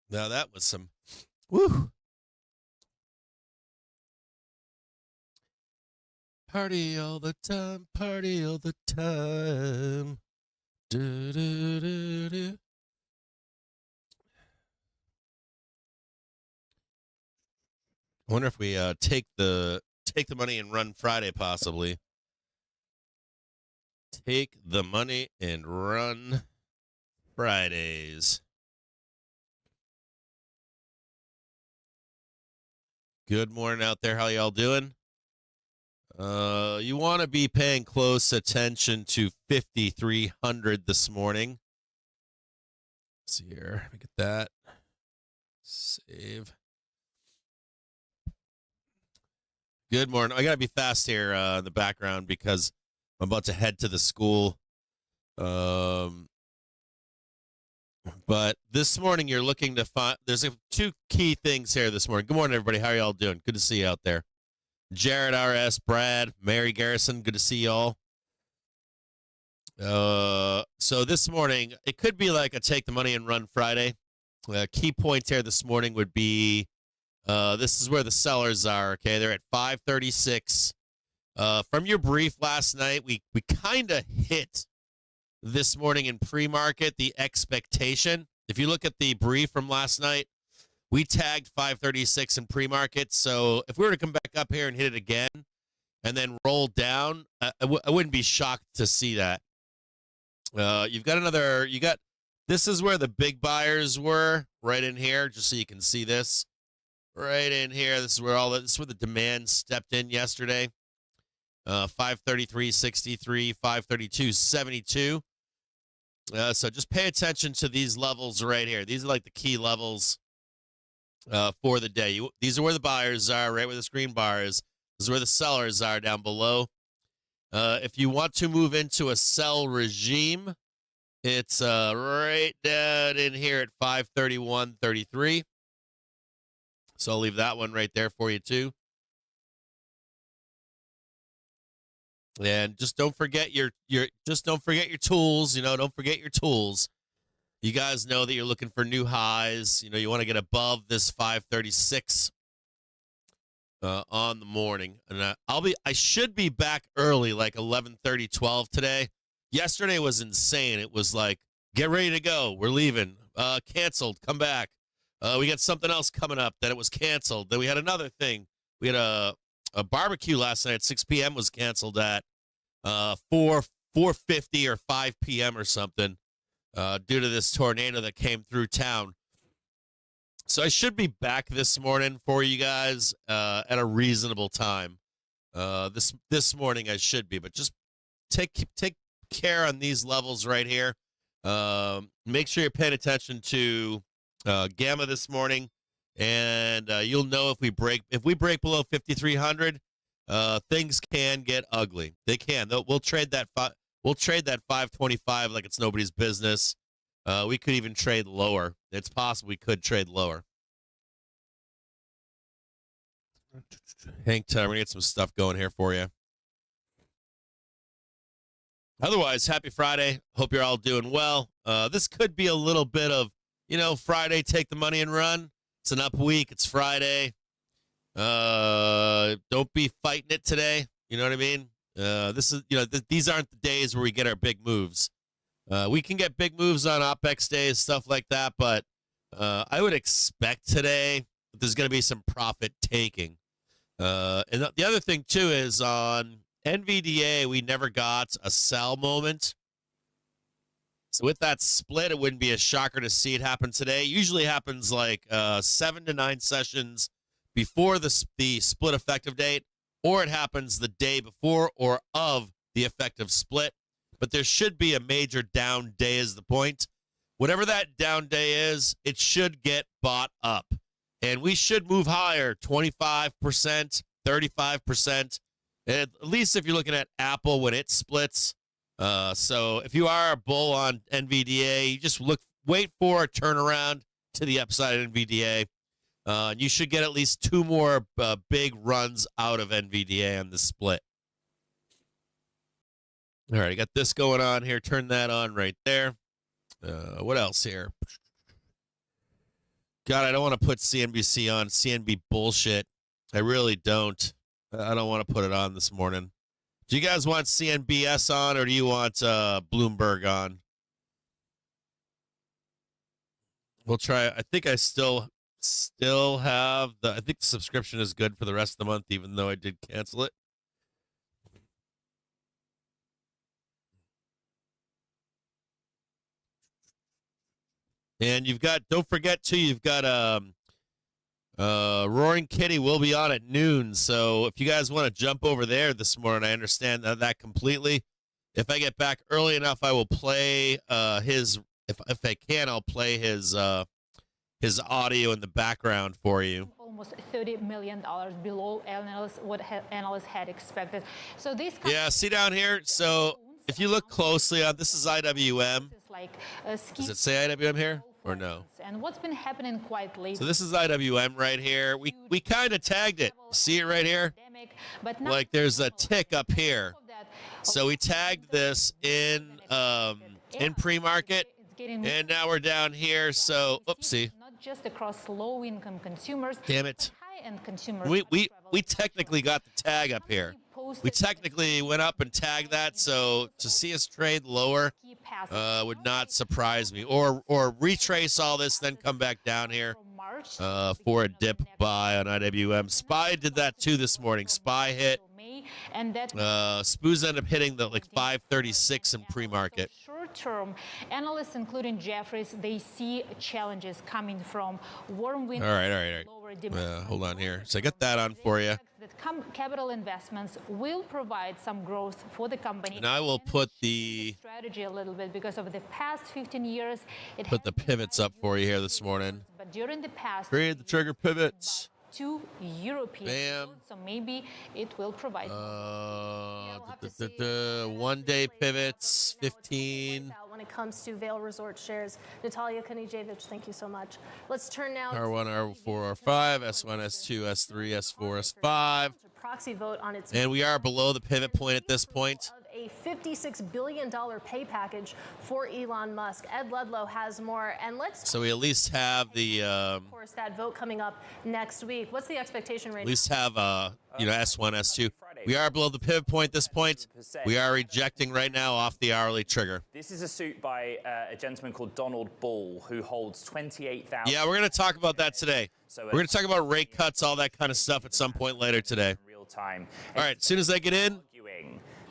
Now that was some, woo. Party all the time, party all the time. Do, do, do, do. I wonder if we take the money and run Friday, possibly. Take the money and run Fridays. Good morning out there. How y'all doing? You want to be paying close attention to 5,300 this morning. Let's see here. Let me get that. Save. Good morning. I got to be fast here in the background because I'm about to head to the school. But this morning you're looking to find, there's two key things here this morning. Good morning, everybody. How are y'all doing? Good to see you out there. Jared RS, Brad, Mary Garrison, good to see y'all. So this morning, it could be like a take the money and run Friday. Key points here this morning would be, this is where the sellers are, okay? They're at 536. From your brief last night, we kind of hit this morning in pre-market the expectation. If you look at the brief from last night, we tagged 536 in pre-market. So if we were to come back up here and hit it again and then roll down, I wouldn't be shocked to see that. This is where the big buyers were, right in here, just so you can see this. Right in here, this is where the demand stepped in yesterday. 533.63, 532.72. So just pay attention to these levels right here. These are like the key levels for the day. These are where the buyers are, right where the green bar is. This is where the sellers are down below. If you want to move into a sell regime, it's right down in here at 531.33. So I'll leave that one right there for you too. And just don't forget your tools. Don't forget your tools. You guys know that you're looking for new highs. You want to get above this 536 on the morning. And I should be back early, like 11:30, 12 today. Yesterday was insane. It was like, get ready to go. We're leaving. Canceled. Come back. We got something else coming up. Then it was canceled. Then we had another thing. We had a barbecue last night at 6 p.m. was canceled at 4:50 or 5 p.m. or something due to this tornado that came through town. So I should be back this morning for you guys at a reasonable time. This morning I should be, but just take care on these levels right here. Make sure you're paying attention to gamma this morning. And you'll know if we break below 5,300, things can get ugly. They can. We'll trade that 525 like it's nobody's business. We could even trade lower. It's possible we could trade lower. Hang tight. We're gonna get some stuff going here for you. Otherwise, happy Friday. Hope you're all doing well. This could be a little bit of, Friday, take the money and run. It's an up week. It's Friday. Don't be fighting it today. You know what I mean? These aren't the days where we get our big moves. We can get big moves on OPEX days, stuff like that, but I would expect today that there's going to be some profit taking. And the other thing, too, is on Nvda, we never got a sell moment. So with that split, it wouldn't be a shocker to see it happen today. It usually happens like 7 to 9 sessions before the split effective date, or it happens the day before or of the effective split. But there should be a major down day is the point. Whatever that down day is, it should get bought up. And we should move higher, 25%, 35%, at least if you're looking at Aapl when it splits. So if you are a bull on Nvda, you just wait for a turnaround to the upside of Nvda. You should get at least 2 more big runs out of Nvda on the split. All right, I got this going on here. Turn that on right there. What else here? God, I don't want to put CNBC on. CNB bullshit. I really don't. I don't want to put it on this morning. Do you guys want CNBS on, or do you want Bloomberg on? We'll try. I think I still have the. I think the subscription is good for the rest of the month, even though I did cancel it. And you've got. Don't forget too. You've got Roaring Kitty will be on at noon. So if you guys want to jump over there this morning, I understand that completely. If I get back early enough, I will play his. If I can, I'll play his audio in the background for you. Almost $30 million below what analysts had expected. So this. Yeah, see down here. So if you look closely on this is IWM. Does it say IWM here or no? And what's been happening quite lately. So this is IWM right here. We kind of tagged it. See it right here? Like there's a tick up here. So we tagged this in pre-market. And now we're down here, so oopsie. Not just across low-income consumers. Damn it. High-end consumers. We technically got the tag up here. We technically went up and tagged that, so to see us trade lower would not surprise me. Or retrace all this, then come back down here for a dip buy on IWM. SPY did that too this morning. SPY hit. Spoos ended up hitting the 536 in pre-market. Short-term analysts, including Jeffries, they see challenges coming from warm winter. All right. Hold on here. So I got that on for you. That capital investments will provide some growth for the company. And I will put the strategy a little bit because over the past 15 years, put the pivots up for you here this morning. But during the past, create the trigger pivots. 2 European. Bam. So maybe it will provide. 1 day pivots, 15. When it comes to Vail Resort shares, Natalia Konijevich, thank you so much. Let's turn now R1, R4, R5, S1, S2, S3, S4, S5. Proxy vote on its. And we are below the pivot point at this point. A $56 billion pay package for Elon Musk. Ed Ludlow has more, and let's. So we at least have the. Of course, that vote coming up next week. What's the expectation rate? At least have S1, S2. We are below the pivot point at this point. We are rejecting right now off the hourly trigger. This is a suit by a gentleman called Donald Bull, who holds 28,000. Yeah, we're going to talk about that today. We're going to talk about rate cuts, all that kind of stuff at some point later today. Real time. All right, as soon as I get in,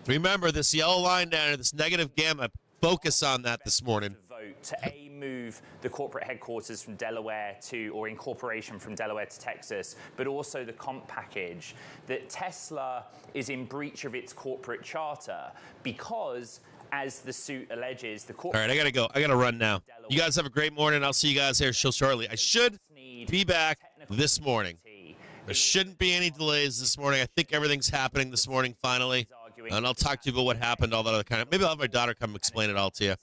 remember this yellow line down here, this negative gamma, focus on that this morning. Vote to move the corporate headquarters from Delaware to, or incorporation from Delaware to Texas, but also the comp package, that Tesla is in breach of its corporate charter because, as the suit alleges, the corporate. All right, I gotta go. I gotta run now. You guys have a great morning. I'll see you guys here shortly. I should be back this morning. There shouldn't be any delays this morning. I think everything's happening this morning finally. And I'll talk to you about what happened, all that other kind of. Maybe I'll have my daughter come explain it all to you.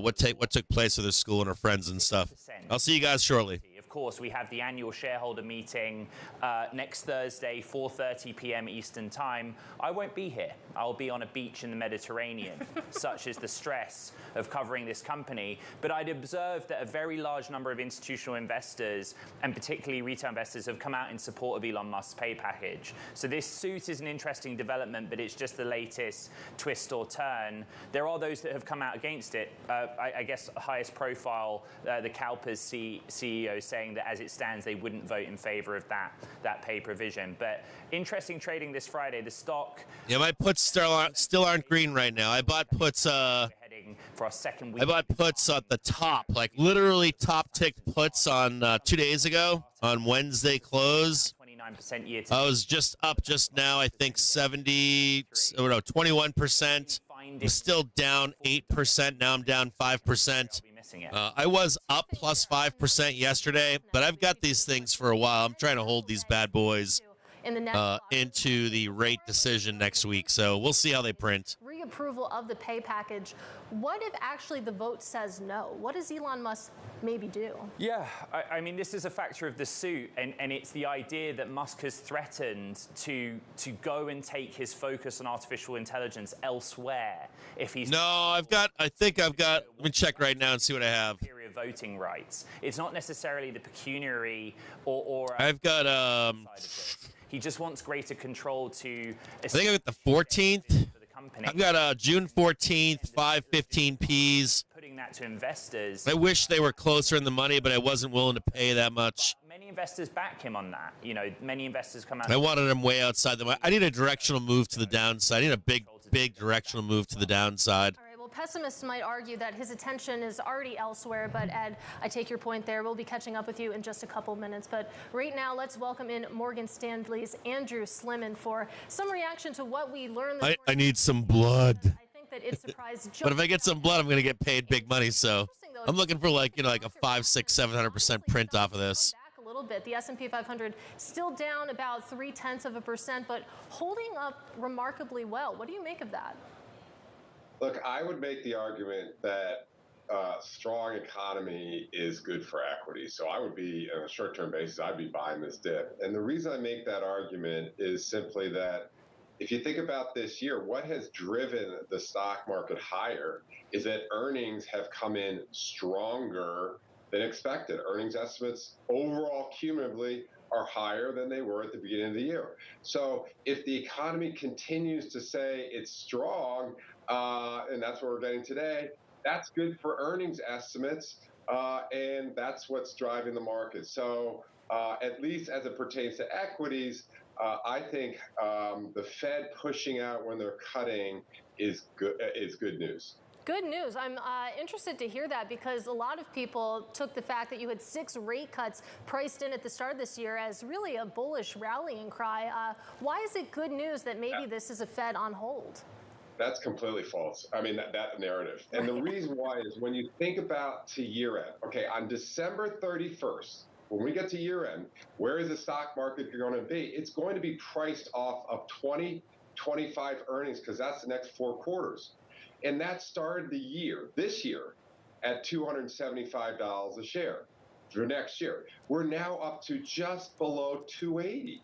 What took place with her school and her friends and stuff. I'll see you guys shortly. Of course, we have the annual shareholder meeting next Thursday, 4:30 p.m. Eastern Time. I won't be here. I'll be on a beach in the Mediterranean, such is the stress of covering this company. But I'd observed that a very large number of institutional investors, and particularly retail investors, have come out in support of Elon Musk's pay package. So this suit is an interesting development, but it's just the latest twist or turn. There are those that have come out against it. I guess highest profile, the CalPERS CEO saying that as it stands, they wouldn't vote in favor of that pay provision. But interesting trading this Friday. The stock. Yeah, my puts still aren't green right now. I bought puts. Heading for our second week. I bought puts at the top, like literally top ticked puts on 2 days ago on Wednesday close. 29% year to. I was just up just now. I think 21%. I'm still down 8%. Now I'm down 5%. I was up plus 5% yesterday, but I've got these things for a while. I'm trying to hold these bad boys into the rate decision next week. So we'll see how they print. Reapproval of the pay package. What if actually the vote says no? What does Elon Musk maybe do? Yeah, I mean, this is a factor of the suit, and it's the idea that Musk has threatened to go and take his focus on artificial intelligence elsewhere if he's. No, I think I've got. Let me check right now and see what I have. of voting rights. It's not necessarily the pecuniary or I've got side of this. He just wants greater control to. I think I got the 14th. For the company. I've got June 14th, 5:15 Ps. Putting that to investors. I wish they were closer in the money, but I wasn't willing to pay that much. But many investors back him on that. You know, many investors come out. I wanted him way outside the money. I need a directional move to the downside. I need a big directional move to the downside. All right, well, pessimists might argue that his attention is already elsewhere, but Ed, I take your point there. We'll be catching up with you in just a couple minutes. But right now, let's welcome in Morgan Stanley's Andrew Sliman for some reaction to what we learned this morning. I need some blood. I think that it surprised But if I get some blood, I'm going to get paid big money. So I'm looking for like a 5, 6, 700% print off of this. A little bit. The S&P 500 still down about 0.3%, but holding up remarkably well. What do you make of that? Look, I would make the argument that strong economy is good for equity. So I would be, on a short-term basis, I'd be buying this dip. And the reason I make that argument is simply that if you think about this year, what has driven the stock market higher is that earnings have come in stronger than expected. Earnings estimates overall cumulatively are higher than they were at the beginning of the year. So if the economy continues to say it's strong, and that's what we're getting today, that's good for earnings estimates, and that's what's driving the market. So at least as it pertains to equities, I think the Fed pushing out when they're cutting is good news. Good news. I'm interested to hear that because a lot of people took the fact that you had 6 rate cuts priced in at the start of this year as really a bullish rallying cry. Why is it good news that maybe this is a Fed on hold? That's completely false. I mean, that narrative. And the reason why is when you think about to year end, okay, on December 31st, when we get to year end, where is the stock market going to be? It's going to be priced off of 2025 earnings because that's the next 4 quarters. And that started this year, at $275 a share for next year. We're now up to just below 280.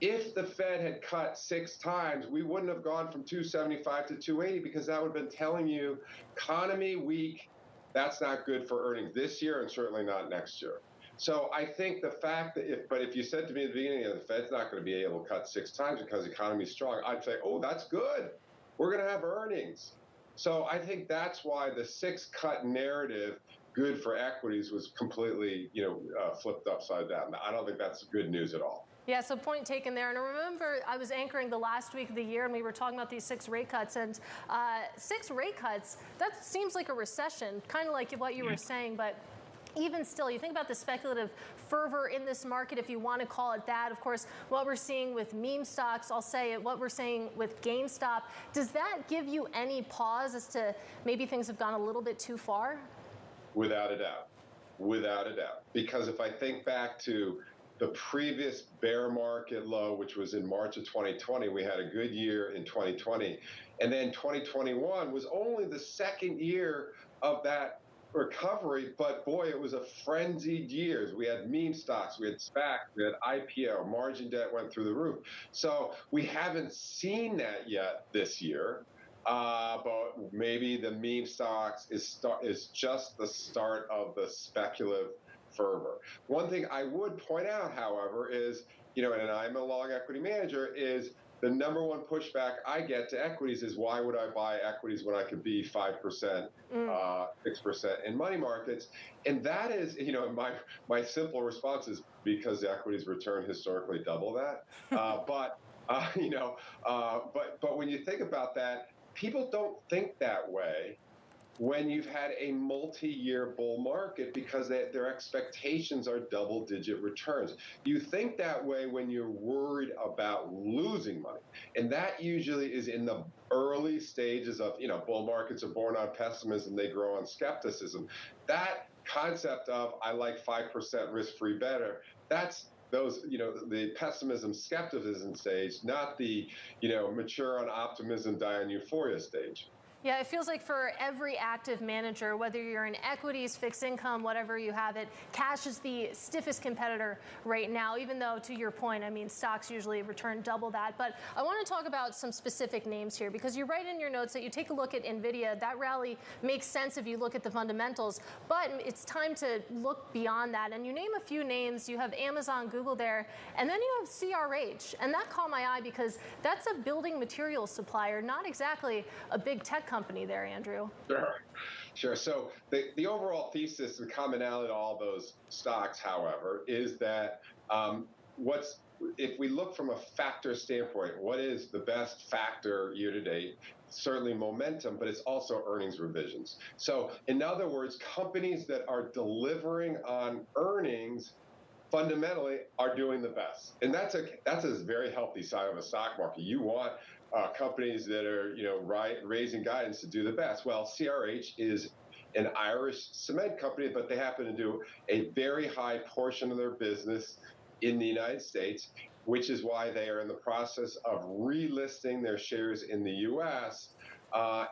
If the Fed had cut 6 times, we wouldn't have gone from 275 to 280 because that would have been telling you economy weak, that's not good for earnings this year and certainly not next year. So I think the fact that if you said to me at the beginning, the Fed's not going to be able to cut 6 times because the economy is strong, I'd say, oh, that's good. We're going to have earnings. So I think that's why the 6-cut narrative, good for equities, was completely, flipped upside down. I don't think that's good news at all. Yeah, so point taken there. And I remember I was anchoring the last week of the year and we were talking about these 6 rate cuts. And 6 rate cuts, that seems like a recession, kind of like what you were saying. But even still, you think about the speculative fervor in this market, if you want to call it that. Of course, what we're seeing with meme stocks, I'll say it, what we're seeing with GameStop, does that give you any pause as to maybe things have gone a little bit too far? Without a doubt. Without a doubt. Because if I think back to the previous bear market low, which was in March of 2020, we had a good year in 2020. And then 2021 was only the second year of that recovery, but boy, it was a frenzied year. We had meme stocks, we had SPACs, we had IPO, margin debt went through the roof. So we haven't seen that yet this year, but maybe the meme stocks is just the start of the speculative fervor. One thing I would point out, however, is, and I'm a long equity manager, is the number one pushback I get to equities is why would I buy equities when I could be 5%, 6% in money markets? And that is, my simple response is because the equities return historically double that. But when you think about that, people don't think that way when you've had a multi-year bull market because their expectations are double-digit returns. You think that way when you're worried about losing money. And that usually is in the early stages of, bull markets are born on pessimism, they grow on skepticism. That concept of I like 5% risk-free better, that's the pessimism, skepticism stage, not the, mature on optimism, die on euphoria stage. Yeah, it feels like for every active manager, whether you're in equities, fixed income, whatever you have it, cash is the stiffest competitor right now, even though, to your point, I mean, stocks usually return double that. But I want to talk about some specific names here, because you write in your notes that you take a look at Nvidia. That rally makes sense if you look at the fundamentals, but it's time to look beyond that. And you name a few names. You have Amazon, Google there, and then you have CRH. And that caught my eye because that's a building materials supplier, not exactly a big tech company there, Andrew. Sure. So the overall thesis, the commonality to all those stocks, however, is that if we look from a factor standpoint, what is the best factor year to date? Certainly momentum, but it's also earnings revisions. So in other words, companies that are delivering on earnings fundamentally are doing the best. And that's a very healthy sign of a stock market. You want companies that are, raising guidance to do the best. Well, CRH is an Irish cement company, but they happen to do a very high portion of their business in the United States, which is why they are in the process of relisting their shares in the U.S.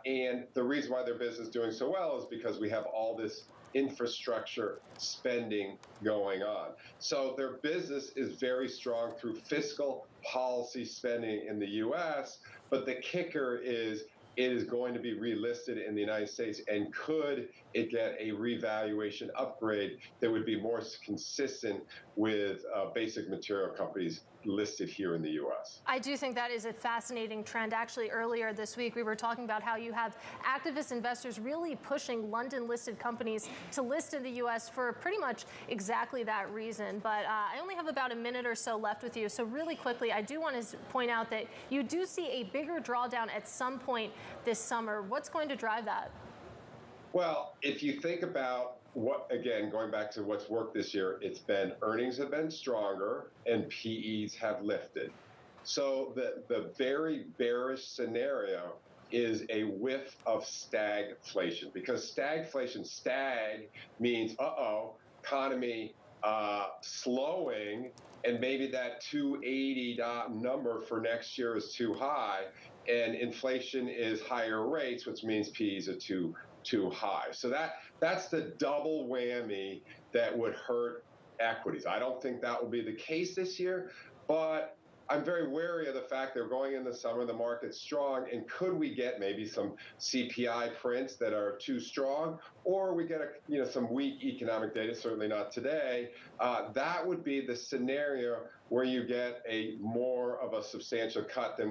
And the reason why their business is doing so well is because we have all this infrastructure spending going on. So their business is very strong through fiscal policy spending in the U.S., but the kicker is it is going to be relisted in the United States, and could it get a revaluation upgrade that would be more consistent with basic material companies listed here in the U.S. I do think that is a fascinating trend. Actually, earlier this week, we were talking about how you have activist investors really pushing London-listed companies to list in the U.S. for pretty much exactly that reason. But I only have about a minute or so left with you. So really quickly, I do want to point out that you do see a bigger drawdown at some point this summer. What's going to drive that? Well, if you think about going back to what's worked this year, it's been earnings have been stronger and PEs have lifted. So the very bearish scenario is a whiff of stagflation, because stagflation, means, economy slowing, and maybe that 280 number for next year is too high, and inflation is higher rates, which means PEs are too high. So that's the double whammy that would hurt equities. I don't think that will be the case this year, but I'm very wary of the fact that we're going in the summer, the market's strong, and could we get maybe some CPI prints that are too strong, or we get some weak economic data, certainly not today. That would be the scenario where you get a more of a substantial cut than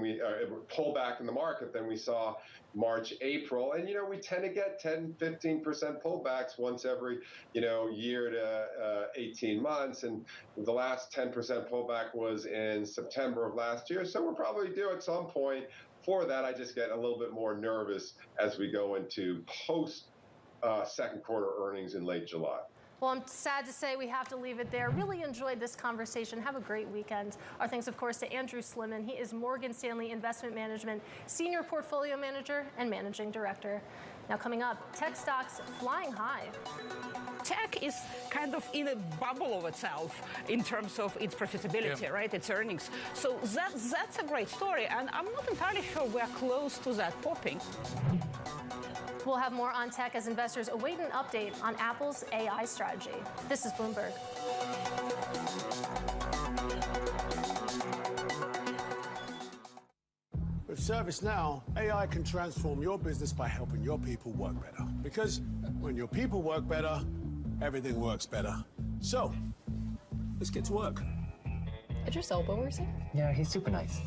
pullback in the market than we saw March, April. And, we tend to get 10, 15% pullbacks once every, year to 18 months. And the last 10% pullback was in September of last year. So we'll probably due at some point. For that, I just get a little bit more nervous as we go into post second quarter earnings in late July. Well, I'm sad to say we have to leave it there. Really enjoyed this conversation. Have a great weekend. Our thanks, of course, to Andrew Sliman. He is Morgan Stanley Investment Management Senior Portfolio Manager and Managing Director. Now coming up, tech stocks flying high. Tech is kind of in a bubble of itself in terms of its profitability, right? Its earnings. So that's a great story, and I'm not entirely sure we're close to that popping. We'll have more on tech as investors await an update on Apple's AI strategy. This is Bloomberg. With ServiceNow, AI can transform your business by helping your people work better. Because when your people work better, everything works better. So, let's get to work. Idris Elba works here? Yeah, he's super nice.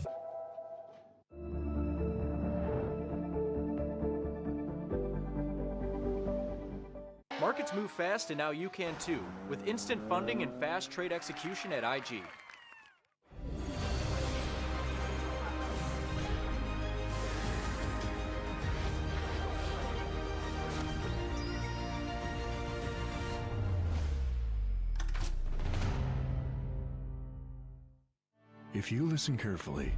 Markets move fast, and now you can too, with instant funding and fast trade execution at IG. If you listen carefully,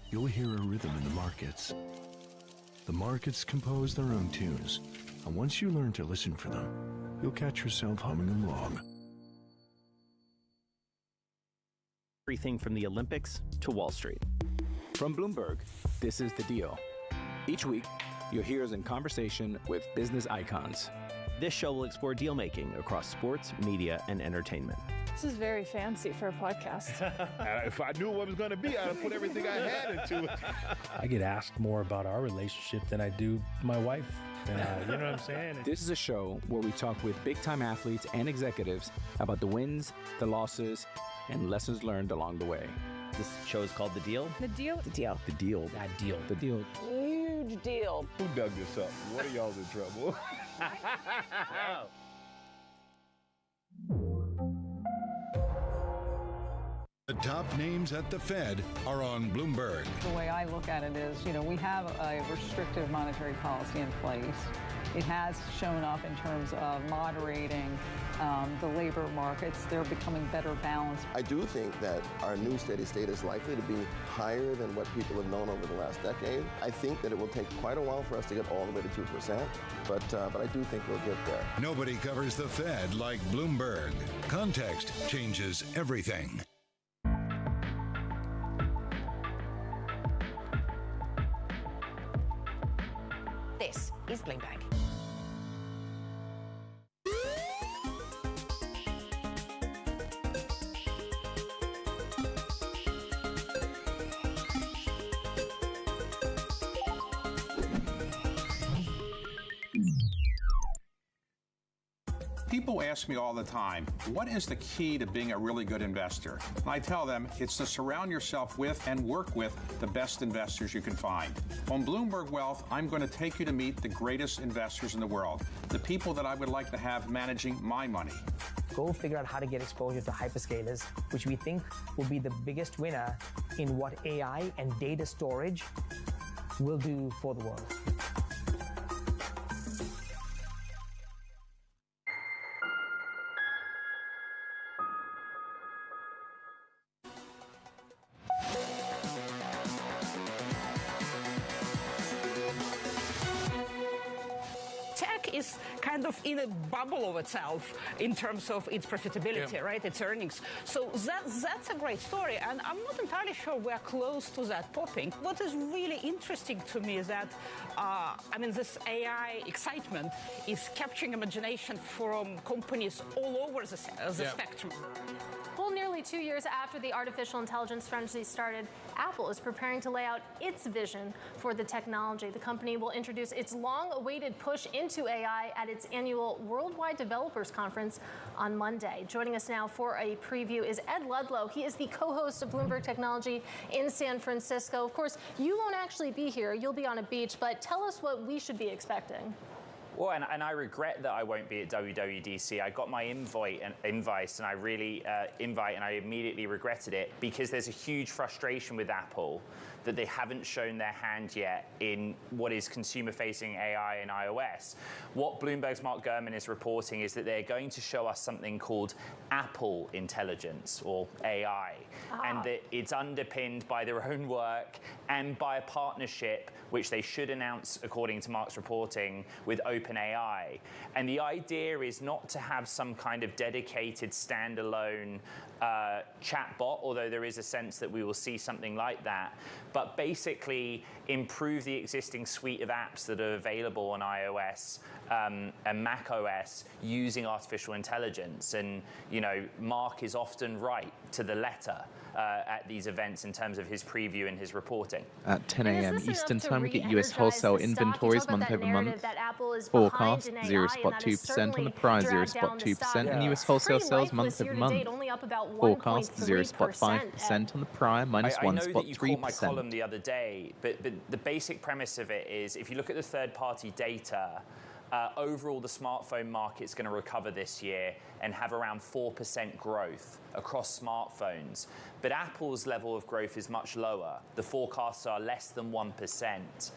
you'll hear a rhythm in the markets. The markets compose their own tunes, and once you learn to listen for them, you'll catch yourself humming along. Everything from the Olympics to Wall Street. From Bloomberg, this is The Deal. Each week, you'll hear us in conversation with business icons. This show will explore deal-making across sports, media, and entertainment. This is very fancy for a podcast. If I knew what it was going to be, I'd have put everything I had into it. I get asked more about our relationship than I do my wife. And, you know what I'm saying? This is a show where we talk with big-time athletes and executives about the wins, the losses, and lessons learned along the way. This show is called The Deal. The Deal? The Deal. The Deal. That deal. The Deal. Huge deal. Who dug this up? What are y'all in trouble? The top names at the Fed are on Bloomberg. The way I look at it is, we have a restrictive monetary policy in place. It has shown up in terms of moderating the labor markets. They're becoming better balanced. I do think that our new steady state is likely to be higher than what people have known over the last decade. I think that it will take quite a while for us to get all the way to 2%, but I do think we'll get there. Nobody covers the Fed like Bloomberg. Context changes everything. This is Bloomberg. People ask me all the time, what is the key to being a really good investor? And I tell them it's to surround yourself with and work with the best investors you can find. On Bloomberg Wealth, I'm going to take you to meet the greatest investors in the world, the people that I would like to have managing my money. Go figure out how to get exposure to hyperscalers, which we think will be the biggest winner in what AI and data storage will do for the world. Is kind of in a bubble of itself in terms of its profitability, right? Its earnings. So that's a great story, and I'm not entirely sure we're close to that popping. What is really interesting to me is that, this AI excitement is capturing imagination from companies all over the spectrum. Well, nearly 2 years after the artificial intelligence frenzy started, Apple is preparing to lay out its vision for the technology. The company will introduce its long-awaited push into AI at its annual Worldwide Developers Conference on Monday. Joining us now for a preview is Ed Ludlow. He is the co-host of Bloomberg Technology in San Francisco. Of course, you won't actually be here. You'll be on a beach, but tell us what we should be expecting. Well, and I regret that I won't be at WWDC. I got my invite and I really and I immediately regretted it because there's a huge frustration with Apple that they haven't shown their hand yet in what is consumer-facing AI and iOS. What Bloomberg's Mark Gurman is reporting is that they're going to show us something called Aapl intelligence, or AI, and that it's underpinned by their own work and by a partnership which they should announce, according to Mark's reporting, with OpenAI. And the idea is not to have some kind of dedicated standalone chatbot, although there is a sense that we will see something like that, but basically improve the existing suite of apps that are available on iOS and Mac OS using artificial intelligence. And, Mark is often right to the letter at these events in terms of his preview and his reporting. At 10 a.m. Eastern Time, we get US wholesale inventories month over month. Forecast 0.2% on the prior 0.2%, and US wholesale sales month over month. Forecast 0.5% on the prior minus 1.3%. I know that you called my column the other day, but the basic premise of it is if you look at the third-party data, overall, the smartphone market's going to recover this year and have around 4% growth across smartphones. But Apple's level of growth is much lower. The forecasts are less than 1%.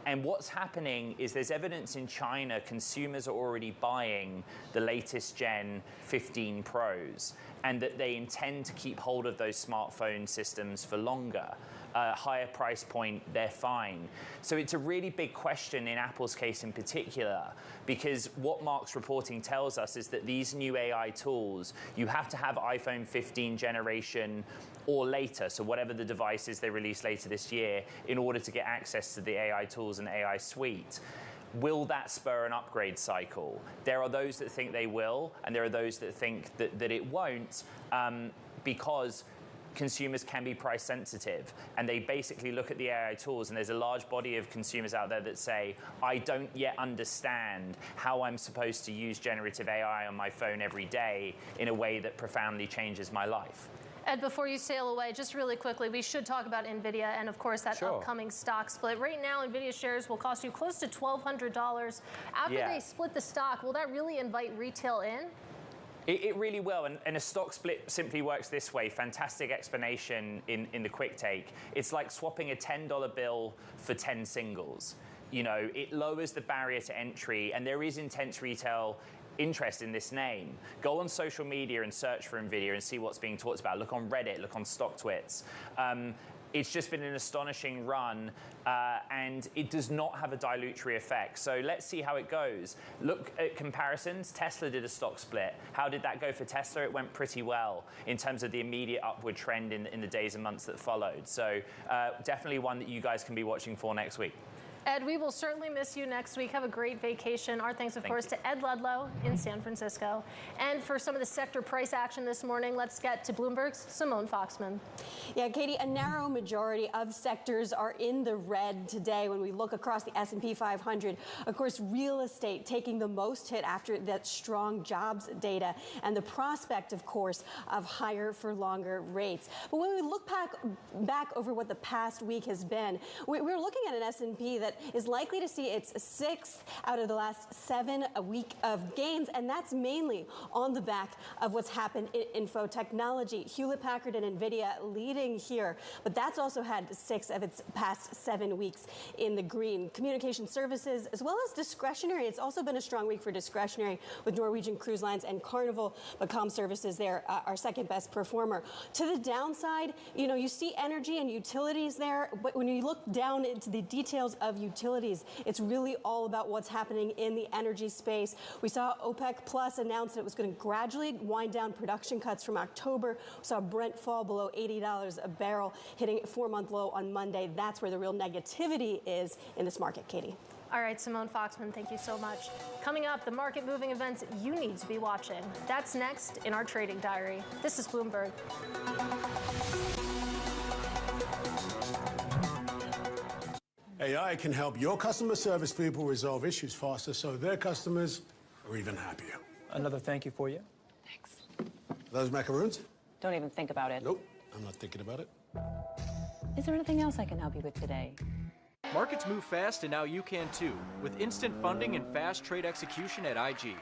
And what's happening is there's evidence in China consumers are already buying the latest Gen 15 Pros, and that they intend to keep hold of those smartphone systems for longer. higher price point, they're fine. So it's a really big question in Apple's case in particular, because what Mark's reporting tells us is that these new AI tools, you have to have iPhone 15 generation or later, so whatever the devices they release later this year, in order to get access to the AI tools and AI suite. Will that spur an upgrade cycle? There are those that think they will, and there are those that think that it won't, because consumers can be price sensitive, and they basically look at the AI tools, and there's a large body of consumers out there that say, I don't yet understand how I'm supposed to use generative AI on my phone every day in a way that profoundly changes my life. Ed, before you sail away, just really quickly, we should talk about Nvidia and, of course, that upcoming stock split. Right now, Nvidia shares will cost you close to $1,200. After they split the stock, will that really invite retail in? It really will, and a stock split simply works this way. Fantastic explanation in the quick take. It's like swapping a $10 bill for 10 singles. You know, it lowers the barrier to entry, and there is intense retail interest in this name. Go on social media and search for Nvidia and see what's being talked about. Look on Reddit, look on StockTwits. It's just been an astonishing run, and it does not have a dilutory effect. So let's see how it goes. Look at comparisons. Tesla did a stock split. How did that go for Tesla? It went pretty well in terms of the immediate upward trend in the days and months that followed. So definitely one that you guys can be watching for next week. Ed, we will certainly miss you next week. Have a great vacation. Our thanks, of course, to Ed Ludlow in San Francisco. And for some of the sector price action this morning, let's get to Bloomberg's Simone Foxman. Yeah, Katie, a narrow majority of sectors are in the red today when we look across the S&P 500. Of course, real estate taking the most hit after that strong jobs data and the prospect, of course, of higher for longer rates. But when we look back over what the past week has been, we're looking at an S&P that is likely to see its 6th out of the last 7 week of gains, and that's mainly on the back of what's happened in info technology. Hewlett-Packard and Nvidia leading here, but that's also had 6 of its past 7 weeks in the green. Communication services, as well as discretionary. It's also been a strong week for discretionary with Norwegian Cruise Lines and Carnival, but comm services there are second best performer. To the downside, you know, you see energy and utilities there, but when you look down into the details of utilities, it's really all about what's happening in the energy space. We saw OPEC Plus announce that it was going to gradually wind down production cuts from October. We saw Brent fall below $80 a barrel, hitting a 4-month low on Monday. That's where the real negativity is in this market, Katie. All right, Simone Foxman, thank you so much. Coming up, the market-moving events you need to be watching. That's next in our trading diary. This is Bloomberg. AI can help your customer service people resolve issues faster so their customers are even happier. Another thank you for you. Thanks. Those macaroons? Don't even think about it. Nope, I'm not thinking about it. Is there anything else I can help you with today? Markets move fast, and now you can too, with instant funding and fast trade execution at IG.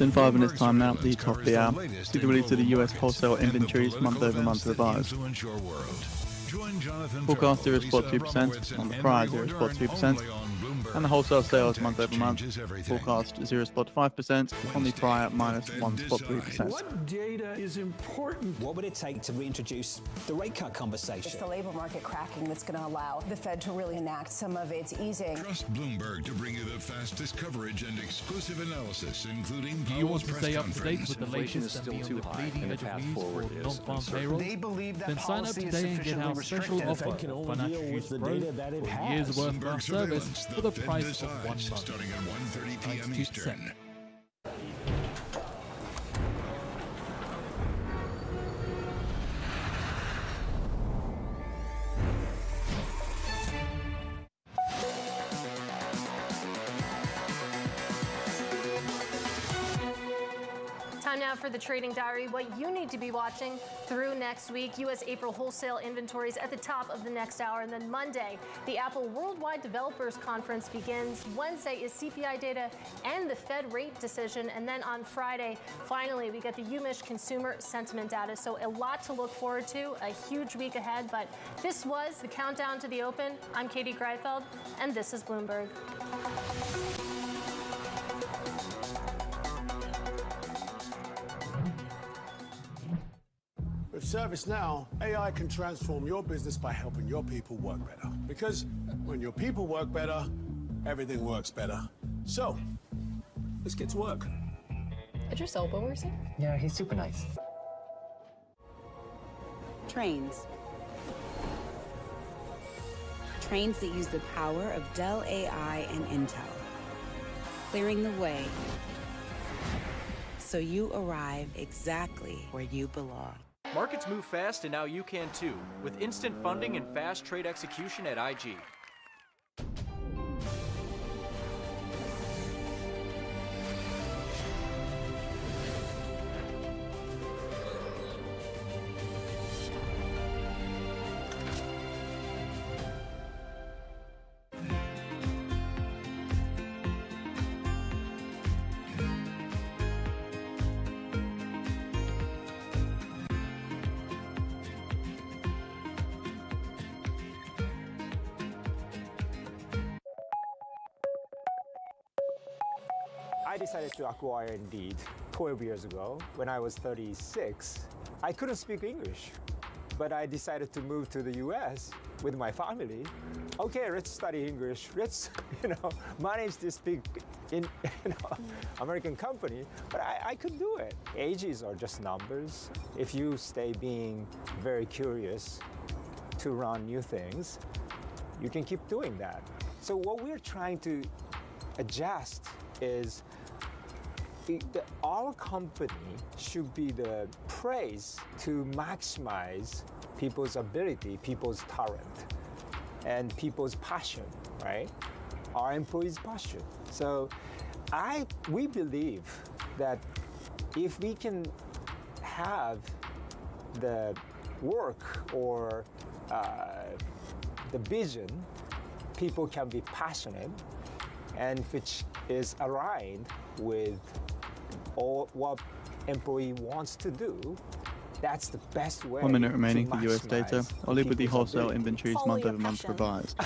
In 5 minutes time now, the top of the hour. See the release of the US wholesale inventories month-over-month revised. Forecast 0.2% on the prior 0.2%, and the wholesale sales month-over-month forecast 0.5% on the prior minus 1.3%. What data is important? What would it take to reintroduce the rate cut conversation? It's the labor market cracking that's going to allow the Fed to really enact some of its easing. Trust Bloomberg to bring you the fastest coverage and exclusive analysis, including Do you want to stay up to date with the latest and be on the bleeding edge of news for non-farm payroll? They believe that then sign up today and get our special offer of Financial News Pro for a year's worth of our service for the price of 1 month. Starting at 1:30 p.m. Eastern. now for the Trading Diary, what you need to be watching through next week. U.S. April wholesale inventories at the top of the next hour. And then Monday, the Apple Worldwide Developers Conference begins. Wednesday is CPI data and the Fed rate decision. And then on Friday, finally, we get the UMich consumer sentiment data. So a lot to look forward to, a huge week ahead. But this was the Countdown to the Open. I'm Katie Greifeld, and this is Bloomberg. With ServiceNow, AI can transform your business by helping your people work better. Because when your people work better, everything works better. So, let's get to work. Idris Elba works here? Yeah, he's super nice. Trains. Trains that use the power of Dell AI and Intel. Clearing the way so you arrive exactly where you belong. Markets move fast, and now you can too, with instant funding and fast trade execution at IG. I decided to acquire Indeed 12 years ago when I was 36. I couldn't speak English, but I decided to move to the US with my family. Okay, let's study English. Let's, manage this big American company. But I could do it. Ages are just numbers. If you stay being very curious to run new things, you can keep doing that. So what we're trying to adjust is our company should be the praise to maximize people's ability, people's talent, and people's passion, right? Our employees' passion. So we believe that if we can have the work or the vision, people can be passionate, and which is aligned with all what employee wants to do, that's the best way. 1 minute remaining for US data. Ollie with the wholesale inventories month-over-month revised.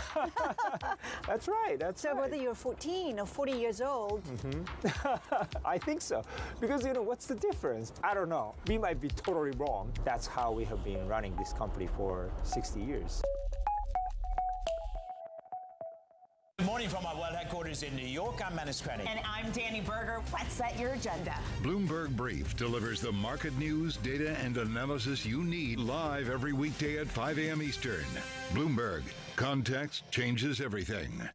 That's right. So whether you're 14 or 40 years old. I think so. Because, what's the difference? I don't know. We might be totally wrong. That's how we have been running this company for 60 years. Good morning from our world headquarters in New York. I'm Manus Krennic. And I'm Danny Berger. Let's set your agenda. Bloomberg Brief delivers the market news, data, and analysis you need live every weekday at 5 a.m. Eastern. Bloomberg. Context changes everything.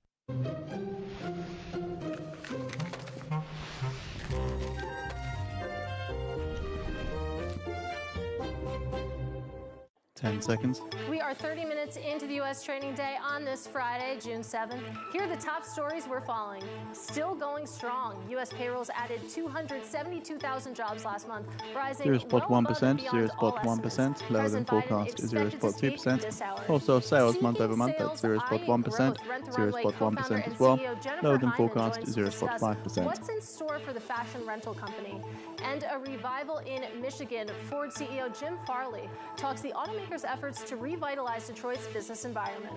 10 seconds. We are 30 minutes into the U.S. trading day on this Friday, June 7th. Here are the top stories we're following. Still going strong. U.S. payrolls added 272,000 jobs last month, rising 0.1%, 0.1%, lower than forecast, 0.2%. Wholesale sales month-over-month at 0.1%, 0.1% as well, lower than forecast, 0.5%. What's in store for the fashion rental company? And a revival in Michigan. Ford CEO Jim Farley talks the automaker's efforts to revitalize Detroit's business environment.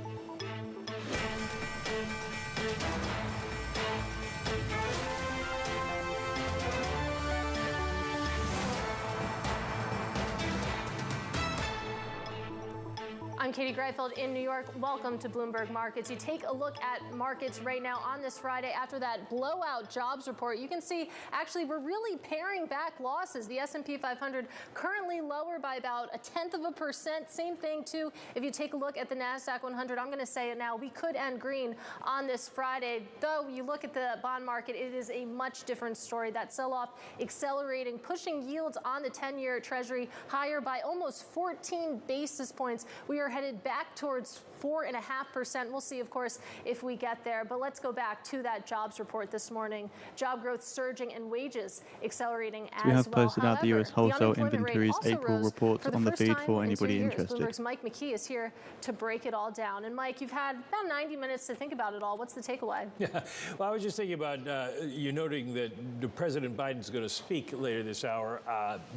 I'm Katie Greifeld in New York. Welcome to Bloomberg Markets. You take a look at markets right now on this Friday after that blowout jobs report. You can see, actually, we're really paring back losses. The S&P 500 currently lower by about 0.1%. Same thing, too, if you take a look at the NASDAQ 100. I'm going to say it now. We could end green on this Friday. Though you look at the bond market, it is a much different story. That sell-off accelerating, pushing yields on the 10-year Treasury higher by almost 14 basis points. We are headed headed back towards 4.5%. We'll see, of course, if we get there. But let's go back to that jobs report this morning. Job growth surging and wages accelerating as well. We have posted out the US wholesale unemployment rate inventories also April rose report for the on the first feed time for in 2 anybody years. interested. Bloomberg's Mike McKee is here to break it all down. And Mike, you've had about 90 minutes to think about it all. What's the takeaway? Yeah, well, I was just thinking about you noting that President Biden's going to speak later this hour.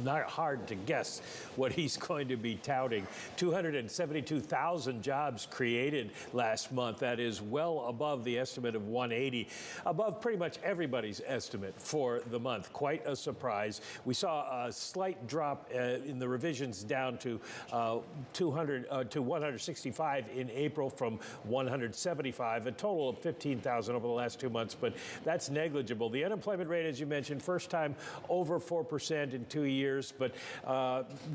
Not hard to guess what he's going to be touting. 272,000 jobs created last month. That is well above the estimate of 180, above pretty much everybody's estimate for the month. Quite a surprise. We saw a slight drop in the revisions down to 165 in April from 175, a total of 15,000 over the last 2 months, but that's negligible. The unemployment rate, as you mentioned, first time over 4% in 2 years, but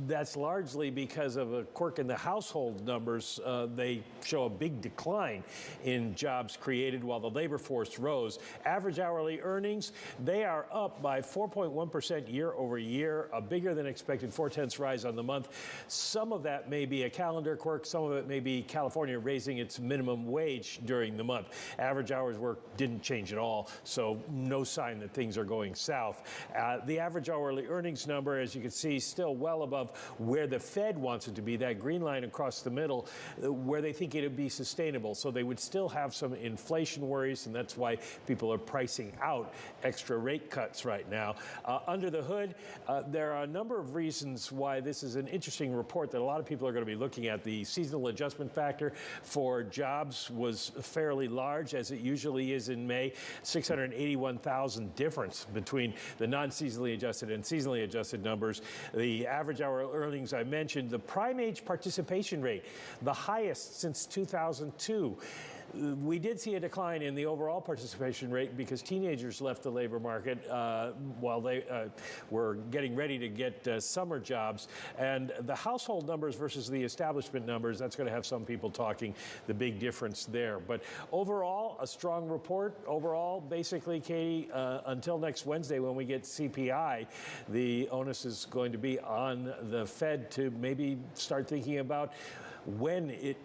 that's largely because of a quirk in the household numbers. They show a big decline in jobs created while the labor force rose. Average hourly earnings, they are up by 4.1% year over year, a bigger than expected 0.4 rise on the month. Some of that may be a calendar quirk. Some of it may be California raising its minimum wage during the month. Average hours worked didn't change at all, so no sign that things are going south. The average hourly earnings number, as you can see, still well above where the Fed wants it to be, that green line across the middle, where they think it would be sustainable. So they would still have some inflation worries, and that's why people are pricing out extra rate cuts right now. Under the hood, there are a number of reasons why this is an interesting report that a lot of people are going to be looking at. The seasonal adjustment factor for jobs was fairly large, as it usually is in May. 681,000 difference between the non-seasonally adjusted and seasonally adjusted numbers. The average hour earnings I mentioned, the prime age participation rate, the highest since 2002. We did see a decline in the overall participation rate because teenagers left the labor market while they were getting ready to get summer jobs. And the household numbers versus the establishment numbers, that's going to have some people talking the big difference there. But overall, a strong report. Overall, basically, Katie, until next Wednesday when we get CPI, the onus is going to be on the Fed to maybe start thinking about when it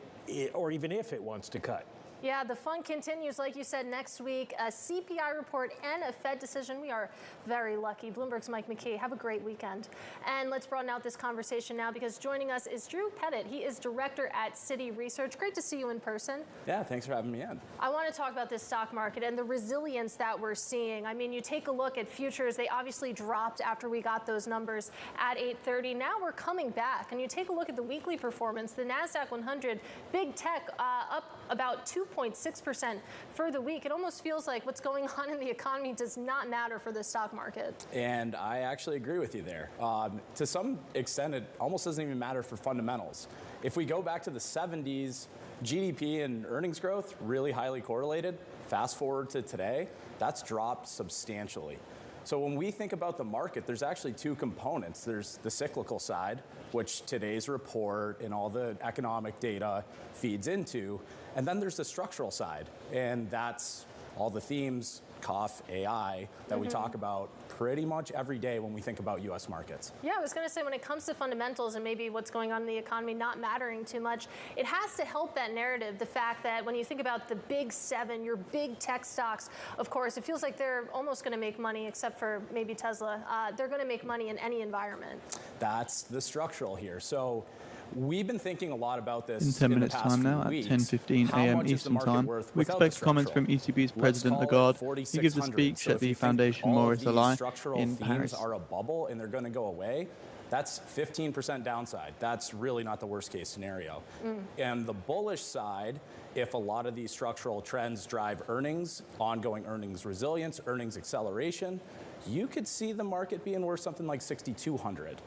or even if it wants to cut. Yeah, the fun continues, like you said, next week. A CPI report and a Fed decision. We are very lucky. Bloomberg's Mike McKee. Have a great weekend. And let's broaden out this conversation now because joining us is Drew Pettit. He is director at Citi Research. Great to see you in person. Yeah, thanks for having me in. I want to talk about this stock market and the resilience that we're seeing. I mean, you take a look at futures. They obviously dropped after we got those numbers at 8:30. Now we're coming back. And you take a look at the weekly performance. The NASDAQ 100, big tech, up about 2.6% for the week. It almost feels like what's going on in the economy does not matter for the stock market. And I actually agree with you there. To some extent, it almost doesn't even matter for fundamentals. If we go back to the 70s, GDP and earnings growth really highly correlated. Fast forward to today, that's dropped substantially. So when we think about the market, there's actually two components. There's the cyclical side, which today's report and all the economic data feeds into. And then there's the structural side. And that's all the themes, cough, AI, that we talk about pretty much every day when we think about U.S. markets. Yeah, I was going to say when it comes to fundamentals and maybe what's going on in the economy not mattering too much, it has to help that narrative, the fact that when you think about the big seven, your big tech stocks, of course, it feels like they're almost going to make money, except for maybe Tesla. They're going to make money in any environment. That's the structural here. So we've been thinking a lot about this in 10 minutes time now at 10:15 a.m. Eastern Time. We expect comments from ECB's President Lagarde. He gives a speech at the Foundation Maurice Allais in Paris. Are a bubble and they're going to go away. That's 15% downside. That's really not the worst case scenario. And the bullish side, if a lot of these structural trends drive earnings, ongoing earnings resilience, earnings acceleration, you could see the market being worth something like 6,200.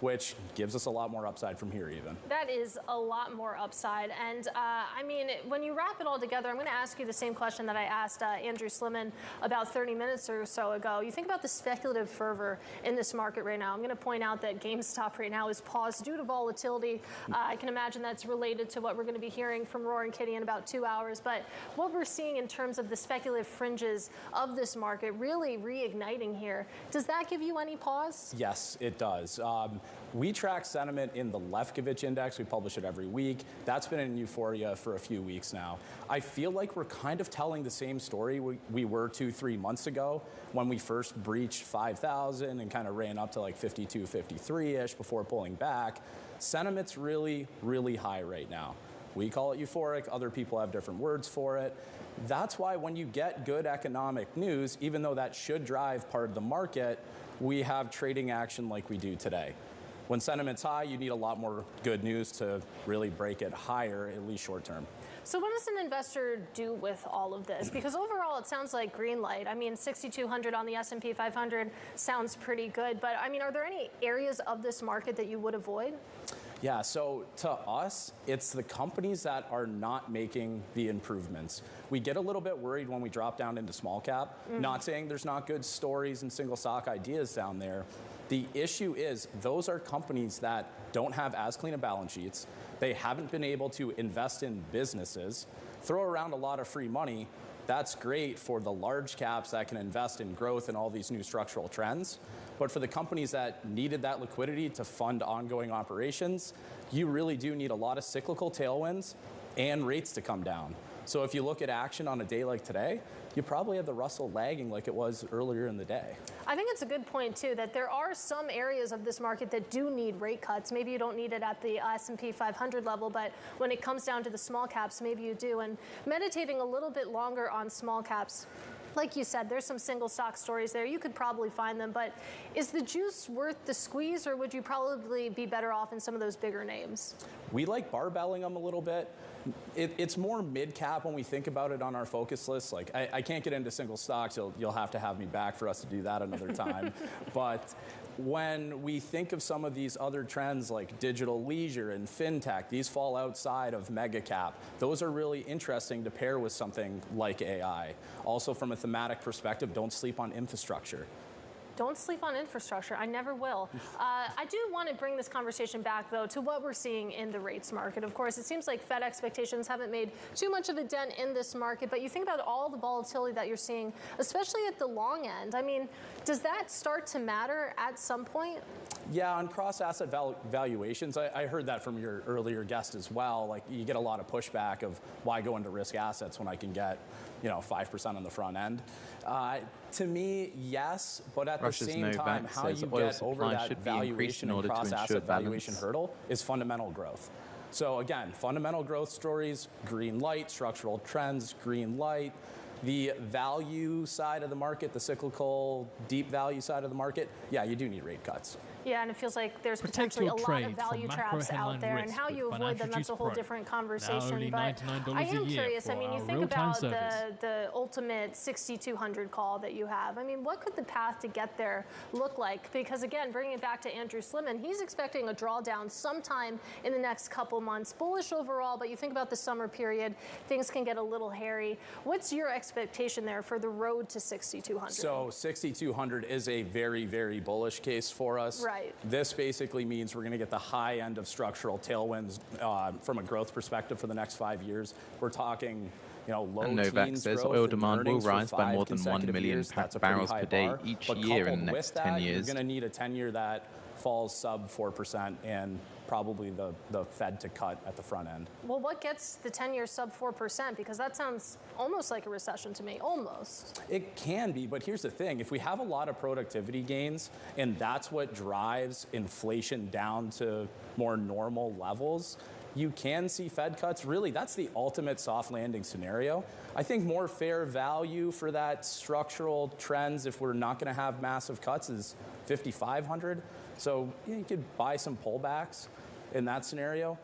Which gives us a lot more upside from here even. That is a lot more upside. And I mean, when you wrap it all together, I'm going to ask you the same question that I asked Andrew Sliman about 30 minutes or so ago. You think about the speculative fervor in this market right now. I'm going to point out that GameStop right now is paused due to volatility. I can imagine that's related to what we're going to be hearing from Roaring Kitty in about 2 hours. But what we're seeing in terms of the speculative fringes of this market really reigniting here, does that give you any pause? Yes, it does. We track sentiment in the Lefkovich index. We publish it every week. That's been in euphoria for a few weeks now. I feel like we're kind of telling the same story we were 2-3 months ago when we first breached 5,000 and kind of ran up to like 52, 53-ish before pulling back. Sentiment's really, really high right now. We call it euphoric. Other people have different words for it. That's why when you get good economic news, even though that should drive part of the market, we have trading action like we do today. When sentiment's high, you need a lot more good news to really break it higher, at least short term. So what does an investor do with all of this? Because overall, it sounds like green light. I mean, 6,200 on the S&P 500 sounds pretty good. But I mean, are there any areas of this market that you would avoid? Yeah, so to us, it's the companies that are not making the improvements. We get a little bit worried when we drop down into small cap. Not saying there's not good stories and single stock ideas down there. The issue is those are companies that don't have as clean a balance sheets. They haven't been able to invest in businesses, throw around a lot of free money. That's great for the large caps that can invest in growth and all these new structural trends. But for the companies that needed that liquidity to fund ongoing operations, you really do need a lot of cyclical tailwinds and rates to come down. So if you look at action on a day like today, you probably have the Russell lagging like it was earlier in the day. I think it's a good point, too, that there are some areas of this market that do need rate cuts. Maybe you don't need it at the S&P 500 level, but when it comes down to the small caps, maybe you do. And meditating a little bit longer on small caps, like you said, there's some single stock stories there. You could probably find them, but is the juice worth the squeeze, or would you probably be better off in some of those bigger names? We like barbelling them a little bit. It's more mid-cap when we think about it on our focus list. Like, I can't get into single stocks. You'll have to have me back for us to do that another time. But when we think of some of these other trends like digital leisure and fintech, these fall outside of mega cap. Those are really interesting to pair with something like AI. Also, from a thematic perspective, don't sleep on infrastructure. Don't sleep on infrastructure. I never will. I do want to bring this conversation back, though, to what we're seeing in the rates market. Of course, it seems like Fed expectations haven't made too much of a dent in this market, but you think about all the volatility that you're seeing, especially at the long end. I mean, does that start to matter at some point? Yeah, on cross-asset valuations, I heard that from your earlier guest as well. Like, you get a lot of pushback of why go into risk assets when I can get, 5% on the front end. To me, yes, but at the same time, how you get over that valuation and cross-asset valuation hurdle is fundamental growth. So again, fundamental growth stories, green light, structural trends, green light. The value side of the market, the cyclical, deep value side of the market, yeah, you do need rate cuts. Yeah, and it feels like there's potentially a lot of value traps out there, and how you avoid them, that's a whole different conversation. But I am curious, I mean, you think about the ultimate 6,200 call that you have. I mean, what could the path to get there look like? Because again, bringing it back to Andrew Sliman, he's expecting a drawdown sometime in the next couple months. Bullish overall, but you think about the summer period, things can get a little hairy. What's your expectation there for the road to 6,200? So 6,200 is a very, very bullish case for us. Right. This basically means we're going to get the high end of structural tailwinds from a growth perspective for the next 5 years. We're talking, low and Novak teens says oil demand will rise by more than 1 million barrels per day each year in the next 10 years. You're going to need a 10-year that falls sub 4% and probably the Fed to cut at the front end. Well, what gets the 10-year sub 4%? Because that sounds almost like a recession to me, almost. It can be, but here's the thing. If we have a lot of productivity gains and that's what drives inflation down to more normal levels, you can see Fed cuts. Really, that's the ultimate soft landing scenario. I think more fair value for that structural trends, if we're not going to have massive cuts, is 5,500. So you could buy some pullbacks in that scenario.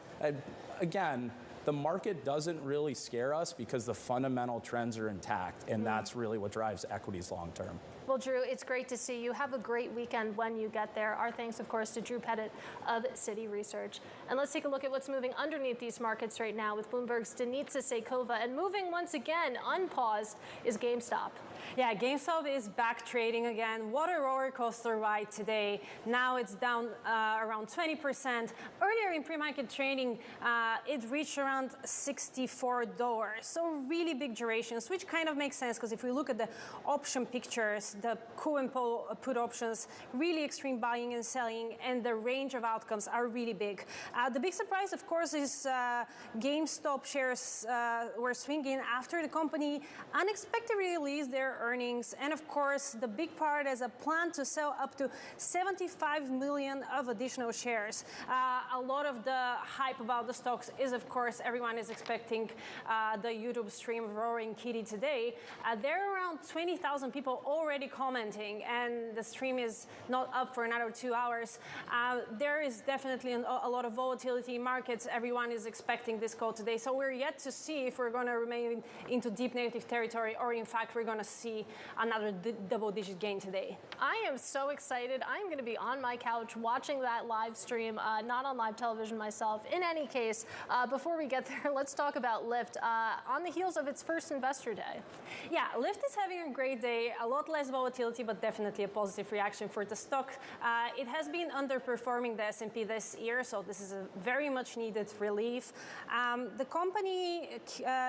Again, the market doesn't really scare us because the fundamental trends are intact, and that's really what drives equities long term. Well, Drew, it's great to see you. Have a great weekend when you get there. Our thanks, of course, to Drew Pettit of Citi Research. And let's take a look at what's moving underneath these markets right now with Bloomberg's Denitsa Seikova. And moving once again, unpaused, is GameStop. Yeah, GameStop is back trading again. What a roller coaster ride today. Now it's down around 20%. Earlier in pre-market trading, it reached around $64. So really big durations, which kind of makes sense because if we look at the option pictures, the call and put options, really extreme buying and selling, and the range of outcomes are really big. The big surprise, of course, is GameStop shares were swinging after the company unexpectedly released their earnings. And of course, the big part is a plan to sell up to 75 million of additional shares. A lot of the hype about the stocks is, of course, everyone is expecting the YouTube stream Roaring Kitty today. There are around 20,000 people already commenting, and the stream is not up for another 2 hours. There is definitely a lot of volatility in markets. Everyone is expecting this call today. So we're yet to see if we're going to remain into deep negative territory, or in fact, we're going to see another double-digit gain today. I am so excited. I'm going to be on my couch watching that live stream, not on live television myself. In any case, before we get there, let's talk about Lyft. On the heels of its first investor day. Yeah, Lyft is having a great day. A lot less volatility, but definitely a positive reaction for the stock. It has been underperforming the S&P this year, so this is a very much needed relief. The company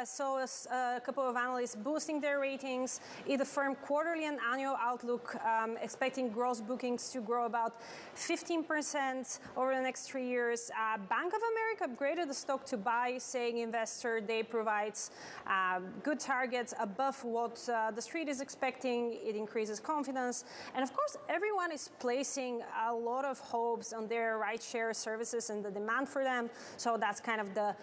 saw a couple of analysts boosting their ratings. It affirmed quarterly and annual outlook, expecting gross bookings to grow about 15% over the next 3 years. Bank of America upgraded the stock to buy, saying Investor Day provides good targets above what the street is expecting. It increases confidence. And of course, everyone is placing a lot of hopes on their rideshare services and the demand for them. So that's kind of the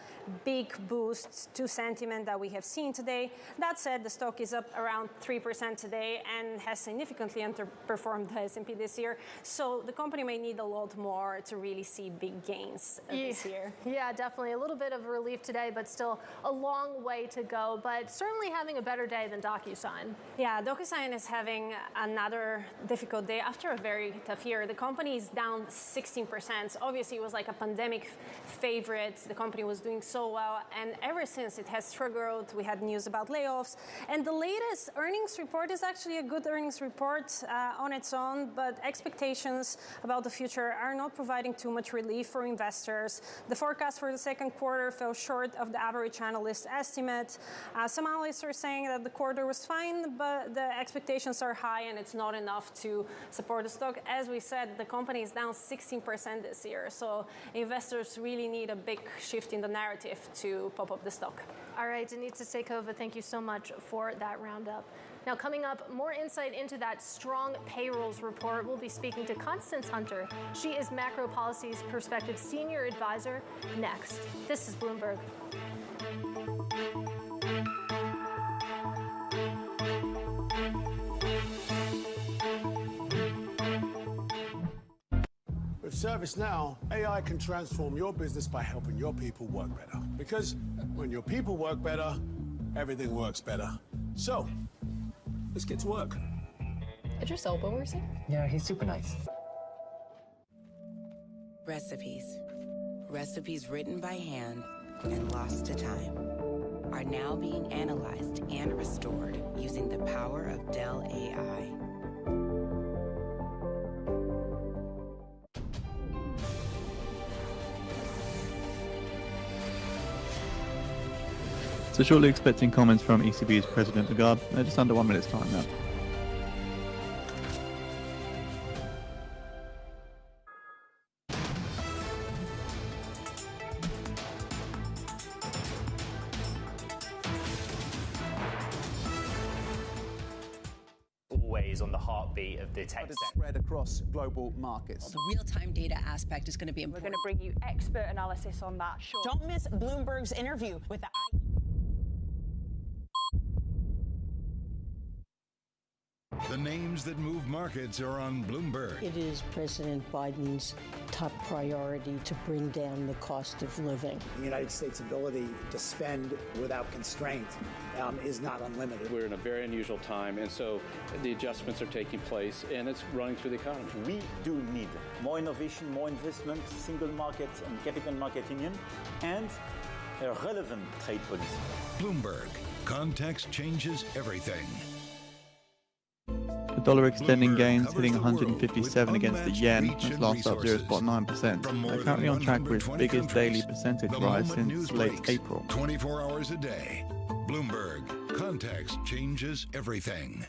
big boost to sentiment that we have seen today. That said, the stock is up around 3% today and has significantly underperformed the S&P this year. So the company may need a lot more to really see big gains this year. Yeah, definitely. A little bit of relief today, but still a long way to go. But certainly having a better day than DocuSign. Yeah, DocuSign is having another difficult day after a very tough year. The company is down 16%. Obviously, it was like a pandemic favorite. The company was doing so well. And ever since, it has struggled. We had news about layoffs. And the latest earnings report is actually a good earnings report on its own. But expectations about the future are not providing too much relief for investors. The forecast for the second quarter fell short of the average analyst estimate. Some analysts are saying that the quarter was fine, but the expectations are high and it's not enough to support the stock. As we said, the company is down 16% this year. So investors really need a big shift in the narrative to pop up the stock. All right, Denise Sekova, thank you so much for that roundup. Now, coming up, more insight into that strong payrolls report. We'll be speaking to Constance Hunter. She is Macro Policy's Perspective Senior Advisor. Next, this is Bloomberg. With ServiceNow, AI can transform your business by helping your people work better. Because when your people work better, everything works better. So, let's get to work. Idris Elba works here? Yeah, he's super nice. Recipes. Recipes written by hand and lost to time are now being analyzed and restored using the power of Dell AI. So shortly expecting comments from ECB's President Lagarde. Just under 1 minute's time now. Always on the heartbeat of the tech spread across global markets. The real-time data aspect is going to be important. We're going to bring you expert analysis on that. Sure. Don't miss Bloomberg's interview with the The names that move markets are on Bloomberg. It is President Biden's top priority to bring down the cost of living. The United States' ability to spend without constraint is not unlimited. We're in a very unusual time, and so the adjustments are taking place, and it's running through the economy. We do need more innovation, more investment, single market and capital market union, and a relevant trade policy. Bloomberg. Context changes everything. The dollar extending gains, hitting 157 against the yen, has last up 0.9%. They're currently on track for its biggest daily percentage rise since late April. 24 hours a day. Bloomberg. Context changes everything.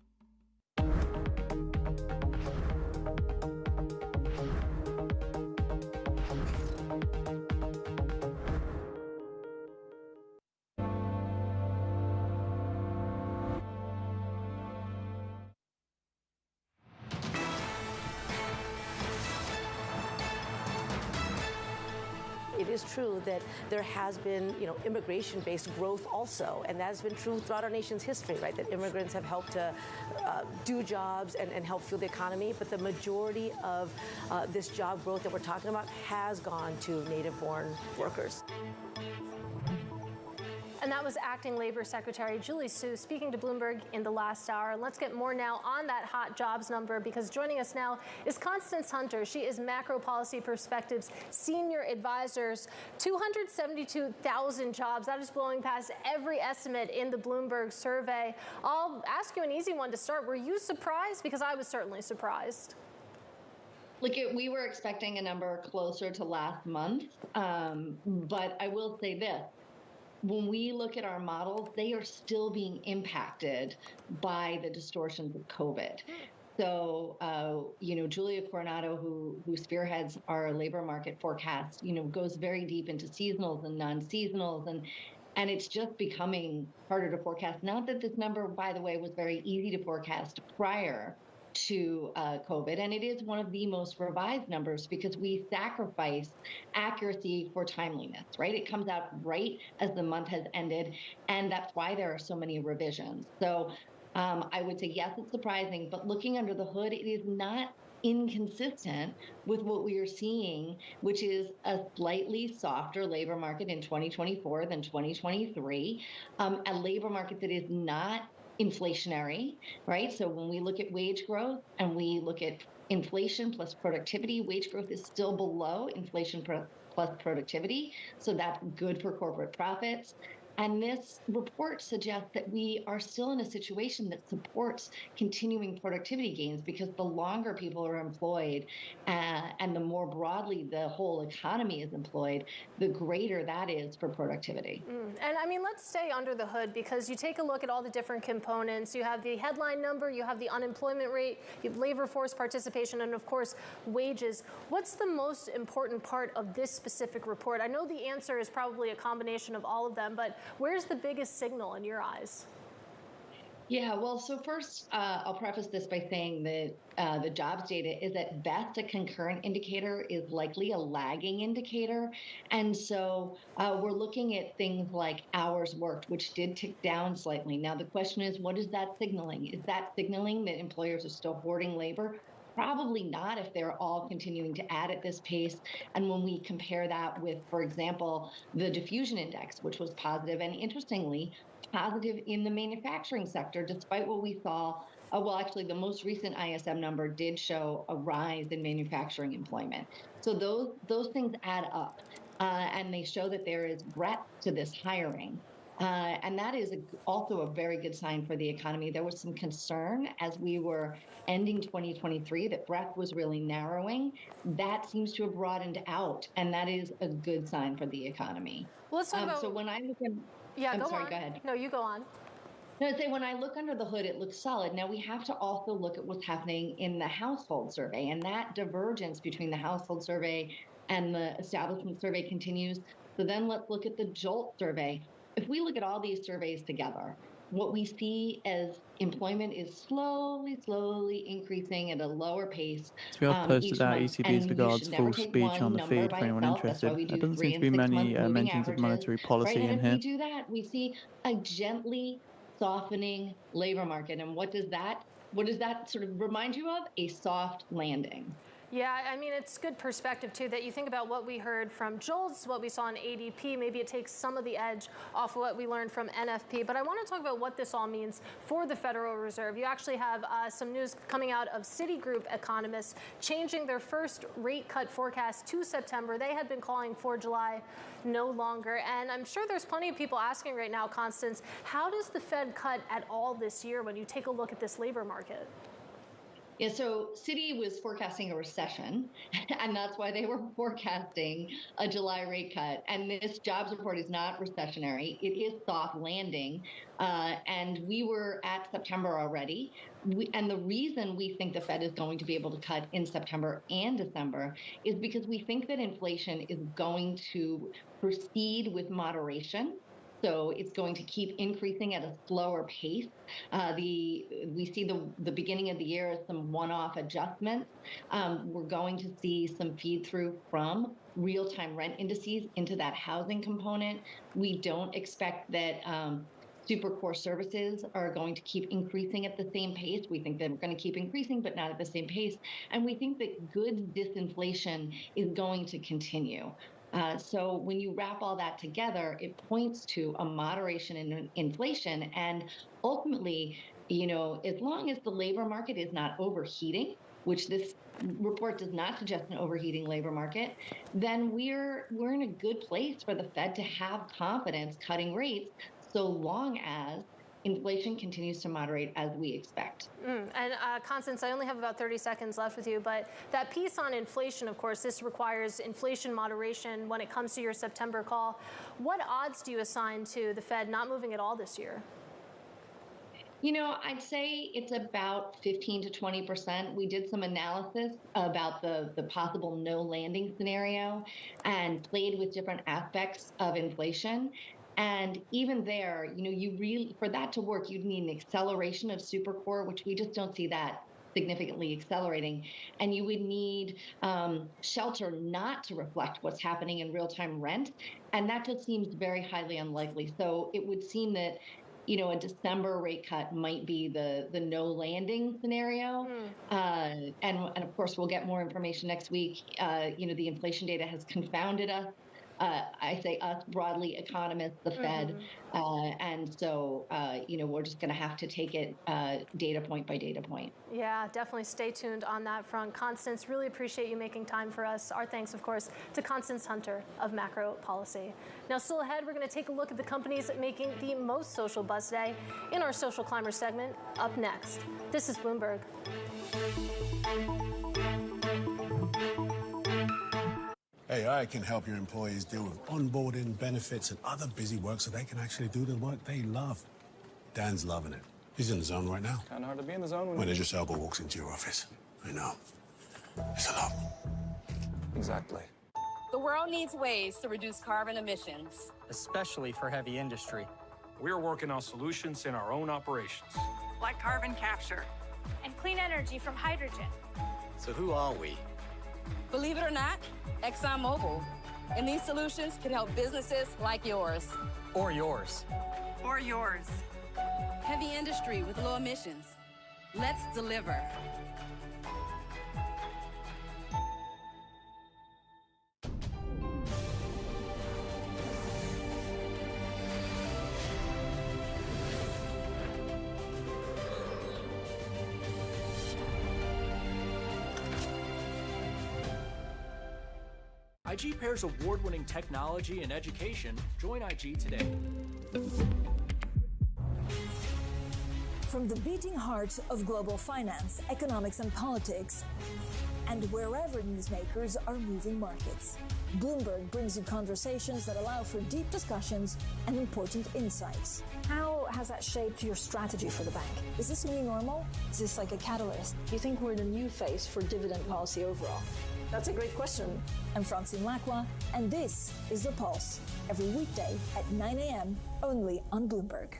is true that there has been, immigration-based growth also, and that has been true throughout our nation's history, right? That immigrants have helped to do jobs and help fuel the economy, but the majority of this job growth that we're talking about has gone to native-born workers. And that was Acting Labor Secretary Julie Su speaking to Bloomberg in the last hour. And let's get more now on that hot jobs number, because joining us now is Constance Hunter. She is Macro Policy Perspectives Senior Advisors. 272,000 jobs. That is blowing past every estimate in the Bloomberg survey. I'll ask you an easy one to start. Were you surprised? Because I was certainly surprised. Look, we were expecting a number closer to last month, but I will say this. When we look at our models, they are still being impacted by the distortions of COVID. So, Julia Coronado, who spearheads our labor market forecast, goes very deep into seasonals and non-seasonals, and it's just becoming harder to forecast. Not that this number, by the way, was very easy to forecast prior to COVID, and it is one of the most revised numbers because we sacrifice accuracy for timeliness, right? It comes out right as the month has ended, and that's why there are so many revisions. So I would say, yes, it's surprising, but looking under the hood, it is not inconsistent with what we are seeing, which is a slightly softer labor market in 2024 than 2023, a labor market that is not inflationary, right? So when we look at wage growth and we look at inflation plus productivity, wage growth is still below inflation plus productivity. So that's good for corporate profits. And this report suggests that we are still in a situation that supports continuing productivity gains, because the longer people are employed and the more broadly the whole economy is employed, the greater that is for productivity. And I mean, let's stay under the hood, because you take a look at all the different components. You have the headline number, you have the unemployment rate, you have labor force participation, and of course, wages. What's the most important part of this specific report? I know the answer is probably a combination of all of them, but where's the biggest signal in your eyes? Yeah, well, so first, I'll preface this by saying that the jobs data is at best a concurrent indicator, is likely a lagging indicator. And so we're looking at things like hours worked, which did tick down slightly. Now, the question is, what is that signaling? Is that signaling that employers are still hoarding labor? Probably not if they're all continuing to add at this pace. And when we compare that with, for example, the diffusion index, which was positive, and interestingly, positive in the manufacturing sector, despite what we saw. Well, actually, the most recent ISM number did show a rise in manufacturing employment. So those things add up, and they show that there is breadth to this hiring. And that is also a very good sign for the economy. There was some concern as we were ending 2023 that breadth was really narrowing. That seems to have broadened out, and that is a good sign for the economy. Well, let's talk about. So when I look at, yeah, go ahead. No, you go on. No, I'd say when I look under the hood, it looks solid. Now, we have to also look at what's happening in the household survey, and that divergence between the household survey and the establishment survey continues. So then let's look at the JOLT survey. If we look at all these surveys together, what we see as employment is slowly increasing at a lower pace. So we have posted our ECB's Lagarde's full speech on the feed for anyone interested. There doesn't seem to be many mentions of monetary policy in here. If we do that, we see a gently softening labor market. And what does that sort of remind you of? A soft landing. Yeah, I mean, it's good perspective, too, that you think about what we heard from JOLTS, what we saw in ADP. Maybe it takes some of the edge off of what we learned from NFP. But I want to talk about what this all means for the Federal Reserve. You actually have some news coming out of Citigroup economists changing their first rate cut forecast to September. They had been calling for July, no longer. And I'm sure there's plenty of people asking right now, Constance, how does the Fed cut at all this year when you take a look at this labor market? Yeah, so Citi was forecasting a recession, and that's why they were forecasting a July rate cut. And this jobs report is not recessionary. It is soft landing. And we were at September already. And the reason we think the Fed is going to be able to cut in September and December is because we think that inflation is going to proceed with moderation. So it's going to keep increasing at a slower pace. We see the beginning of the year as some one-off adjustments. We're going to see some feed through from real-time rent indices into that housing component. We don't expect that super core services are going to keep increasing at the same pace. We think they're going to keep increasing, but not at the same pace. And we think that goods disinflation is going to continue. So when you wrap all that together, it points to a moderation in inflation. And ultimately, as long as the labor market is not overheating, which this report does not suggest an overheating labor market, then we're in a good place for the Fed to have confidence cutting rates, so long as inflation continues to moderate as we expect. And Constance, I only have about 30 seconds left with you, but that piece on inflation, of course, this requires inflation moderation when it comes to your September call. What odds do you assign to the Fed not moving at all this year? I'd say it's about 15 to 20%. We did some analysis about the possible no landing scenario and played with different aspects of inflation. And even there, for that to work, you'd need an acceleration of supercore, which we just don't see that significantly accelerating. And you would need shelter not to reflect what's happening in real-time rent. And that just seems very highly unlikely. So it would seem that, a December rate cut might be the no landing scenario. And of course, we'll get more information next week. The inflation data has confounded us. I say us, broadly, economists, the Fed. And so, we're just going to have to take it data point by data point. Yeah, definitely stay tuned on that front. Constance, really appreciate you making time for us. Our thanks, of course, to Constance Hunter of Macro Policy. Now, still ahead, we're going to take a look at the companies making the most social buzz today in our Social Climber segment up next. This is Bloomberg. AI can help your employees deal with onboarding, benefits, and other busy work so they can actually do the work they love. Dan's loving it. He's in the zone right now. Kind of hard to be in the zone when Idris Elba walks into your office. I know. It's a lot. Exactly. The world needs ways to reduce carbon emissions, especially for heavy industry. We're working on solutions in our own operations, like carbon capture and clean energy from hydrogen. So who are we? Believe it or not, ExxonMobil. And these solutions can help businesses like yours. Or yours. Or yours. Heavy industry with low emissions. Let's deliver. IG pairs award-winning technology and education. Join IG today. From the beating heart of global finance, economics, and politics, and wherever newsmakers are moving markets, Bloomberg brings you conversations that allow for deep discussions and important insights. How has that shaped your strategy for the bank? Is this a new normal? Is this like a catalyst? Do you think we're in a new phase for dividend policy overall? That's a great question. I'm Francine Lacroix, and this is The Pulse, every weekday at 9 a.m. only on Bloomberg.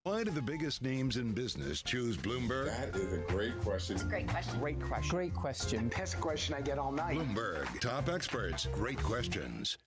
Why do the biggest names in business choose Bloomberg? That is a great question. It's a great question. Great question. Great question. That's a question I get all night. Bloomberg, top experts, great questions.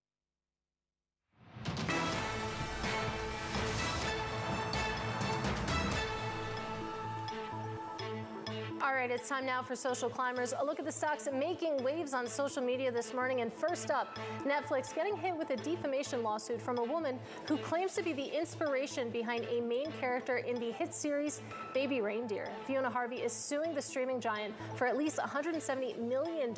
All right, it's time now for Social Climbers. A look at the stocks making waves on social media this morning. And first up, Netflix getting hit with a defamation lawsuit from a woman who claims to be the inspiration behind a main character in the hit series Baby Reindeer. Fiona Harvey is suing the streaming giant for at least $170 million,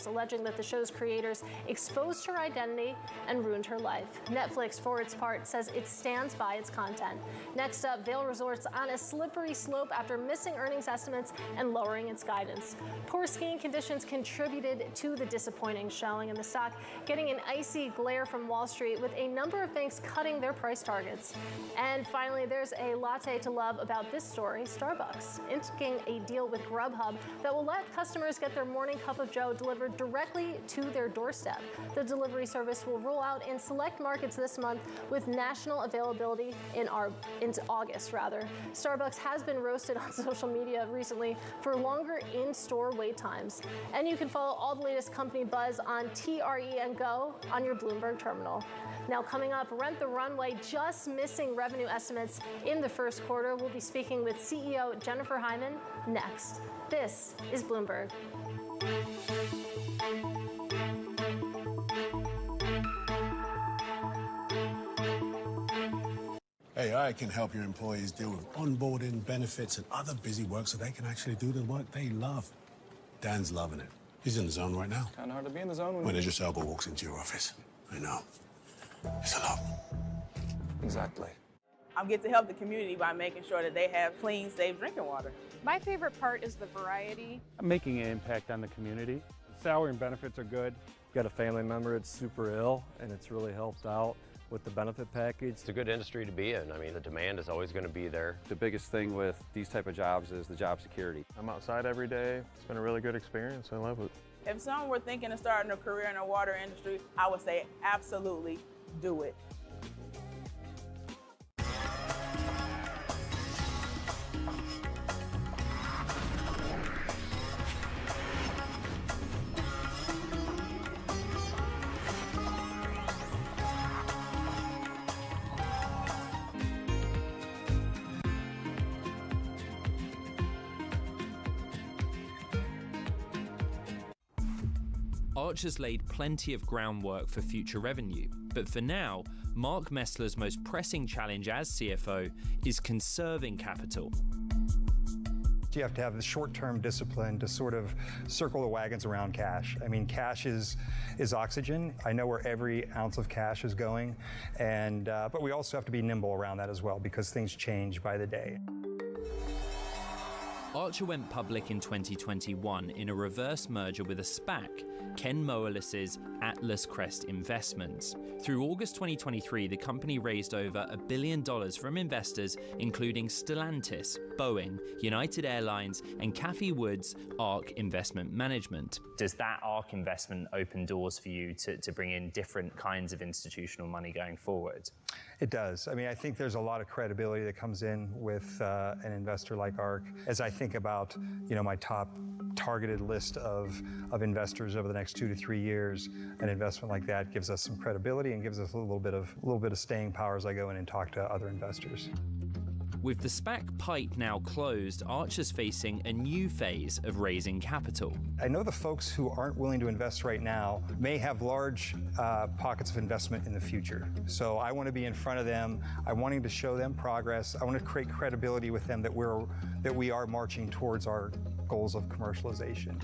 alleging that the show's creators exposed her identity and ruined her life. Netflix, for its part, says it stands by its content. Next up, Vail Resorts on a slippery slope after missing earnings estimates and lower lowering its guidance. Poor skiing conditions contributed to the disappointing showing, and the stock getting an icy glare from Wall Street with a number of banks cutting their price targets. And finally, there's a latte to love about this story. Starbucks inking a deal with Grubhub that will let customers get their morning cup of joe delivered directly to their doorstep. The delivery service will roll out in select markets this month with national availability into August. Starbucks has been roasted on social media recently for longer in-store wait times. And you can follow all the latest company buzz on TRE and Go on your Bloomberg terminal. Now coming up, Rent the Runway just missing revenue estimates in the first quarter. We'll be speaking with CEO Jennifer Hyman next. This is Bloomberg. AI can help your employees deal with onboarding, benefits, and other busy work so they can actually do the work they love. Dan's loving it. He's in the zone right now. Kind of hard to be in the zone when Idris Elba walks into your office. I know. It's a lot. Exactly. I get to help the community by making sure that they have clean, safe drinking water. My favorite part is the variety. I'm making an impact on the community. Salary and benefits are good. Got a family member that's super ill, and it's really helped out with the benefit package. It's a good industry to be in. I mean, the demand is always going to be there. The biggest thing with these type of jobs is the job security. I'm outside every day. It's been a really good experience. I love it. If someone were thinking of starting a career in the water industry, I would say absolutely do it. Arch has laid plenty of groundwork for future revenue, but for now, Mark Messler's most pressing challenge as CFO is conserving capital. You have to have the short-term discipline to sort of circle the wagons around cash. I mean, cash is oxygen. I know where every ounce of cash is going, and but we also have to be nimble around that as well because things change by the day. Archer went public in 2021 in a reverse merger with a SPAC, Ken Moelis's Atlas Crest Investments. Through August 2023, the company raised over $1 billion from investors including Stellantis, Boeing, United Airlines, and Cathie Wood's ARK Investment Management. Does that ARK investment open doors for you to bring in different kinds of institutional money going forward? It does. I mean, I think there's a lot of credibility that comes in with an investor like ARK. As I think about, my top targeted list of investors over the next 2 to 3 years, an investment like that gives us some credibility and gives us a little bit of staying power as I go in and talk to other investors. With the SPAC pipe now closed, Archer's facing a new phase of raising capital. I know the folks who aren't willing to invest right now may have large pockets of investment in the future. So I want to be in front of them. I'm wanting to show them progress. I want to create credibility with them that we are marching towards our goals of commercialization.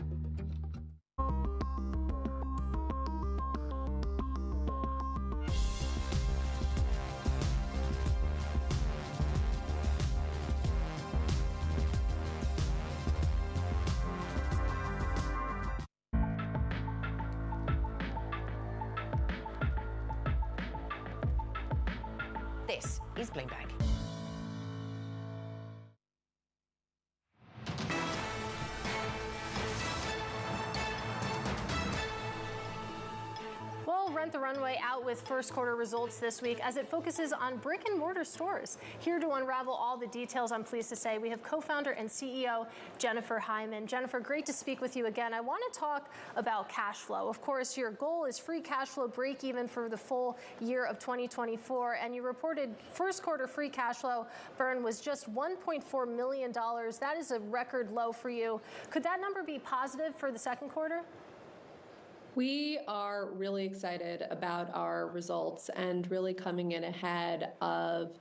This is Bloomberg. Rent the Runway out with first quarter results this week as it focuses on brick and mortar stores. Here to unravel all the details, I'm pleased to say we have co-founder and CEO Jennifer Hyman. Jennifer, great to speak with you again. I want to talk about cash flow. Of course, your goal is free cash flow break even for the full year of 2024, and you reported first quarter free cash flow burn was just $1.4 million. That is a record low for you. Could that number be positive for the second quarter? We are really excited about our results and really coming in ahead of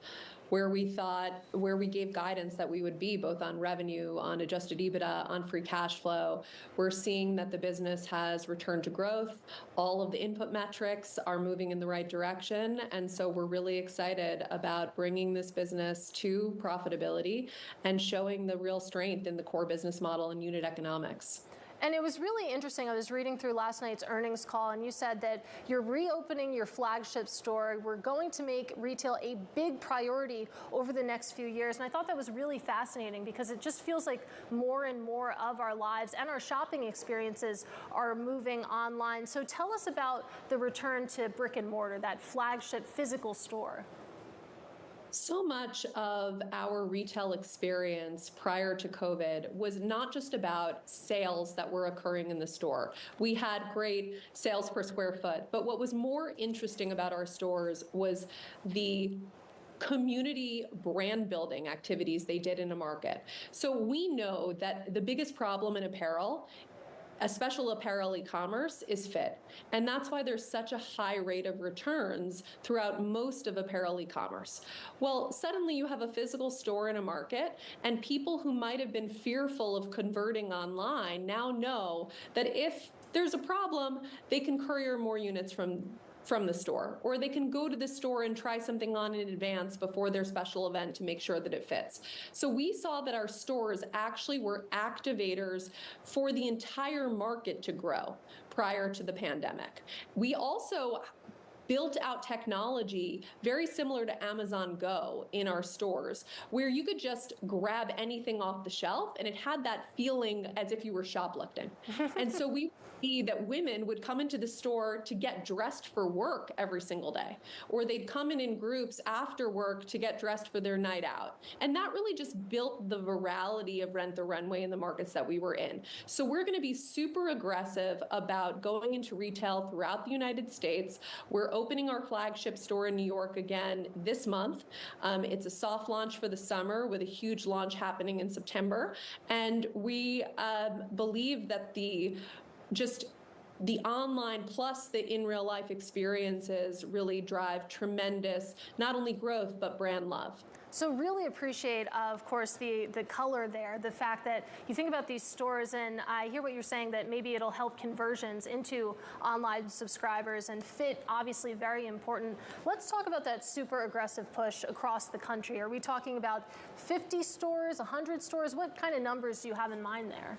where we gave guidance that we would be both on revenue, on adjusted EBITDA, on free cash flow. We're seeing that the business has returned to growth. All of the input metrics are moving in the right direction. And so we're really excited about bringing this business to profitability and showing the real strength in the core business model and unit economics. And it was really interesting. I was reading through last night's earnings call, and you said that you're reopening your flagship store. We're going to make retail a big priority over the next few years. And I thought that was really fascinating because it just feels like more and more of our lives and our shopping experiences are moving online. So tell us about the return to brick and mortar, that flagship physical store. So much of our retail experience prior to COVID was not just about sales that were occurring in the store. We had great sales per square foot, but what was more interesting about our stores was the community brand building activities they did in a market. So we know that the biggest problem in apparel, a special apparel e-commerce, is fit. And that's why there's such a high rate of returns throughout most of apparel e-commerce. Well, suddenly you have a physical store in a market, and people who might have been fearful of converting online now know that if there's a problem, they can courier more units from the store, or they can go to the store and try something on in advance before their special event to make sure that it fits. So we saw that our stores actually were activators for the entire market to grow prior to the pandemic. We also built out technology very similar to Amazon Go in our stores, where you could just grab anything off the shelf and it had that feeling as if you were shoplifting. And so we see that women would come into the store to get dressed for work every single day, or they'd come in groups after work to get dressed for their night out. And that really just built the virality of Rent the Runway in the markets that we were in. So we're going to be super aggressive about going into retail throughout the United States. We're opening our flagship store in New York again this month. It's a soft launch for the summer with a huge launch happening in September. And we believe that the online plus the in real life experiences really drive tremendous, not only growth, but brand love. So really appreciate, of course, the color there, the fact that you think about these stores, and I hear what you're saying, that maybe it'll help conversions into online subscribers, and fit, obviously very important. Let's talk about that super aggressive push across the country. Are we talking about 50 stores, 100 stores? What kind of numbers do you have in mind there?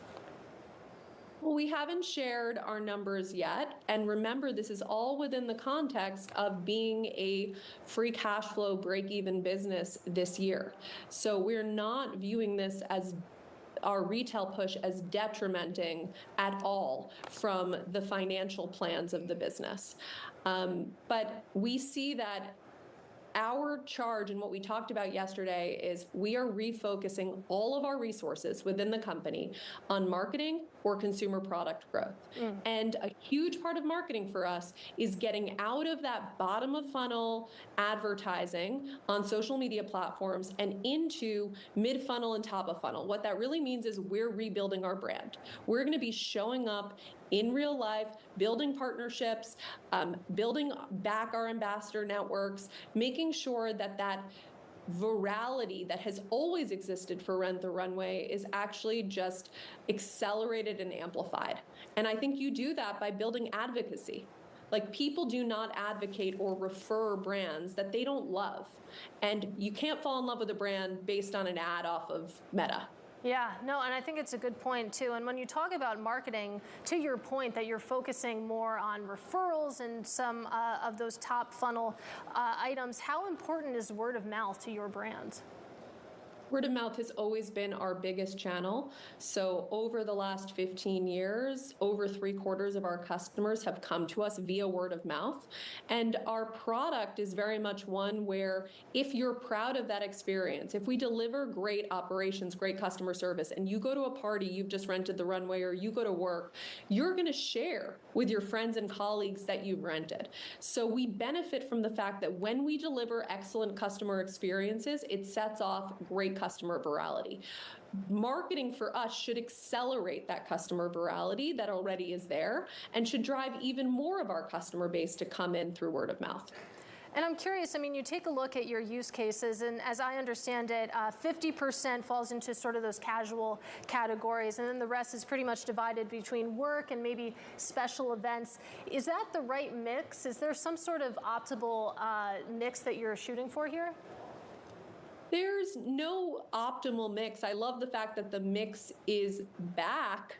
Well, we haven't shared our numbers yet. And remember, this is all within the context of being a free cash flow break-even business this year. So we're not viewing this as our retail push as detrimenting at all from the financial plans of the business. But we see that our charge and what we talked about yesterday is we are refocusing all of our resources within the company on marketing or consumer product growth. And a huge part of marketing for us is getting out of that bottom of funnel advertising on social media platforms and into mid funnel and top of funnel. What that really means is we're rebuilding our brand. We're going to be showing up in real life, building partnerships, building back our ambassador networks, making sure that that virality that has always existed for Rent the Runway is actually just accelerated and amplified. And I think you do that by building advocacy. Like, people do not advocate or refer brands that they don't love. And you can't fall in love with a brand based on an ad off of Meta. Yeah, no, and I think it's a good point too. And when you talk about marketing, to your point that you're focusing more on referrals and some of those top funnel items, how important is word of mouth to your brand? Word of mouth has always been our biggest channel. So over the last 15 years, over 3/4 of our customers have come to us via word of mouth. And our product is very much one where if you're proud of that experience, if we deliver great operations, great customer service, and you go to a party, you've just rented the runway, or you go to work, you're going to share with your friends and colleagues that you've rented. So we benefit from the fact that when we deliver excellent customer experiences, it sets off great customer virality. Marketing for us should accelerate that customer virality that already is there and should drive even more of our customer base to come in through word of mouth. And I'm curious, I mean, you take a look at your use cases, and as I understand it, 50% falls into sort of those casual categories, and then the rest is pretty much divided between work and maybe special events. Is that the right mix? Is there some sort of optimal mix that you're shooting for here? There's no optimal mix. I love the fact that the mix is back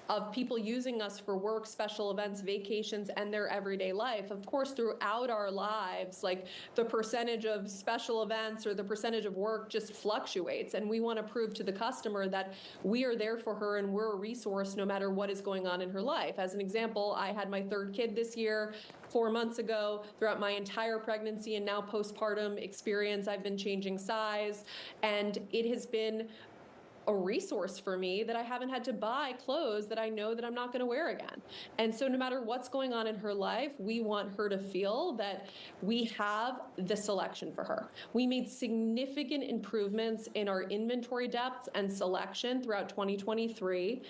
of people using us for work, special events, vacations, and their everyday life. Of course, throughout our lives, like the percentage of special events or the percentage of work just fluctuates. And we want to prove to the customer that we are there for her and we're a resource no matter what is going on in her life. As an example, I had my third kid this year. 4 months ago. Throughout my entire pregnancy and now postpartum experience, I've been changing size, and it has been a resource for me that I haven't had to buy clothes that I know that I'm not going to wear again. And so no matter what's going on in her life, we want her to feel that we have the selection for her. We made significant improvements in our inventory depth and selection throughout 2023.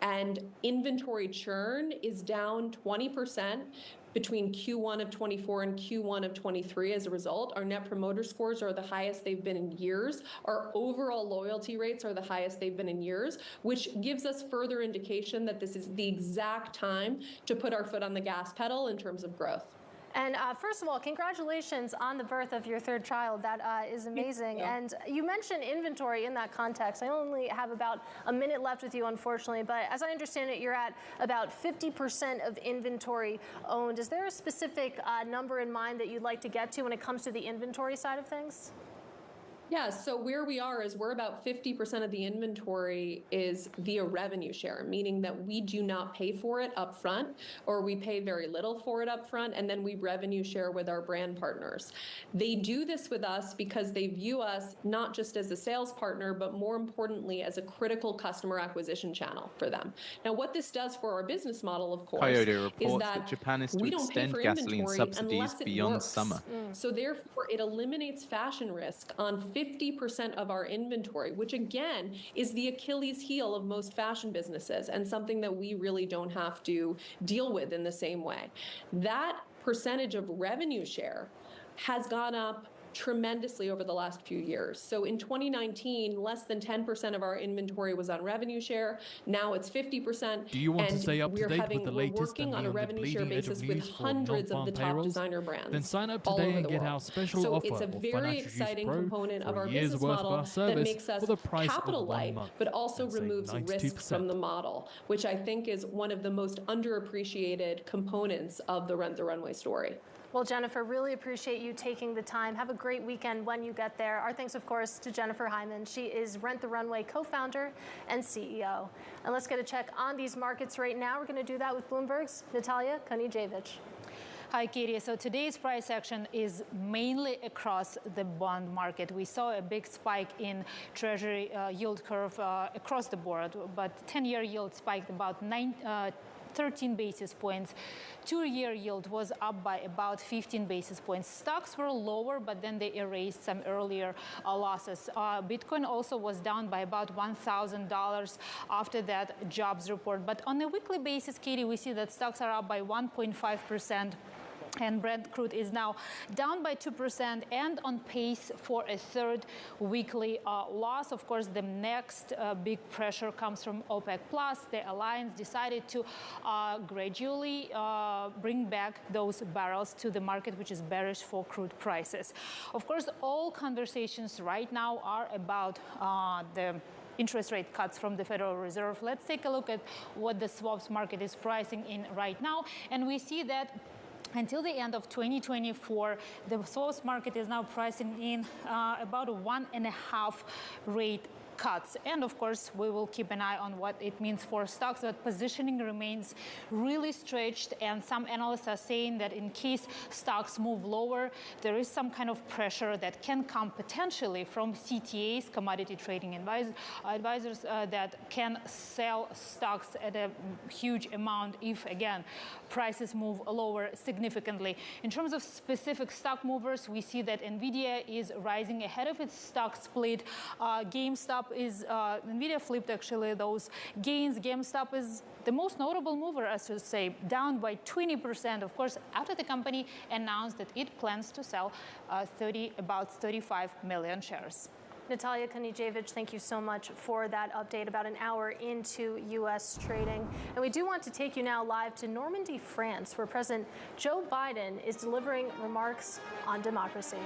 And inventory churn is down 20% between Q1 of 24 and Q1 of 23 as a result. Our net promoter scores are the highest they've been in years. Our overall loyalty rates are the highest they've been in years, which gives us further indication that this is the exact time to put our foot on the gas pedal in terms of growth. And first of all, congratulations on the birth of your third child. That is amazing. Yeah. And you mentioned inventory in that context. I only have about a minute left with you, unfortunately, but as I understand it, you're at about 50% of inventory owned. Is there a specific number in mind that you'd like to get to when it comes to the inventory side of things? Yeah, so where we are is we're about 50% of the inventory is via revenue share, meaning that we do not pay for it up front, or we pay very little for it up front, and then we revenue share with our brand partners. They do this with us because they view us not just as a sales partner, but more importantly as a critical customer acquisition channel for them. Now, what this does for our business model, of course, Coyote is reports that that Japan is to we don't pay extend for gasoline inventory subsidies unless it beyond works. summer. So therefore, it eliminates fashion risk on 50% of our inventory, which again is the Achilles heel of most fashion businesses and something that we really don't have to deal with in the same way. That percentage of revenue share has gone up tremendously over the last few years. So in 2019, less than 10% of our inventory was on revenue share. Now it's 50%. Do you want to stay up to date with the we're latest working and on a be on the revenue share bleeding edge basis of with news for hundreds of non-farm the top payrolls? designer brands. Then sign up all today over and the get world. our special so offer it's a of very Financial Use exciting Pro component of for our a year's business worth of model our that service makes us for the price capital of 1 light, month. but also and save removes risk 92%. from the model, which I think is one of the most underappreciated components of the Rent the Runway story. Well, Jennifer, really appreciate you taking the time. Have a great weekend when you get there. Our thanks, of course, to Jennifer Hyman. She is Rent the Runway co-founder and CEO. And let's get a check on these markets right now. We're going to do that with Bloomberg's Natalia Konijevich. Hi, Katie. So today's price action is mainly across the bond market. We saw a big spike in Treasury yield curve across the board, but 10-year yield spiked about 13 basis points. 2-year yield was up by about 15 basis points. Stocks were lower, but then they erased some earlier losses. Bitcoin also was down by about $1,000 after that jobs report. But on a weekly basis, Katie, we see that stocks are up by 1.5%. And Brent crude is now down by 2% and on pace for a third weekly loss. Of course, the next big pressure comes from OPEC+. The alliance decided to gradually bring back those barrels to the market, which is bearish for crude prices. Of course, all conversations right now are about the interest rate cuts from the Federal Reserve. Let's take a look at what the swaps market is pricing in right now. And we see that until the end of 2024, the swaps market is now pricing in about a 1.5 rate cuts. And of course, we will keep an eye on what it means for stocks, but positioning remains really stretched. And some analysts are saying that in case stocks move lower, there is some kind of pressure that can come potentially from CTAs, commodity trading advisors that can sell stocks at a huge amount if, again, prices move lower significantly. In terms of specific stock movers, we see that Nvidia is rising ahead of its stock split. GameStop Nvidia flipped actually those gains. GameStop is the most notable mover, I should say, down by 20%, of course, after the company announced that it plans to sell about 35 million shares. Natalia Konijevich, thank you so much for that update about an hour into U.S. trading. And we do want to take you now live to Normandy, France, where President Joe Biden is delivering remarks on democracy.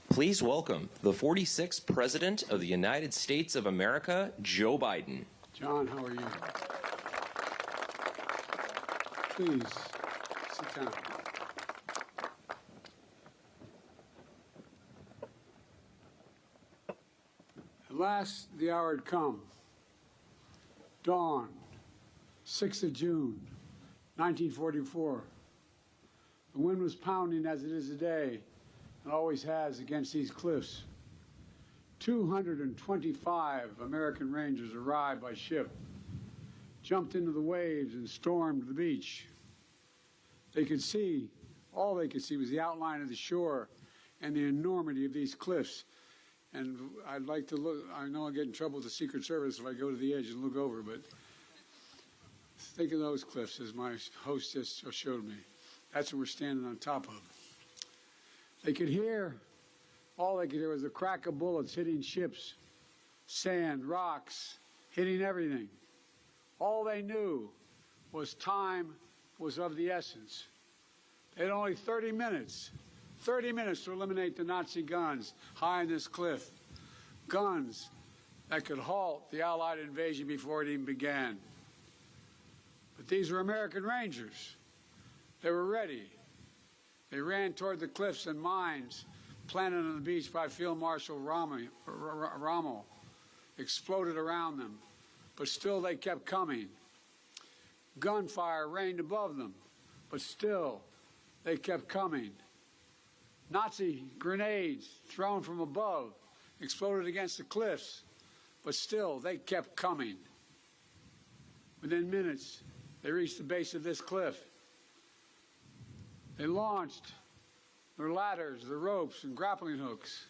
Please welcome the 46th President of the United States of America, Joe Biden. John, how are you? Please, sit down. At last, the hour had come. Dawn, 6th of June, 1944. The wind was pounding as it is today, and always has, against these cliffs. 225 American Rangers arrived by ship, jumped into the waves and stormed the beach. All they could see was the outline of the shore and the enormity of these cliffs. And I'd like to look, I know I'll get in trouble with the Secret Service if I go to the edge and look over, but think of those cliffs as my host just showed me. That's what we're standing on top of. They could hear, all they could hear was the crack of bullets hitting ships, sand, rocks, hitting everything. All they knew was time was of the essence. They had only 30 minutes to eliminate the Nazi guns high on this cliff. Guns that could halt the Allied invasion before it even began. But these were American Rangers. They were ready. They ran toward the cliffs and mines planted on the beach by Field Marshal Rommel exploded around them, but still they kept coming. Gunfire rained above them, but still they kept coming. Nazi grenades thrown from above exploded against the cliffs, but still they kept coming. Within minutes, they reached the base of this cliff. They launched their ladders, their ropes, and grappling hooks,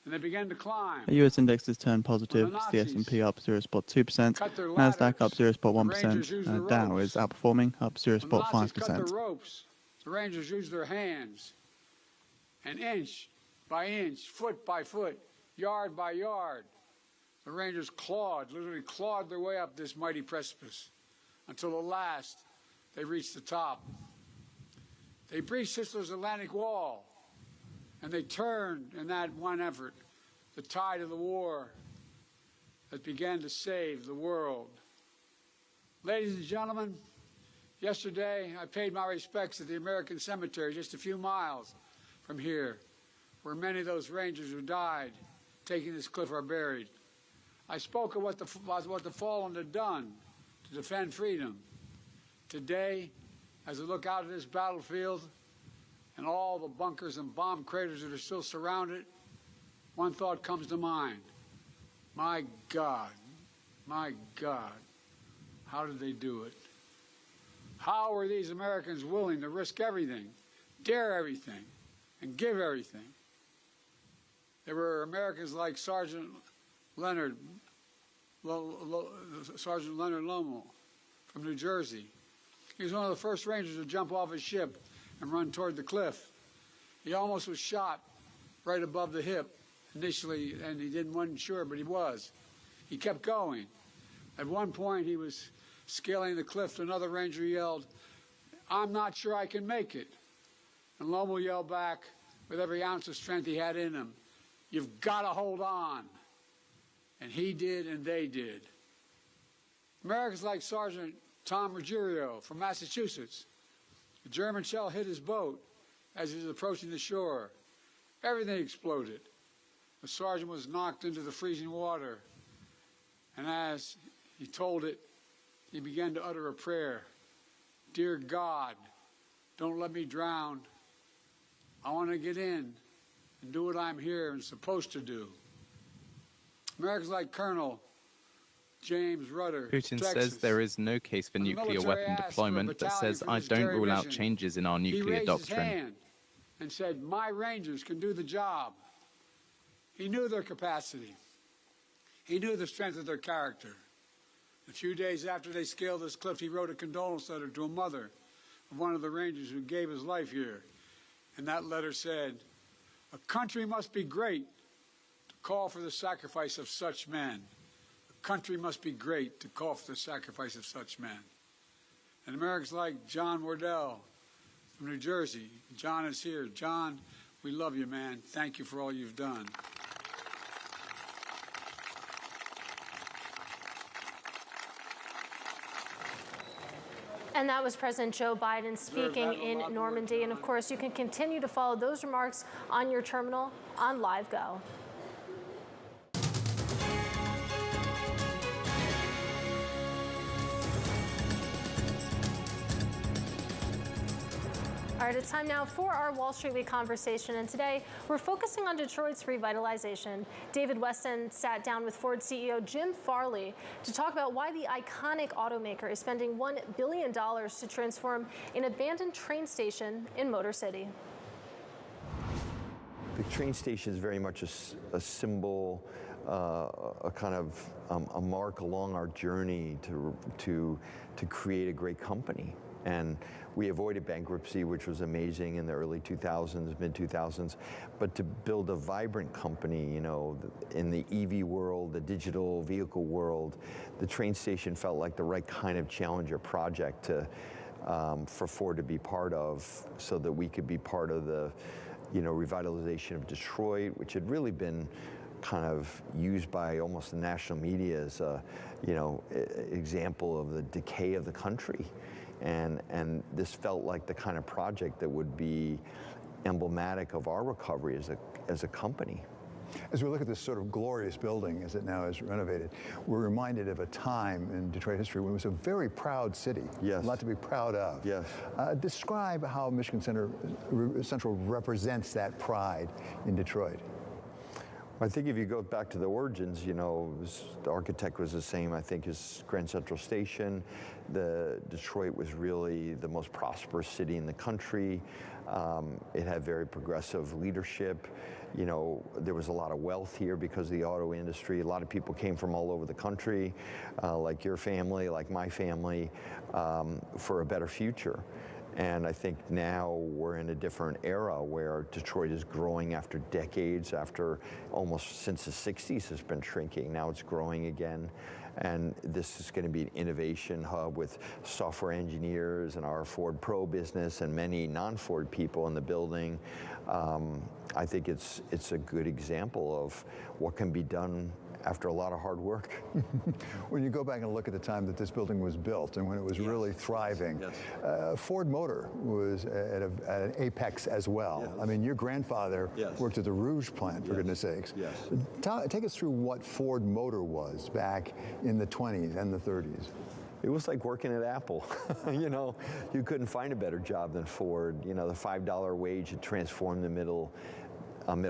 and they began to climb. The US index has turned positive. It's the S&P up 0.2%, Nasdaq up 0.1%, and Dow is outperforming, up When the Nazis cut 0.5%. the ropes, the Rangers used their hands, and inch by inch, foot by foot, yard by yard, the Rangers literally clawed their way up this mighty precipice until at last they reached the top. They breached Hitler's Atlantic Wall, and they turned in that one effort the tide of the war that began to save the world. Ladies and gentlemen, yesterday I paid my respects at the American Cemetery just a few miles from here, where many of those Rangers who died taking this cliff are buried. I spoke of what the fallen had done to defend freedom. Today, as I look out at this battlefield and all the bunkers and bomb craters that are still surrounded, one thought comes to mind. My God, how did they do it? How were these Americans willing to risk everything, dare everything, and give everything? There were Americans like Sergeant Leonard Lommel from New Jersey. He was one of the first Rangers to jump off his ship and run toward the cliff. He almost was shot right above the hip initially, and he wasn't sure, but he was. He kept going. At one point, he was scaling the cliff. Another Ranger yelled, "I'm not sure I can make it." And Lommel yelled back with every ounce of strength he had in him, "You've got to hold on." And he did, and they did. Americans like Sergeant Tom Ruggiero from Massachusetts. A German shell hit his boat as he was approaching the shore. Everything exploded. The sergeant was knocked into the freezing water. And as he told it, he began to utter a prayer. "Dear God, don't let me drown. I want to get in and do what I'm here and supposed to do." Americans like Colonel James Rudder, Putin Texas. says there is no case for When the nuclear military weapon asked for a deployment, but battalion says for I this don't very rule out mission, changes in our he nuclear raised doctrine. his hand and said, "My Rangers can do the job." He knew their capacity. He knew the strength of their character. A few days after they scaled this cliff, he wrote a condolence letter to a mother of one of the Rangers who gave his life here. And that letter said, "A country must be great to call for the sacrifice of such men. A country must be great to call for the sacrifice of such men." And Americans like John Wardell from New Jersey. John is here. John, we love you, man. Thank you for all you've done. And that was President Joe Biden speaking in Normandy. And of course, you can continue to follow those remarks on your terminal on LiveGo. All right, it's time now for our Wall Street Week conversation, and today we're focusing on Detroit's revitalization. David Weston sat down with Ford CEO Jim Farley to talk about why the iconic automaker is spending $1 billion to transform an abandoned train station in Motor City. The train station is very much a symbol, a kind of a mark along our journey to create a great company. And we avoided bankruptcy, which was amazing in the early 2000s, mid-2000s. But to build a vibrant company, you know, in the EV world, the digital vehicle world, the train station felt like the right kind of challenger project to, for Ford to be part of, so that we could be part of the, you know, revitalization of Detroit, which had really been kind of used by almost the national media as a, you know, example of the decay of the country. And this felt like the kind of project that would be emblematic of our recovery as a company. As we look at this sort of glorious building as it now is renovated, we're reminded of a time in Detroit history when it was a very proud city. Yes. A lot to be proud of. Yes. Describe how Michigan Central represents that pride in Detroit. I think if you go back to the origins, you know, the architect was the same, I think, as Grand Central Station. Detroit was really the most prosperous city in the country. It had very progressive leadership. You know, there was a lot of wealth here because of the auto industry. A lot of people came from all over the country, like your family, like my family, for a better future. And I think now we're in a different era where Detroit is growing after decades, after almost since the 60s has been shrinking. Now it's growing again. And this is going to be an innovation hub with software engineers and our Ford Pro business and many non-Ford people in the building. I think it's a good example of what can be done after a lot of hard work. When you go back and look at the time that this building was built and when it was really thriving, Ford Motor was at an apex as well. Yes. I mean, your grandfather worked at the Rouge plant, for goodness sakes. Yes. Take us through what Ford Motor was back in the 20s and the 30s. It was like working at Apple. You know, you couldn't find a better job than Ford. You know, the $5 wage had transformed the middle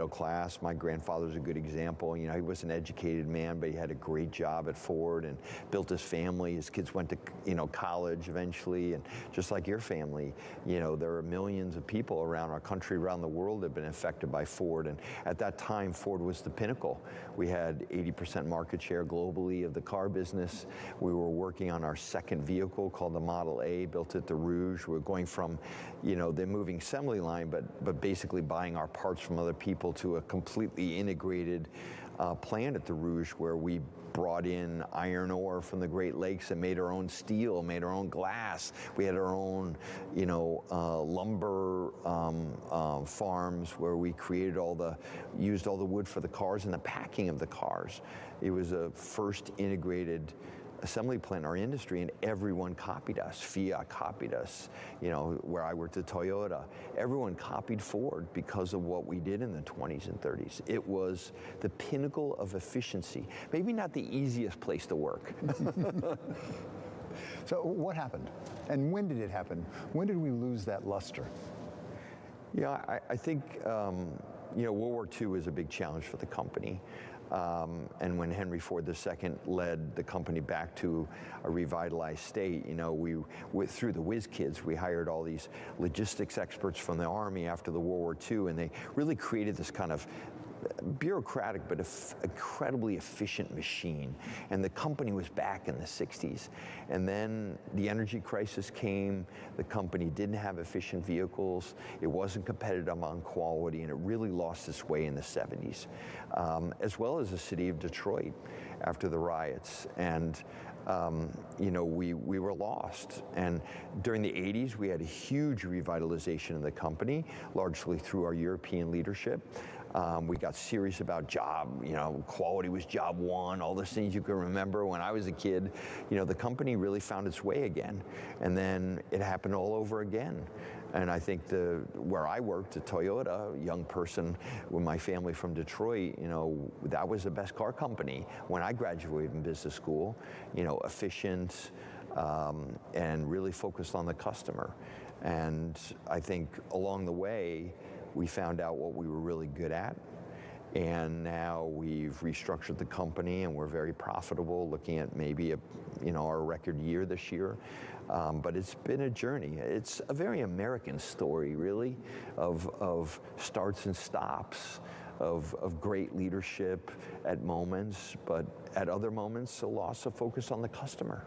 class. My grandfather's a good example. You know, he was an educated man, but he had a great job at Ford and built his family. His kids went to, you know, college eventually, and just like your family, you know, there are millions of people around our country, around the world that have been affected by Ford. And at that time, Ford was the pinnacle. We had 80% market share globally of the car business. We were working on our second vehicle called the Model A, built at the Rouge. We're going from, you know, the moving assembly line, but basically buying our parts from other people to a completely integrated plant at the Rouge, where we brought in iron ore from the Great Lakes and made our own steel, made our own glass. We had our own, you know, lumber farms where we created used all the wood for the cars and the packing of the cars. It was a first integrated assembly plant in our industry, and everyone copied us. Fiat copied us. You know, where I worked at Toyota, everyone copied Ford because of what we did in the 20s and 30s. It was the pinnacle of efficiency. Maybe not the easiest place to work. So what happened? And when did it happen? When did we lose that luster? Yeah, I think, you know, World War II was a big challenge for the company. And when Henry Ford II led the company back to a revitalized state, you know, through the whiz kids, we hired all these logistics experts from the Army after the World War II, and they really created this kind of bureaucratic but incredibly efficient machine. And the company was back in the 60s. And then the energy crisis came. The company didn't have efficient vehicles. It wasn't competitive on quality, and it really lost its way in the 70s, as well as the city of Detroit after the riots. And you know, we were lost. And during the 80s, we had a huge revitalization of the company, largely through our European leadership. We got serious about job, you know, quality was job one, all those things you can remember when I was a kid. You know, the company really found its way again. And then it happened all over again. And I think where I worked at Toyota, a young person with my family from Detroit, you know, that was the best car company when I graduated in business school. You know, efficient and really focused on the customer. And I think along the way, we found out what we were really good at. And now we've restructured the company and we're very profitable, looking at maybe our record year this year. But it's been a journey. It's a very American story, really, of starts and stops, of great leadership at moments, but at other moments, a loss of focus on the customer.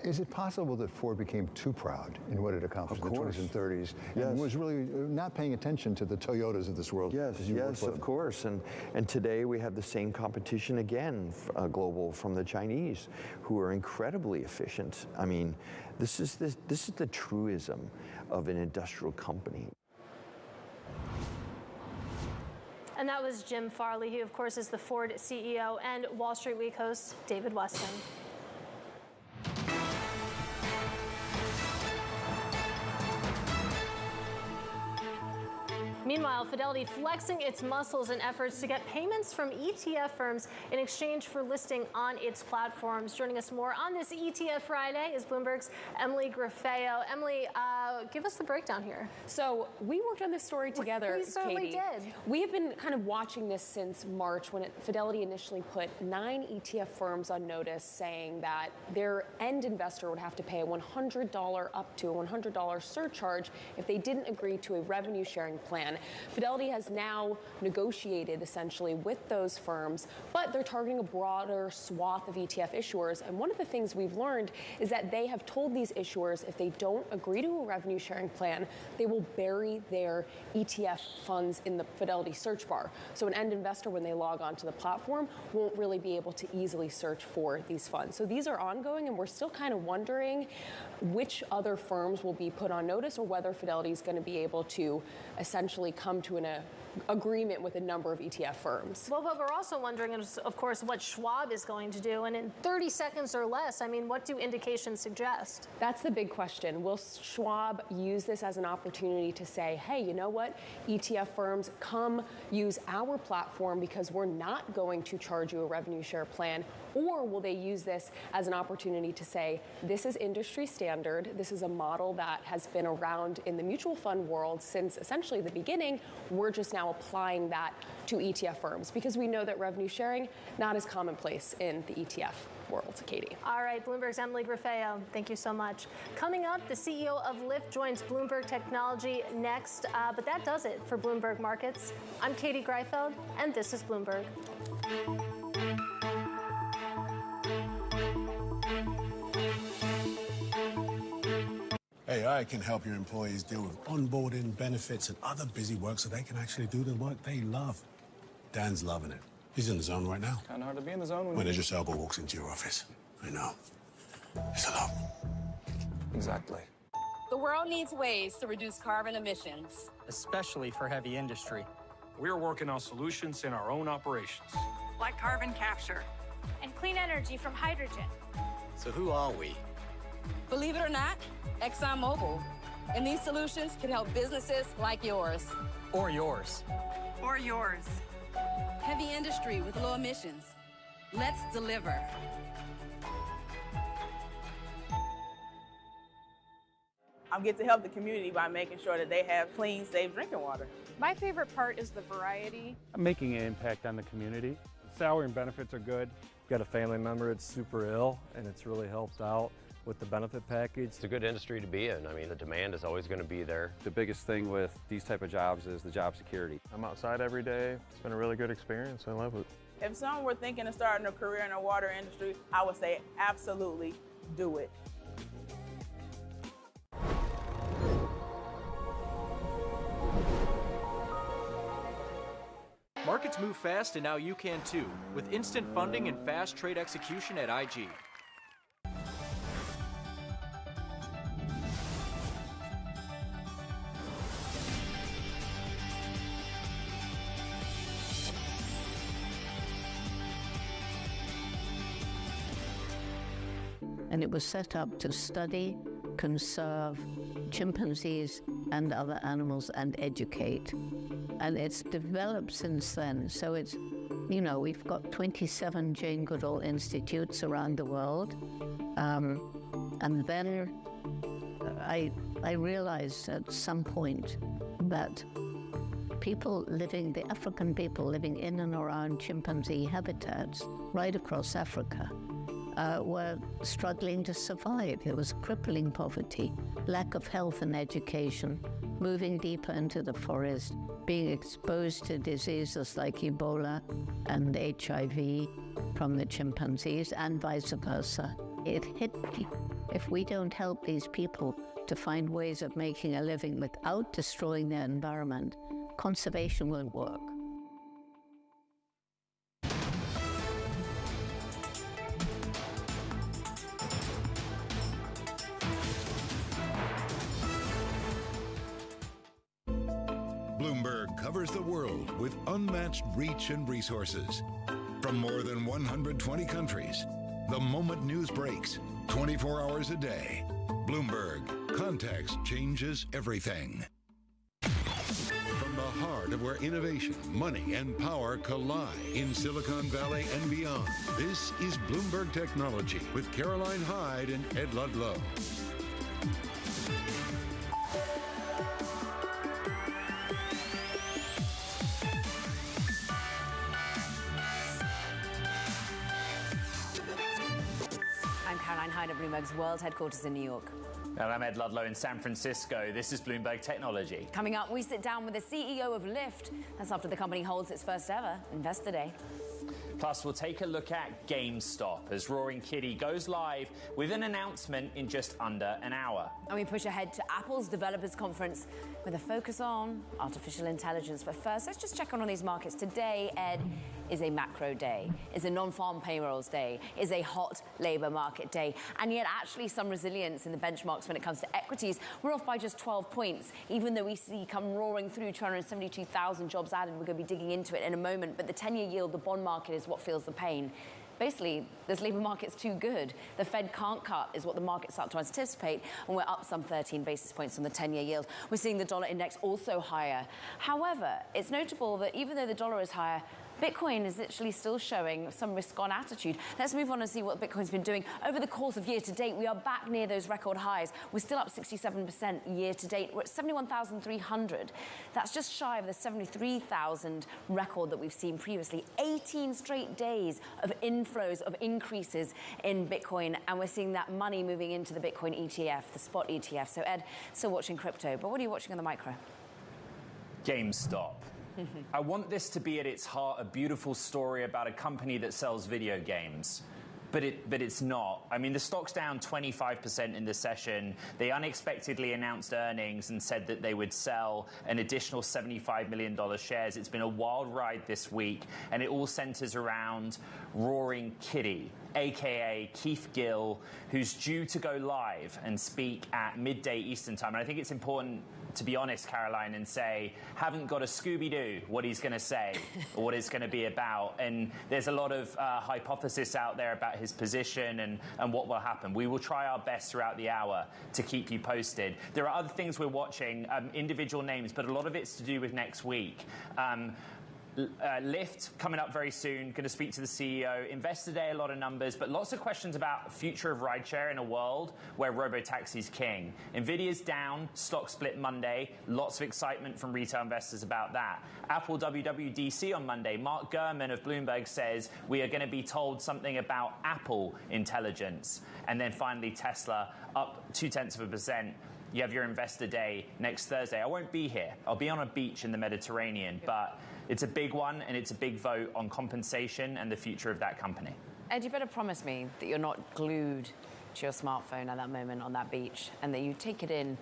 Is it possible that Ford became too proud in what it accomplished in the 20s and 30s and was really not paying attention to the Toyotas of this world? Yes, of course. And today we have the same competition again, global, from the Chinese, who are incredibly efficient. I mean, this is the truism of an industrial company. And that was Jim Farley, who, of course, is the Ford CEO, and Wall Street Week host David Weston. Meanwhile, Fidelity flexing its muscles in efforts to get payments from ETF firms in exchange for listing on its platforms. Joining us more on this ETF Friday is Bloomberg's Emily Graffeo. Emily, So give us the breakdown here. So we worked on this story together, We certainly Katie. did. We have been kind of watching this since March when Fidelity initially put 9 ETF firms on notice saying that their end investor would have to pay a $100 up to a $100 surcharge if they didn't agree to a revenue sharing plan. Fidelity has now negotiated essentially with those firms, but they're targeting a broader swath of ETF issuers. And one of the things we've learned is that they have told these issuers if they don't agree to a revenue sharing plan, they will bury their ETF funds in the Fidelity search bar. So an end investor, when they log onto the platform, won't really be able to easily search for these funds. So these are ongoing, and we're still kind of wondering which other firms will be put on notice or whether Fidelity is going to be able to essentially come to an agreement with a number of ETF firms. Well, but we're also wondering, of course, what Schwab is going to do. And in 30 seconds or less, I mean, what do indications suggest? That's the big question. Will Schwab use this as an opportunity to say, hey, you know what? ETF firms, come use our platform because we're not going to charge you a revenue share plan? Or will they use this as an opportunity to say, this is industry standard, this is a model that has been around in the mutual fund world since essentially the beginning, we're just now applying that to ETF firms because we know that revenue sharing, not as commonplace in the ETF world, Katie. All right, Bloomberg's Emily Grafeo, thank you so much. Coming up, the CEO of Lyft joins Bloomberg Technology next, but that does it for Bloomberg Markets. I'm Katie Greifeld, and this is Bloomberg. AI can help your employees deal with onboarding, benefits, and other busy work so they can actually do the work they love. Dan's loving it. He's in the zone right now. Kind of hard to be in the zone When Idris Elba walks into your office. I know. It's a lot. Exactly. The world needs ways to reduce carbon emissions, especially for heavy industry. We're working on solutions in our own operations. Like carbon capture and clean energy from hydrogen. So who are we? Believe it or not, ExxonMobil. And these solutions can help businesses like yours. Or yours. Or yours. Heavy industry with low emissions. Let's deliver. I get to help the community by making sure that they have clean, safe drinking water. My favorite part is the variety. I'm making an impact on the community. Salary and benefits are good. Got a family member that's super ill, and it's really helped out with the benefit package. It's a good industry to be in. I mean, the demand is always going to be there. The biggest thing with these type of jobs is the job security. I'm outside every day. It's been a really good experience. I love it. If someone were thinking of starting a career in the water industry, I would say absolutely do it. Markets move fast, and now you can too, with instant funding and fast trade execution at IG. And it was set up to study, conserve chimpanzees and other animals and educate. And it's developed since then. So it's, you know, we've got 27 Jane Goodall institutes around the world. And then I realized at some point that the African people living in and around chimpanzee habitats right across Africa were struggling to survive. There was crippling poverty, lack of health and education, moving deeper into the forest, being exposed to diseases like Ebola and HIV from the chimpanzees and vice versa. It hit me. If we don't help these people to find ways of making a living without destroying their environment, conservation won't work. Bloomberg covers the world with unmatched reach and resources. From more than 120 countries, the moment news breaks, 24 hours a day. Bloomberg, context changes everything. From the heart of where innovation, money, and power collide in Silicon Valley and beyond, this is Bloomberg Technology with Caroline Hyde and Ed Ludlow. behind at Bloomberg's world headquarters in New York. And I'm Ed Ludlow in San Francisco. This is Bloomberg Technology. Coming up, we sit down with the CEO of Lyft. That's after the company holds its first ever Investor Day. Plus, we'll take a look at GameStop as Roaring Kitty goes live with an announcement in just under an hour. And we push ahead to Apple's Developers Conference with a focus on artificial intelligence. But first, let's just check on these markets. Today, Ed, is a macro day, is a non-farm payrolls day, is a hot labor market day, and yet actually some resilience in the benchmarks when it comes to equities. We're off by just 12 points, even though we see come roaring through 272,000 jobs added. We're going to be digging into it in a moment, but the 10-year yield, the bond market, is what feels the pain. Basically, this labour market's too good. The Fed can't cut, is what the markets start to anticipate, and we're up some 13 basis points on the 10-year yield. We're seeing the dollar index also higher. However, it's notable that even though the dollar is higher, Bitcoin is actually still showing some risk-on attitude. Let's move on and see what Bitcoin's been doing. Over the course of year to date, we are back near those record highs. We're still up 67% year to date. We're at 71,300. That's just shy of the 73,000 record that we've seen previously. 18 straight days of inflows, of increases in Bitcoin, and we're seeing that money moving into the Bitcoin ETF, the spot ETF. So Ed, still watching crypto, but what are you watching on the micro? GameStop. I want this to be at its heart a beautiful story about a company that sells video games. But it's not. I mean, the stock's down 25% in the session. They unexpectedly announced earnings and said that they would sell an additional $75 million shares. It's been a wild ride this week, and it all centers around Roaring Kitty, a.k.a. Keith Gill, who's due to go live and speak at midday Eastern time. And I think it's important to be honest, Caroline, and say, haven't got a Scooby-Doo what he's going to say or what it's going to be about. And there's a lot of hypothesis out there about his position and what will happen. We will try our best throughout the hour to keep you posted. There are other things we're watching, individual names, but a lot of it's to do with next week. Lyft coming up very soon, going to speak to the CEO. Investor Day, a lot of numbers, but lots of questions about future of rideshare in a world where robotaxi's king. Nvidia's down, stock split Monday. Lots of excitement from retail investors about that. Apple WWDC on Monday. Mark Gurman of Bloomberg says we are going to be told something about Aapl intelligence. And then finally, Tesla up 0.2%. You have your Investor Day next Thursday. I won't be here. I'll be on a beach in the Mediterranean, but it's a big one, and it's a big vote on compensation and the future of that company. Ed, you better promise me that you're not glued to your smartphone at that moment on that beach and that you take it in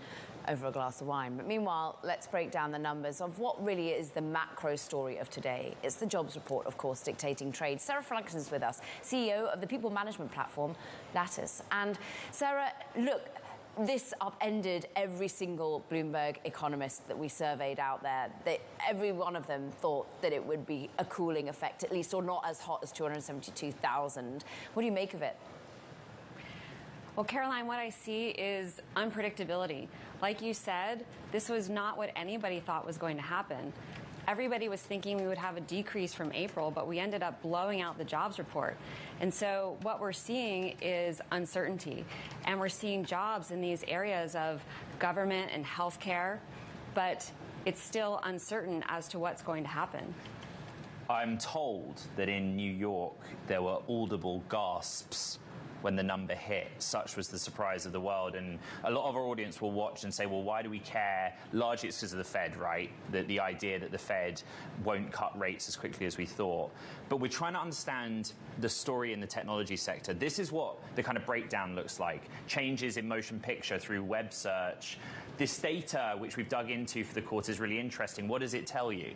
over a glass of wine. But meanwhile, let's break down the numbers of what really is the macro story of today. It's the jobs report, of course, dictating trade. Sarah Franklin's with us, CEO of the people management platform, Lattice. And Sarah, look, this upended every single Bloomberg economist that we surveyed out there. Every one of them thought that it would be a cooling effect, at least, or not as hot as 272,000. What do you make of it? Well, Caroline, what I see is unpredictability. Like you said, this was not what anybody thought was going to happen. Everybody was thinking we would have a decrease from April, but we ended up blowing out the jobs report. And so what we're seeing is uncertainty. And we're seeing jobs in these areas of government and healthcare, but it's still uncertain as to what's going to happen. I'm told that in New York there were audible gasps when the number hit. Such was the surprise of the world. And a lot of our audience will watch and say, well, why do we care? Largely it's because of the Fed, right? The idea that the Fed won't cut rates as quickly as we thought. But we're trying to understand the story in the technology sector. This is what the kind of breakdown looks like. Changes in motion picture through web search. This data, which we've dug into for the quarter, is really interesting. What does it tell you?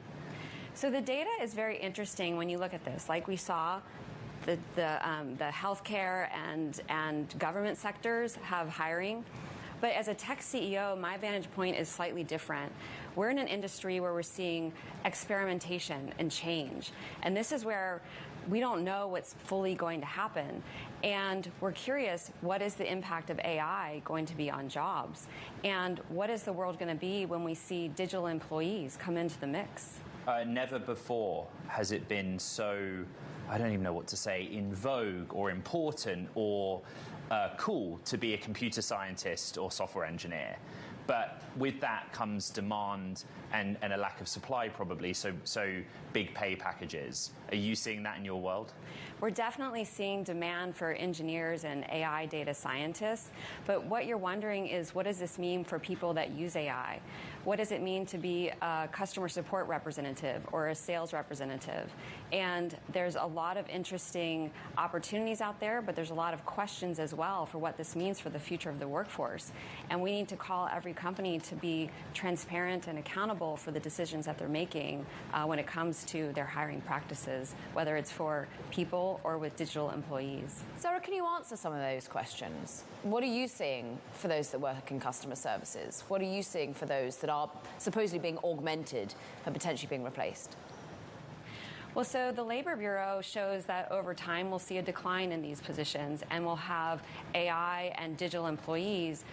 So the data is very interesting when you look at this. Like we saw, the healthcare and government sectors have hiring. But as a tech CEO, my vantage point is slightly different. We're in an industry where we're seeing experimentation and change. And this is where we don't know what's fully going to happen. And we're curious, what is the impact of AI going to be on jobs? And what is the world going to be when we see digital employees come into the mix? Never before has it been so, I don't even know what to say, in vogue or important or cool to be a computer scientist or software engineer. But with that comes demand and a lack of supply probably, so big pay packages. Are you seeing that in your world? We're definitely seeing demand for engineers and AI data scientists, but what you're wondering is, what does this mean for people that use AI? What does it mean to be a customer support representative or a sales representative? And there's a lot of interesting opportunities out there, but there's a lot of questions as well for what this means for the future of the workforce. And we need to call every company to be transparent and accountable for the decisions that they're making when it comes to their hiring practices, whether it's for people or with digital employees. Sarah, can you answer some of those questions? What are you seeing for those that work in customer services? What are you seeing for those that are supposedly being augmented and potentially being replaced? Well, so the Labor Bureau shows that over time we'll see a decline in these positions, and we'll have AI and digital employees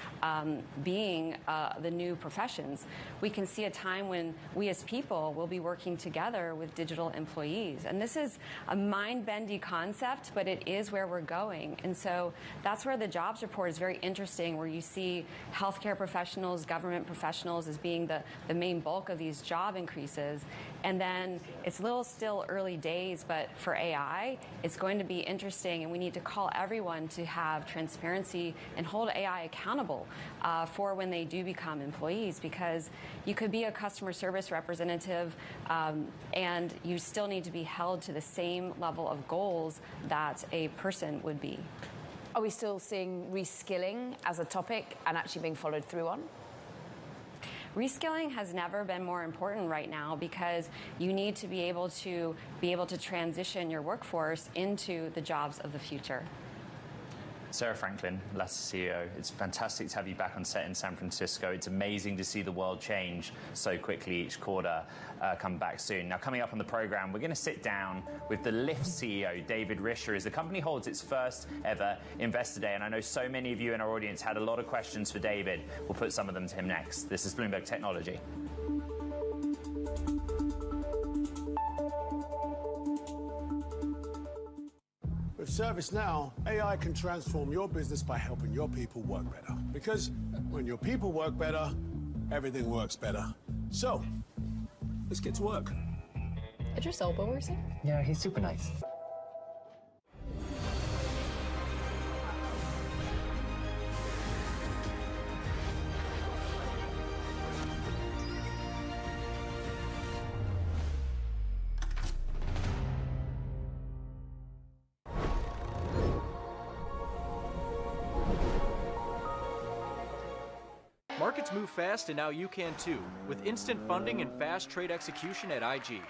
being the new professions. We can see a time when we as people will be working together with digital employees. And this is a mind-bending concept, but it is where we're going. And so that's where the jobs report is very interesting, where you see healthcare professionals, government professionals as being the main bulk of these job increases. And then it's still early days, but for AI, it's going to be interesting, and we need to call everyone to have transparency and hold AI accountable for when they do become employees, because you could be a customer service representative and you still need to be held to the same level of goals that a person would be. Are we still seeing reskilling as a topic and actually being followed through on? Reskilling has never been more important right now, because you need to be able to transition your workforce into the jobs of the future. Sarah Franklin, Lattice CEO, it's fantastic to have you back on set in San Francisco. It's amazing to see the world change so quickly each quarter. Come back soon. Now, coming up on the program, we're going to sit down with the Lyft CEO, David Risher, as the company holds its first ever Investor Day. And I know so many of you in our audience had a lot of questions for David. We'll put some of them to him next. This is Bloomberg Technology. With ServiceNow, AI can transform your business by helping your people work better. Because when your people work better, everything works better. So, let's get to work. Idris Elba works here? Yeah, he's super nice. Markets move fast, and now you can too, with instant funding and fast trade execution at IG.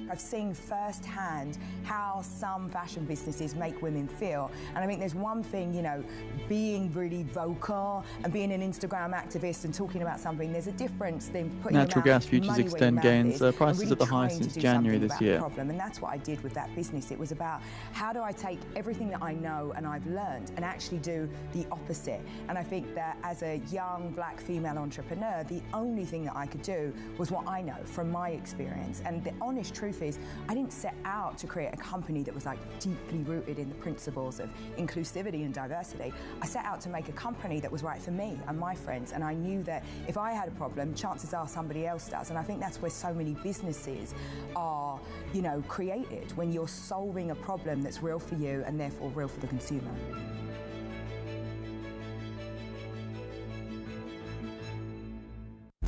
I've seen firsthand how some fashion businesses make women feel. And I think there's one thing, you know, being really vocal and being an Instagram activist and talking about something, there's a difference than putting natural gas futures extend gains. Prices really at the highest since January this year. And that's what I did with that business. It was about how do I take everything that I know and I've learned and actually do the opposite. And I think that as a young black female entrepreneur, the only thing that I could do was what I know from my experience. And the honest truth is, I didn't set out to create a company that was like deeply rooted in the principles of inclusivity and diversity. I set out to make a company that was right for me and my friends, and I knew that if I had a problem, chances are somebody else does. And I think that's where so many businesses are, you know, created, when you're solving a problem that's real for you and therefore real for the consumer.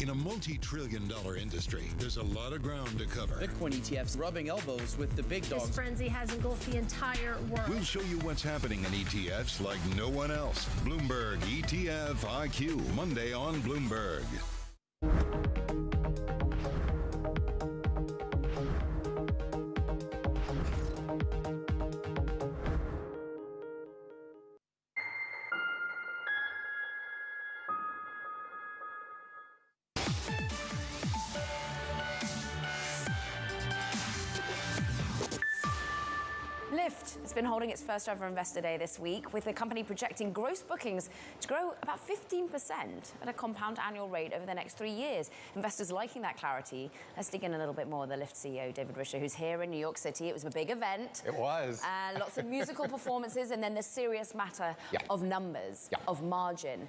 In a multi-trillion-dollar industry, there's a lot of ground to cover. Bitcoin ETFs rubbing elbows with the big dogs. This frenzy has engulfed the entire world. We'll show you what's happening in ETFs like no one else. Bloomberg ETF IQ, Monday on Bloomberg. Lyft has been holding its first ever Investor Day this week, with the company projecting gross bookings to grow about 15% at a compound annual rate over the next 3 years. Investors liking that clarity. Let's dig in a little bit more with the Lyft CEO, David Risher, who's here in New York City. It was a big event. It was. And lots of musical performances, and then the serious matter of numbers, of margin.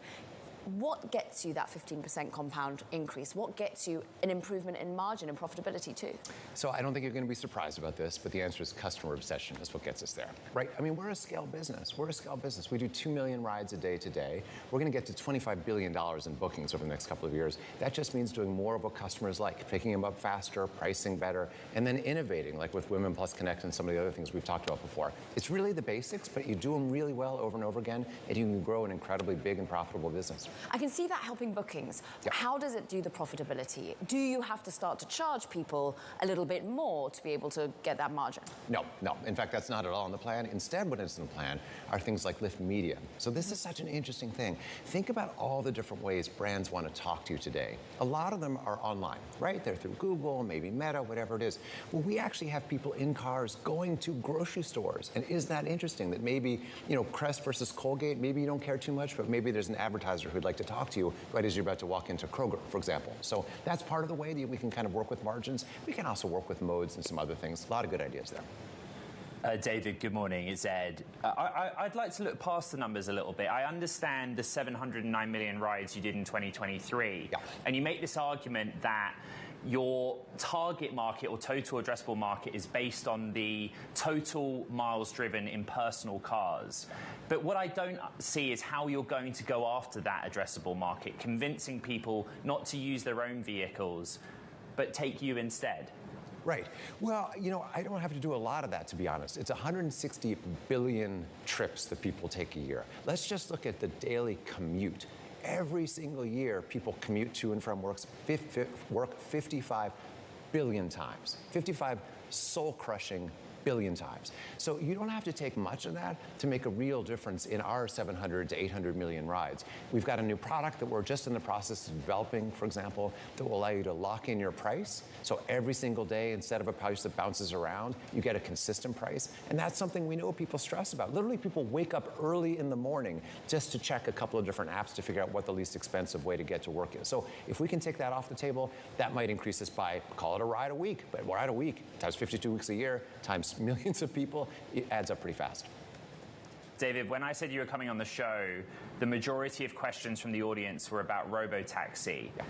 what gets you that 15% compound increase? What gets you an improvement in margin and profitability too? So I don't think you're going to be surprised about this, but the answer is customer obsession is what gets us there, right? I mean, we're a scale business. We're a scale business. We do 2 million rides a day today. We're going to get to $25 billion in bookings over the next couple of years. That just means doing more of what customers like, picking them up faster, pricing better, and then innovating, like with Women Plus Connect and some of the other things we've talked about before. It's really the basics, but you do them really well over and over again, and you can grow an incredibly big and profitable business. I can see that helping bookings. Yeah. How does it do the profitability? Do you have to start to charge people a little bit more to be able to get that margin? No. In fact, that's not at all in the plan. Instead, what is in the plan are things like Lyft Media. So this is such an interesting thing. Think about all the different ways brands want to talk to you today. A lot of them are online, right? They're through Google, maybe Meta, whatever it is. Well, we actually have people in cars going to grocery stores. And is that interesting that maybe, Crest versus Colgate, maybe you don't care too much, but maybe there's an advertiser who'd like to talk to you right as you're about to walk into Kroger, for example. So that's part of the way that we can kind of work with margins. We can also work with modes and some other things. A lot of good ideas there. David, good morning. It's Ed. I'd like to look past the numbers a little bit. I understand the 709 million rides you did in 2023. Yeah. And you make this argument that your target market or total addressable market is based on the total miles driven in personal cars. But what I don't see is how you're going to go after that addressable market, convincing people not to use their own vehicles, but take you instead. Right. Well, I don't have to do a lot of that, to be honest. It's 160 billion trips that people take a year. Let's just look at the daily commute. Every single year, people commute to and from work 55 billion times. 55 soul-crushing billion times. So you don't have to take much of that to make a real difference in our 700 to 800 million rides. We've got a new product that we're just in the process of developing, for example, that will allow you to lock in your price. So every single day, instead of a price that bounces around, you get a consistent price. And that's something we know people stress about. Literally, people wake up early in the morning just to check a couple of different apps to figure out what the least expensive way to get to work is. So if we can take that off the table, that might increase us by, call it a ride a week. But a ride a week times 52 weeks a year times millions of people, it adds up pretty fast. David, when I said you were coming on the show, the majority of questions from the audience were about robotaxi. Yeah.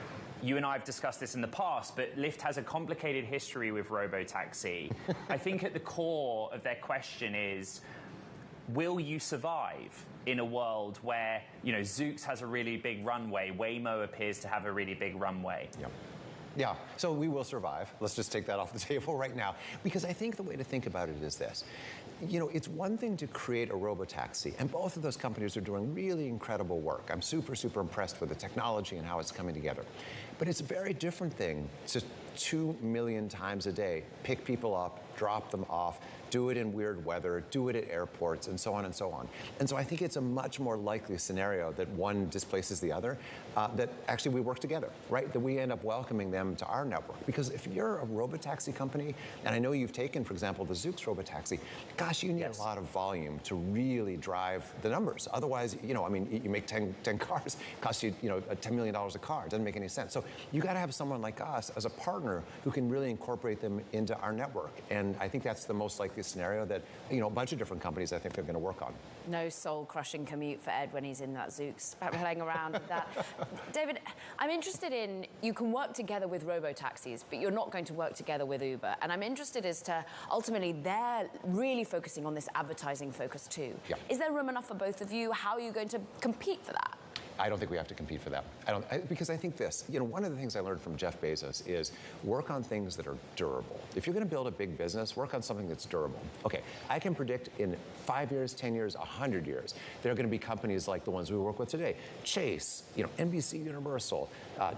You and I have discussed this in the past, but Lyft has a complicated history with robotaxi. I think at the core of their question is, will you survive in a world where, Zoox has a really big runway, Waymo appears to have a really big runway? Yeah. Yeah, so we will survive. Let's just take that off the table right now. Because I think the way to think about it is this. It's one thing to create a robotaxi, and both of those companies are doing really incredible work. I'm super, super impressed with the technology and how it's coming together. But it's a very different thing to 2 million times a day pick people up, drop them off, do it in weird weather, do it at airports, and so on and so on. And so I think it's a much more likely scenario that one displaces the other, that actually we work together, right? That we end up welcoming them to our network. Because if you're a robotaxi company, and I know you've taken, for example, the Zoox robotaxi, gosh, you need a lot of volume to really drive the numbers. Otherwise, you make 10 cars, it costs you, $10 million a car. It doesn't make any sense. So you got to have someone like us as a partner who can really incorporate them into our network. And I think that's the most likely scenario that, a bunch of different companies I think are going to work on. No soul-crushing commute for Ed when he's in that Zoox, playing around with that. David, I'm interested in, you can work together with robotaxis, but you're not going to work together with Uber. And I'm interested as to, ultimately, they're really focusing on this advertising focus too. Yeah. Is there room enough for both of you? How are you going to compete for that? I don't think we have to compete for that. Because I think this, one of the things I learned from Jeff Bezos is work on things that are durable. If you're going to build a big business, work on something that's durable. Okay, I can predict in 5 years, 10 years, 100 years, there are going to be companies like the ones we work with today. Chase, NBC Universal,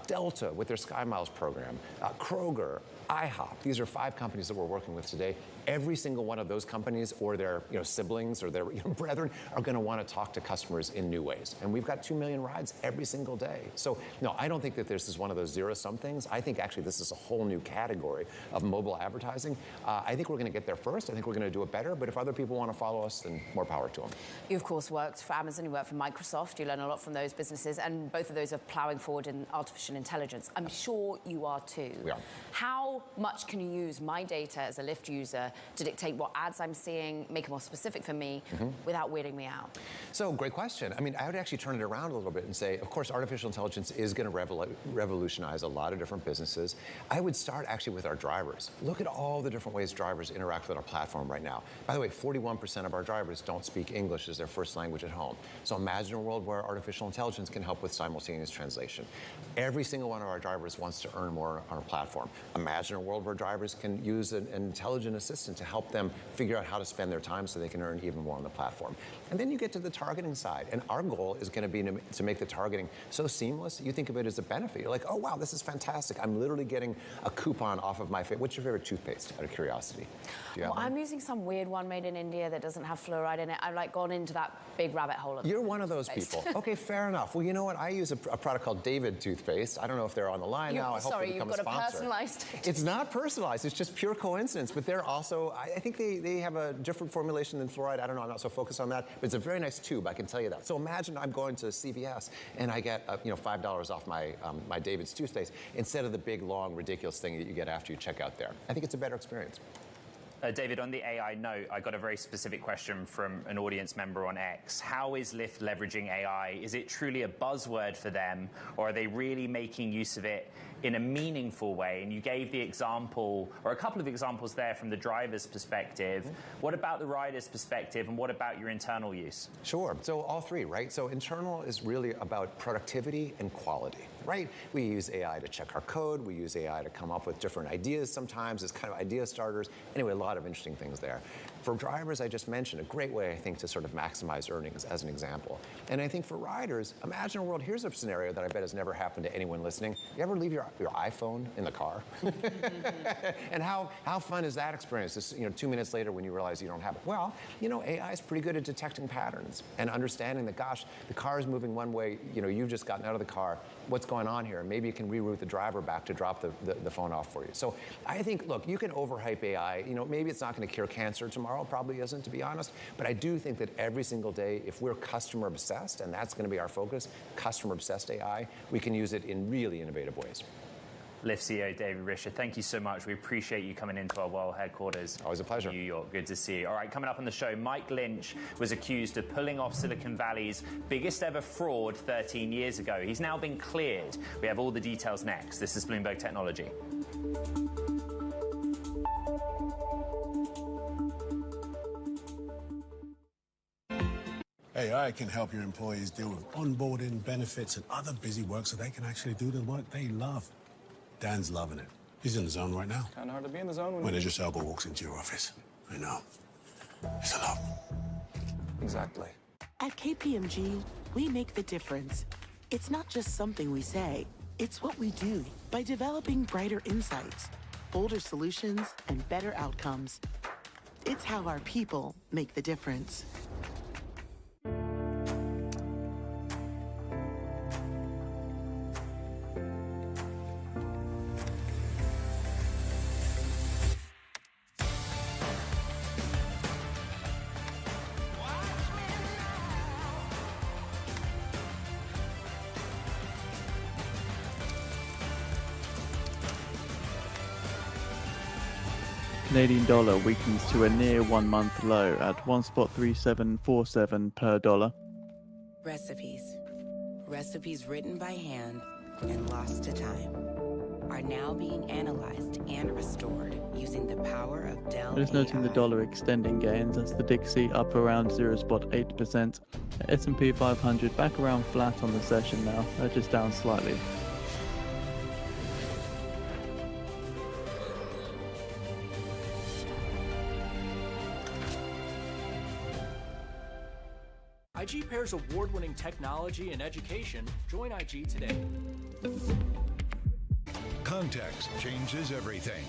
Delta with their SkyMiles program, Kroger, IHOP. These are 5 companies that we're working with today. Every single one of those companies or their siblings or their brethren are going to want to talk to customers in new ways. And we've got 2 million rides every single day. So no, I don't think that this is one of those zero-sum things. I think actually this is a whole new category of mobile advertising. I think we're going to get there first. I think we're going to do it better. But if other people want to follow us, then more power to them. You, of course, worked for Amazon. You worked for Microsoft. You learn a lot from those businesses. And both of those are plowing forward in artificial intelligence. I'm sure you are too. We are. How much can you use my data as a Lyft user to dictate what ads I'm seeing, make it more specific for me, without weirding me out? So, great question. I mean, I would actually turn it around a little bit bit and say, of course, artificial intelligence is going to revolutionize a lot of different businesses. I would start actually with our drivers. Look at all the different ways drivers interact with our platform right now. By the way, 41% of our drivers don't speak English as their first language at home. So imagine a world where artificial intelligence can help with simultaneous translation. Every single one of our drivers wants to earn more on our platform. Imagine a world where drivers can use an intelligent assistant to help them figure out how to spend their time so they can earn even more on the platform. And then you get to the targeting side. And our goal is going to be to make the targeting so seamless, you think of it as a benefit. You're like, oh, wow, this is fantastic. I'm literally getting a coupon off of my favorite. What's your favorite toothpaste, out of curiosity? Do you have one? I'm using some weird one made in India that doesn't have fluoride in it. I've like gone into that big rabbit hole. You're one of those people. Okay, fair enough. Well, you know what? I use a product called David toothpaste. I don't know if they're on the line now. I hope they become a sponsor. Sorry, you've got a personalized. It's not personalized. It's just pure coincidence. But they're also, I think they have a different formulation than fluoride. I don't know. I'm not so focused on that. But it's a very nice tube. I can tell you that. So imagine I'm going to CVS and I get $5 off my my David's toothpaste instead of the big, long, ridiculous thing that you get after you check out there. I think it's a better experience. David, on the AI note, I got a very specific question from an audience member on X. How is Lyft leveraging AI? Is it truly a buzzword for them, or are they really making use of it in a meaningful way? And you gave the example, or a couple of examples there from the driver's perspective. What about the rider's perspective, and what about your internal use? Sure. So all three, right? So internal is really about productivity and quality, right? We use AI to check our code. We use AI to come up with different ideas sometimes as kind of idea starters. Anyway, a lot of interesting things there. For drivers, I just mentioned a great way, I think, to sort of maximize earnings as an example. And I think for riders, imagine a world, here's a scenario that I bet has never happened to anyone listening. You ever leave your iPhone in the car? And how fun is that experience? Just, 2 minutes later when you realize you don't have it. Well, AI is pretty good at detecting patterns and understanding that, gosh, the car is moving one way, you've just gotten out of the car. What's going on here? Maybe you can reroute the driver back to drop the phone off for you. So I think, look, you can overhype AI. Maybe it's not going to cure cancer tomorrow. Probably isn't, to be honest. But I do think that every single day, if we're customer obsessed, and that's going to be our focus, customer obsessed AI, we can use it in really innovative ways. Lyft CEO David Risher, thank you so much. We appreciate you coming into our world headquarters. Always a pleasure. In New York. Good to see you. All right, coming up on the show, Mike Lynch was accused of pulling off Silicon Valley's biggest ever fraud 13 years ago. He's now been cleared. We have all the details next. This is Bloomberg Technology. AI can help your employees deal with onboarding, benefits, and other busy work so they can actually do the work they love. Dan's loving it. He's in the zone right now. Kind of hard to be in the zone when Idris Elba walks into your office. I know. It's a lot. Exactly. At KPMG, we make the difference. It's not just something we say, it's what we do. By developing brighter insights, bolder solutions, and better outcomes, it's how our people make the difference. Canadian dollar weakens to a near 1 month low at 1.3747 per dollar. Recipes written by hand and lost to time are now being analyzed and restored using the power of Dell It is noting AI. the dollar extending gains as the Dixie up around 0.8%. S&P 500 back around flat on the session now, just down slightly. IG pairs award-winning technology and education. Join IG today. Context changes everything.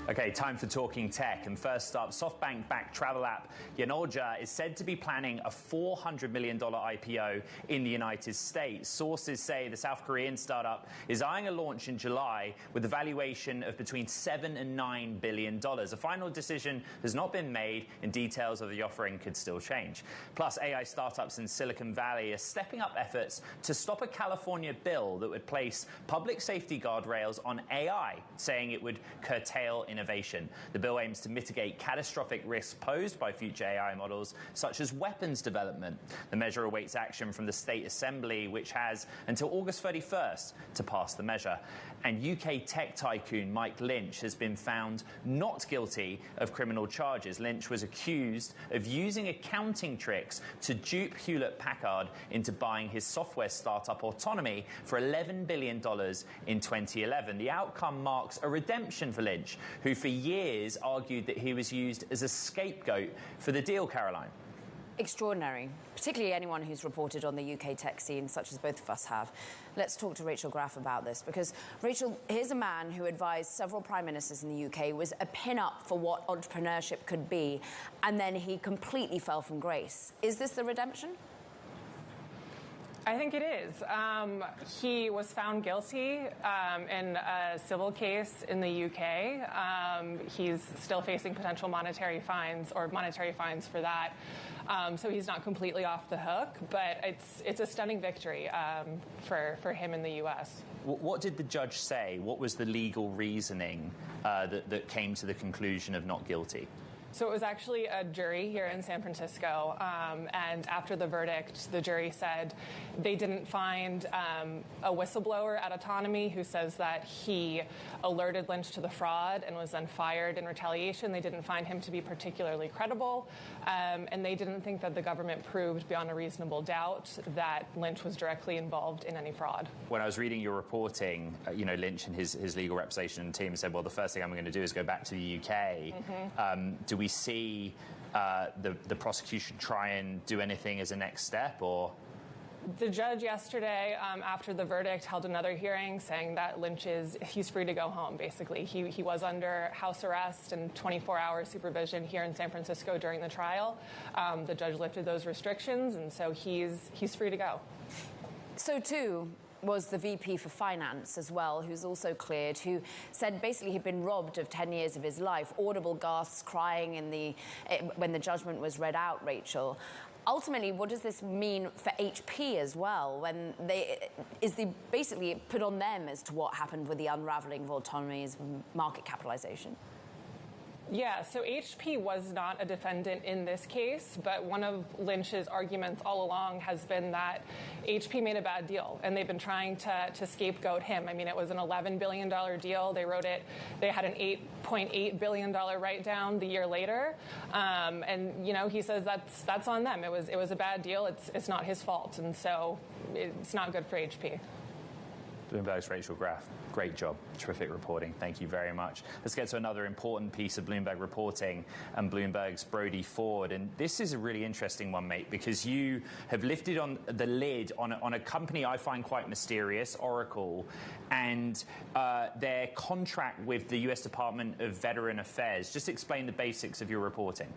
Okay, time for Talking Tech. And first up, SoftBank-backed travel app Nvda is said to be planning a $400 million IPO in the United States. Sources say the South Korean startup is eyeing a launch in July with a valuation of between $7 and $9 billion. A final decision has not been made, and details of the offering could still change. Plus, AI startups in Silicon Valley are stepping up efforts to stop a California bill that would place public safety guardrails on AI, saying it would curtail innovation. The bill aims to mitigate catastrophic risks posed by future AI models, such as weapons development. The measure awaits action from the State Assembly, which has until August 31st to pass the measure. And UK tech tycoon Mike Lynch has been found not guilty of criminal charges. Lynch was accused of using accounting tricks to dupe Hewlett-Packard into buying his software startup Autonomy for $11 billion in 2011. The outcome marks a redemption for Lynch, who for years argued that he was used as a scapegoat for the deal, Caroline. Extraordinary, particularly anyone who's reported on the UK tech scene, such as both of us have. Let's talk to Rachel Graff about this, because, Rachel, here's a man who advised several prime ministers in the UK, was a pin-up for what entrepreneurship could be, and then he completely fell from grace. Is this the redemption? I think it is. He was found guilty in a civil case in the UK. He's still facing potential monetary fines for that. So he's not completely off the hook, but it's a stunning victory for him in the US. What did the judge say? What was the legal reasoning that came to the conclusion of not guilty? So it was actually a jury here in San Francisco, and after the verdict, the jury said they didn't find a whistleblower at Autonomy who says that he alerted Lynch to the fraud and was then fired in retaliation. They didn't find him to be particularly credible, and they didn't think that the government proved beyond a reasonable doubt that Lynch was directly involved in any fraud. When I was reading your reporting, Lynch and his legal representation team said, well, the first thing I'm going to do is go back to the UK. Mm-hmm. Do we see the prosecution try and do anything as a next step, or? The judge yesterday, after the verdict, held another hearing saying that Lynch he's free to go home, basically. He was under house arrest and 24-hour supervision here in San Francisco during the trial. The judge lifted those restrictions, and so he's free to go. So, too, was the VP for Finance as well, who's also cleared, who said basically he'd been robbed of 10 years of his life. Audible gasps, crying when the judgment was read out, Rachel. Ultimately, what does this mean for HP as well, when basically put on them as to what happened with the unraveling of Autonomy's market capitalization? Yeah, so HP was not a defendant in this case, but one of Lynch's arguments all along has been that HP made a bad deal, and they've been trying to scapegoat him. I mean, it was an $11 billion deal. They had an $8.8 billion write-down the year later, and he says that's on them. It was a bad deal. It's not his fault, and so it's not good for HP. Bloomberg's Rachel Graff. Great job. Terrific reporting. Thank you very much. Let's get to another important piece of Bloomberg reporting and Bloomberg's Brody Ford. And this is a really interesting one, mate, because you have lifted on the lid on a company I find quite mysterious, Oracle, and their contract with the U.S. Department of Veteran Affairs. Just explain the basics of your reporting.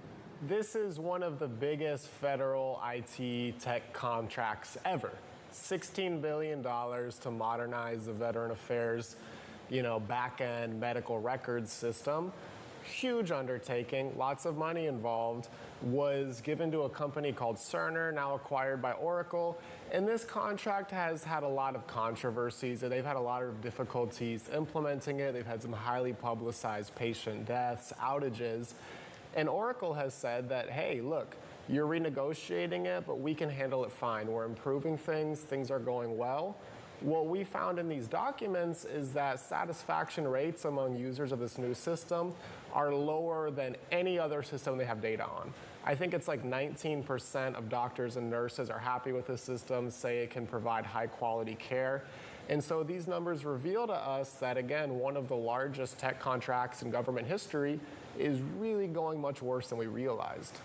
This is one of the biggest federal IT tech contracts ever. $16 billion to modernize the Veteran Affairs, back-end medical records system. Huge undertaking, lots of money involved, was given to a company called Cerner, now acquired by Oracle. And this contract has had a lot of controversies. They've had a lot of difficulties implementing it. They've had some highly publicized patient deaths, outages. And Oracle has said that, hey, look, you're renegotiating it, but we can handle it fine. We're improving things are going well. What we found in these documents is that satisfaction rates among users of this new system are lower than any other system they have data on. I think it's like 19% of doctors and nurses are happy with the system, say it can provide high quality care. And so these numbers reveal to us that, again, one of the largest tech contracts in government history is really going much worse than we realized.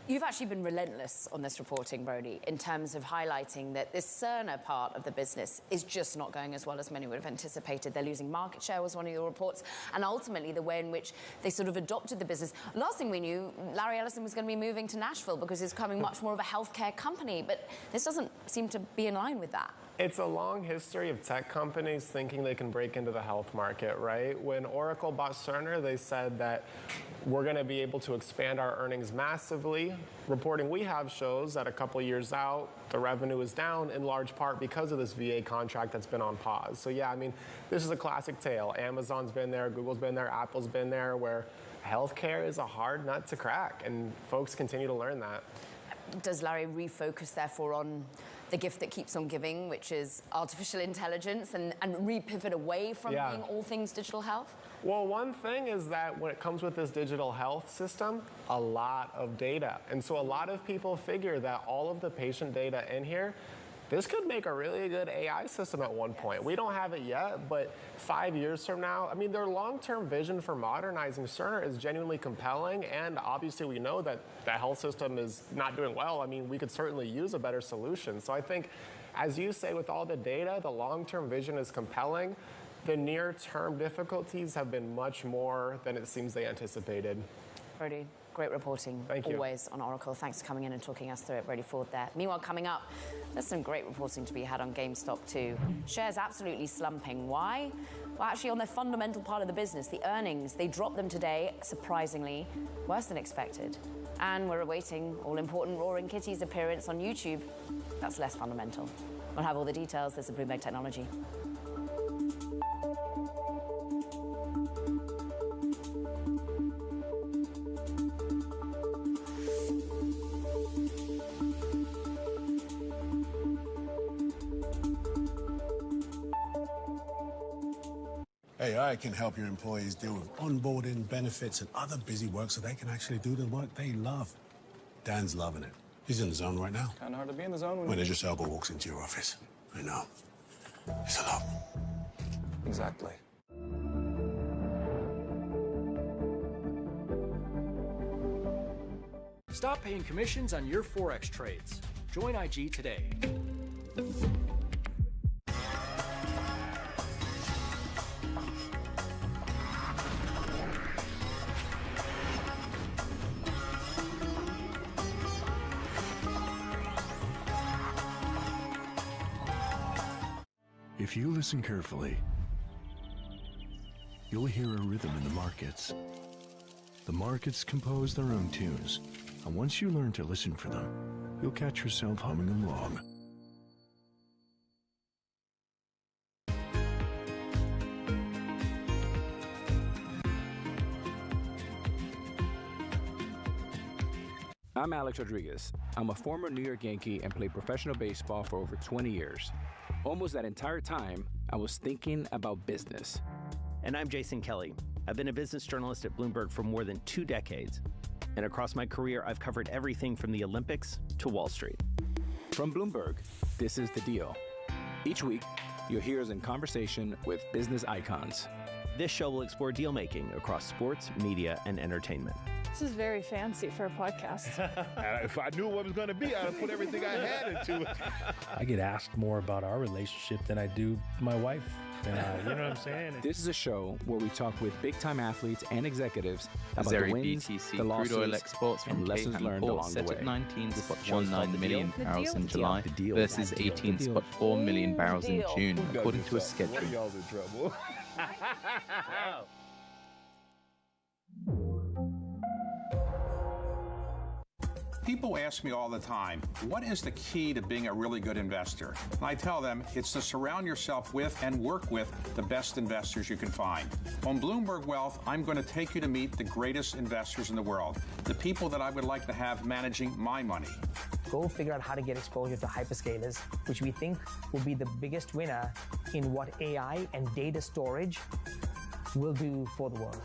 You've actually been relentless on this reporting, Brody, in terms of highlighting that this Cerner part of the business is just not going as well as many would have anticipated. They're losing market share, was one of your reports, and ultimately the way in which they sort of adopted the business. Last thing we knew, Larry Ellison was going to be moving to Nashville because it's becoming much more of a healthcare company, but this doesn't seem to be in line with that. It's a long history of tech companies thinking they can break into the health market, right? When Oracle bought Cerner, they said that we're going to be able to expand our earnings massively. Reporting we have shows that a couple years out, the revenue is down in large part because of this VA contract that's been on pause. So yeah, I mean, this is a classic tale. Amazon's been there, Google's been there, Apple's been there, where healthcare is a hard nut to crack, and folks continue to learn that. Does Larry refocus, therefore, on the gift that keeps on giving, which is artificial intelligence, and repivot away from being all things digital health? Well, one thing is that when it comes with this digital health system, a lot of data. And so a lot of people figure that all of the patient data in here, this could make a really good AI system at one point. We don't have it yet, but 5 years from now, I mean, their long-term vision for modernizing Cerner is genuinely compelling, and obviously we know that the health system is not doing well. I mean, we could certainly use a better solution. So I think, as you say, with all the data, the long-term vision is compelling. The near-term difficulties have been much more than it seems they anticipated. Brody, great reporting. Thank you. Always on Oracle. Thanks for coming in and talking us through it. Brody Ford there. Meanwhile, coming up, there's some great reporting to be had on GameStop too. Shares absolutely slumping. Why? Well, actually, on their fundamental part of the business, the earnings, they dropped them today, surprisingly, worse than expected. And we're awaiting all-important Roaring Kitty's appearance on YouTube. That's less fundamental. We'll have all the details. There's a Bloomberg Technology. AI can help your employees deal with onboarding, benefits, and other busy work so they can actually do the work they love. Dan's loving it. He's in the zone right now. Kind of hard to be in the zone when Idris Elba walks into your office. I know. It's a lot. Exactly. Stop paying commissions on your Forex trades. Join IG today. If you listen carefully, you'll hear a rhythm in the markets. The markets compose their own tunes, and once you learn to listen for them, you'll catch yourself humming along. I'm Alex Rodriguez. I'm a former New York Yankee and played professional baseball for over 20 years. Almost that entire time, I was thinking about business. And I'm Jason Kelly. I've been a business journalist at Bloomberg for more than 2 decades. And across my career, I've covered everything from the Olympics to Wall Street. From Bloomberg, this is The Deal. Each week, you'll hear us in conversation with business icons. This show will explore deal-making across sports, media, and entertainment. This is very fancy for a podcast. If I knew what it was going to be, I'd put everything I had into it. I get asked more about our relationship than I do my wife. You know what I'm saying? This is a show where we talk with big-time athletes and executives about the wins, the losses, crude oil exports from and lessons learned along the set way. at 19.19 million barrels in July versus 18.4 million barrels in June, according to a schedule. One of y'all's in trouble. People ask me all the time, what is the key to being a really good investor? And I tell them it's to surround yourself with and work with the best investors you can find. On Bloomberg Wealth, I'm going to take you to meet the greatest investors in the world, the people that I would like to have managing my money. Go figure out how to get exposure to hyperscalers, which we think will be the biggest winner in what AI and data storage will do for the world.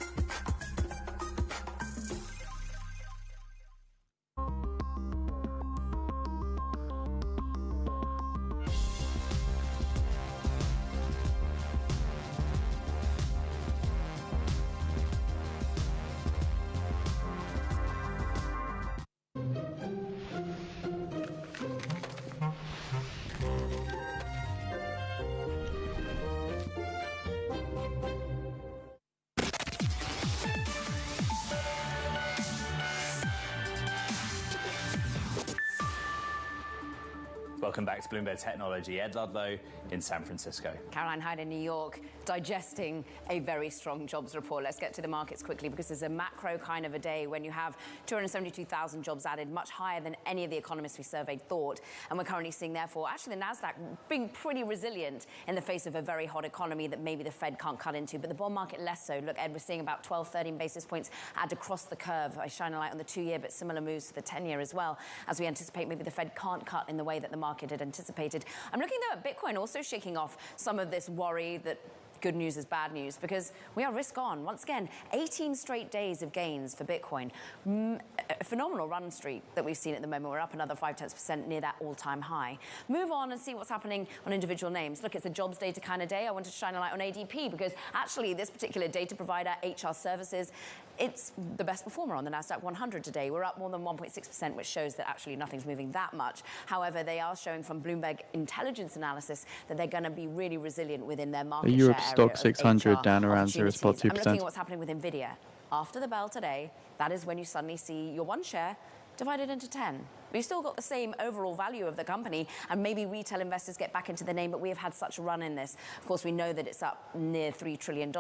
Welcome back to Bloomberg Technology. Ed Ludlow in San Francisco. Caroline Hyde in New York, digesting a very strong jobs report. Let's get to the markets quickly, because there's a macro kind of a day when you have 272,000 jobs added, much higher than any of the economists we surveyed thought. And we're currently seeing, therefore, actually the NASDAQ being pretty resilient in the face of a very hot economy that maybe the Fed can't cut into, but the bond market less so. Look, Ed, we're seeing about 12, 13 basis points add across the curve. I shine a light on the 2-year, but similar moves to the 10-year as well, as we anticipate maybe the Fed can't cut in the way that the market had anticipated. I'm looking, though, at Bitcoin also shaking off some of this worry that good news is bad news, because we are risk on. Once again, 18 straight days of gains for Bitcoin. A phenomenal run streak that we've seen at the moment. We're up another 0.5% near that all-time high. Move on and see what's happening on individual names. Look, it's a jobs data kind of day. I wanted to shine a light on ADP, because actually this particular data provider, HR Services, it's the best performer on the NASDAQ 100 today. We're up more than 1.6%, which shows that actually nothing's moving that much. However, they are showing from Bloomberg Intelligence Analysis that they're going to be really resilient within their market share. Stock 600 down around 0.2%. I'm looking at what's happening with Nvidia. After the bell today, that is when you suddenly see your one share divided into 10. We've still got the same overall value of the company, and maybe retail investors get back into the name, but we have had such a run in this. Of course, we know that it's up near $3 trillion.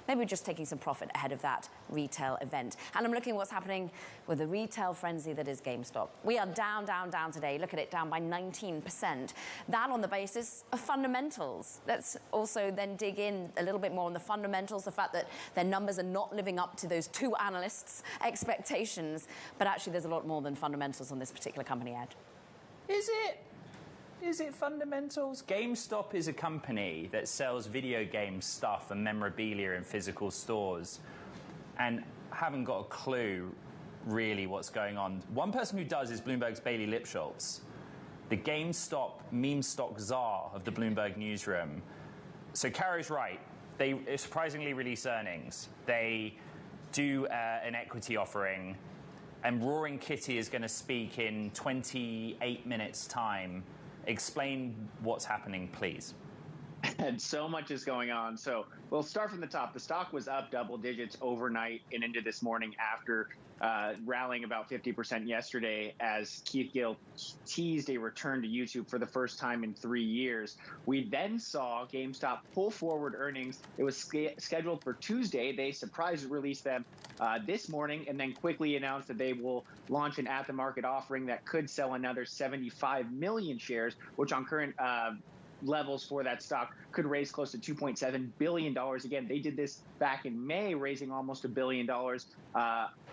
Maybe we're just taking some profit ahead of that retail event. And I'm looking at what's happening with the retail frenzy that is GameStop. We are down, down, down today. Look at it, down by 19%. That on the basis of fundamentals. Let's also then dig in a little bit more on the fundamentals, the fact that their numbers are not living up to those two analysts' expectations. But actually, there's a lot more than fundamentals on this particular company, Ed. Is it fundamentals? GameStop is a company that sells video game stuff and memorabilia in physical stores, and haven't got a clue really what's going on. One person who does is Bloomberg's Bailey Lipschultz, the GameStop meme stock czar of the Bloomberg newsroom. So Caro's right. They surprisingly release earnings. They do an equity offering, and Roaring Kitty is going to speak in 28 minutes' time. Explain what's happening, please. And so much is going on. So we'll start from the top. The stock was up double digits overnight and into this morning after rallying about 50% yesterday, as Keith Gill teased a return to YouTube for the first time in 3 years. We then saw GameStop pull forward earnings. It was scheduled for Tuesday. They surprise released them this morning, and then quickly announced that they will launch an at-the-market offering that could sell another 75 million shares, which on current levels for that stock could raise close to $2.7 billion. Again, they did this back in May, raising almost $1 billion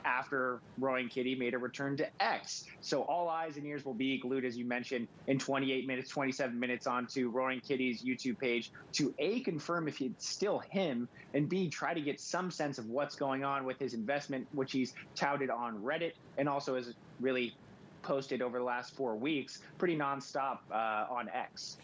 after Roaring Kitty made a return to X. So all eyes and ears will be glued, as you mentioned, in 28 minutes, 27 minutes onto Roaring Kitty's YouTube page to A, confirm if it's still him, and B, try to get some sense of what's going on with his investment, which he's touted on Reddit and also has really posted over the last 4 weeks, pretty nonstop on X.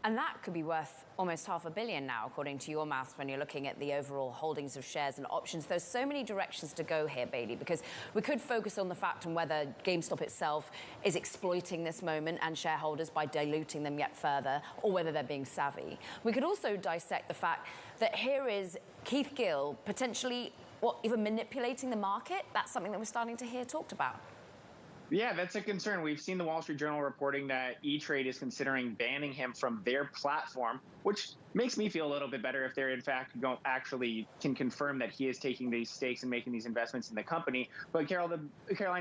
And that could be worth almost $500 million now, according to your maths, when you're looking at the overall holdings of shares and options. There's so many directions to go here, Bailey, because we could focus on the fact on whether GameStop itself is exploiting this moment and shareholders by diluting them yet further, or whether they're being savvy. We could also dissect the fact that here is Keith Gill potentially, even manipulating the market. That's something that we're starting to hear talked about. Yeah, that's a concern. We've seen the Wall Street Journal reporting that E-Trade is considering banning him from their platform, which makes me feel a little bit better if they're in fact actually can confirm that he is taking these stakes and making these investments in the company. But Caroline,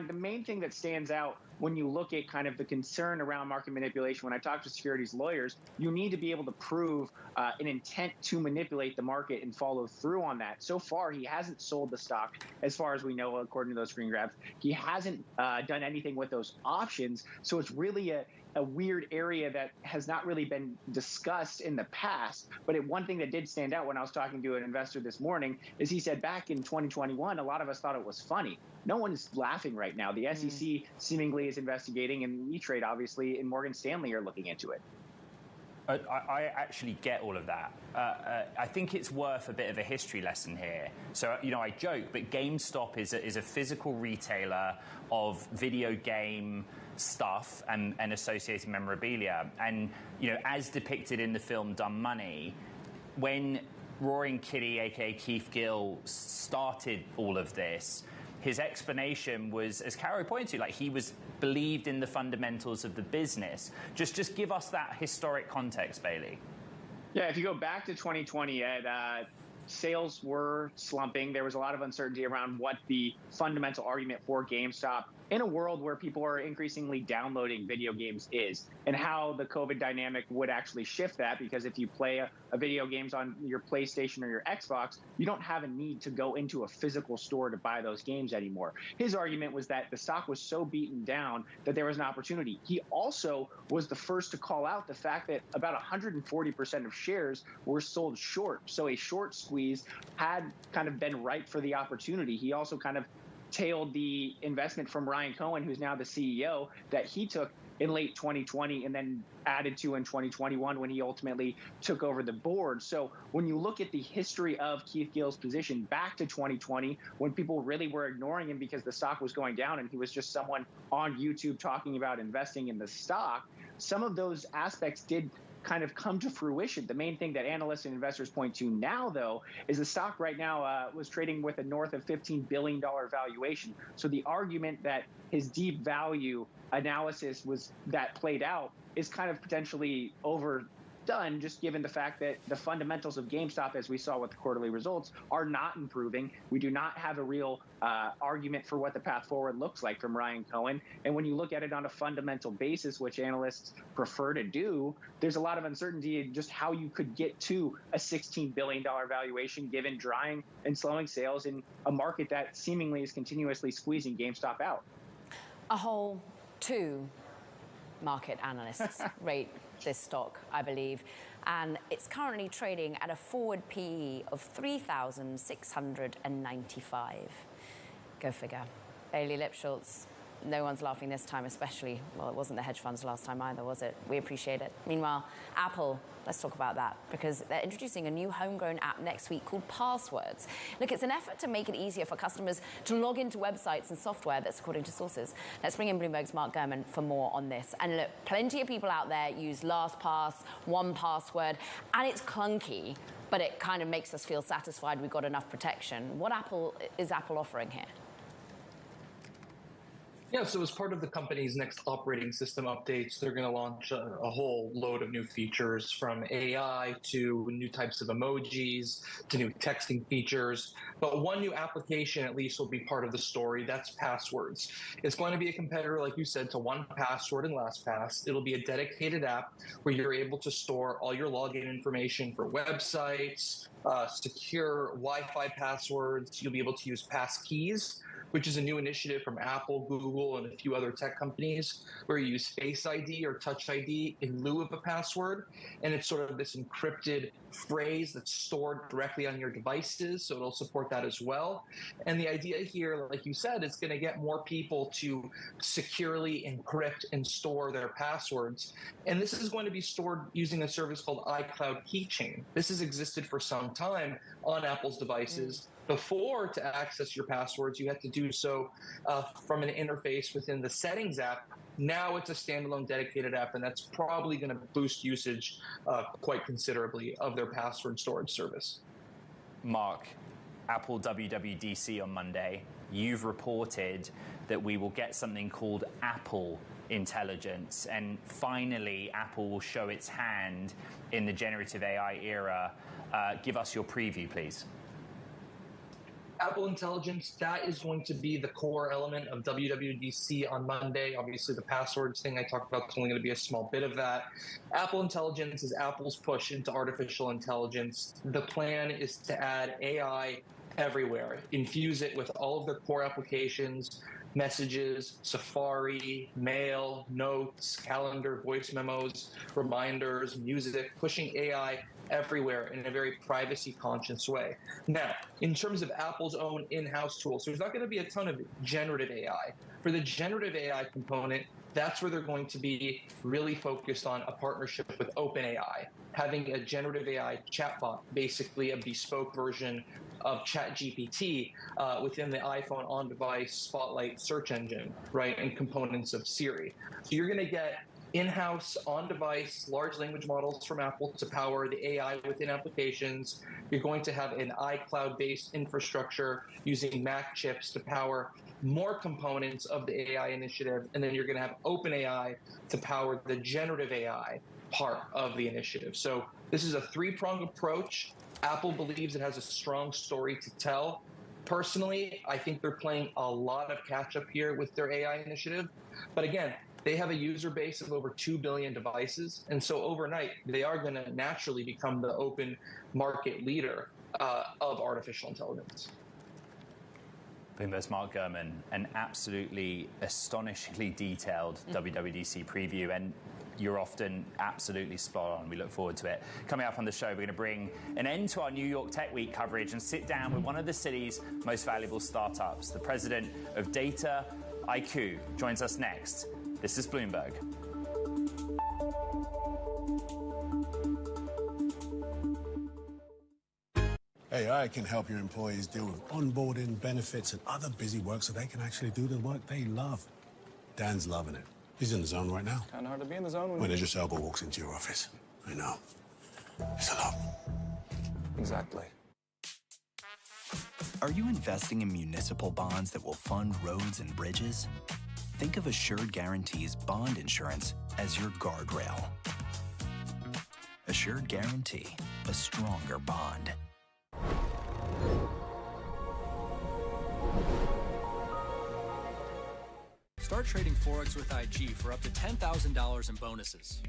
the main thing that stands out when you look at kind of the concern around market manipulation, when I talk to securities lawyers, you need to be able to prove an intent to manipulate the market and follow through on that. So far, he hasn't sold the stock, as far as we know, according to those screen grabs. He hasn't done anything with those options. So it's really a weird area that has not really been discussed in the past. But one thing that did stand out when I was talking to an investor this morning is he said back in 2021, a lot of us thought it was funny. No one's laughing right now. The SEC seemingly is investigating, and E-Trade, obviously, and Morgan Stanley are looking into it. I actually get all of that. I think it's worth a bit of a history lesson here. So, I joke, but GameStop is a physical retailer of video game stuff and associated memorabilia. And, as depicted in the film Dumb Money, when Roaring Kitty, aka Keith Gill, started all of this, his explanation was, as Caro pointed to, like he believed in the fundamentals of the business. Just give us that historic context, Bailey. Yeah, if you go back to 2020, Ed, sales were slumping. There was a lot of uncertainty around what the fundamental argument for GameStop in a world where people are increasingly downloading video games is, and how the COVID dynamic would actually shift that, because if you play a video games on your PlayStation or your Xbox, you don't have a need to go into a physical store to buy those games anymore. His argument was that the stock was so beaten down that there was an opportunity. He also was the first to call out the fact that about 140% of shares were sold short. So a short squeeze had kind of been ripe for the opportunity. He also kind of tailed the investment from Ryan Cohen, who's now the CEO, that he took in late 2020 and then added to in 2021 when he ultimately took over the board. So when you look at the history of Keith Gill's position back to 2020, when people really were ignoring him because the stock was going down and he was just someone on YouTube talking about investing in the stock, some of those aspects did kind of come to fruition. The main thing that analysts and investors point to now, though, is the stock right now was trading with a north of $15 billion valuation. So the argument that his deep value analysis that played out is kind of potentially overdone, just given the fact that the fundamentals of GameStop, as we saw with the quarterly results, are not improving. We do not have a real argument for what the path forward looks like from Ryan Cohen. And when you look at it on a fundamental basis, which analysts prefer to do, there's a lot of uncertainty in just how you could get to a $16 billion valuation given drying and slowing sales in a market that seemingly is continuously squeezing GameStop out. A whole 2 market analysts rate this stock, I believe, and it's currently trading at a forward PE of 3,695. Go figure. Bailey Lipschultz, no one's laughing this time, especially, well, it wasn't the hedge funds last time either, was it? We appreciate it. Meanwhile, Apple, let's talk about that, because they're introducing a new homegrown app next week called Passwords. Look, it's an effort to make it easier for customers to log into websites and software that's according to sources. Let's bring in Bloomberg's Mark Gurman for more on this. And look, plenty of people out there use LastPass, 1Password, and it's clunky, but it kind of makes us feel satisfied we've got enough protection. What is Apple offering here? Yeah, so as part of the company's next operating system updates, they're going to launch a whole load of new features, from AI to new types of emojis to new texting features. But one new application, at least, will be part of the story. That's Passwords. It's going to be a competitor, like you said, to 1Password and LastPass. It'll be a dedicated app where you're able to store all your login information for websites, secure Wi-Fi passwords. You'll be able to use passkeys, which is a new initiative from Apple, Google, and a few other tech companies, where you use Face ID or Touch ID in lieu of a password. And it's sort of this encrypted phrase that's stored directly on your devices, so it'll support that as well. And the idea here, like you said, is going to get more people to securely encrypt and store their passwords. And this is going to be stored using a service called iCloud Keychain. This has existed for some time on Apple's devices. Before, to access your passwords, you had to do so from an interface within the Settings app. Now it's a standalone dedicated app, and that's probably going to boost usage quite considerably of their password storage service. Mark, Apple WWDC on Monday, you've reported that we will get something called Aapl intelligence, and finally Apple will show its hand in the generative AI era. Give us your preview, please. Aapl Intelligence, that is going to be the core element of WWDC on Monday. Obviously, the passwords thing I talked about is only going to be a small bit of that. Aapl Intelligence is Apple's push into artificial intelligence. The plan is to add AI everywhere, infuse it with all of their core applications, messages, Safari, mail, notes, calendar, voice memos, reminders, music, pushing AI everywhere in a very privacy-conscious way. Now, in terms of Apple's own in-house tools, there's not going to be a ton of generative AI. For the generative AI component, that's where they're going to be really focused on a partnership with OpenAI, having a generative AI chatbot, basically a bespoke version of ChatGPT within the iPhone on-device Spotlight search engine, right, and components of Siri. So you're going to get in-house, on-device, large language models from Apple to power the AI within applications. You're going to have an iCloud-based infrastructure using Mac chips to power more components of the AI initiative. And then you're going to have OpenAI to power the generative AI part of the initiative. So this is a three-pronged approach. Apple believes it has a strong story to tell. Personally, I think they're playing a lot of catch-up here with their AI initiative. But again, they have a user base of over 2 billion devices. And so overnight, they are going to naturally become the open market leader of artificial intelligence. Bloomberg's Mark Gurman, an absolutely astonishingly detailed WWDC preview, and you're often absolutely spot on. We look forward to it. Coming up on the show, we're going to bring an end to our New York Tech Week coverage and sit down with one of the city's most valuable startups. The president of Data IQ joins us next. This is Bloomberg. AI can help your employees deal with onboarding, benefits, and other busy work so they can actually do the work they love. Dan's loving it. He's in the zone right now. Kind of hard to be in the zone when Idris Elba walks into your office. I know. It's a lot. Exactly. Are you investing in municipal bonds that will fund roads and bridges? Think of Assured Guaranty's bond insurance as your guardrail. Assured Guaranty, a stronger bond. Start trading Forex with IG for up to $10,000 in bonuses.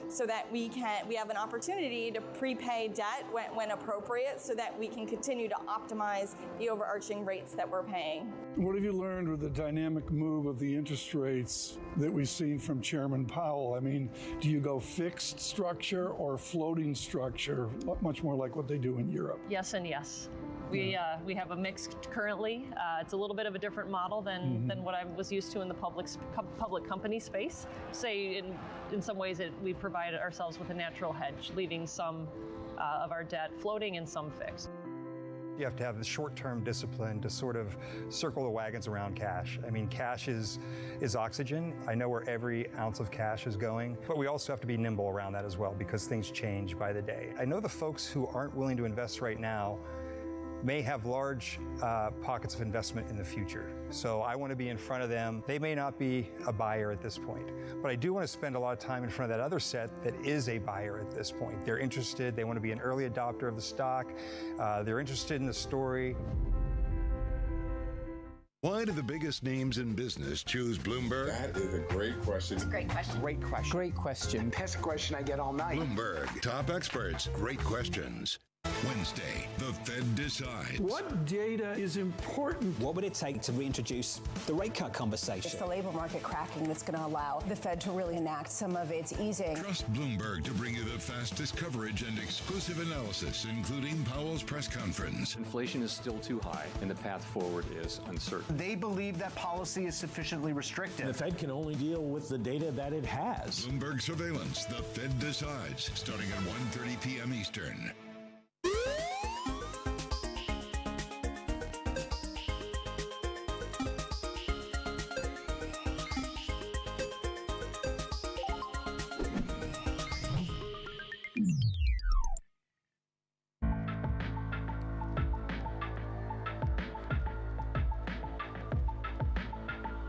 So that we have an opportunity to prepay debt when appropriate, so that we can continue to optimize the overarching rates that we're paying. What have you learned with the dynamic move of the interest rates that we've seen from Chairman Powell? I mean, do you go fixed structure or floating structure, much more like what they do in Europe? Yes and yes. We have a mix currently. It's a little bit of a different model than what I was used to in the public company space. Say in some ways we provide ourselves with a natural hedge, leaving some of our debt floating and some fixed. You have to have the short-term discipline to sort of circle the wagons around cash. I mean, cash is oxygen. I know where every ounce of cash is going, but we also have to be nimble around that as well because things change by the day. I know the folks who aren't willing to invest right now may have large pockets of investment in the future. So I want to be in front of them. They may not be a buyer at this point, but I do want to spend a lot of time in front of that other set that is a buyer at this point. They're interested, they want to be an early adopter of the stock, they're interested in the story. Why do the biggest names in business choose Bloomberg? That is a great question. It's a great question. Great question. Great question. Best question I get all night. Bloomberg, top experts, great questions. Wednesday, the Fed decides. What data is important? What would it take to reintroduce the rate cut conversation? It's the labor market cracking that's going to allow the Fed to really enact some of its easing. Trust Bloomberg to bring you the fastest coverage and exclusive analysis, including Powell's press conference. Inflation is still too high, and the path forward is uncertain. They believe that policy is sufficiently restrictive. The Fed can only deal with the data that it has. Bloomberg Surveillance, the Fed decides, starting at 1:30 p.m. Eastern.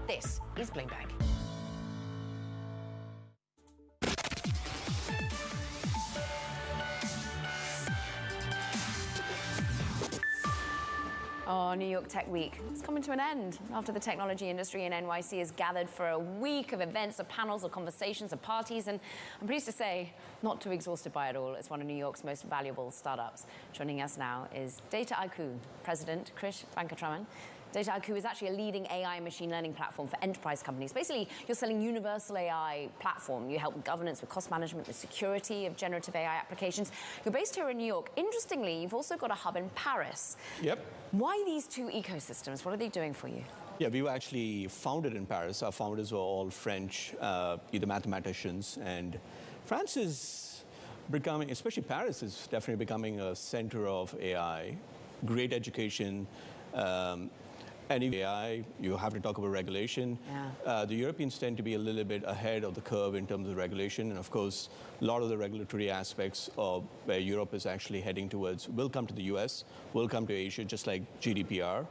This is Bloomberg. Oh, New York Tech Week. It's coming to an end after the technology industry in NYC has gathered for a week of events, of panels, of conversations, of parties, and I'm pleased to say, not too exhausted by it all. It's one of New York's most valuable startups. Joining us now is Data IQ President Krish Venkatraman. DataIQ is actually a leading AI and machine learning platform for enterprise companies. Basically, you're selling universal AI platform. You help governance with cost management, with security of generative AI applications. You're based here in New York. Interestingly, you've also got a hub in Paris. Yep. Why these two ecosystems? What are they doing for you? Yeah, we were actually founded in Paris. Our founders were all French, either mathematicians, and France is becoming, especially Paris, is definitely becoming a center of AI. Great education. And AI, you have to talk about regulation. Yeah. The Europeans tend to be a little bit ahead of the curve in terms of regulation. And of course, a lot of the regulatory aspects of where Europe is actually heading towards will come to the US, will come to Asia, just like GDPR.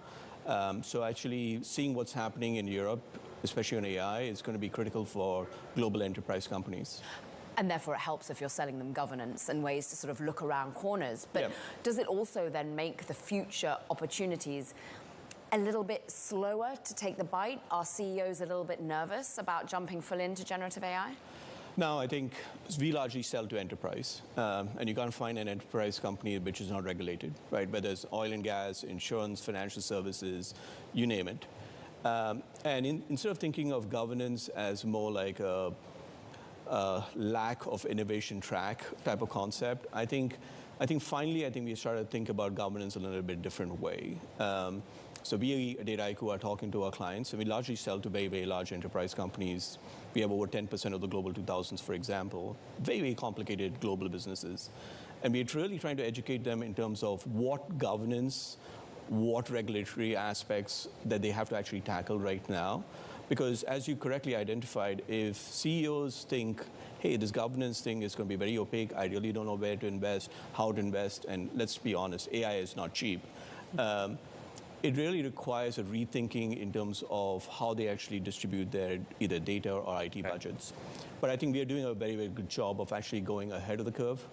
So actually seeing what's happening in Europe, especially on AI, is going to be critical for global enterprise companies. And therefore, it helps if you're selling them governance and ways to sort of look around corners. But does it also then make the future opportunities a little bit slower to take the bite? Are CEOs a little bit nervous about jumping full into generative AI? No, I think we largely sell to enterprise. And you can't find an enterprise company which is not regulated, right? Whether it's oil and gas, insurance, financial services, you name it. And instead of thinking of governance as more like a lack of innovation track type of concept, I think finally we started to think about governance in a little bit different way. So we at DataIQ are talking to our clients, and we largely sell to very, very large enterprise companies. We have over 10% of the global 2000s, for example, very, very complicated global businesses. And we're really trying to educate them in terms of what governance, what regulatory aspects that they have to actually tackle right now. Because as you correctly identified, if CEOs think, hey, this governance thing is going to be very opaque, I really don't know where to invest, how to invest, and let's be honest, AI is not cheap. It really requires a rethinking in terms of how they actually distribute their either data or IT budgets. But I think we are doing a very, very good job of actually going ahead of the curve,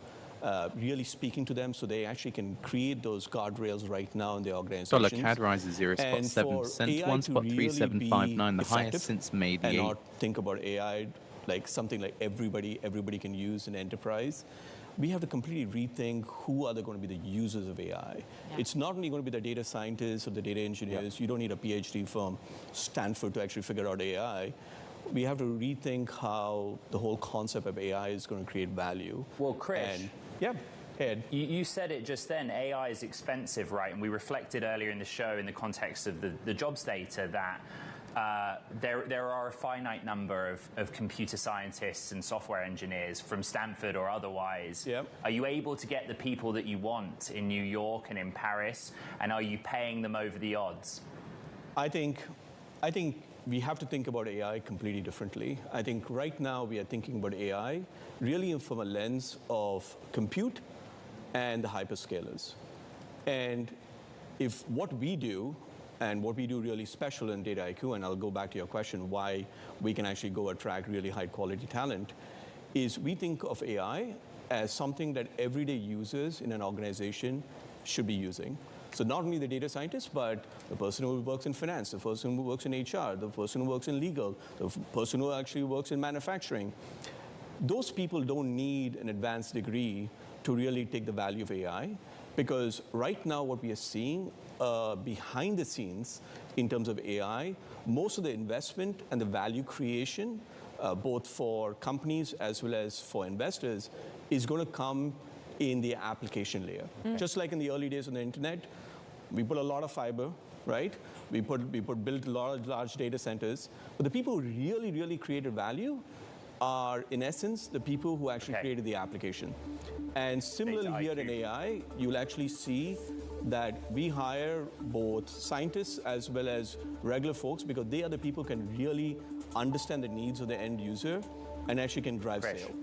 really speaking to them so they actually can create those guardrails right now in their organizations. Dollar CAD rises 0.7%, 1.3759, the highest since May the 8th. And not think about AI like something like everybody can use in enterprise. We have to completely rethink who are going to be the users of AI. Yeah. It's not only going to be the data scientists or the data engineers. Yeah. You don't need a PhD from Stanford to actually figure out AI. We have to rethink how the whole concept of AI is going to create value. Well, Krish, Ed. You said it just then, AI is expensive, right? And we reflected earlier in the show in the context of the jobs data that there are a finite number of computer scientists and software engineers from Stanford or otherwise. Yep. Are you able to get the people that you want in New York and in Paris? And are you paying them over the odds? I think we have to think about AI completely differently. I think right now we are thinking about AI really from a lens of compute and the hyperscalers. And if what we do, and what we do really special in DataIQ, and I'll go back to your question, why we can actually go attract really high quality talent, is we think of AI as something that everyday users in an organization should be using. So not only the data scientist, but the person who works in finance, the person who works in HR, the person who works in legal, the person who actually works in manufacturing. Those people don't need an advanced degree to really take the value of AI, because right now what we are seeing behind the scenes in terms of AI, most of the investment and the value creation, both for companies as well as for investors, is going to come in the application layer. Just like in the early days of the internet, we put a lot of fiber, right? We built a lot of large data centers. But the people who really created value are, in essence, the people who actually created the application. And similarly here in AI, you'll actually see that we hire both scientists as well as regular folks, because they are the people who can really understand the needs of the end user and actually can drive sale.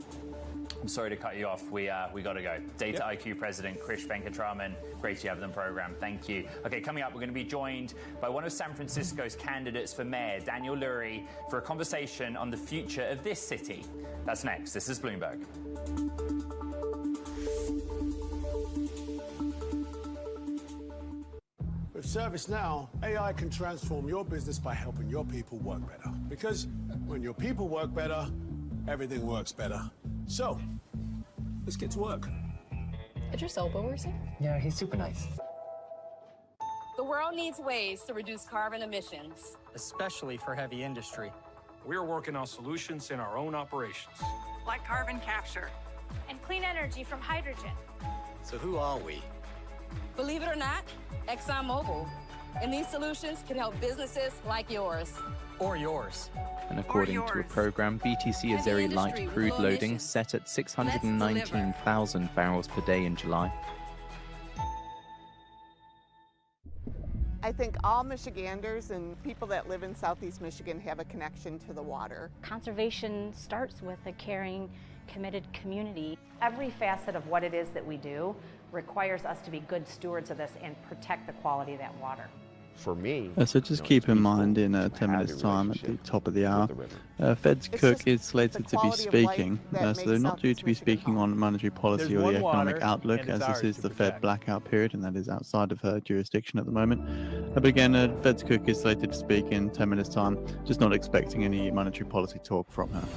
I'm sorry to cut you off. We got to go. DataIQ President Krish Venkatraman, great to have them program. Thank you. Okay, coming up, we're going to be joined by one of San Francisco's candidates for mayor, Daniel Lurie, for a conversation on the future of this city. That's next. This is Bloomberg. With ServiceNow, AI can transform your business by helping your people work better. Because when your people work better, everything works better. So, let's get to work. Is your elbow worsen? Yeah, he's super nice. The world needs ways to reduce carbon emissions, especially for heavy industry. We're working on solutions in our own operations, like carbon capture and clean energy from hydrogen. So who are we? Believe it or not, ExxonMobil. And these solutions can help businesses like yours. Or yours. And according to a program, BTC Azeri light crude loading set at 619,000 barrels per day in July. I think all Michiganders and people that live in Southeast Michigan have a connection to the water. Conservation starts with a caring, committed community. Every facet of what it is that we do requires us to be good stewards of this and protect the quality of that water. For me, so just keep in mind in 10 minutes time at the top of the hour, Fed's Cook is slated to be speaking, so they're not due to be speaking on monetary policy or the economic outlook, as this is the Fed blackout period and that is outside of her jurisdiction at the moment. But again, Fed's Cook is slated to speak in 10 minutes time, just not expecting any monetary policy talk from her.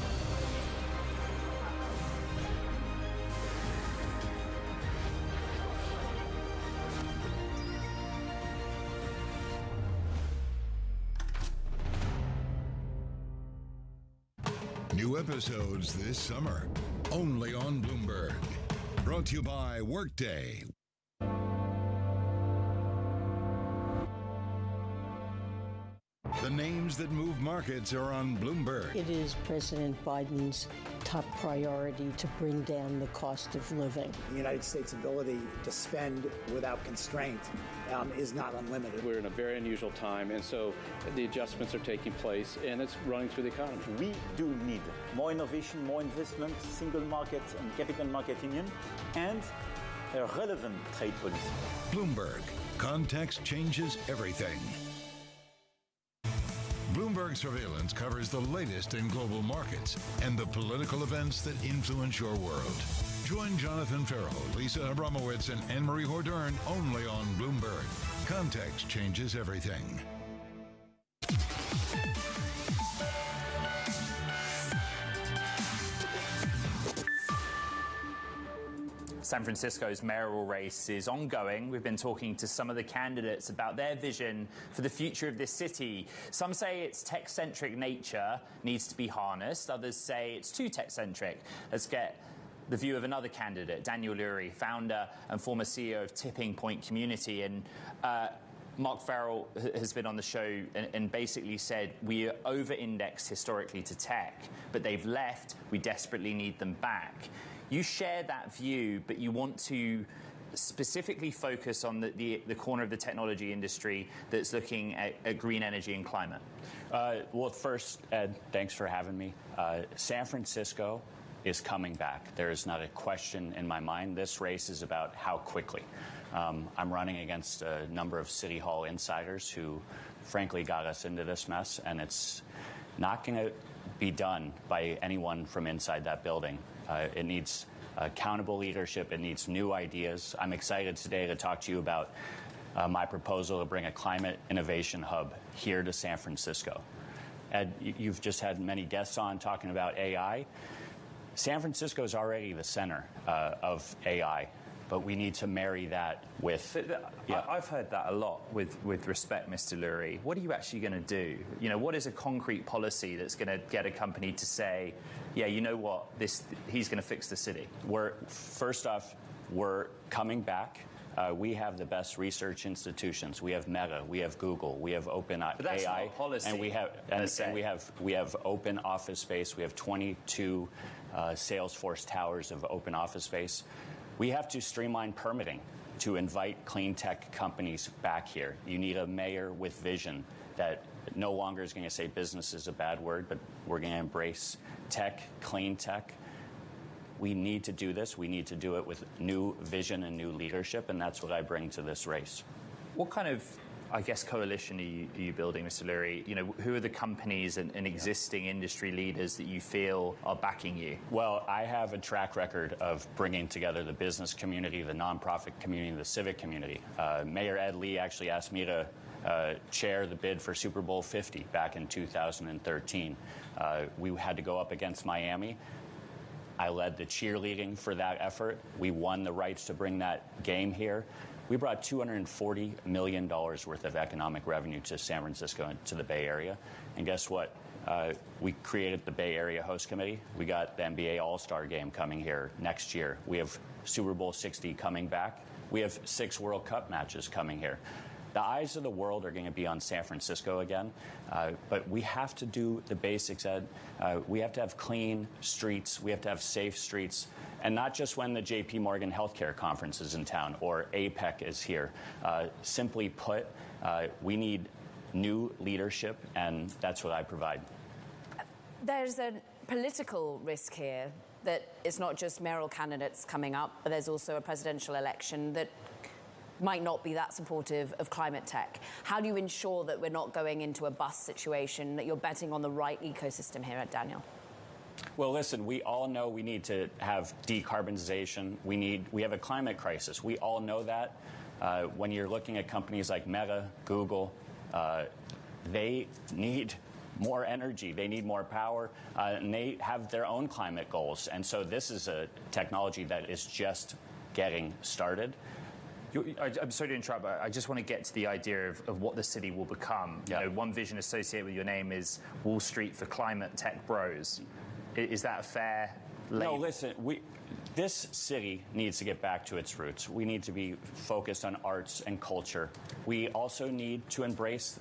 New episodes this summer, only on Bloomberg. Brought to you by Workday. The names that move markets are on Bloomberg. It is President Biden's top priority to bring down the cost of living. The United States' ability to spend without constraint is not unlimited. We're in a very unusual time, and so the adjustments are taking place, and it's running through the economy. We do need more innovation, more investment, single market and capital market union, and a relevant trade policy. Bloomberg. Context changes everything. Bloomberg Surveillance covers the latest in global markets and the political events that influence your world. Join Jonathan Farrell, Lisa Abramowitz, and Anne-Marie Hordern only on Bloomberg. Context changes everything. San Francisco's mayoral race is ongoing. We've been talking to some of the candidates about their vision for the future of this city. Some say its tech-centric nature needs to be harnessed. Others say it's too tech-centric. Let's get the view of another candidate, Daniel Lurie, founder and former CEO of Tipping Point Community. And Mark Farrell has been on the show and basically said we are over-indexed historically to tech, but they've left. We desperately need them back. You share that view, but you want to specifically focus on the corner of the technology industry that's looking at green energy and climate. Well, first, Ed, thanks for having me. San Francisco is coming back. There is not a question in my mind. This race is about how quickly. I'm running against a number of City Hall insiders who, frankly, got us into this mess, and it's not going to be done by anyone from inside that building. It needs accountable leadership. It needs new ideas. I'm excited today to talk to you about my proposal to bring a climate innovation hub here to San Francisco. Ed, you've just had many guests on talking about AI. San Francisco is already the center of AI, but we need to marry that with... I've heard that a lot with respect, Mr. Lurie. What are you actually going to do? You know, what is a concrete policy that's going to get a company to say, yeah, you know what, he's going to fix the city? First off, we're coming back. We have the best research institutions. We have Meta, we have Google, we have OpenAI, but that's not policy, and we have open office space. We have 22 Salesforce towers of open office space. We have to streamline permitting to invite clean tech companies back here. You need a mayor with vision that no longer is going to say business is a bad word, but we're going to embrace tech, clean tech. We need to do this. We need to do it with new vision and new leadership, and that's what I bring to this race. What kind of, I guess, coalition are you building, Mr. Lurie? You know, who are the companies and existing industry leaders that you feel are backing you? Well, I have a track record of bringing together the business community, the nonprofit community, the civic community. Mayor Ed Lee actually asked me to chair the bid for Super Bowl 50 back in 2013. We had to go up against Miami. I led the cheerleading for that effort. We won the rights to bring that game here. We brought $240 million worth of economic revenue to San Francisco and to the Bay Area. And guess what? We created the Bay Area Host Committee. We got the NBA All-Star Game coming here next year. We have Super Bowl 60 coming back. We have 6 World Cup matches coming here. The eyes of the world are going to be on San Francisco again, but we have to do the basics, Ed. We have to have clean streets. We have to have safe streets. And not just when the J.P. Morgan Healthcare Conference is in town or APEC is here. Simply put, we need new leadership, and that's what I provide. There's a political risk here that it's not just mayoral candidates coming up, but there's also a presidential election that might not be that supportive of climate tech. How do you ensure that we're not going into a bust situation, that you're betting on the right ecosystem here, Daniel? Well, listen, we all know we need to have decarbonization. We have a climate crisis. We all know that. When you're looking at companies like Meta, Google, they need more energy, they need more power, and they have their own climate goals. And so this is a technology that is just getting started. I'm sorry to interrupt, but I just want to get to the idea of what the city will become. Yeah. You know, one vision associated with your name is Wall Street for Climate Tech Bros. Is that a fair label? No, listen, this city needs to get back to its roots. We need to be focused on arts and culture. We also need to embrace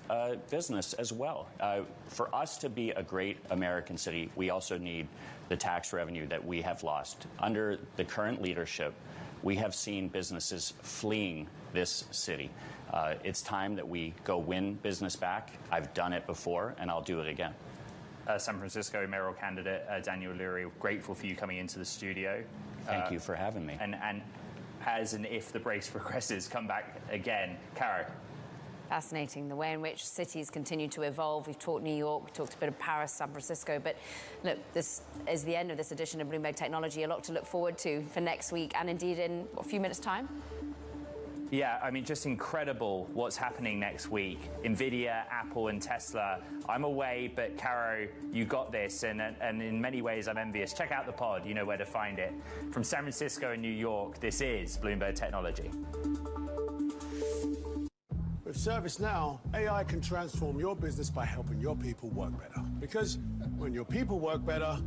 business as well. For us to be a great American city, we also need the tax revenue that we have lost. Under the current leadership, we have seen businesses fleeing this city. It's time that we go win business back. I've done it before, and I'll do it again. San Francisco mayoral candidate Daniel Lurie, grateful for you coming into the studio. Thank you for having me. And as and if the brace progresses, come back again. Caro. Fascinating, the way in which cities continue to evolve. We've talked New York, we talked a bit of Paris, San Francisco, but look, this is the end of this edition of Bloomberg Technology. A lot to look forward to for next week and indeed in a few minutes' time. Yeah, I mean, just incredible what's happening next week. Nvidia, Apple, and Tesla. I'm away, but Caro, you got this, and in many ways I'm envious. Check out the pod, you know where to find it. From San Francisco and New York, this is Bloomberg Technology. With ServiceNow, AI can transform your business by helping your people work better. Because when your people work better,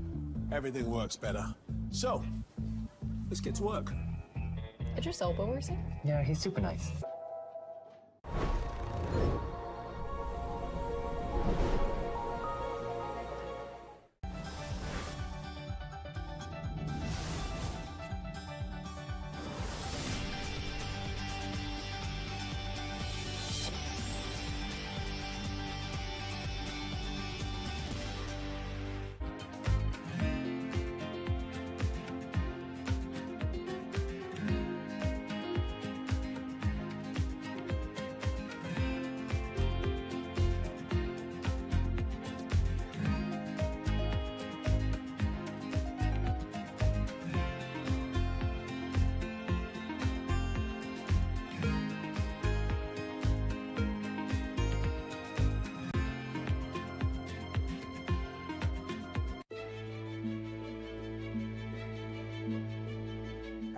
everything works better. So, let's get to work. Idris Elba works here? Yeah, he's super nice.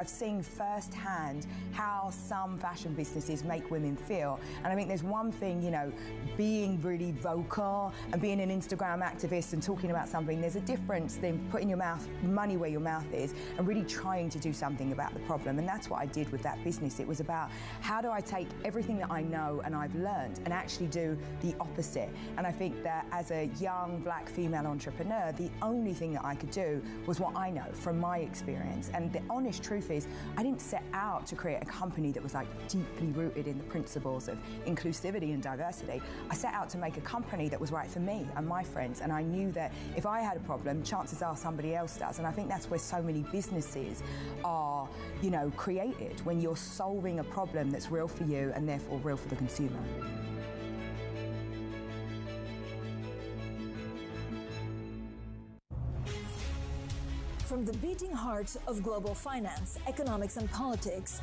I've seen firsthand how some fashion businesses make women feel. And I think there's one thing, you know, being really vocal and being an Instagram activist and talking about something, there's a difference than putting your money where your mouth is and really trying to do something about the problem. And that's what I did with that business. It was about how do I take everything that I know and I've learned and actually do the opposite. And I think that as a young black female entrepreneur, the only thing that I could do was what I know from my experience. And the honest truth is, I didn't set out to create a company that was like deeply rooted in the principles of inclusivity and diversity. I set out to make a company that was right for me and my friends. And I knew that if I had a problem, chances are somebody else does. And I think that's where so many businesses are, you know, created, when you're solving a problem that's real for you and therefore real for the consumer. From the beating heart of global finance, economics, and politics,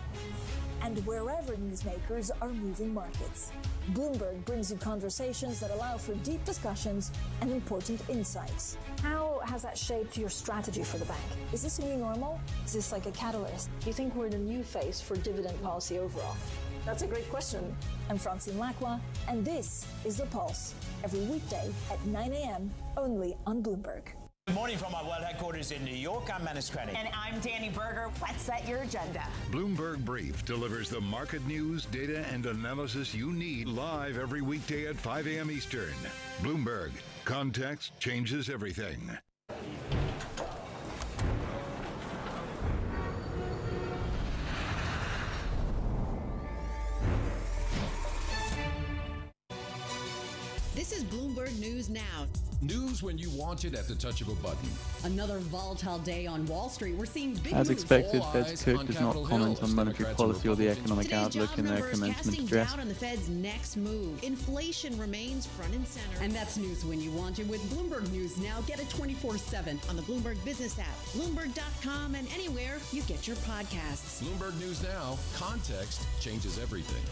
and wherever newsmakers are moving markets, Bloomberg brings you conversations that allow for deep discussions and important insights. How has that shaped your strategy for the bank? Is this a new normal? Is this like a catalyst? Do you think we're in a new phase for dividend policy overall? That's a great question. I'm Francine Lacqua, and this is The Pulse, every weekday at 9 a.m. only on Bloomberg. Good morning from our world headquarters in New York. I'm Menace Credit. And I'm Danny Berger. Let's set your agenda. Bloomberg Brief delivers the market news, data, and analysis you need live every weekday at 5 a.m. Eastern. Bloomberg. Context changes everything. This is Bloomberg News Now. News when you want it at the touch of a button. Another volatile day on Wall Street. We're seeing big As moves. expected, Fed's cook does not comment on monetary policy or the economic Today's outlook job in their numbers commencement casting address. doubt on the Fed's next move. Inflation remains front and center. And that's news when you want it with Bloomberg News Now. Get it 24/7 on the Bloomberg Business app, Bloomberg.com, and anywhere you get your podcasts. Bloomberg News Now. Context changes everything.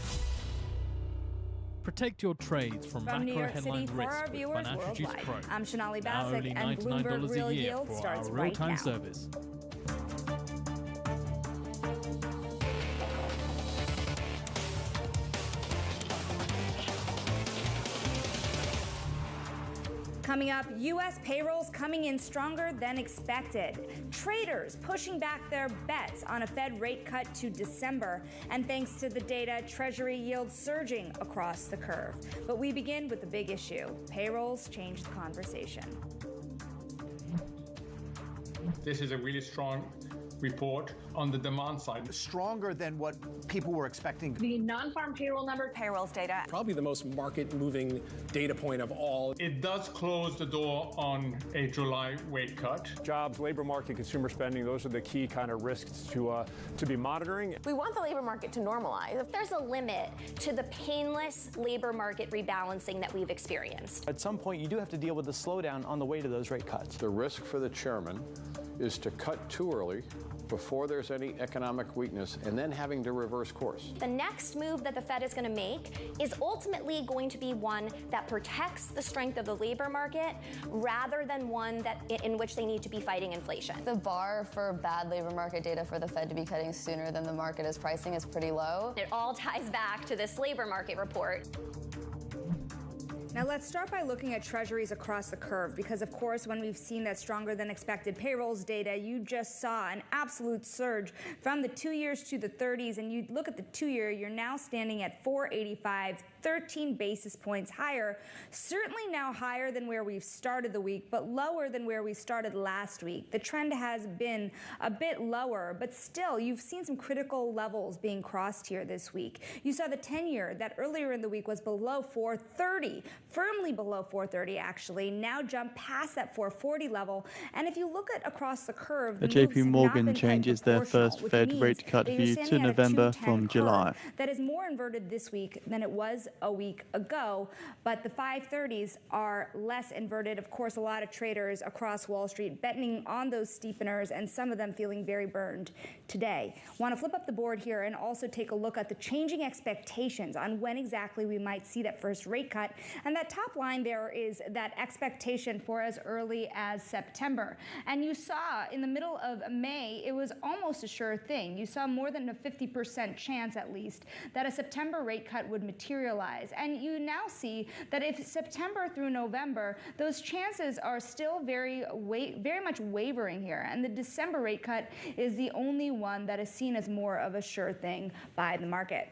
Protect your trades from New macro York headline City for our risk with viewers Financial Juice worldwide. Pro. I'm Shonali Now Bassick, only and Bloomberg $99 Real a year Yield for starts our right real-time now. service. Coming up, U.S. payrolls coming in stronger than expected. Traders pushing back their bets on a Fed rate cut to December. And thanks to the data, Treasury yields surging across the curve. But we begin with the big issue. Payrolls change the conversation. This is a really strong report on the demand side. Stronger than what people were expecting. The non-farm payroll number, payrolls data. Probably the most market-moving data point of all. It does close the door on a July rate cut. Jobs, labor market, consumer spending, those are the key kind of risks to be monitoring. We want the labor market to normalize. There's a limit to the painless labor market rebalancing that we've experienced. At some point, you do have to deal with the slowdown on the way to those rate cuts. The risk for the chairman is to cut too early before there's any economic weakness and then having to reverse course. The next move that the Fed is going to make is ultimately going to be one that protects the strength of the labor market rather than one that in which they need to be fighting inflation. The bar for bad labor market data for the Fed to be cutting sooner than the market is pricing is pretty low. It all ties back to this labor market report. Now let's start by looking at treasuries across the curve because, of course, when we've seen that stronger than expected payrolls data, you just saw an absolute surge from the 2 years to the 30s. And you look at the 2-year, you're now standing at 485, 13 basis points higher. Certainly now higher than where we've started the week, but lower than where we started last week. The trend has been a bit lower, but still, you've seen some critical levels being crossed here this week. You saw the 10-year that earlier in the week was below 430. Firmly below 430, actually, now jumped past that 440 level. And if you look at across the curve, the JP Morgan changes their first Fed rate cut view to November from July. That is more inverted this week than it was a week ago, but the 530s are less inverted. Of course, a lot of traders across Wall Street betting on those steepeners, and some of them feeling very burned today. Want to flip up the board here and also take a look at the changing expectations on when exactly we might see that first rate cut. And that top line there is that expectation for as early as September. And you saw in the middle of May, it was almost a sure thing. You saw more than a 50% chance, at least, that a September rate cut would materialize. And you now see that if September through November, those chances are still very much wavering here. And the December rate cut is the only one that is seen as more of a sure thing by the market.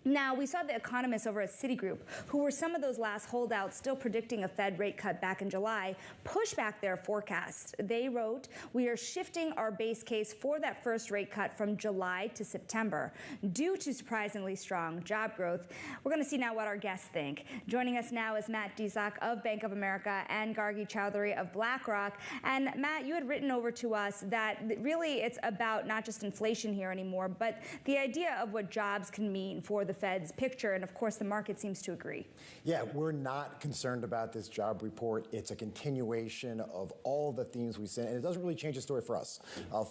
Now, we saw the economists over at Citigroup, who were some of those last holdouts still predicting a Fed rate cut back in July, push back their forecasts. They wrote, "We are shifting our base case for that first rate cut from July to September due to surprisingly strong job growth." We're going to see now what our guests think. Joining us now is Matt Dzak of Bank of America and Gargi Chowdhury of BlackRock. And Matt, you had written over to us that really it's about not just inflation here anymore, but the idea of what jobs can mean for the Fed's picture, and of course the market seems to agree. Yeah, we're not concerned about this job report. It's a continuation of all the themes we said, and it doesn't really change the story for us.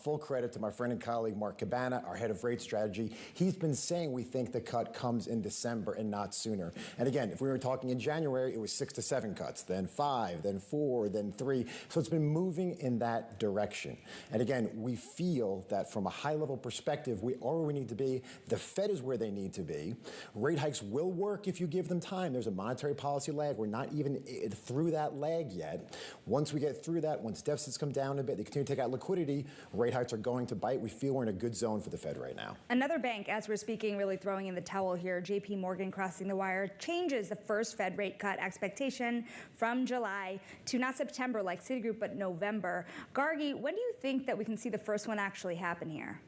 Full credit to my friend and colleague Mark Cabana, our head of rate strategy. He's been saying we think the cut comes in December and not sooner. And again, if we were talking in January, it was 6 to 7 cuts, then 5, then 4, then 3. So it's been moving in that direction. And again, we feel that from a high-level perspective, we are where we need to be. The Fed is where they need to be. quickly. Rate hikes will work if you give them time. There's a monetary policy lag. We're not even through that lag yet. Once we get through that, once deficits come down a bit, they continue to take out liquidity, rate hikes are going to bite. We feel we're in a good zone for the Fed right now. Another bank, as we're speaking, really throwing in the towel here, JP Morgan crossing the wire, changes the first Fed rate cut expectation from July to not September like Citigroup, but November. Gargi, when do you think that we can see the first one actually happen here?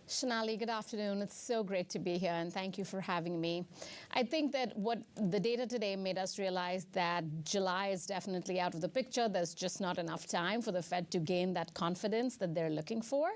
Shanali, good afternoon. It's so great to be here, and thank you for having me. I think that what the data today made us realize that July is definitely out of the picture. There's just not enough time for the Fed to gain that confidence that they're looking for.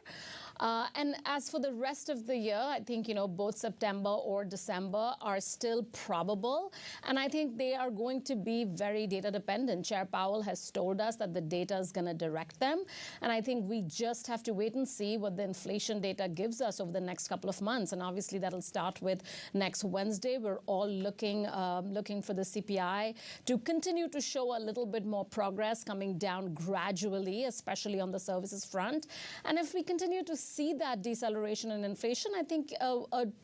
And as for the rest of the year, I think, both September or December are still probable. And I think they are going to be very data dependent. Chair Powell has told us that the data is going to direct them. And I think we just have to wait and see what the inflation data gives us over the next couple of months. And obviously, that'll start with next Wednesday. We're all looking for the CPI to continue to show a little bit more progress coming down gradually, especially on the services front. And if we continue to see that deceleration in inflation, I think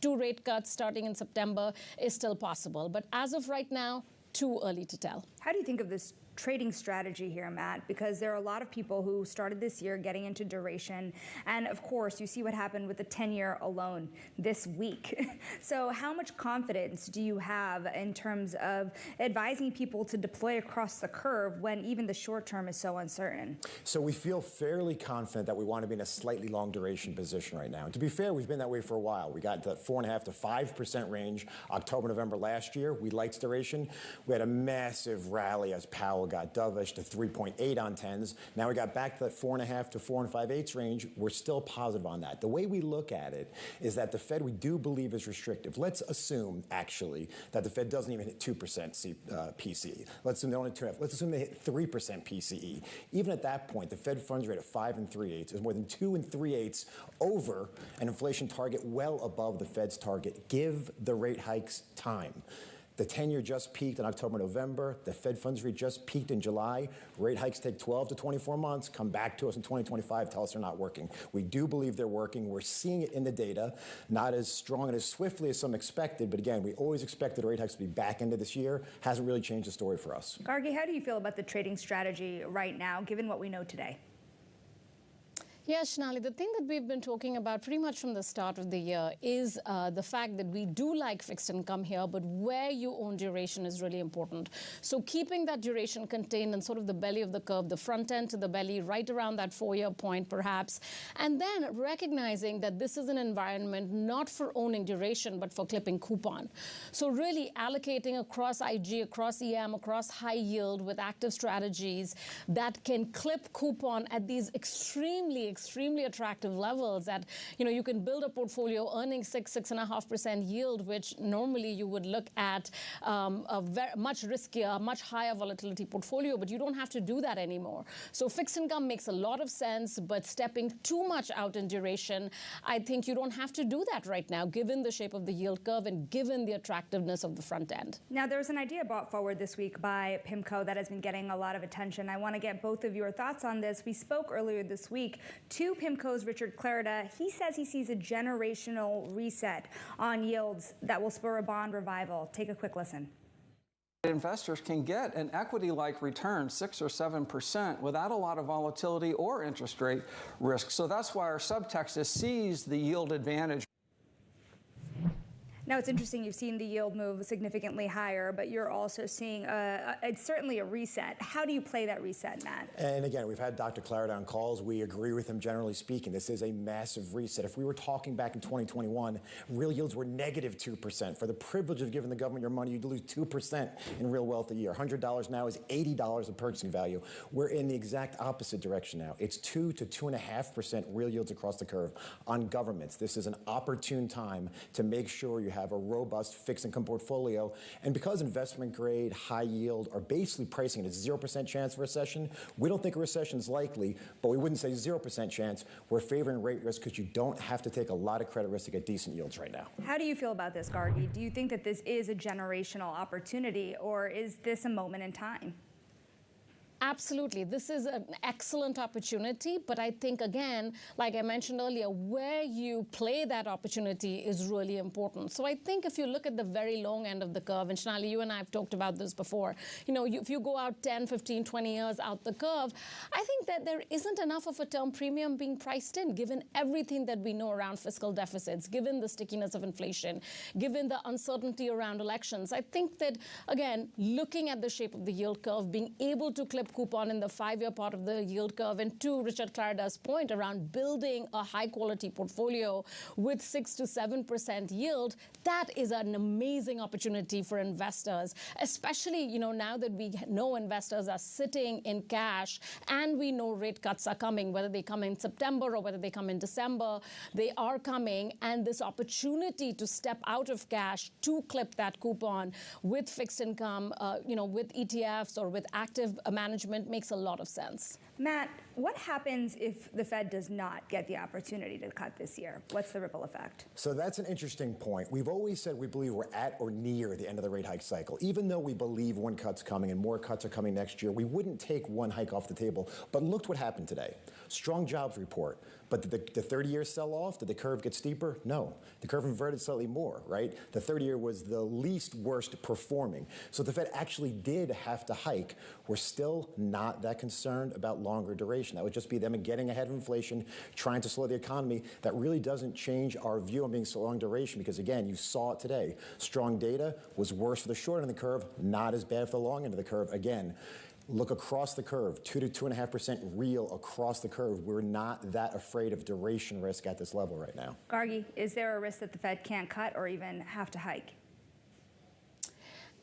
2 rate cuts starting in September is still possible. But as of right now, too early to tell. How do you think of this trading strategy here, Matt? Because there are a lot of people who started this year getting into duration. And of course, you see what happened with the 10-year alone this week. So how much confidence do you have in terms of advising people to deploy across the curve when even the short term is so uncertain? So we feel fairly confident that we want to be in a slightly long duration position right now. And to be fair, we've been that way for a while. We got that 4.5% to 5% range October, November last year. We liked duration. We had a massive rally as Powell got dovish to 3.8 on 10s. Now we got back to that 4.5 to 4 5/8 range. We're still positive on that. The way we look at it is that the Fed, we do believe, is restrictive. Let's assume, actually, that the Fed doesn't even hit 2% PCE. Let's assume they only 2.5. Let's assume they hit 3% PCE. Even at that point, the Fed funds rate of 5 3/8 is more than 2 3/8 over an inflation target well above the Fed's target. Give the rate hikes time. The 10-year just peaked in October, November. The Fed funds rate just peaked in July. Rate hikes take 12 to 24 months, come back to us in 2025, tell us they're not working. We do believe they're working. We're seeing it in the data, not as strong and as swiftly as some expected. But again, we always expected rate hikes to be back into this year. Hasn't really changed the story for us. Gargi, how do you feel about the trading strategy right now, given what we know today? Yeah, Shanali, the thing that we've been talking about pretty much from the start of the year is the fact that we do like fixed income here, but where you own duration is really important. So keeping that duration contained in sort of the belly of the curve, the front end to the belly, right around that 4-year point perhaps, and then recognizing that this is an environment not for owning duration, but for clipping coupon. So really allocating across IG, across EM, across high yield with active strategies that can clip coupon at these extremely attractive levels that, you can build a portfolio earning 6.5% yield, which normally you would look at a much riskier, much higher volatility portfolio, but you don't have to do that anymore. So fixed income makes a lot of sense, but stepping too much out in duration, I think you don't have to do that right now, given the shape of the yield curve and given the attractiveness of the front end. Now, there's an idea brought forward this week by PIMCO that has been getting a lot of attention. I want to get both of your thoughts on this. We spoke earlier this week to PIMCO's Richard Clarida. He says he sees a generational reset on yields that will spur a bond revival. Take a quick listen. Investors can get an equity-like return, 6 or 7%, without a lot of volatility or interest rate risk. So that's why our subtext is seize the yield advantage. Now, it's interesting, you've seen the yield move significantly higher, but you're also seeing it's certainly a reset. How do you play that reset, Matt? And again, we've had Dr. Clarida on calls. We agree with him generally speaking. This is a massive reset. If we were talking back in 2021, real yields were negative 2%. For the privilege of giving the government your money, you'd lose 2% in real wealth a year. $100 now is $80 of purchasing value. We're in the exact opposite direction now. It's 2 to 2.5% real yields across the curve on governments. This is an opportune time to make sure you have a robust fixed income portfolio. And because investment grade, high yield are basically pricing at a 0% chance of recession, we don't think a recession is likely, but we wouldn't say 0% chance. We're favoring rate risk because you don't have to take a lot of credit risk to get decent yields right now. How do you feel about this, Gargi? Do you think that this is a generational opportunity, or is this a moment in time? Absolutely. This is an excellent opportunity, but I think, again, like I mentioned earlier, where you play that opportunity is really important. So I think if you look at the very long end of the curve, and Shanali, you and I have talked about this before, if you go out 10, 15, 20 years out the curve, I think that there isn't enough of a term premium being priced in, given everything that we know around fiscal deficits, given the stickiness of inflation, given the uncertainty around elections. I think that, again, looking at the shape of the yield curve, being able to clip coupon in the 5-year part of the yield curve, and to Richard Clarada's point around building a high-quality portfolio with 6 to 7% yield, that is an amazing opportunity for investors, especially, now that we know investors are sitting in cash and we know rate cuts are coming, whether they come in September or whether they come in December, they are coming, and this opportunity to step out of cash to clip that coupon with fixed income, with ETFs or with active management makes a lot of sense. Matt, what happens if the Fed does not get the opportunity to cut this year? What's the ripple effect? So that's an interesting point. We've always said we believe we're at or near the end of the rate hike cycle. Even though we believe one cut's coming and more cuts are coming next year, we wouldn't take one hike off the table. But look what happened today. Strong jobs report. But did the 30-year sell off? Did the curve get steeper? No. The curve inverted slightly more, right? The 30-year was the least worst performing. So the Fed actually did have to hike. We're still not that concerned about longer duration. That would just be them getting ahead of inflation, trying to slow the economy. That really doesn't change our view on being so long duration because, again, you saw it today. Strong data was worse for the short end of the curve, not as bad for the long end of the curve. Again, look across the curve, 2 to 2.5% real across the curve. We're not that afraid of duration risk at this level right now. Gargi, is there a risk that the Fed can't cut or even have to hike?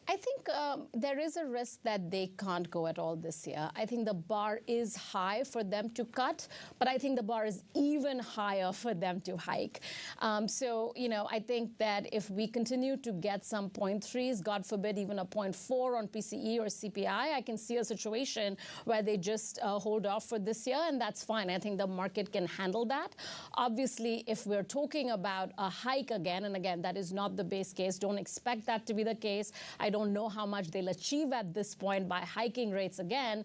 I think there is a risk that they can't go at all this year. I think the bar is high for them to cut, but I think the bar is even higher for them to hike. I think that if we continue to get some 0.3s, God forbid even a 0.4 on PCE or CPI, I can see a situation where they just hold off for this year, and that's fine. I think the market can handle that. Obviously, if we're talking about a hike again, and again, that is not the base case, don't expect that to be the case. I don't know how much they'll achieve at this point by hiking rates again.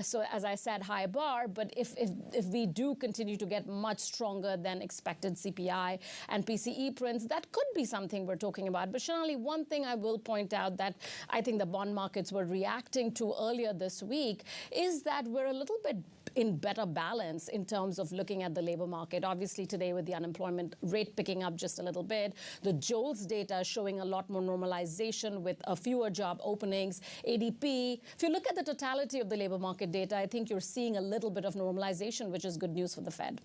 So as I said, high bar, but if we do continue to get much stronger than expected CPI and PCE prints, that could be something we're talking about. But Shanali, one thing I will point out that I think the bond markets were reacting to earlier this week is that we're a little bit in better balance in terms of looking at the labor market. Obviously today with the unemployment rate picking up just a little bit, the JOLTS data showing a lot more normalization with fewer job openings, ADP. If you look at the totality of the labor market data, I think you're seeing a little bit of normalization, which is good news for the Fed.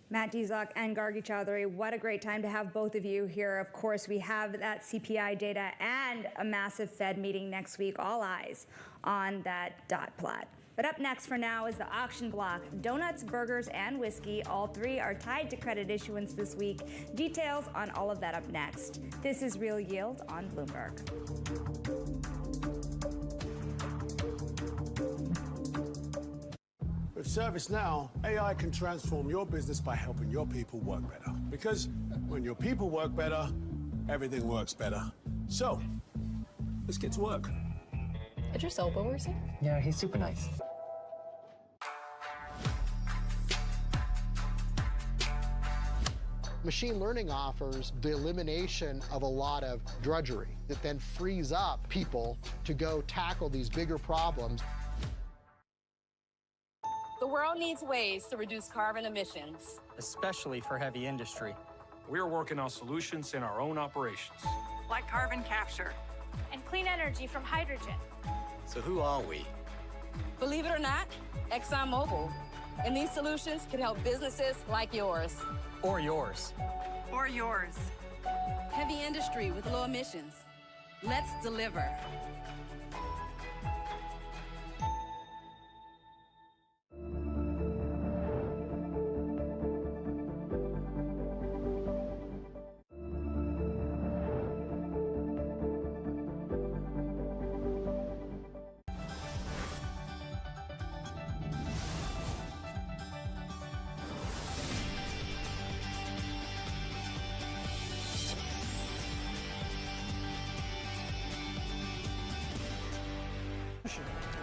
Matt Dizak and Gargi Chowdhury, what a great time to have both of you here. Of course, we have that CPI data and a massive Fed meeting next week. All eyes on that dot plot. But up next for now is the auction block. Donuts, burgers, and whiskey, all three are tied to credit issuance this week. Details on all of that up next. This is Real Yield on Bloomberg. With ServiceNow, AI can transform your business by helping your people work better. Because when your people work better, everything works better. So, let's get to work. Idris Elba works here? Yeah, he's super nice. Machine learning offers the elimination of a lot of drudgery that then frees up people to go tackle these bigger problems. The world needs ways to reduce carbon emissions, especially for heavy industry. We're working on solutions in our own operations, like carbon capture and clean energy from hydrogen. So who are we? Believe it or not, ExxonMobil. And these solutions can help businesses like yours. Or yours. Or yours. Heavy industry with low emissions. Let's deliver.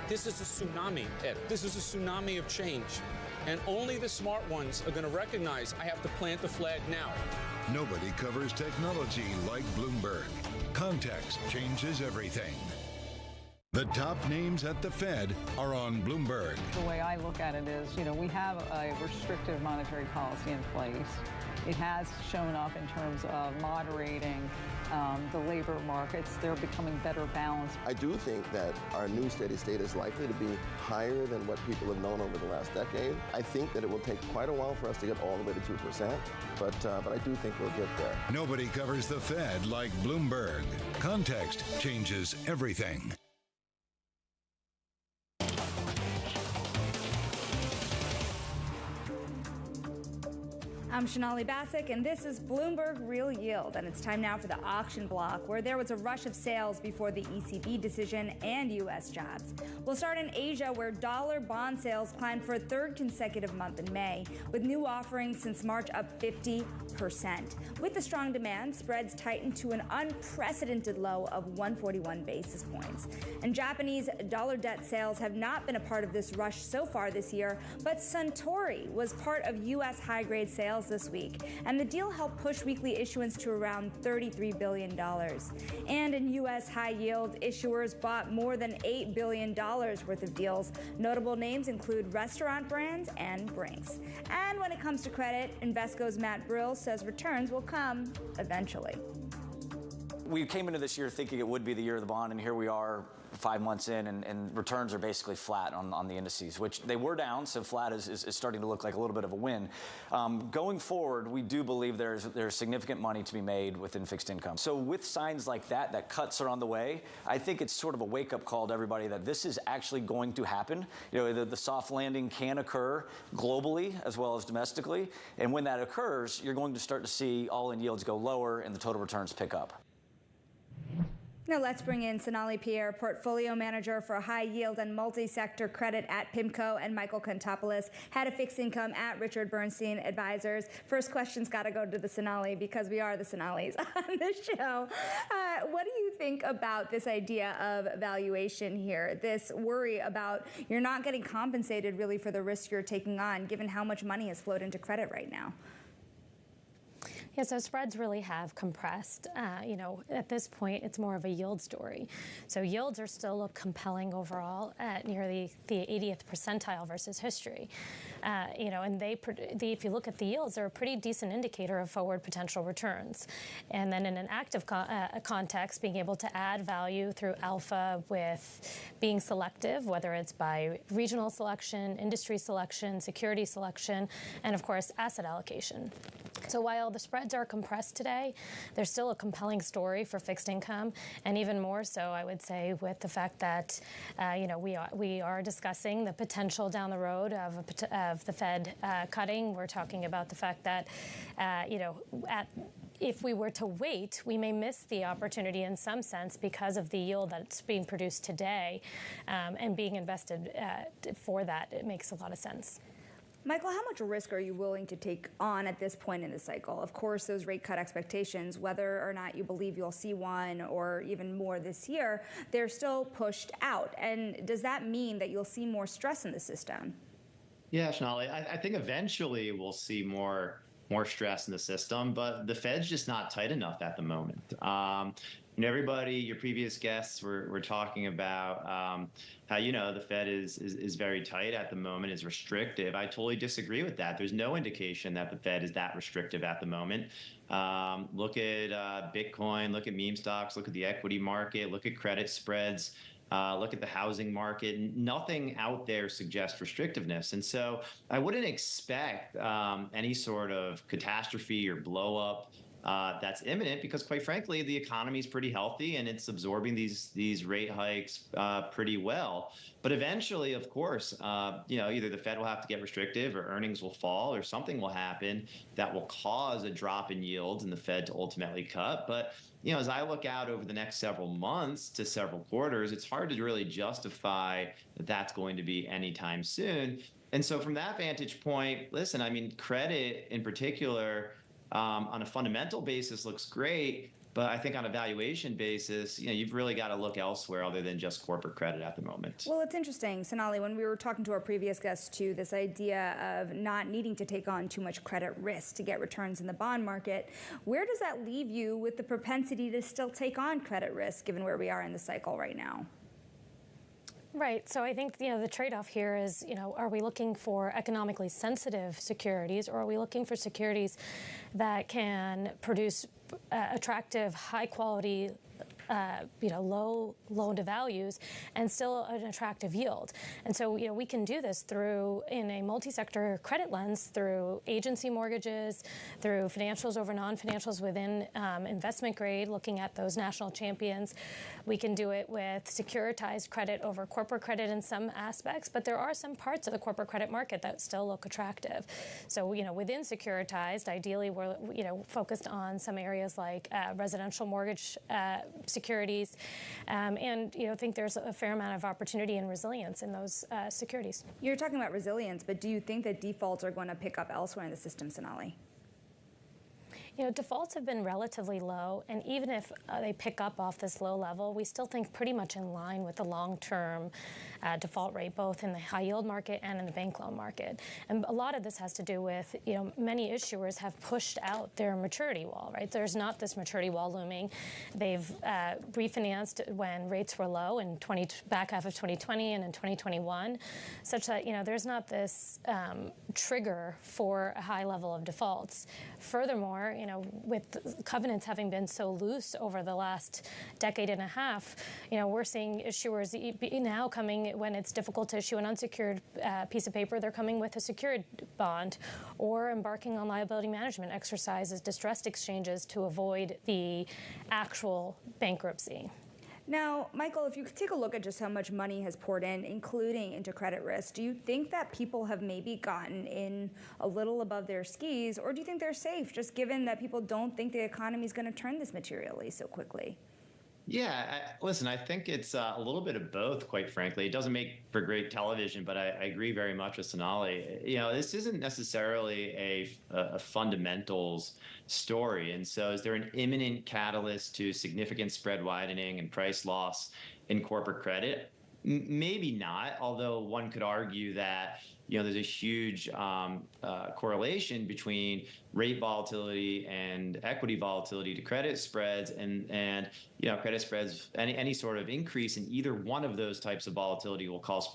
This is a tsunami, Ed. This is a tsunami of change. And only the smart ones are going to recognize I have to plant the flag now. Nobody covers technology like Bloomberg. Context changes everything. The top names at the Fed are on Bloomberg. The way I look at it is, we have a restrictive monetary policy in place. It has shown up in terms of moderating the labor markets. They're becoming better balanced. I do think that our new steady state is likely to be higher than what people have known over the last decade. I think that it will take quite a while for us to get all the way to 2%, but I do think we'll get there. Nobody covers the Fed like Bloomberg. Context changes everything. I'm Shonali Bassick, and this is Bloomberg Real Yield. And it's time now for the auction block, where there was a rush of sales before the ECB decision and U.S. jobs. We'll start in Asia, where dollar bond sales climbed for a third consecutive month in May, with new offerings since March up 50%. With the strong demand, spreads tightened to an unprecedented low of 141 basis points. And Japanese dollar debt sales have not been a part of this rush so far this year, but Suntory was part of U.S. high-grade sales this week, and the deal helped push weekly issuance to around $33 billion. And in U.S. high-yield, issuers bought more than $8 billion worth of deals. Notable names include restaurant brands and Brinks. And when it comes to credit, Invesco's Matt Brill says returns will come eventually. We came into this year thinking it would be the year of the bond, and here we are 5 months in, and returns are basically flat on the indices, which they were down, so flat is starting to look like a little bit of a win. Going forward, we do believe there's significant money to be made within fixed income. So with signs like that cuts are on the way, I think it's sort of a wake-up call to everybody that this is actually going to happen. The soft landing can occur globally as well as domestically, and when that occurs, you're going to start to see all-in yields go lower and the total returns pick up. Now let's bring in Sonali Pierre, Portfolio Manager for High Yield and Multi-Sector Credit at PIMCO, and Michael Kontopoulos, Head of Fixed Income at Richard Bernstein Advisors. First question's got to go to the Sonali, because we are the Sonalis on this show. What do you think about this idea of valuation here, this worry about you're not getting compensated really for the risk you're taking on, given how much money has flowed into credit right now? Yeah, so spreads really have compressed. At this point, it's more of a yield story. So yields are still compelling overall at nearly the 80th percentile versus history. And if you look at the yields, they're a pretty decent indicator of forward potential returns. And then in an active context, being able to add value through alpha with being selective, whether it's by regional selection, industry selection, security selection, and of course, asset allocation. So while the spreads are compressed today, there's still a compelling story for fixed income, and even more so, I would say, with the fact that we are discussing the potential down the road of the Fed cutting. We're talking about the fact that if we were to wait, we may miss the opportunity in some sense because of the yield that's being produced today, and being invested for that. It makes a lot of sense. Michael, how much risk are you willing to take on at this point in the cycle? Of course, those rate cut expectations, whether or not you believe you'll see one or even more this year, they're still pushed out. And does that mean that you'll see more stress in the system? Yeah, Shonali, I think eventually we'll see more stress in the system, but the Fed's just not tight enough at the moment. Everybody, your previous guests were talking about how, the Fed is very tight at the moment, is restrictive. I totally disagree with that. There's no indication that the Fed is that restrictive at the moment. Look at Bitcoin, look at meme stocks, look at the equity market, look at credit spreads. Look at the housing market. Nothing out there suggests restrictiveness. And so I wouldn't expect any sort of catastrophe or blow up that's imminent, because quite frankly, the economy is pretty healthy and it's absorbing these rate hikes pretty well. But eventually, of course, either the Fed will have to get restrictive or earnings will fall or something will happen that will cause a drop in yields and the Fed to ultimately cut. But as I look out over the next several months to several quarters, it's hard to really justify that that's going to be anytime soon. And so from that vantage point, listen, credit in particular, on a fundamental basis looks great, But I think on a valuation basis, you've really got to look elsewhere other than just corporate credit at the moment. Well, it's interesting, Sonali, when we were talking to our previous guests too, this idea of not needing to take on too much credit risk to get returns in the bond market. Where does that leave you with the propensity to still take on credit risk, given where we are in the cycle right now? Right. So I think the trade-off here is are we looking for economically sensitive securities, or are we looking for securities that can produce attractive, high-quality, low loan-to-values and still an attractive yield? And so we can do this in a multi-sector credit lens, through agency mortgages, through financials over non-financials within investment grade, looking at those national champions. We can do it with securitized credit over corporate credit in some aspects, but there are some parts of the corporate credit market that still look attractive. So within securitized, ideally we're focused on some areas like residential mortgage securities, and think there's a fair amount of opportunity and resilience in those securities. You're talking about resilience, but do you think that defaults are going to pick up elsewhere in the system, Sonali? Defaults have been relatively low, and even if they pick up off this low level, we still think pretty much in line with the long-term default rate, both in the high-yield market and in the bank loan market. And a lot of this has to do with, many issuers have pushed out their maturity wall, right? There's not this maturity wall looming. They've refinanced when rates were low in back half of 2020 and in 2021, such that, there's not this trigger for a high level of defaults. Furthermore, with covenants having been so loose over the last decade and a half, we're seeing issuers now coming, when it's difficult to issue an unsecured piece of paper, they're coming with a secured bond or embarking on liability management exercises, distressed exchanges, to avoid the actual bankruptcy. Now, Michael, if you could take a look at just how much money has poured in, including into credit risk, do you think that people have maybe gotten in a little above their skis, or do you think they're safe, just given that people don't think the economy is going to turn this materially so quickly? Yeah, listen, I think it's a little bit of both, quite frankly. It doesn't make for great television, but I agree very much with Sonali. This isn't necessarily a fundamentals story. And so is there an imminent catalyst to significant spread widening and price loss in corporate credit? Maybe not, although one could argue that there's a huge correlation between rate volatility and equity volatility to credit spreads, and credit spreads, any sort of increase in either one of those types of volatility will cause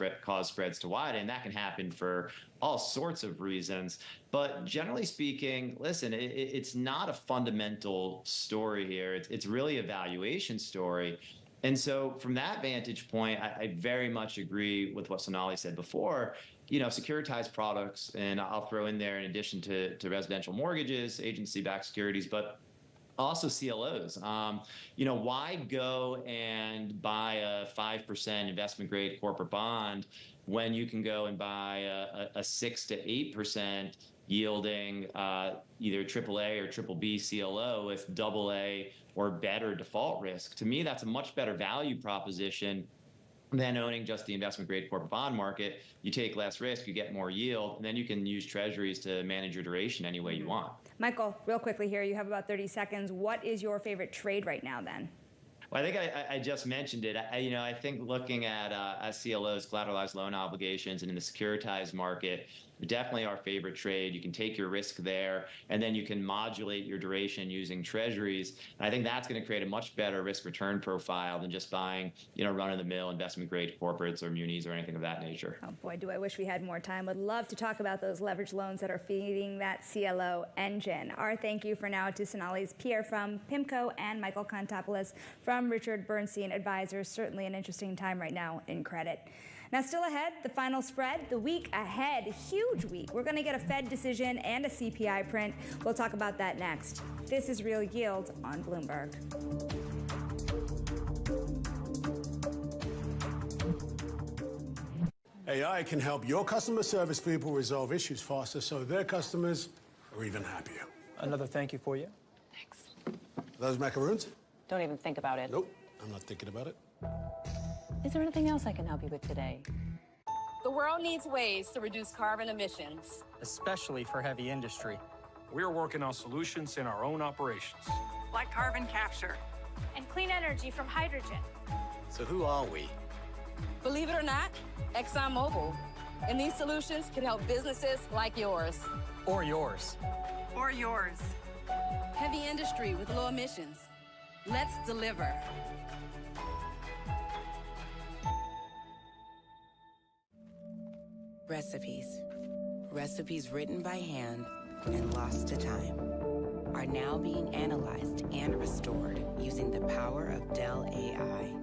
spreads to widen, and that can happen for all sorts of reasons. But generally speaking, listen, it's not a fundamental story here. It's really a valuation story. And so from that vantage point, I very much agree with what Sonali said before. Securitized products, and I'll throw in there, in addition to residential mortgages, agency-backed securities, but also CLOs. Why go and buy a 5% investment-grade corporate bond when you can go and buy a 6 to 8% yielding either AAA or BBB CLO with AA or better default risk? To me, that's a much better value proposition than owning just the investment-grade corporate bond market. You take less risk, you get more yield, and then you can use treasuries to manage your duration any way you want. Michael, real quickly here, you have about 30 seconds. What is your favorite trade right now, then? Well, I think I just mentioned it. I think looking at CLOs, collateralized loan obligations, and in the securitized market, definitely our favorite trade. You can take your risk there, and then you can modulate your duration using treasuries. And I think that's going to create a much better risk-return profile than just buying, run-of-the-mill investment-grade corporates or munis or anything of that nature. Oh boy, do I wish we had more time. Would love to talk about those leveraged loans that are feeding that CLO engine. Our thank you for now to Sonali's Pierre from PIMCO and Michael Contopoulos from Richard Bernstein Advisors. Certainly an interesting time right now in credit. Now, still ahead, the final spread, the week ahead, huge week. We're going to get a Fed decision and a CPI print. We'll talk about that next. This is Real Yield on Bloomberg. AI can help your customer service people resolve issues faster so their customers are even happier. Another thank you for you. Thanks. Those macaroons? Don't even think about it. Nope, I'm not thinking about it. Is there anything else I can help you with today? The world needs ways to reduce carbon emissions, Especially for heavy industry. We're working on solutions in our own operations. like carbon capture. And clean energy from hydrogen. So who are we? Believe it or not, ExxonMobil. And these solutions can help businesses like yours. Or yours. Or yours. Heavy industry with low emissions. Let's deliver. Recipes. Recipes written by hand and lost to time are now being analyzed and restored using the power of Dell AI.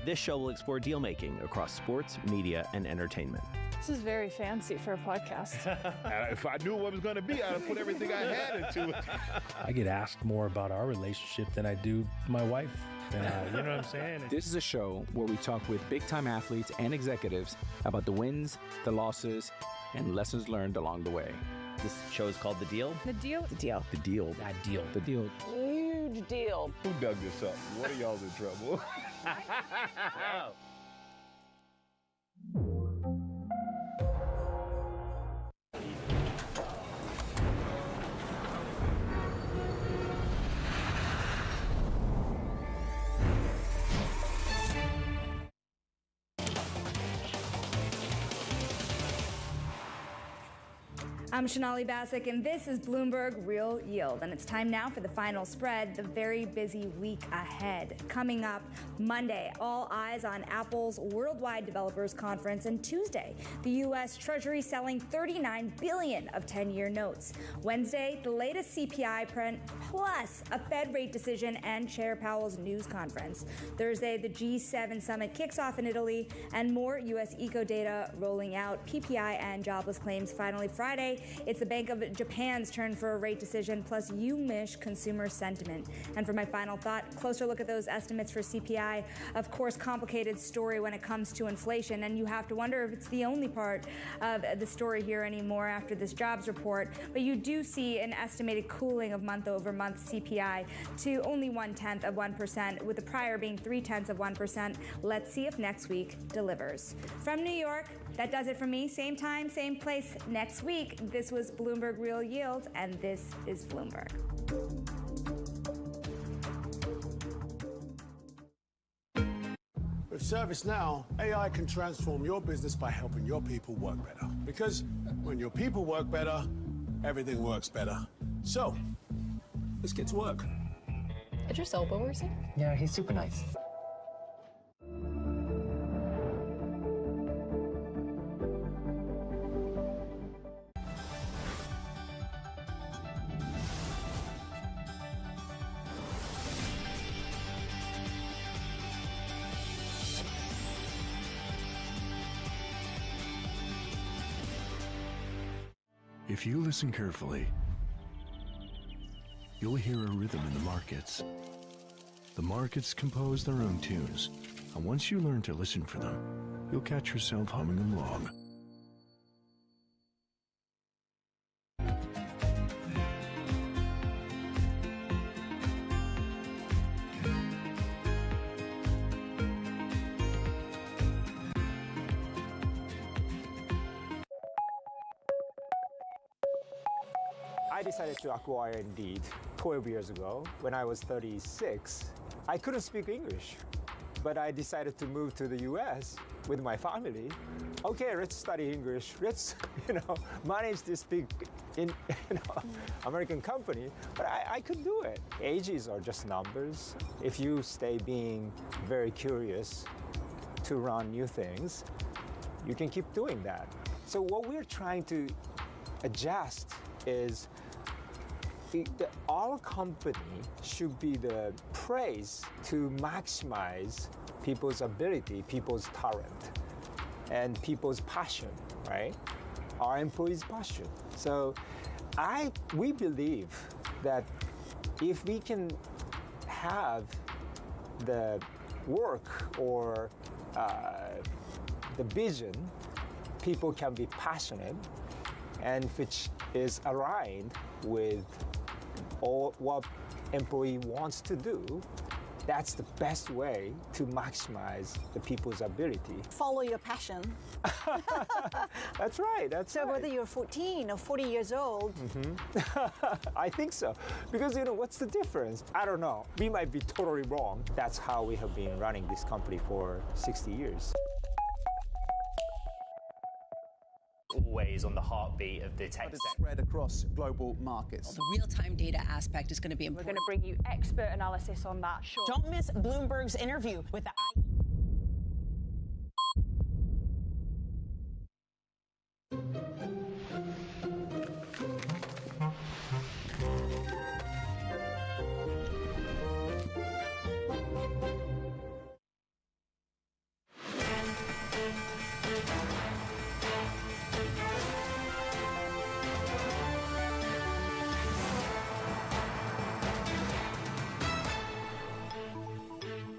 This show will explore deal-making across sports, media, and entertainment. This is very fancy for a podcast. If I knew what it was going to be, I'd have put everything I had into it. I get asked more about our relationship than I do my wife. And you know what I'm saying? This is a show where we talk with big-time athletes and executives about the wins, the losses, and lessons learned along the way. This show is called The Deal. The Deal? The Deal. The Deal. That deal. The deal. Huge deal. Who dug this up? One of y'all's in trouble. Wow. I'm Shonali Bassick, and this is Bloomberg Real Yield. And it's time now for the final spread, the very busy week ahead. Coming up Monday, all eyes on Apple's Worldwide Developers Conference, and Tuesday, the U.S. Treasury selling $39 billion of 10-year notes. Wednesday, the latest CPI print, plus a Fed rate decision and Chair Powell's news conference. Thursday, the G7 summit kicks off in Italy, and more U.S. eco data rolling out, PPI and jobless claims finally Friday. It's the Bank of Japan's turn for a rate decision, plus UMich consumer sentiment. And for my final thought, closer look at those estimates for CPI. Of course, complicated story when it comes to inflation, and you have to wonder if it's the only part of the story here anymore after this jobs report. But you do see an estimated cooling of month-over-month CPI to only 0.1%, with the prior being 0.3%. Let's see if next week delivers. From New York, that does it for me. Same time, same place next week. This was Bloomberg Real Yield, and this is Bloomberg. With ServiceNow, AI can transform your business by helping your people work better. Because when your people work better, everything works better. So, let's get to work. Idris Elba works here? Yeah, he's super nice. If you listen carefully, you'll hear a rhythm in the markets. The markets compose their own tunes, and once you learn to listen for them, you'll catch yourself humming along. I decided to acquire Indeed 12 years ago when I was 36. I couldn't speak English, but I decided to move to the US with my family. Okay, let's study English. Let's, manage this big American company. But I could do it. Ages are just numbers. If you stay being very curious to run new things, you can keep doing that. So what we're trying to adjust is our company should be the place to maximize people's ability, people's talent, and people's passion, right? Our employees' passion. So we believe that if we can have the work or the vision, people can be passionate, and which is aligned with all what employee wants to do, that's the best way to maximize the people's ability. Follow your passion. That's right. So whether you're 14 or 40 years old. I think so. Because, what's the difference? I don't know. We might be totally wrong. That's how we have been running this company for 60 years. Always on the heartbeat of the tech sector. Spread across global markets. The real-time data aspect is going to be important. We're going to bring you expert analysis on that. Sure. Don't miss Bloomberg's interview with the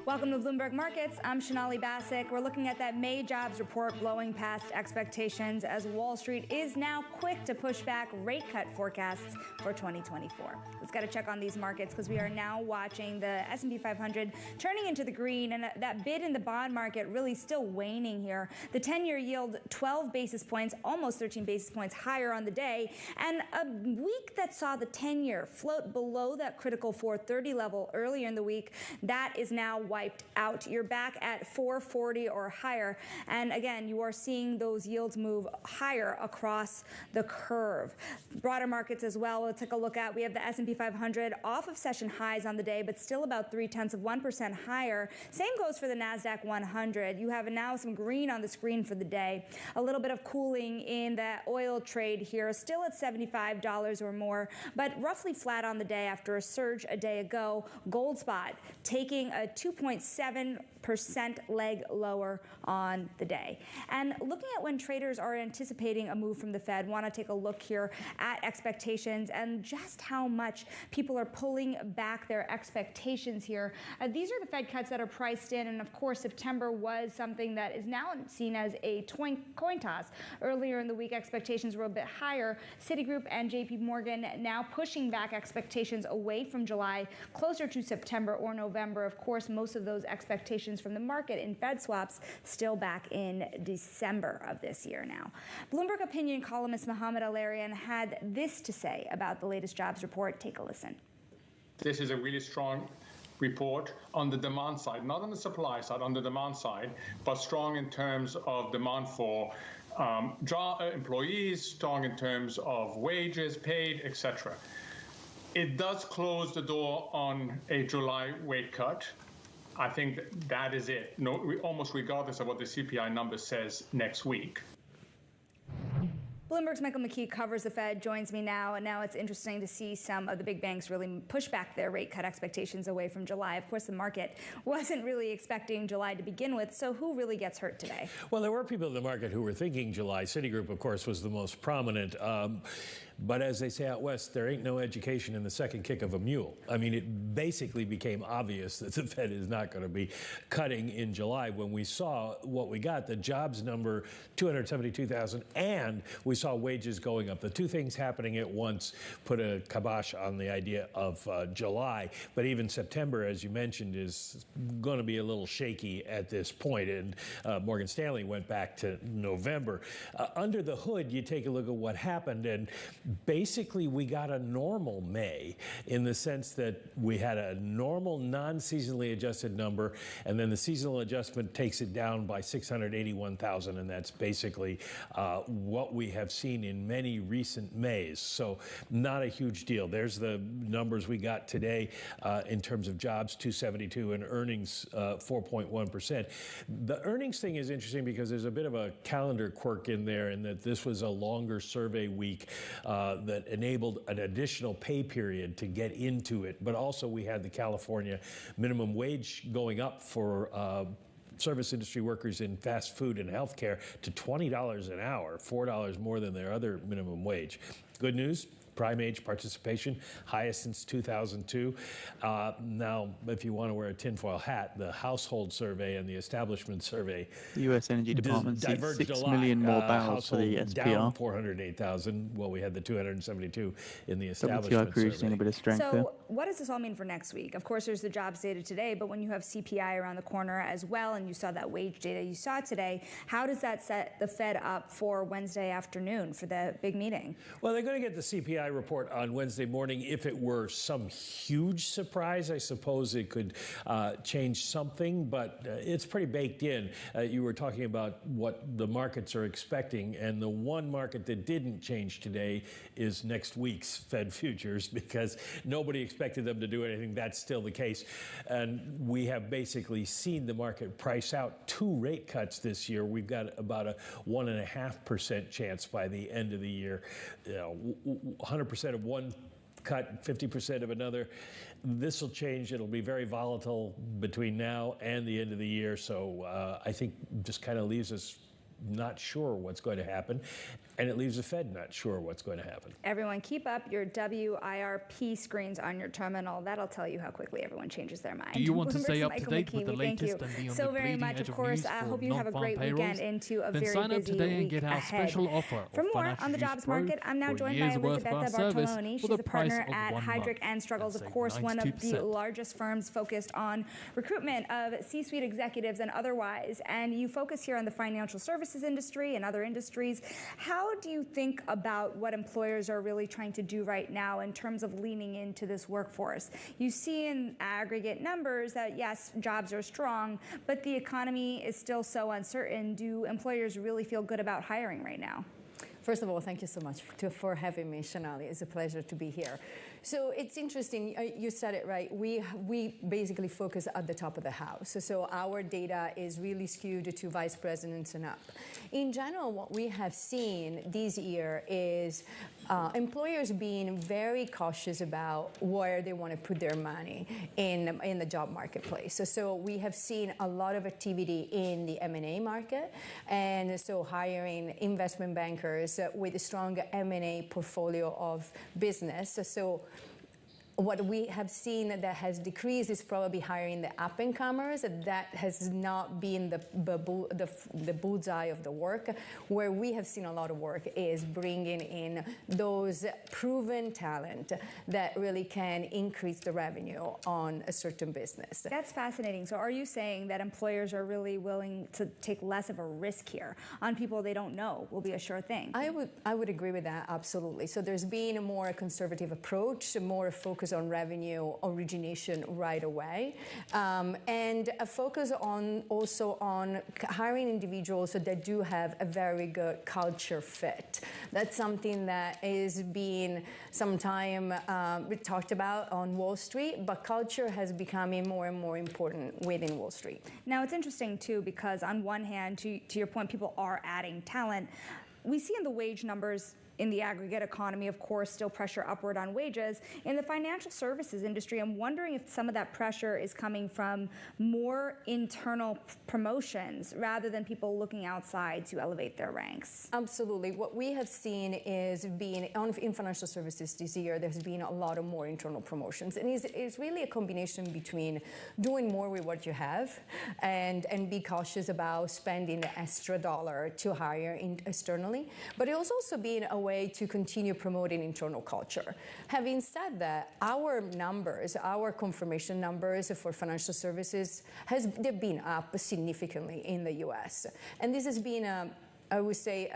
Welcome to Bloomberg Markets. I'm Shonali Bassick. We're looking at that May jobs report blowing past expectations as Wall Street is now quick to push back rate cut forecasts for 2024. Let's get a check on these markets because we are now watching the S&P 500 turning into the green and that bid in the bond market really still waning here. The 10-year yield 12 basis points, almost 13 basis points higher on the day, and a week that saw the 10-year float below that critical 430 level earlier in the week, that is now wiped out. You're back at 440 or higher. And again, you are seeing those yields move higher across the curve. Broader markets as well, we'll take a look at. We have the S&P 500 off of session highs on the day, but still about 0.3% higher. Same goes for the NASDAQ 100. You have now some green on the screen for the day. A little bit of cooling in the oil trade here, still at $75 or more, but roughly flat on the day after a surge a day ago. Gold spot taking a 2.7% leg lower on the day. And looking at when traders are anticipating a move from the Fed, want to take a look here at expectations and just how much people are pulling back their expectations here. These are the Fed cuts that are priced in, and of course September was something that is now seen as a coin toss. Earlier in the week, expectations were a bit higher. Citigroup and JP Morgan now pushing back expectations away from July, closer to September or November. Of course, most of those expectations from the market in Fed swaps still back in December of this year now. Bloomberg opinion columnist Mohamed Al-Arian had this to say about the latest jobs report. Take a listen. This is a really strong report on the demand side, not on the supply side, on the demand side, but strong in terms of demand for employees, strong in terms of wages paid, etc. It does close the door on a July rate cut. I think that is it. No, almost regardless of what the CPI number says next week. Bloomberg's Michael McKee covers the Fed, joins me now, and now it's interesting to see some of the big banks really push back their rate cut expectations away from July. Of course, the market wasn't really expecting July to begin with, so who really gets hurt today? Well, there were people in the market who were thinking July. Citigroup, of course, was the most prominent. But as they say out west, there ain't no education in the second kick of a mule. I mean, it basically became obvious that the Fed is not going to be cutting in July when we saw what we got, the jobs number, 272,000, and we saw wages going up. The two things happening at once put a kibosh on the idea of July. But even September, as you mentioned, is going to be a little shaky at this point. And Morgan Stanley went back to November. Under the hood, you take a look at what happened, and basically we got a normal May in the sense that we had a normal non-seasonally adjusted number, and then the seasonal adjustment takes it down by 681,000, and that's basically what we have seen in many recent Mays. So not a huge deal. There's the numbers we got today in terms of jobs, 272, and earnings 4.1%. The earnings thing is interesting because there's a bit of a calendar quirk in there in that this was a longer survey week that enabled an additional pay period to get into it. But also we had the California minimum wage going up for service industry workers in fast food and healthcare to $20 an hour, $4 more than their other minimum wage. Good news, prime age participation, highest since 2002. Now, if you want to wear a tinfoil hat, the household survey and the establishment survey, the U.S. Energy Department sees diverged 6 a lot. million more barrels for the Household SPR. down 408,000. Well, we had the 272 in the establishment WTI cruise survey. seeing a bit of strength there. So what does this all mean for next week? Of course, there's the jobs data today, but when you have CPI around the corner as well, and you saw that wage data you saw today, how does that set the Fed up for Wednesday afternoon for the big meeting? Well, they're going to get the CPI report on Wednesday morning. If it were some huge surprise, I suppose it could change something, but it's pretty baked in. You were talking about what the markets are expecting, and the one market that didn't change today is next week's Fed futures, because nobody expected them to do anything. That's still the case. And we have basically seen the market price out 2 rate cuts this year. We've got about a 1.5% chance by the end of the year. 100% of one cut, 50% of another. This will change. It'll be very volatile between now and the end of the year. So I think just kind of leaves us not sure what's going to happen, and it leaves the Fed not sure what's going to happen. Everyone, keep up your WIRP screens on your terminal. That'll tell you how quickly everyone changes their mind. Do you want to stay up to Michael date with the McKeevy, latest and be on so the very bleeding much, edge of course. I hope you have a great weekend into a then very sign up busy today and week get our ahead. special offer For of more Financial on the Juice jobs Pro market, I'm now for a joined by year's worth of Elizabeth our service Bartoloni. for She's the a price partner of at 1 Heidrick month. & Struggles, of That's course, one of the 92%. largest firms focused on recruitment of C-suite executives and otherwise. And you focus here on the financial services industry and other industries. How do you think about what employers are really trying to do right now in terms of leaning into this workforce? You see in aggregate numbers that, yes, jobs are strong, but the economy is still so uncertain. Do employers really feel good about hiring right now? First of all, thank you so much for having me, Shanali. It's a pleasure to be here. So it's interesting, you said it right. We basically focus at the top of the house. So our data is really skewed to vice presidents and up. In general, what we have seen this year is employers being very cautious about where they want to put their money in the job marketplace. So we have seen a lot of activity in the M&A market, and so hiring investment bankers with a strong M&A portfolio of business. So what we have seen that has decreased is probably hiring the up-and-comers. That has not been the bullseye of the work. Where we have seen a lot of work is bringing in those proven talent that really can increase the revenue on a certain business. That's fascinating. So are you saying that employers are really willing to take less of a risk here on people they don't know will be a sure thing? I would agree with that, absolutely. So there's been a more conservative approach, more focus on revenue origination right away, and a focus also on hiring individuals that do have a very good culture fit. That's something that is being sometime talked about on Wall Street, but culture has become more and more important within Wall Street. Now it's interesting too, because on one hand, to your point, people are adding talent. We see in the wage numbers in the aggregate economy, of course, still pressure upward on wages. In the financial services industry, I'm wondering if some of that pressure is coming from more internal promotions rather than people looking outside to elevate their ranks. Absolutely. What we have seen is in financial services this year, there's been a lot of more internal promotions. And it's really a combination between doing more with what you have and be cautious about spending the extra dollar to hire externally. But it's also been a way to continue promoting internal culture. Having said that, our numbers, our confirmation numbers for financial services, they've been up significantly in the U.S. And this has been, I would say,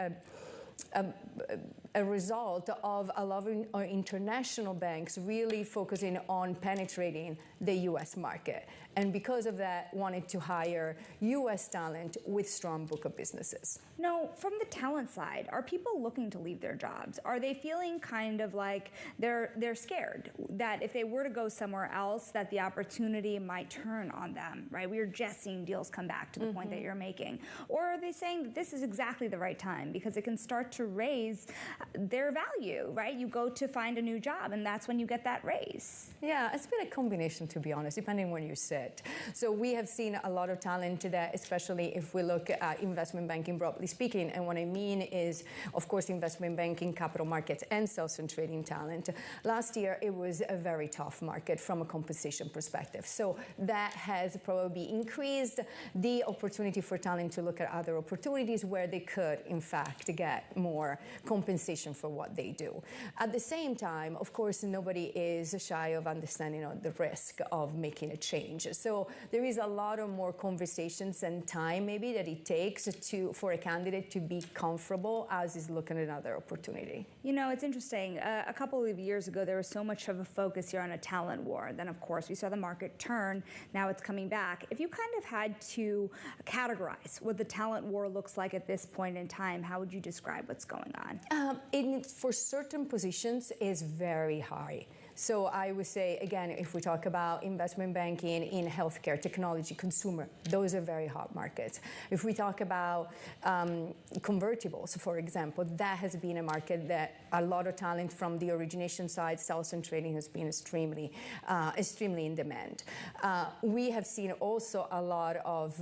a result of a lot of our international banks really focusing on penetrating the U.S. market. And because of that, wanted to hire U.S. talent with strong book of businesses. No, from the talent side, are people looking to leave their jobs? Are they feeling kind of like they're scared that if they were to go somewhere else, that the opportunity might turn on them, right? We're just seeing deals come back to the point that you're making. Or are they saying that this is exactly the right time because it can start to raise their value, right? You go to find a new job, and that's when you get that raise. Yeah, it's been a combination, to be honest, depending where you sit. So we have seen a lot of talent today, especially if we look at investment banking broadly speaking. And what I mean is, of course, investment banking, capital markets, and sales and trading talent. Last year, it was a very tough market from a compensation perspective. So that has probably increased the opportunity for talent to look at other opportunities where they could, in fact, get more compensation for what they do. At the same time, of course, nobody is shy of understanding the risk of making a change. So there is a lot of more conversations and time maybe that it takes for a candidate to be comfortable as is looking at another opportunity. You know, it's interesting. A couple of years ago, there was so much of a focus here on a talent war. Then, of course, we saw the market turn. Now it's coming back. If you kind of had to categorize what the talent war looks like at this point in time, how would you describe what's going on? For certain positions, is very high. So I would say, again, if we talk about investment banking in healthcare, technology, consumer, those are very hot markets. If we talk about convertibles, for example, that has been a market that a lot of talent from the origination side, sales and trading has been extremely in demand. We have seen also a lot of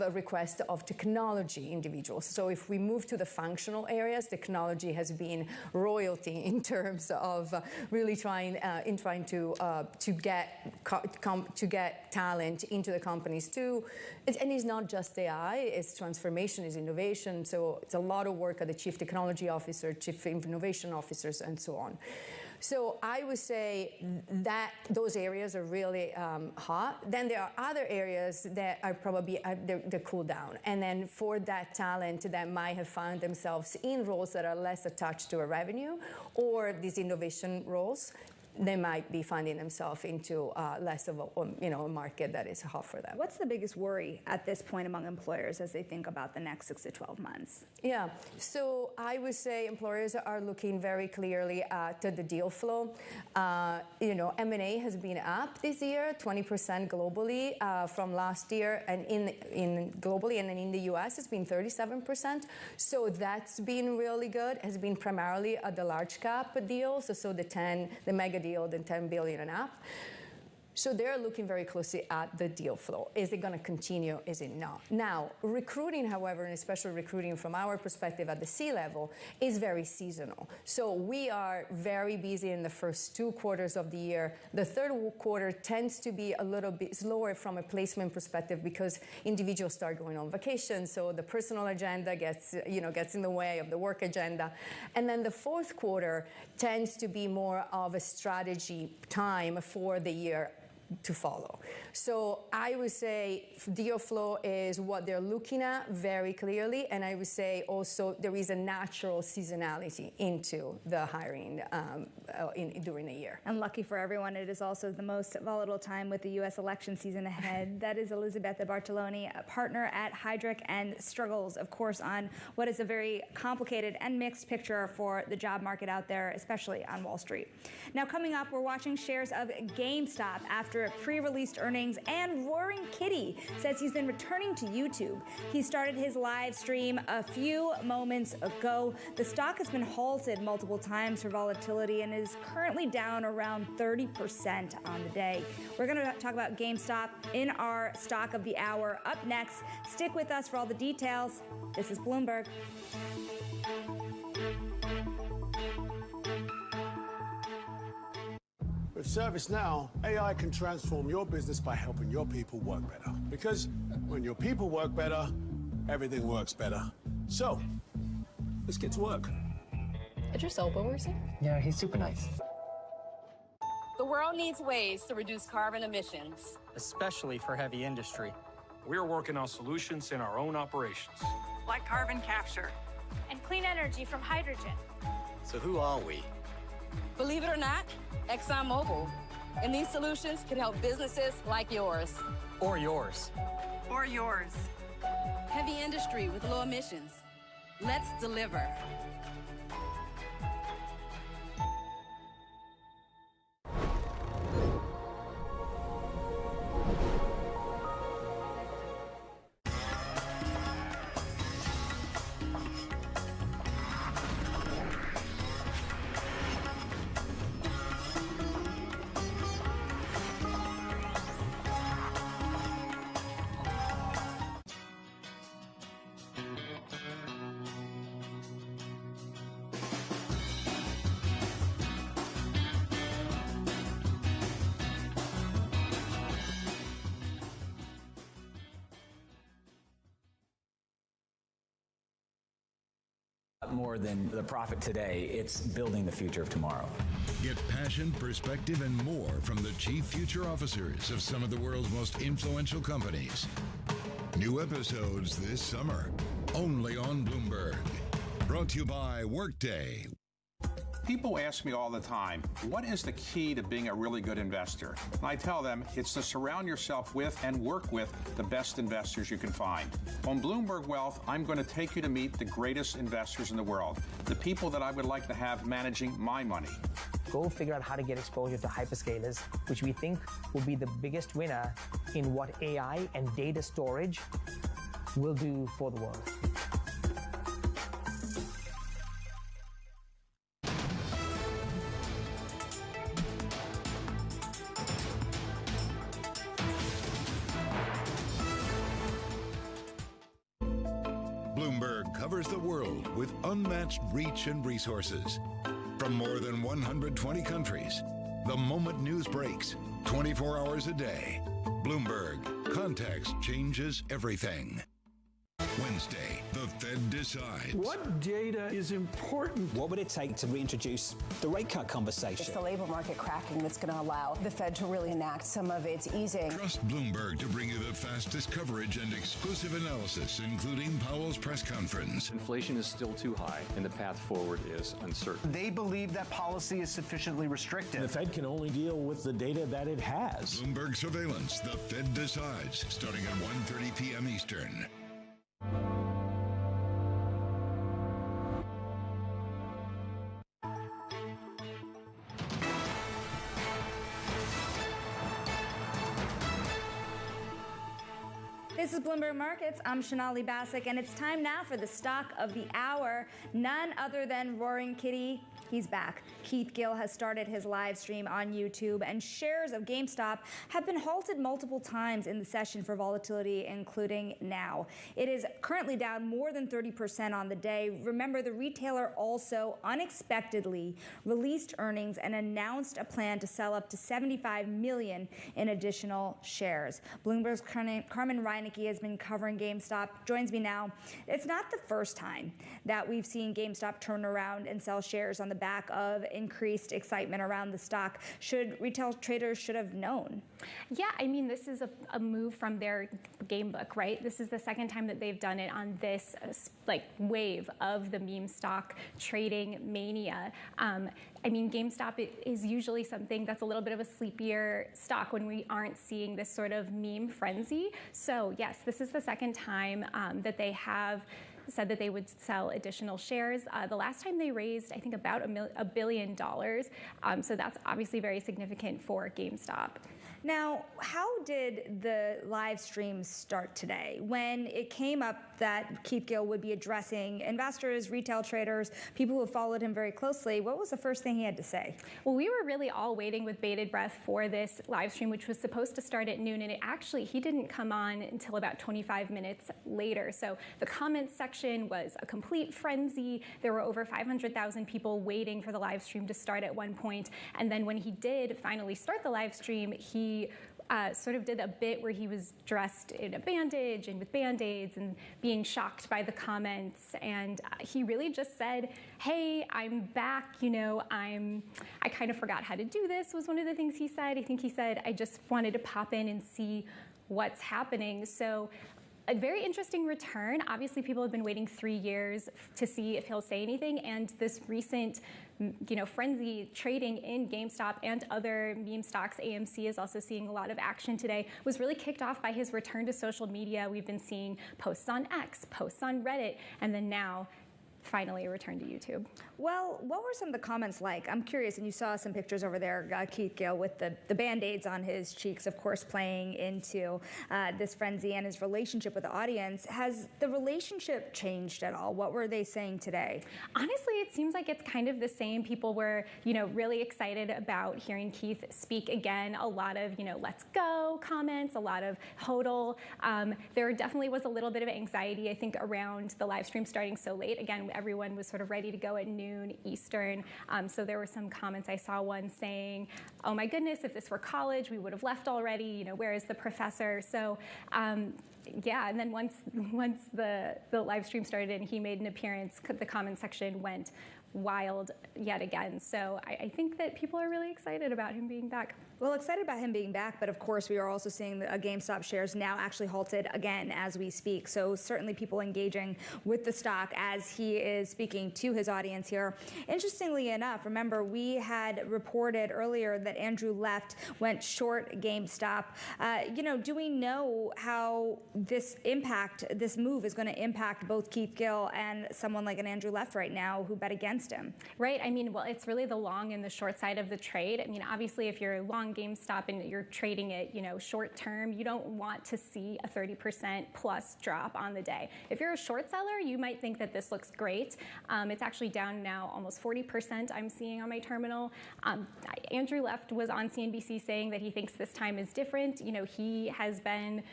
a request of technology individuals. So if we move to the functional areas, technology has been royalty in terms of really trying to get talent into the companies too. And it's not just AI, it's transformation, it's innovation. So it's a lot of work at the chief technology officer, chief innovation officers, and so on. So I would say that those areas are really hot. Then there are other areas that are probably they're cool down. And then for that talent that might have found themselves in roles that are less attached to a revenue or these innovation roles, they might be finding themselves into less of a market that is hot for them. What's the biggest worry at this point among employers as they think about the next 6 to 12 months? Yeah, so I would say employers are looking very clearly at the deal flow. M&A has been up this year, 20% globally from last year, and in globally and in the US it's been 37%. So that's been really good. Has been primarily at the large cap deals, so the mega deal, the 10 billion and up. So they're looking very closely at the deal flow. Is it going to continue? Is it not? Now, recruiting, however, and especially recruiting from our perspective at the C-level, is very seasonal. So we are very busy in the first 2 quarters of the year. The third quarter tends to be a little bit slower from a placement perspective because individuals start going on vacation. So the personal agenda gets in the way of the work agenda. And then the fourth quarter tends to be more of a strategy time for the year to follow. So I would say deal flow is what they're looking at very clearly, and I would say also there is a natural seasonality into the hiring during the year. And lucky for everyone, it is also the most volatile time with the U.S. election season ahead. That is Elisabetta Bartoloni, a partner at Heidrick & Struggles, of course, on what is a very complicated and mixed picture for the job market out there, especially on Wall Street. Now, coming up, we're watching shares of GameStop after pre-released earnings, and Roaring Kitty says he's been returning to YouTube. He started his live stream a few moments ago. The stock has been halted multiple times for volatility and is currently down around 30% on the day. We're going to talk about GameStop in our stock of the hour up next. Stick with us for all the details. This is Bloomberg. With ServiceNow, AI can transform your business by helping your people work better. Because when your people work better, everything works better. So, let's get to work. Idris Elba works here? Yeah, he's super nice. The world needs ways to reduce carbon emissions, especially for heavy industry. We're working on solutions in our own operations, like carbon capture and clean energy from hydrogen. So who are we? Believe it or not, ExxonMobil. And these solutions can help businesses like yours. Or yours. Or yours. Heavy industry with low emissions. Let's deliver. More than the profit today, it's building the future of tomorrow. Get passion, perspective, and more from the chief future officers of some of the world's most influential companies. New episodes this summer, only on Bloomberg. Brought to you by Workday. People ask me all the time, what is the key to being a really good investor? And I tell them it's to surround yourself with and work with the best investors you can find. On Bloomberg Wealth, I'm going to take you to meet the greatest investors in the world, the people that I would like to have managing my money. Go figure out how to get exposure to hyperscalers, which we think will be the biggest winner in what AI and data storage will do for the world. Bloomberg covers the world with unmatched reach and resources. From more than 120 countries, the moment news breaks, 24 hours a day. Bloomberg, context changes everything. Wednesday, the Fed decides. What data is important? What would it take to reintroduce the rate cut conversation? It's the labor market cracking that's going to allow the Fed to really enact some of its easing. Trust Bloomberg to bring you the fastest coverage and exclusive analysis, including Powell's press conference. Inflation is still too high, and the path forward is uncertain. They believe that policy is sufficiently restrictive. The Fed can only deal with the data that it has. Bloomberg surveillance, the Fed decides, starting at 1:30 p.m. Eastern. This is Bloomberg Markets. I'm Shonali Bassick, and it's time now for the stock of the hour. None other than Roaring Kitty. He's back. Keith Gill has started his live stream on YouTube, and shares of GameStop have been halted multiple times in the session for volatility, including now. It is currently down more than 30% on the day. Remember, the retailer also unexpectedly released earnings and announced a plan to sell up to 75 million in additional shares. Bloomberg's Carmen Reinecke has been covering GameStop, joins me now. It's not the first time that we've seen GameStop turn around and sell shares on the back of increased excitement around the stock. Retail traders should have known. Yeah, I mean, this is a move from their game book, right? This is the second time that they've done it on this wave of the meme stock trading mania. I mean, GameStop is usually something that's a little bit of a sleepier stock when we aren't seeing this sort of meme frenzy. So yes, this is the second time that they have said that they would sell additional shares. The last time they raised, I think, about $1 billion. So that's obviously very significant for GameStop. Now, how did the live stream start today? When it came up that Keith Gill would be addressing investors, retail traders, people who have followed him very closely, what was the first thing he had to say? Well, we were really all waiting with bated breath for this live stream, which was supposed to start at noon, and he didn't come on until about 25 minutes later. So the comments section was a complete frenzy. There were over 500,000 people waiting for the live stream to start at one point. And then when he did finally start the live stream, he sort of did a bit where he was dressed in a bandage and with Band-Aids and being shocked by the comments. And he really just said, hey, I'm back, I kind of forgot how to do this, was one of the things he said. I think he said, I just wanted to pop in and see what's happening. So a very interesting return. Obviously, people have been waiting 3 years to see if he'll say anything, and this recent frenzy trading in GameStop and other meme stocks, AMC is also seeing a lot of action today, was really kicked off by his return to social media. We've been seeing posts on X, posts on Reddit, and then now finally a return to YouTube. Well, what were some of the comments like? I'm curious, and you saw some pictures over there, Keith Gill with the Band-Aids on his cheeks, of course, playing into this frenzy and his relationship with the audience. Has the relationship changed at all? What were they saying today? Honestly, it seems like it's kind of the same. People were, really excited about hearing Keith speak again. A lot of, let's go comments, a lot of hodl. There definitely was a little bit of anxiety, I think, around the live stream starting so late. Again, everyone was sort of ready to go at noon Eastern. So there were some comments. I saw one saying, "Oh my goodness, if this were college, we would have left already. You know, where is the professor?" So. Yeah, and then once the live stream started and he made an appearance, the comment section went wild yet again. So I think that people are really excited about him being back. Well, excited about him being back, but of course we are also seeing the GameStop shares now actually halted again as we speak. So certainly people engaging with the stock as he is speaking to his audience here. Interestingly enough, remember we had reported earlier that Andrew Lyft went short GameStop. You know, do we know how this move is going to impact both Keith Gill and someone like an Andrew Lyft right now who bet against him? Right. I mean, well, it's really the long and the short side of the trade. I mean, obviously, if you're long GameStop and you're trading it, you know, short term, you don't want to see a 30% plus drop on the day. If you're a short seller, you might think that this looks great. It's actually down now almost 40%. I'm seeing on my terminal. Andrew Lyft was on CNBC saying that he thinks this time is different. You know, he has been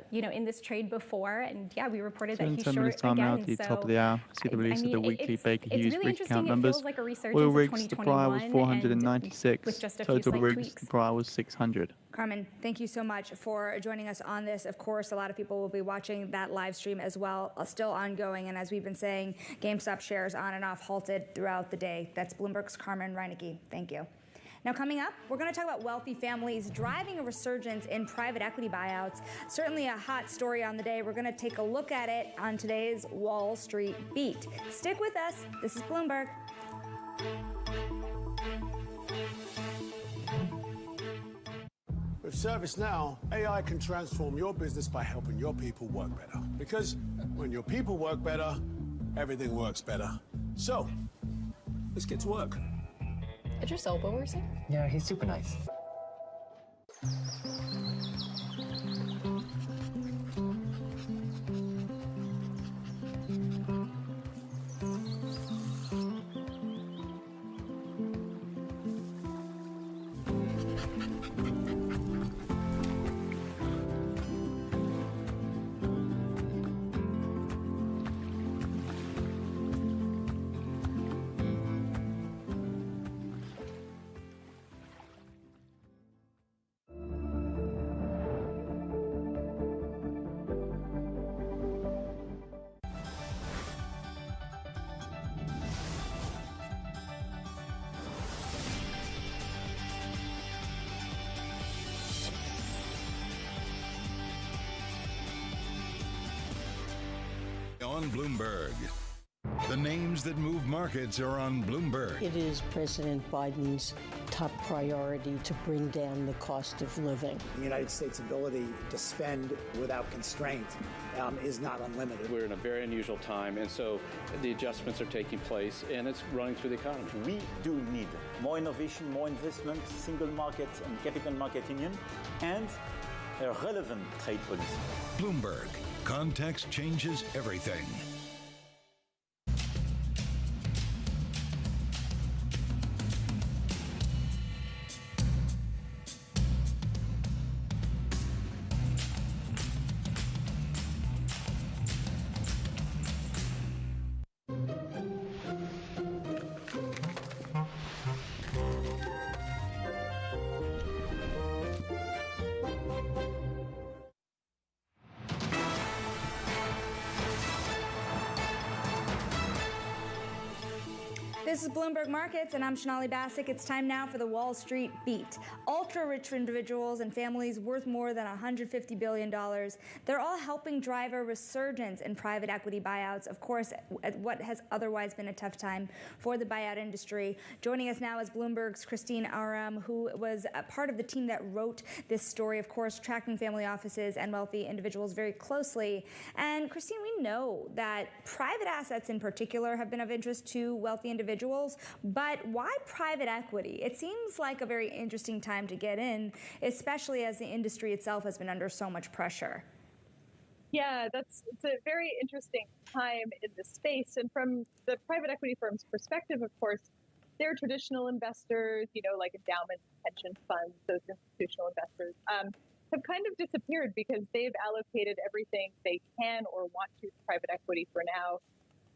you know, in this trade before, and yeah, we reported that he's 10 short minutes time now again. at the So, top of the hour. See the release of the weekly Baker Hughes really rig count interesting. It numbers. feels like a resurgence Oil of rigs, the prior was 496. with just a few Total slight rigs, tweaks. the prior was 600. Carmen, thank you so much for joining us on this. Of course, a lot of people will be watching that live stream as well, still ongoing. And as we've been saying, GameStop shares on and off halted throughout the day. That's Bloomberg's Carmen Reinecke. Thank you. Now, coming up, we're going to talk about wealthy families driving a resurgence in private equity buyouts. Certainly a hot story on the day. We're going to take a look at it on today's Wall Street Beat. Stick with us. This is Bloomberg. With ServiceNow, AI can transform your business by helping your people work better. Because when your people work better, everything works better. So, let's get to work. Idris Elba works here? Yeah, he's super nice. On Bloomberg. The names that move markets are on Bloomberg. It is President Biden's top priority to bring down the cost of living. The United States' ability to spend without constraint is not unlimited. We're in a very unusual time, and so the adjustments are taking place, and it's running through the economy. We do need more innovation, more investment, single market and capital market union, and a relevant trade policy. Bloomberg. Context changes everything. This is Bloomberg Markets, and I'm Shonali Bassick. It's time now for the Wall Street Beat. Ultra-rich individuals and families worth more than $150 billion. They're all helping drive a resurgence in private equity buyouts, of course, at what has otherwise been a tough time for the buyout industry. Joining us now is Bloomberg's Christine Aram, who was a part of the team that wrote this story, of course, tracking family offices and wealthy individuals very closely. And Christine, we know that private assets in particular have been of interest to wealthy individuals. But why private equity? It seems like a very interesting time to get in, especially as the industry itself has been under so much pressure. Yeah, it's a very interesting time in this space. And from the private equity firm's perspective, of course, they're traditional investors, you know, like endowments, pension funds, those institutional investors, have kind of disappeared because they've allocated everything they can or want to private equity for now.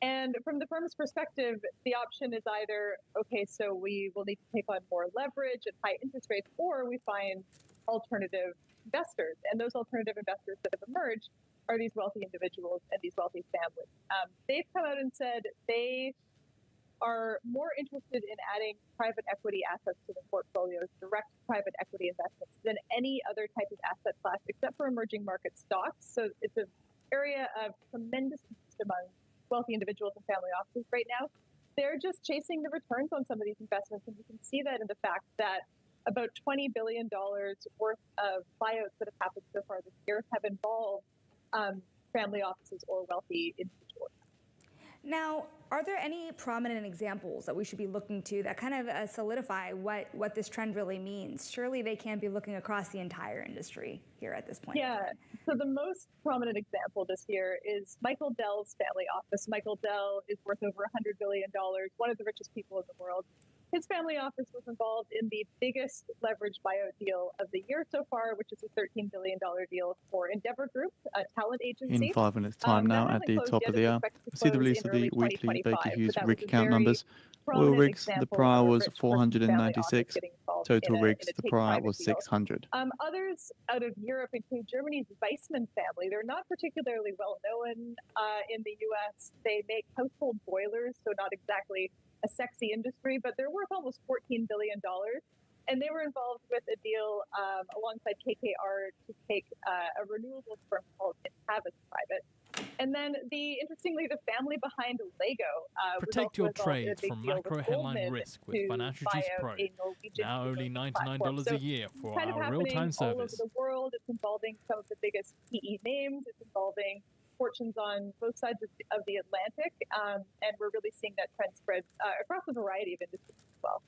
And from the firm's perspective, the option is either, okay, so we will need to take on more leverage and high interest rates, or we find alternative investors. And those alternative investors that have emerged are these wealthy individuals and these wealthy families. They've come out and said they are more interested in adding private equity assets to their portfolios, direct private equity investments, than any other type of asset class except for emerging market stocks. So it's an area of tremendous interest among wealthy individuals and family offices right now. They're just chasing the returns on some of these investments, and you can see that in the fact that about $20 billion worth of buyouts that have happened so far this year have involved family offices or wealthy individuals. Now, are there any prominent examples that we should be looking to that kind of solidify what this trend really means? Surely they can't be looking across the entire industry here at this point. Yeah, so the most prominent example this year is Michael Dell's family office. Michael Dell is worth over $100 billion, one of the richest people in the world. His family office was involved in the biggest leveraged buyout deal of the year so far, which is a $13 billion deal for Endeavor Group, a talent agency. In 5 minutes time now at the top of the hour. See the release of the weekly Baker Hughes rig count numbers. Oil rigs, the prior was 496. Total rigs, the prior was 600. Others out of Europe include Germany's Weissman family. They're not particularly well known in the U.S. They make household boilers, so not exactly a sexy industry, but they're worth almost $14 billion. And they were involved with a deal alongside KKR to take a renewables firm called Havas private. And then interestingly, the family behind Lego protect your trades from macro headline risk with Financial Juice Pro. Now only $99 a year for our real-time service. All over the world. It's involving some of the biggest PE names. It's involving fortunes on both sides of the Atlantic, and we're really seeing that trend spread across a variety of industries as well.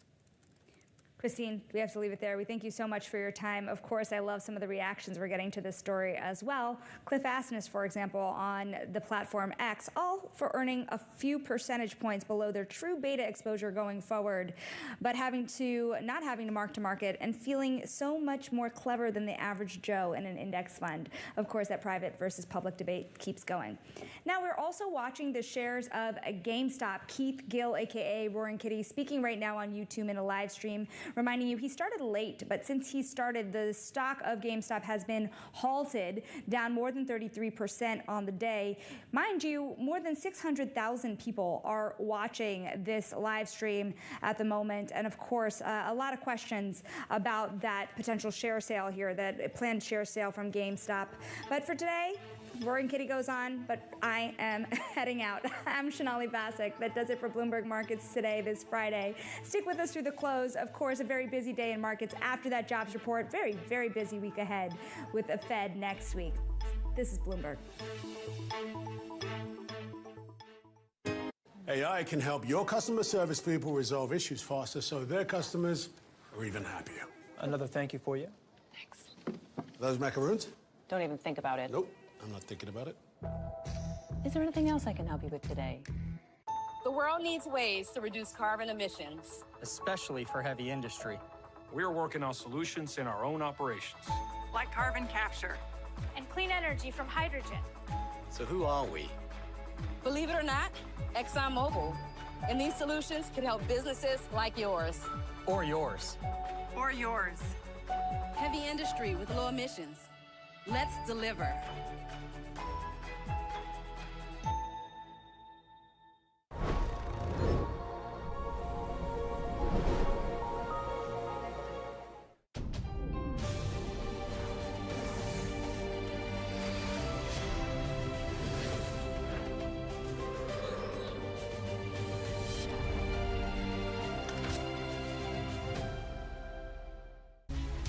Christine, we have to leave it there. We thank you so much for your time. Of course, I love some of the reactions we're getting to this story as well. Cliff Asness, for example, on the platform X, all for earning a few percentage points below their true beta exposure going forward, but not having to mark to market and feeling so much more clever than the average Joe in an index fund. Of course, that private versus public debate keeps going. Now, we're also watching the shares of GameStop. Keith Gill, aka Roaring Kitty, speaking right now on YouTube in a live stream, reminding you he started late, but since he started, the stock of GameStop has been halted, down more than 33% on the day. Mind you, more than 600,000 people are watching this live stream at the moment, and of course, a lot of questions about that potential share sale here, that planned share sale from GameStop. But for today, Roaring Kitty goes on, but I am heading out. I'm Shanali Basak. That does it for Bloomberg Markets today, this Friday. Stick with us through the close. Of course, a very busy day in markets after that jobs report. Very, very busy week ahead with the Fed next week. This is Bloomberg. AI can help your customer service people resolve issues faster so their customers are even happier. Another thank you for you. Thanks. Those macaroons? Don't even think about it. Nope. I'm not thinking about it. Is there anything else I can help you with today? The world needs ways to reduce carbon emissions, Especially for heavy industry. We're working on solutions in our own operations. like carbon capture and clean energy from hydrogen. So who are we? Believe it or not, ExxonMobil. And these solutions can help businesses like yours. Or yours. Or yours. Heavy industry with low emissions. Let's deliver.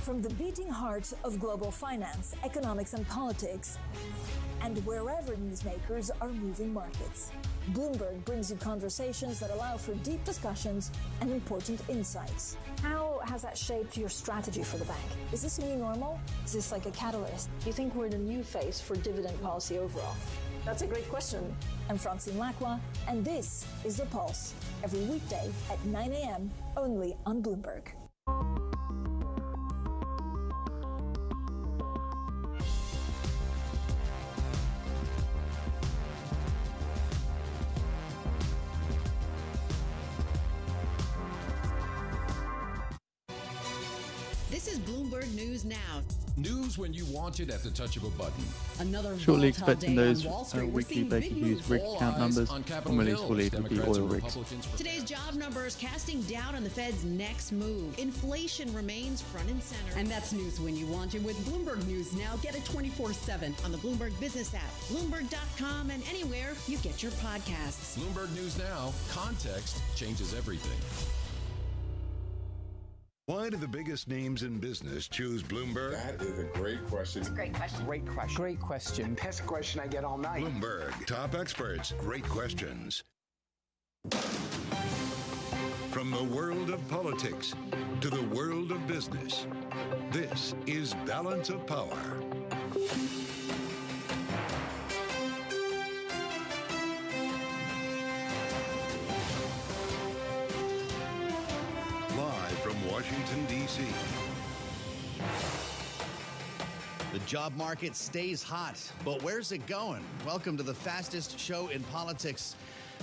From the beating heart of global finance, economics, and politics, and wherever newsmakers are moving markets, Bloomberg brings you conversations that allow for deep discussions and important insights. How has that shaped your strategy for the bank? Is this a new normal? Is this like a catalyst? Do you think we're in a new phase for dividend policy overall? That's a great question. I'm Francine Lacroix, and this is The Pulse, every weekday at 9 a.m. only on Bloomberg. This is Bloomberg News Now. News when you want it at the touch of a button. Another Shortly volatile expecting day on those Wall Street. We're weekly seeing Baker big Hughes moves. rig All count eyes numbers on and Capitol release Hill will lead as with the Democrats oil and rigs. Republicans. Today's job numbers casting doubt on the Fed's next move. Inflation remains front and center. And that's news when you want it with Bloomberg News Now. Get it 24/7 on the Bloomberg Business app, Bloomberg.com, and anywhere you get your podcasts. Bloomberg News Now. Context changes everything. Why do the biggest names in business choose Bloomberg? That is a great question. It's a great question. Great question. Great question. Best question I get all night. Bloomberg. Top experts. Great questions. From the world of politics to the world of business, this is Balance of Power. Live from Washington, D.C. The job market stays hot, but where's it going? Welcome to the fastest show in politics.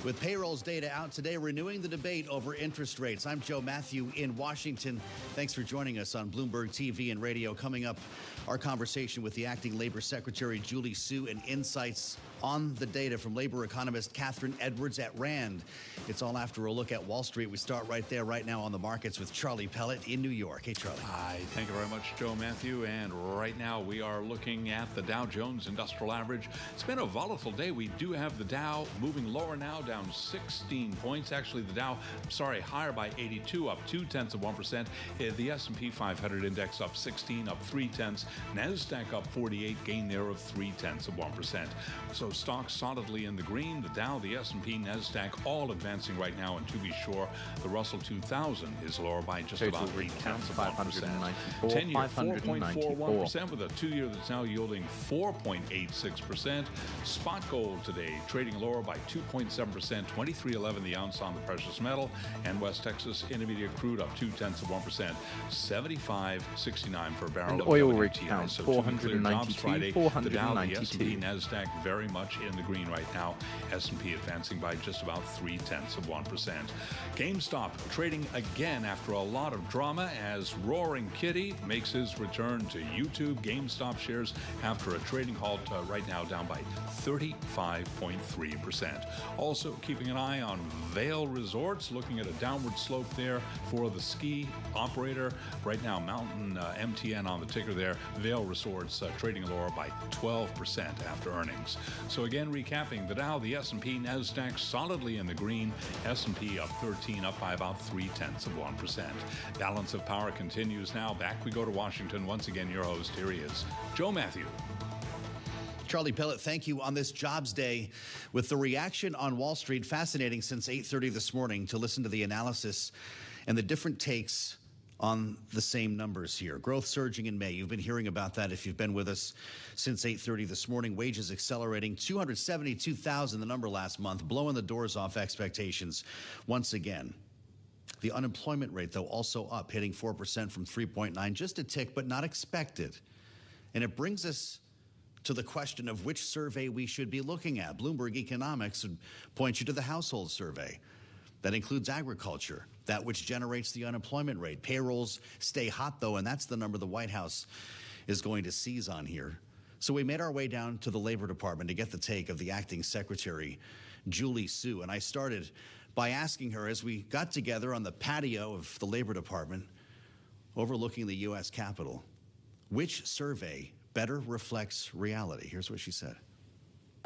With payrolls data out today, renewing the debate over interest rates. I'm Joe Matthew in Washington. Thanks for joining us on Bloomberg TV and radio. Coming up, our conversation with the acting labor secretary, Julie Su, and insights on the data from labor economist Catherine Edwards at RAND. It's all after a look at Wall Street. We start right there, right now on the markets with Charlie Pellet in New York. Hey, Charlie. Hi, thank you very much, Joe Matthew. And right now we are looking at the Dow Jones Industrial Average. It's been a volatile day. We do have the Dow moving lower now, down 16 points. Actually, the Dow, higher by 82, up 0.2%. The S&P 500 index up 16, up 0.3. NASDAQ up 48, gain there of 0.3%. So stocks solidly in the green. The Dow, the S&P, NASDAQ, all advancing right now. And to be sure, the Russell 2000 is lower by just about 0.8%. 10-year 4.41%, with a 2-year that's now yielding 4.86%. Spot gold today trading lower by 2.7%, 23.11 the ounce on the precious metal. And West Texas Intermediate crude up 0.2%, 75.69 for a barrel. And of oil WTI. rig count So 492, 492. the Dow, the S&P, NASDAQ very much in the green right now. S&P advancing by just about 0.3%. GameStop trading again after a lot of drama as Roaring Kitty makes his return to YouTube. GameStop shares after a trading halt right now down by 35.3%. Also keeping an eye on Vail Resorts, looking at a downward slope there for the ski operator. Right now, Mountain MTN on the ticker there. Vail Resorts trading lower by 12% after earnings. So again, recapping the Dow, the S&P, NASDAQ solidly in the green. S&P up 13, up by about 0.3%. Balance of Power continues now. Back we go to Washington. Once again, your host, here he is, Joe Matthew. Charlie Pellet, thank you on this jobs day. With the reaction on Wall Street, fascinating since 8:30 this morning to listen to the analysis and the different takes on the same numbers here. Growth surging in May. You've been hearing about that if you've been with us since 8:30 this morning. Wages accelerating. 272,000, the number last month, blowing the doors off expectations once again. The unemployment rate, though, also up, hitting 4% from 3.9, just a tick, but not expected. And it brings us to the question of which survey we should be looking at. Bloomberg Economics would point you to the household survey. That includes agriculture, that which generates the unemployment rate. Payrolls stay hot, though, and that's the number the White House is going to seize on here. So we made our way down to the Labor Department to get the take of the acting secretary, Julie Su. And I started by asking her, as we got together on the patio of the Labor Department overlooking the U.S. Capitol, which survey better reflects reality? Here's what she said.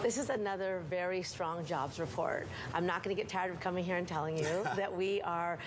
This is another very strong jobs report. I'm not going to get tired of coming here and telling you that we are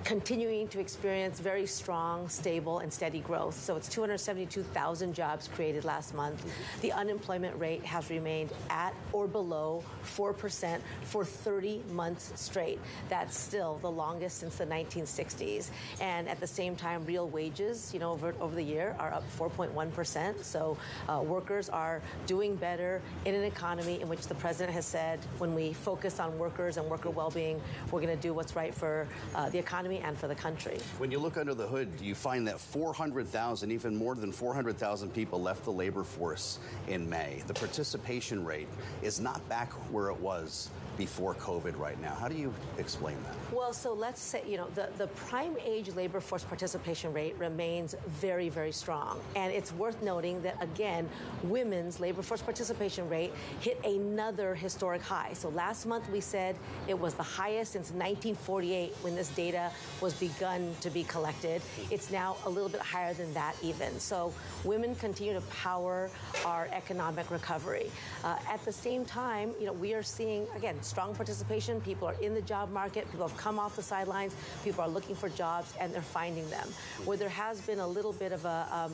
continuing to experience very strong, stable, and steady growth. So it's 272,000 jobs created last month. The unemployment rate has remained at or below 4% for 30 months straight. That's still the longest since the 1960s. And at the same time, real wages, over the year are up 4.1%. So workers are doing better in an economy in which the president has said, when we focus on workers and worker well-being, we're going to do what's right for the economy and for the country. When you look under the hood, you find that 400,000, even more than 400,000 people left the labor force in May. The participation rate is not back where it was before COVID right now. How do you explain that? Well, so let's say, the prime age labor force participation rate remains very, very strong. And it's worth noting that, again, women's labor force participation rate hit another historic high. So last month we said it was the highest since 1948 when this data was begun to be collected. It's now a little bit higher than that even. So women continue to power our economic recovery. At the same time, we are seeing, again, strong participation. People are in the job market. People have come off the sidelines. People are looking for jobs, and they're finding them. Where there has been a little bit of a,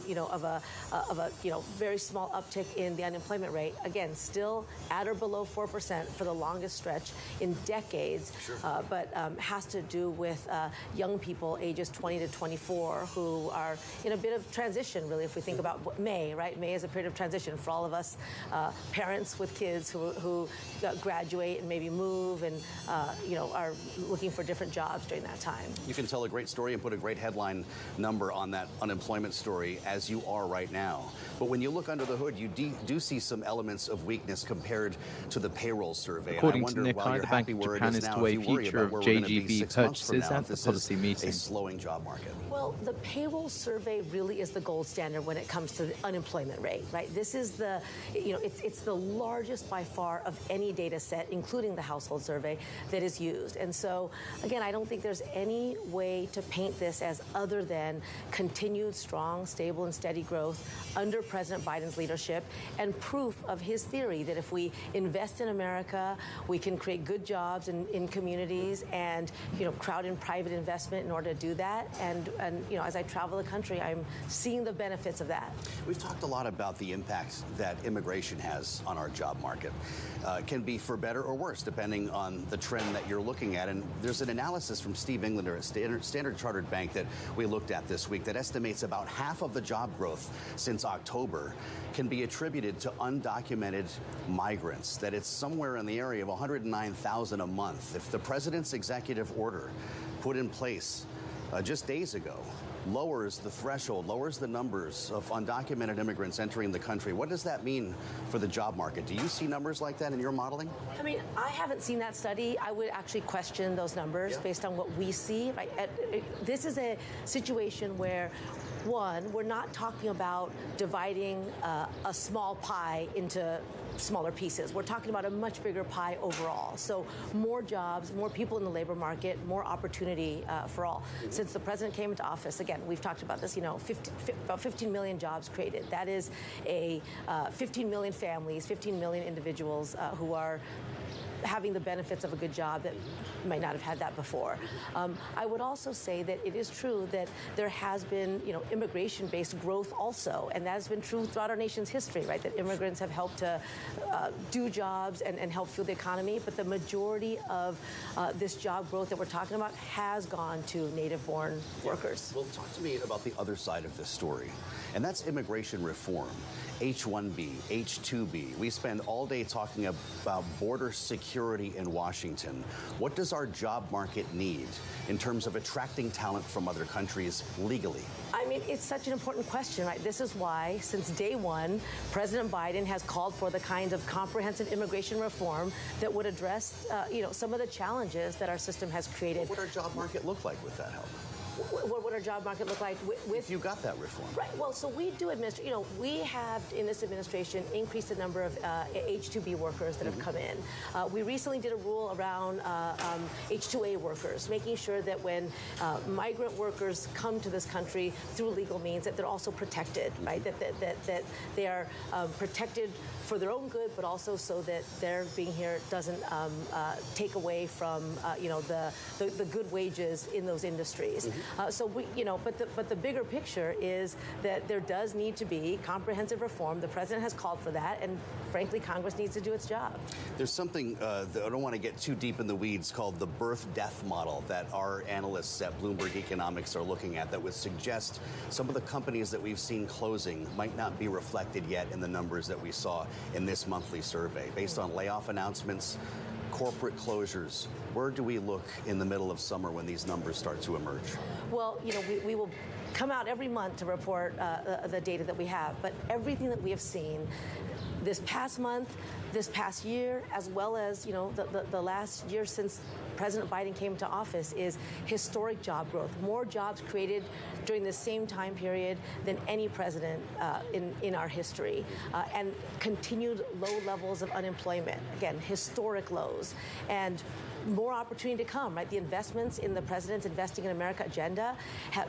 very small uptick in the unemployment rate. Again, still at or below 4% for the longest stretch in decades. Sure. But has to do with young people ages 20 to 24 who are in a bit of transition, really, if we think about May, right? May is a period of transition for all of us parents with kids who graduate and maybe move and, are looking for different jobs during that time. You can tell a great story and put a great headline number on that unemployment story, as you are right now. But when you look under the hood, you do see some elements of weakness compared to the payroll survey. According to Nikkei, the Bank of Japan is to weigh future of JGB purchases at the policy meeting. A slowing job market. Well, the payroll survey really is the gold standard when it comes to the unemployment rate, right? This is the, it's the largest by far of any data set, including the household survey, that is used. And so, again, I don't think there's any way to paint this as other than continued strong, stable, and steady growth under President Biden's leadership, and proof of his theory that if we invest in America, we can create good jobs in communities and, crowd in private investment in order to do that. And as I travel the country, I'm seeing the benefits of that. We've talked a lot about the impact that immigration has on our job market. Can be for better or worse, depending on the trend that you're looking at. And there's an analysis from Steve Englander at Standard Chartered Bank that we looked at this week that estimates about half of the job growth since October can be attributed to undocumented migrants, that it's somewhere in the area of 109,000 a month. If the president's executive order put in place just days ago lowers the threshold, lowers the numbers of undocumented immigrants entering the country, what does that mean for the job market? Do you see numbers like that in your modeling? I mean, I haven't seen that study. I would actually question those numbers based on what we see. Right? This is a situation where, one, we're not talking about dividing a small pie into smaller pieces. We're talking about a much bigger pie overall. So more jobs, more people in the labor market, more opportunity for all. Since the president came into office, again, we've talked about this, about 15 million jobs created. That is 15 million families, 15 million individuals who are having the benefits of a good job that might not have had that before. I would also say that it is true that there has been, immigration-based growth also, and that has been true throughout our nation's history, right? That immigrants have helped to do jobs and help fuel the economy, but the majority of this job growth that we're talking about has gone to native-born workers. Well, talk to me about the other side of this story, and that's immigration reform. H-1B, H-2B. We spend all day talking about border security in Washington. What does our job market need in terms of attracting talent from other countries legally? I mean, it's such an important question, right? This is why, since day one, President Biden has called for the kinds of comprehensive immigration reform that would address, some of the challenges that our system has created. What would our job market look like with that help? What would our job market look like with... If you got that reform. Right. Well, so we do we have, in this administration, increased the number of H-2B workers that have come in. We recently did a rule around H-2A workers, making sure that when migrant workers come to this country through legal means, that they're also protected, right? That they are protected for their own good, but also so that their being here doesn't take away from, the good wages in those industries. So we, but the bigger picture is that there does need to be comprehensive reform. The president has called for that, and frankly, Congress needs to do its job. There's something that I don't want to get too deep in the weeds called the birth-death model that our analysts at Bloomberg Economics are looking at that would suggest some of the companies that we've seen closing might not be reflected yet in the numbers that we saw in this monthly survey. Based on layoff announcements, corporate closures, where do we look in the middle of summer when these numbers start to emerge? Well, we will come out every month to report the data that we have, but everything that we have seen this past month, this past year, as well as the last year since President Biden came to office, is historic job growth. More jobs created during the same time period than any president in our history, and continued low levels of unemployment. Again, historic lows, and more opportunity to come, right? The investments in the president's Investing in America agenda,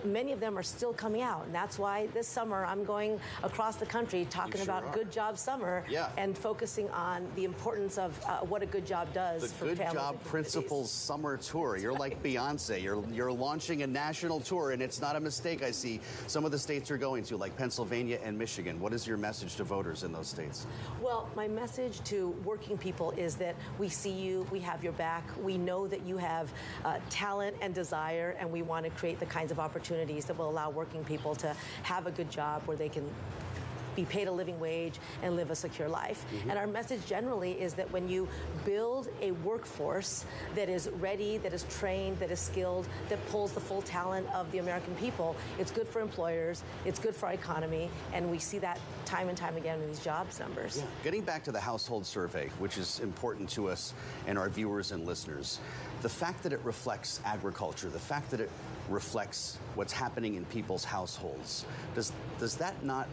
many of them are still coming out. And that's why this summer I'm going across the country talking about Good Job Summer and focusing on the importance of what a good job does for families. The Good Job Principles Summer Tour. You're like Beyonce. You're launching a national tour, and it's not a mistake. I see some of the states you're going to, like Pennsylvania and Michigan. What is your message to voters in those states? Well, my message to working people is that we see you, we have your back. We know that you have talent and desire, and we want to create the kinds of opportunities that will allow working people to have a good job where they can be paid a living wage and live a secure life. And our message generally is that when you build a workforce that is ready, that is trained, that is skilled, that pulls the full talent of the American people, it's good for employers, it's good for our economy, and we see that time and time again in these jobs numbers. Yeah. Getting back to the household survey, which is important to us and our viewers and listeners, the fact that it reflects agriculture, the fact that it reflects what's happening in people's households, does that not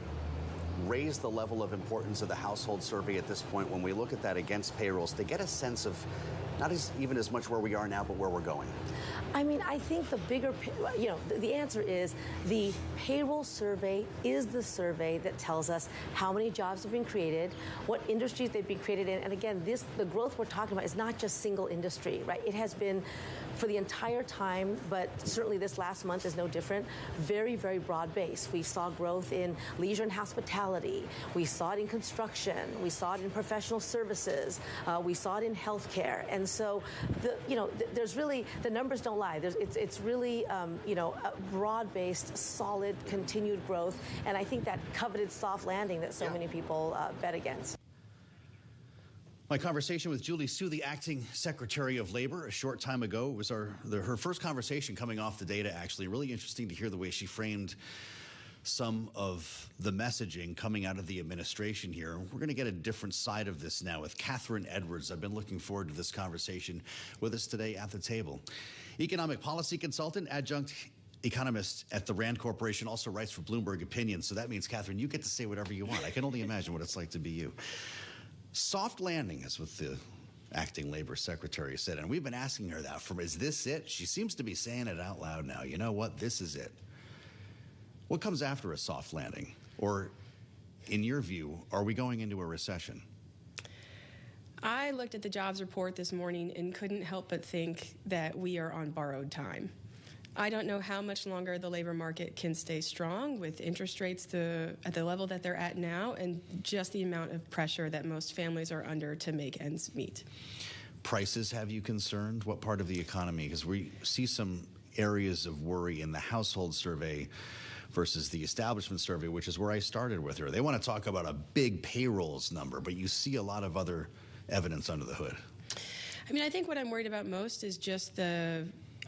raise the level of importance of the household survey at this point when we look at that against payrolls to get a sense of not even as much where we are now, but where we're going? I mean, I think the bigger, the answer is the payroll survey is the survey that tells us how many jobs have been created, what industries they've been created in. And again, the growth we're talking about is not just single industry, right? It has been for the entire time, but certainly this last month is no different, very, very broad-based. We saw growth in leisure and hospitality. We saw it in construction. We saw it in professional services. We saw it in healthcare. And so, there's really, the numbers don't lie. It's really, a broad-based, solid, continued growth. And I think that coveted soft landing that so many people bet against. My conversation with Julie Su, the acting Secretary of Labor, a short time ago, was her first conversation coming off the data, actually. Really interesting to hear the way she framed some of the messaging coming out of the administration here. We're going to get a different side of this now with Catherine Edwards. I've been looking forward to this conversation with us today at the table. Economic policy consultant, adjunct economist at the Rand Corporation, also writes for Bloomberg Opinion. So that means, Catherine, you get to say whatever you want. I can only imagine what it's like to be you. Soft landing is what the acting labor secretary said, and we've been asking her that from, is this it? She seems to be saying it out loud now. You know what? This is it. What comes after a soft landing? Or, in your view, are we going into a recession? I looked at the jobs report this morning and couldn't help but think that we are on borrowed time. I don't know how much longer the labor market can stay strong with interest rates at the level that they're at now, and just the amount of pressure that most families are under to make ends meet. Prices have you concerned? What part of the economy? Because we see some areas of worry in the household survey versus the establishment survey, which is where I started with her. They want to talk about a big payrolls number, but you see a lot of other evidence under the hood. I mean, I think what I'm worried about most is just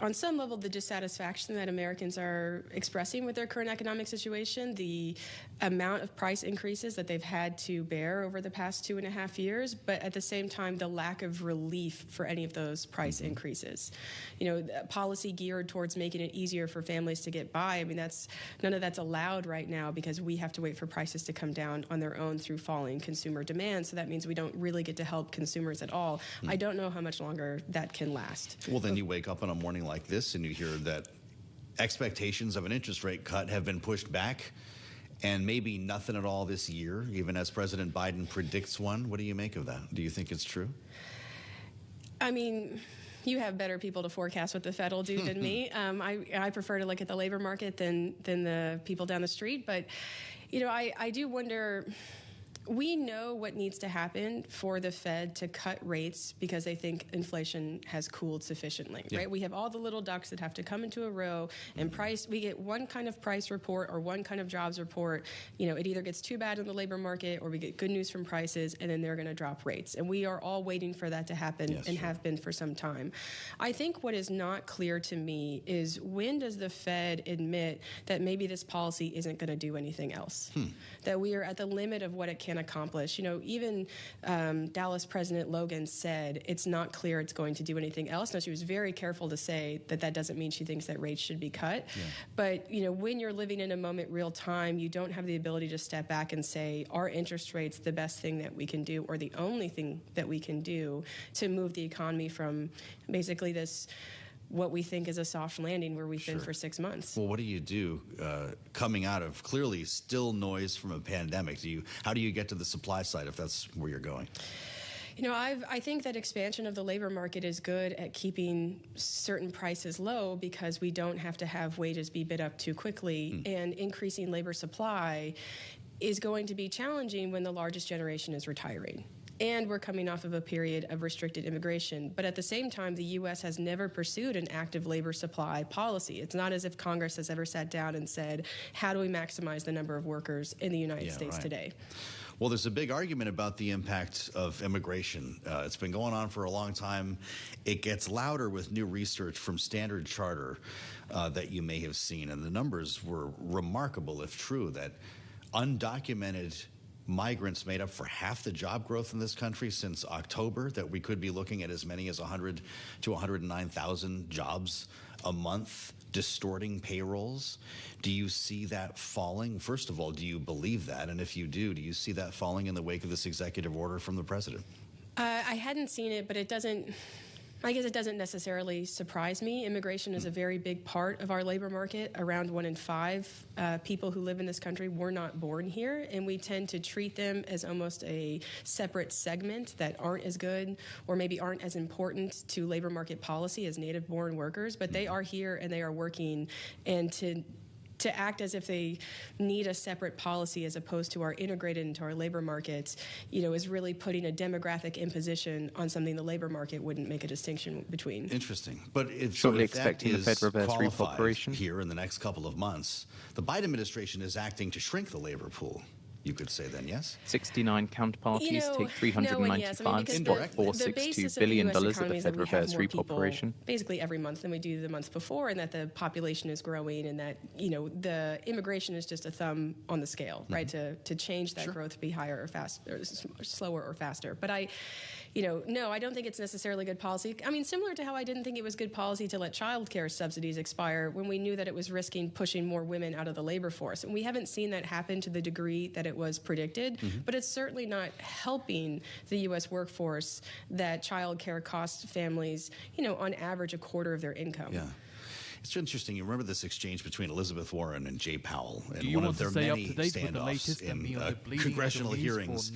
on some level, the dissatisfaction that Americans are expressing with their current economic situation, the amount of price increases that they've had to bear over the past 2.5 years, but at the same time, the lack of relief for any of those price increases. Policy geared towards making it easier for families to get by. I mean, none of that's allowed right now because we have to wait for prices to come down on their own through falling consumer demand. So that means we don't really get to help consumers at all. I don't know how much longer that can last. Well, then you wake up on a morning like this and you hear that expectations of an interest rate cut have been pushed back and maybe nothing at all this year, even as President Biden predicts one. What do you make of that? Do you think it's true? I mean, you have better people to forecast what the Fed will do than me. I prefer to look at the labor market than the people down the street. But, I do wonder we know what needs to happen for the Fed to cut rates because they think inflation has cooled sufficiently, right? We have all the little ducks that have to come into a row and we get one kind of price report or one kind of jobs report. It either gets too bad in the labor market or we get good news from prices, and then they're going to drop rates. And we are all waiting for that to happen have been for some time. I think what is not clear to me is when does the Fed admit that maybe this policy isn't going to do anything else? That we are at the limit of what it can accomplish. Even Dallas President Logan said it's not clear it's going to do anything else. Now, she was very careful to say that that doesn't mean she thinks that rates should be cut. But, when you're living in a moment real time, you don't have the ability to step back and say, are interest rates the best thing that we can do or the only thing that we can do to move the economy from basically this what we think is a soft landing where we've been for 6 months. Well, what do you do coming out of clearly still noise from a pandemic? How do you get to the supply side if that's where you're going? I think that expansion of the labor market is good at keeping certain prices low because we don't have to have wages be bid up too quickly, and increasing labor supply is going to be challenging when the largest generation is retiring. And we're coming off of a period of restricted immigration. But at the same time, the U.S. has never pursued an active labor supply policy. It's not as if Congress has ever sat down and said, how do we maximize the number of workers in the United States today? Well, there's a big argument about the impact of immigration. It's been going on for a long time. It gets louder with new research from Standard Charter that you may have seen. And the numbers were remarkable, if true, that undocumented migrants made up for half the job growth in this country since October, that we could be looking at as many as 100 to 109,000 jobs a month, distorting payrolls. Do you see that falling? First of all, do you believe that? And if you do you see that falling in the wake of this executive order from the president? I hadn't seen it, but it doesn't necessarily surprise me. Immigration is a very big part of our labor market. Around 1 in 5 people who live in this country were not born here, and we tend to treat them as almost a separate segment that aren't as good or maybe aren't as important to labor market policy as native-born workers, but they are here and they are working, and to act as if they need a separate policy as opposed to are integrated into our labor markets, is really putting a demographic imposition on something the labor market wouldn't make a distinction between. Interesting. But it's shortly expecting the Fed reverse repo operation here in the next couple of months. The Biden administration is acting to shrink the labor pool. You could say then, yes? 69 counterparties take $395.462 billion at the Fed reverse repo operation. Basically every month than we do the month before, and that the population is growing, and that, the immigration is just a thumb on the scale, right, to change that growth to be higher or faster, or slower or faster. But no, I don't think it's necessarily good policy. I mean, similar to how I didn't think it was good policy to let child care subsidies expire when we knew that it was risking pushing more women out of the labor force. And we haven't seen that happen to the degree that it was predicted, but it's certainly not helping the U.S. workforce that child care costs families, on average a quarter of their income. Yeah. It's interesting. You remember this exchange between Elizabeth Warren and Jay Powell, and one of their many standoffs in congressional hearings.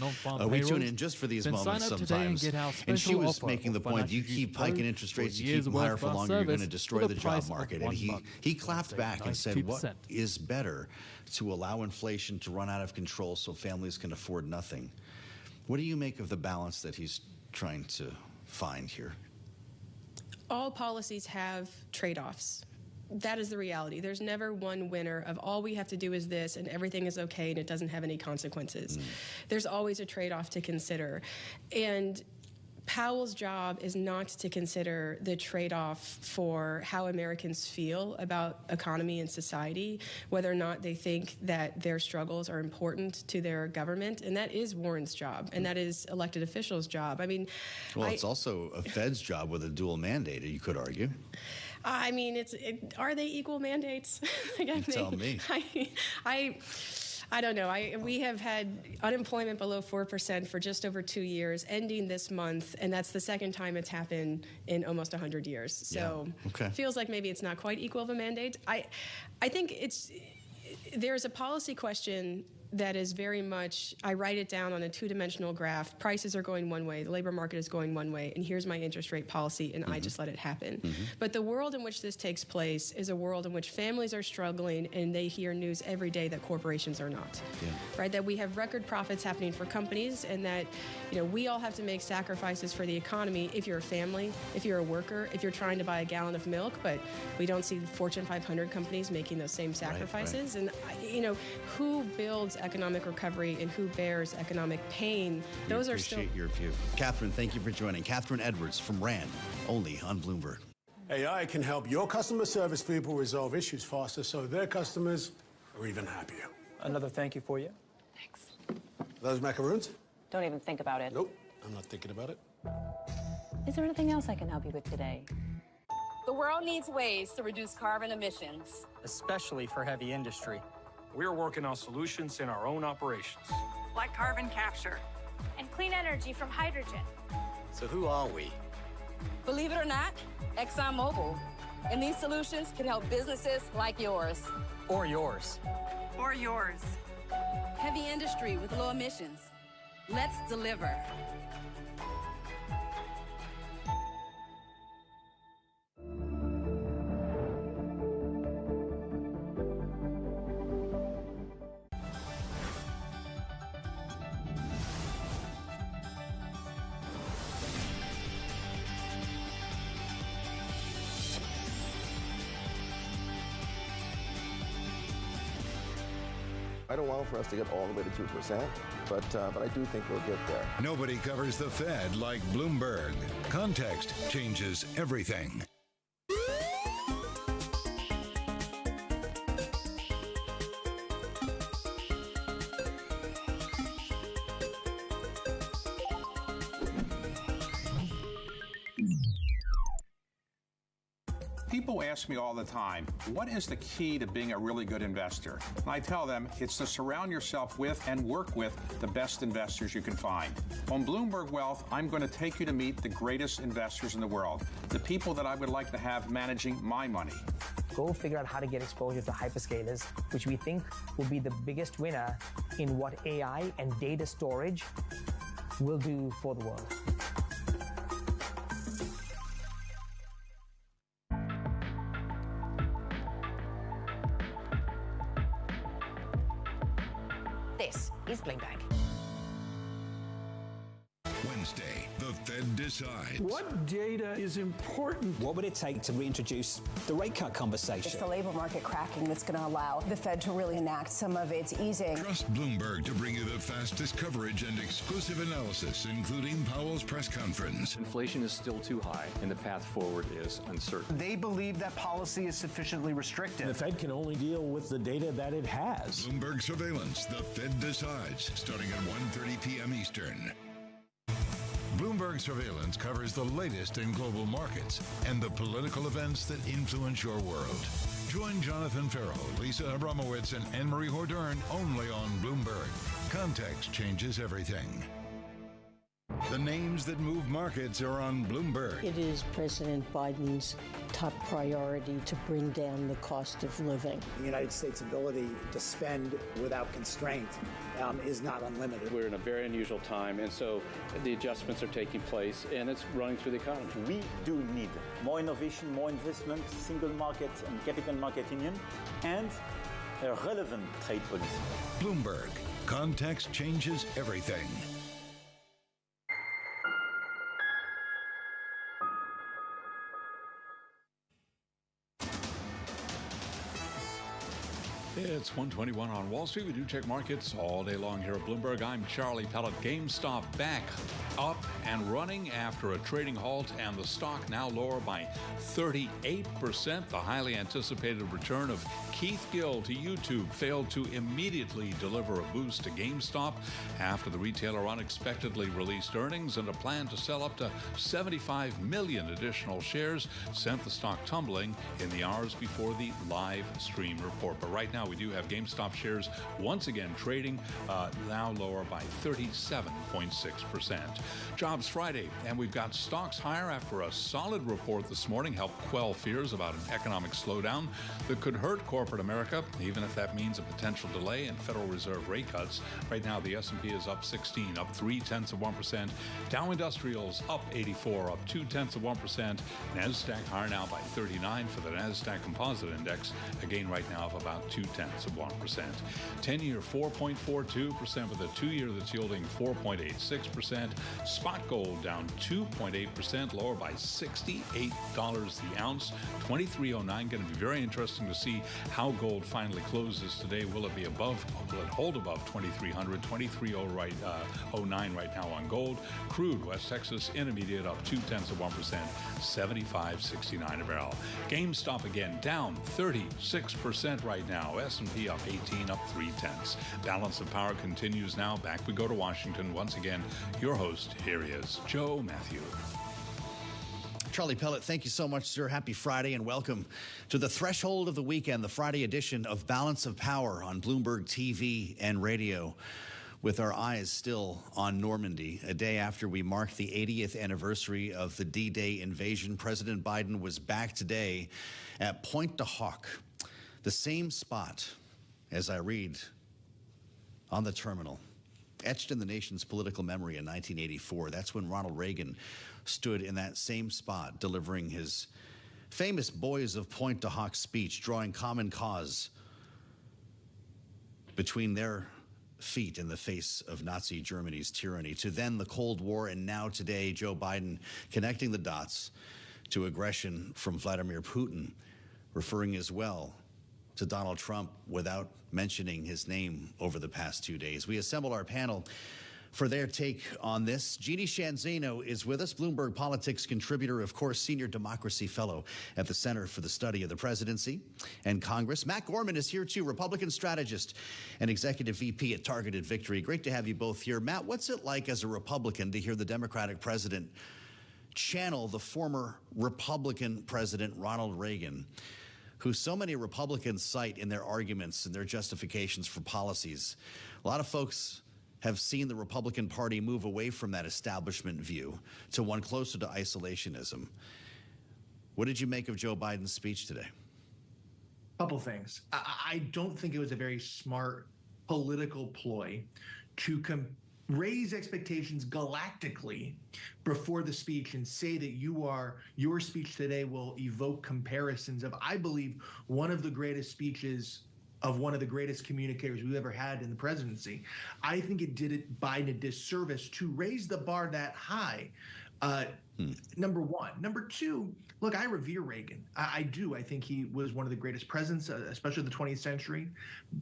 We tune in just for these moments sometimes, and she was making the point: you keep hiking interest rates, you keep them higher for longer, you're going to destroy the job market. And he clapped back and said, "What is better, to allow inflation to run out of control so families can afford nothing?" What do you make of the balance that he's trying to find here? All policies have trade-offs. That is the reality. There's never one winner of all we have to do is this and everything is okay and it doesn't have any consequences. There's always a trade-off to consider. And Powell's job is not to consider the trade-off for how Americans feel about economy and society, whether or not they think that their struggles are important to their government. And that is Warren's job, and that is elected officials' job. I mean, well, it's also a Fed's job with a dual mandate, you could argue. I mean, are they equal mandates? Tell me. I don't know. We have had unemployment below 4% for just over 2 years, ending this month, and that's the second time it's happened in almost 100 years. So it feels like maybe it's not quite equal of a mandate. I think there's a policy question that is very much, I write it down on a two-dimensional graph. Prices are going one way, the labor market is going one way, and here's my interest rate policy, and I just let it happen. But the world in which this takes place is a world in which families are struggling, and they hear news every day that corporations are not. Right? That we have record profits happening for companies, and that we all have to make sacrifices for the economy if you're a family, if you're a worker, if you're trying to buy a gallon of milk, but we don't see Fortune 500 companies making those same sacrifices. And who builds economic recovery and who bears economic pain? Those are still. Appreciate your view. Catherine, thank you for joining. Catherine Edwards from RAND, only on Bloomberg. AI can help your customer service people resolve issues faster so their customers are even happier. Another thank you for you. Those macaroons? Don't even think about it. Nope, I'm not thinking about it. Is there anything else I can help you with today? The world needs ways to reduce carbon emissions. Especially for heavy industry. We're working on solutions in our own operations. Like carbon capture. And clean energy from hydrogen. So who are we? Believe it or not, ExxonMobil. And these solutions can help businesses like yours. Or yours. Or yours. Heavy industry with low emissions. Let's deliver. I don't want for us to get all the way to 2%, but I do think we'll get there. Nobody covers the Fed like Bloomberg. Context changes everything. People ask me all the time, what is the key to being a really good investor? And I tell them it's to surround yourself with and work with the best investors you can find. On Bloomberg Wealth, I'm going to take you to meet the greatest investors in the world, the people that I would like to have managing my money. Go figure out how to get exposure to hyperscalers, which we think will be the biggest winner in what AI and data storage will do for the world. This is Bloomberg. Wednesday, the Fed decides. What data is important? What would it take to reintroduce the rate cut conversation? It's the labor market cracking that's going to allow the Fed to really enact some of its easing. Trust Bloomberg to bring you the fastest coverage and exclusive analysis, including Powell's press conference. Inflation is still too high, and the path forward is uncertain. They believe that policy is sufficiently restrictive. The Fed can only deal with the data that it has. Bloomberg Surveillance, the Fed decides, starting at 1:30 p.m. Eastern. Bloomberg Surveillance covers the latest in global markets and the political events that influence your world. Join Jonathan Farrell, Lisa Abramowitz, and Anne-Marie Hordern only on Bloomberg. Context changes everything. The names that move markets are on Bloomberg. It is President Biden's top priority to bring down the cost of living. The United States' ability to spend without constraint is not unlimited. We're in a very unusual time, and so the adjustments are taking place, and it's running through the economy. We do need more innovation, more investment, single market and capital market union, and a relevant trade policy. Bloomberg. Context changes everything. It's 1:21 on Wall Street. We do check markets all day long here at Bloomberg. I'm Charlie Pellet. GameStop back up and running after a trading halt, and the stock now lower by 38%. The highly anticipated return of Keith Gill to YouTube failed to immediately deliver a boost to GameStop after the retailer unexpectedly released earnings, and a plan to sell up to 75 million additional shares sent the stock tumbling in the hours before the live stream report. But right now, now, we do have GameStop shares once again trading, now lower by 37.6%. Jobs Friday, and we've got stocks higher after a solid report this morning helped quell fears about an economic slowdown that could hurt corporate America, even if that means a potential delay in Federal Reserve rate cuts. Right now, the S&P is up 16, up 0.3%. Dow Industrials up 84, up 0.2%. NASDAQ higher now by 39 for the NASDAQ Composite Index, a gain right now of about 0.2%. 10-year 4.42% with a 2-year that's yielding 4.86%. Spot gold down 2.8%, lower by $68 the ounce. 23.09. Going to be very interesting to see how gold finally closes today. Will it be above? Will it hold above 2,300? 23.09 right now on gold. Crude, West Texas Intermediate up 0.2%, 75.69 a barrel. GameStop again down 36% right now. S&P up 18, up 0.3. Balance of Power continues now. Back we go to Washington once again. Your host here is Joe Matthew. Charlie Pellet, thank you so much, sir. Happy Friday and welcome to the threshold of the weekend, the Friday edition of Balance of Power on Bloomberg TV and radio, with our eyes still on Normandy. A day after we marked the 80th anniversary of the D-Day invasion, President Biden was back today at Pointe du Hoc, the same spot, as I read, on the terminal, etched in the nation's political memory in 1984. That's when Ronald Reagan stood in that same spot, delivering his famous Boys of Pointe du Hoc speech, drawing common cause between their feet in the face of Nazi Germany's tyranny, to then the Cold War, and now today Joe Biden connecting the dots to aggression from Vladimir Putin, referring as well to Donald Trump without mentioning his name over the past 2 days. We assemble our panel for their take on this. Jeannie Shanzino is with us, Bloomberg Politics contributor, of course, senior democracy fellow at the Center for the Study of the Presidency and Congress. Matt Gorman is here too, Republican strategist and executive VP at Targeted Victory. Great to have you both here. Matt, what's it like as a Republican to hear the Democratic president channel the former Republican president Ronald Reagan, who so many Republicans cite in their arguments and their justifications for policies? A lot of folks have seen the Republican Party move away from that establishment view to one closer to isolationism. What did you make of Joe Biden's speech today? Couple things. I don't think it was a very smart political ploy to raise expectations galactically before the speech and say that your speech today will evoke comparisons of, I believe, one of the greatest speeches of one of the greatest communicators we've ever had in the presidency. I think it did Biden a disservice to raise the bar that high. Number one. Number two, look, I revere Reagan. I do. I think he was one of the greatest presidents, especially of the 20th century.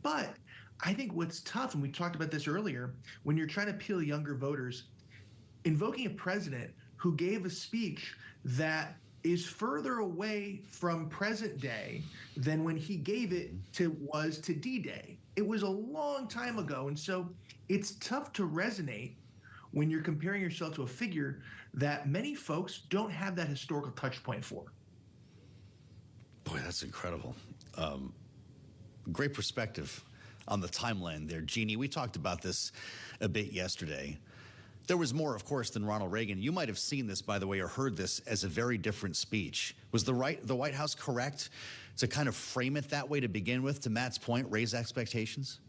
But I think what's tough, and we talked about this earlier, when you're trying to appeal to younger voters, invoking a president who gave a speech that is further away from present day than when he gave it to D-Day. It was a long time ago. And so it's tough to resonate when you're comparing yourself to a figure that many folks don't have that historical touch point for. Boy, that's incredible. Great perspective on the timeline there, Jeannie. We talked about this a bit yesterday. There was more, of course, than Ronald Reagan. You might have seen this, by the way, or heard this as a very different speech. Was the White House correct to kind of frame it that way to begin with, to Matt's point, raise expectations?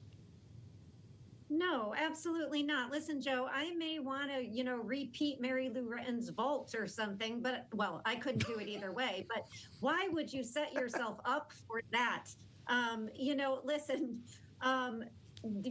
No, absolutely not. Listen, Joe, I may want to, repeat Mary Lou Retton's Vault or something, but, well, I couldn't do it either way. But why would you set yourself up for that? Listen,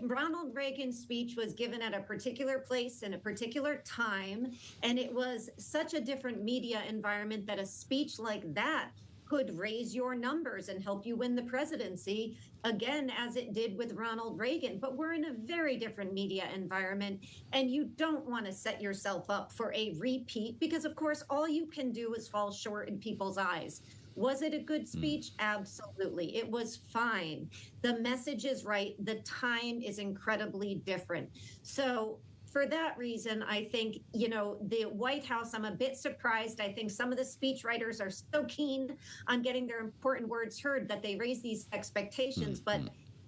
Ronald Reagan's speech was given at a particular place in a particular time, and it was such a different media environment that a speech like that could raise your numbers and help you win the presidency, again, as it did with Ronald Reagan. But we're in a very different media environment, and you don't want to set yourself up for a repeat because, of course, all you can do is fall short in people's eyes. Was it a good speech? Absolutely. It was fine. The message is right. The time is incredibly different. So for that reason, I think, the White House, I'm a bit surprised. I think some of the speechwriters are so keen on getting their important words heard that they raise these expectations. But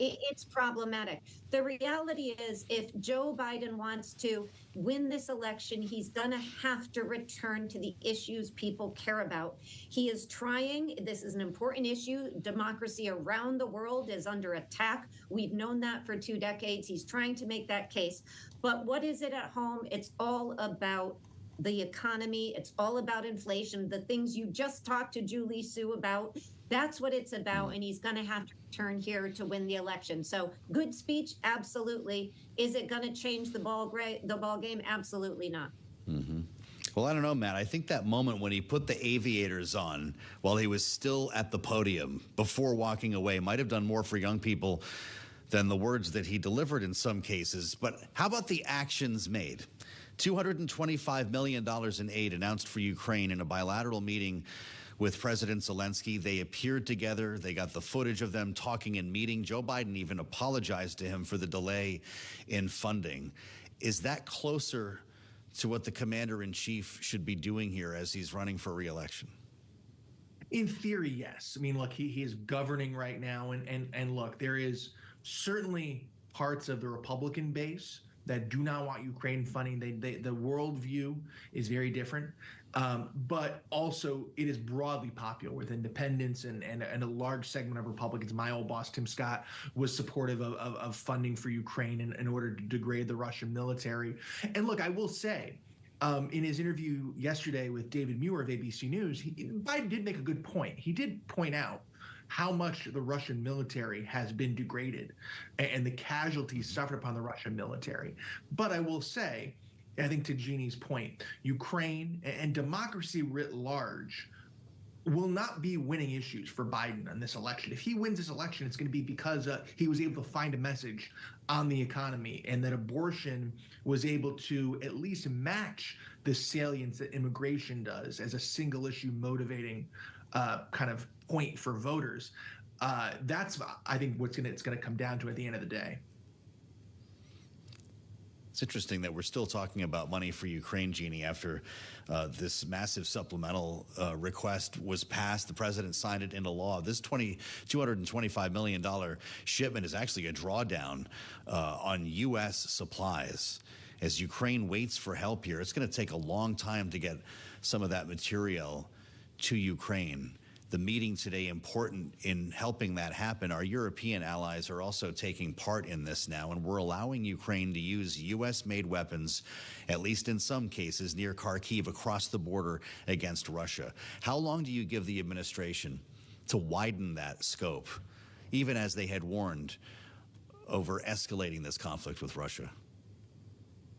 It's problematic. The reality is, if Joe Biden wants to win this election, he's going to have to return to the issues people care about. He is trying. This is an important issue. Democracy around the world is under attack. We've known that for 2 decades. He's trying to make that case. But what is it at home? It's all about the economy. It's all about inflation. The things you just talked to Julie Su about, that's what it's about. And he's going to have to return here to win the election. So good speech, absolutely. Is it going to change the ball game? Absolutely not. Mm-hmm. Well, I don't know, Matt. I think that moment when he put the aviators on while he was still at the podium before walking away might have done more for young people than the words that he delivered in some cases. But how about the actions made? $225 million in aid announced for Ukraine in a bilateral meeting with President Zelensky. They appeared together. They got the footage of them talking and meeting. Joe Biden even apologized to him for the delay in funding. Is that closer to what the commander-in-chief should be doing here as he's running for re-election? In theory, yes. I mean, look, he is governing right now. And look, there is certainly parts of the Republican base that do not want Ukraine funding. The worldview is very different. But also it is broadly popular with independents and a large segment of Republicans. My old boss, Tim Scott, was supportive of funding for Ukraine in order to degrade the Russian military. And look, I will say, in his interview yesterday with David Muir of ABC News, Biden did make a good point. He did point out how much the Russian military has been degraded and the casualties suffered upon the Russian military. But I will say, I think to Jeannie's point, Ukraine and democracy writ large will not be winning issues for Biden on this election. If he wins this election, it's going to be because he was able to find a message on the economy, and that abortion was able to at least match the salience that immigration does as a single issue motivating kind of point for voters. That's, I think, it's going to come down to at the end of the day. It's interesting that we're still talking about money for Ukraine, Jeannie, after this massive supplemental request was passed. The president signed it into law. This $225 million shipment is actually a drawdown on U.S. supplies. As Ukraine waits for help here, it's going to take a long time to get some of that material to Ukraine. The meeting today important in helping that happen. Our European allies are also taking part in this now, and we're allowing Ukraine to use U.S.-made weapons, at least in some cases, near Kharkiv across the border against Russia. How long do you give the administration to widen that scope, even as they had warned over escalating this conflict with Russia?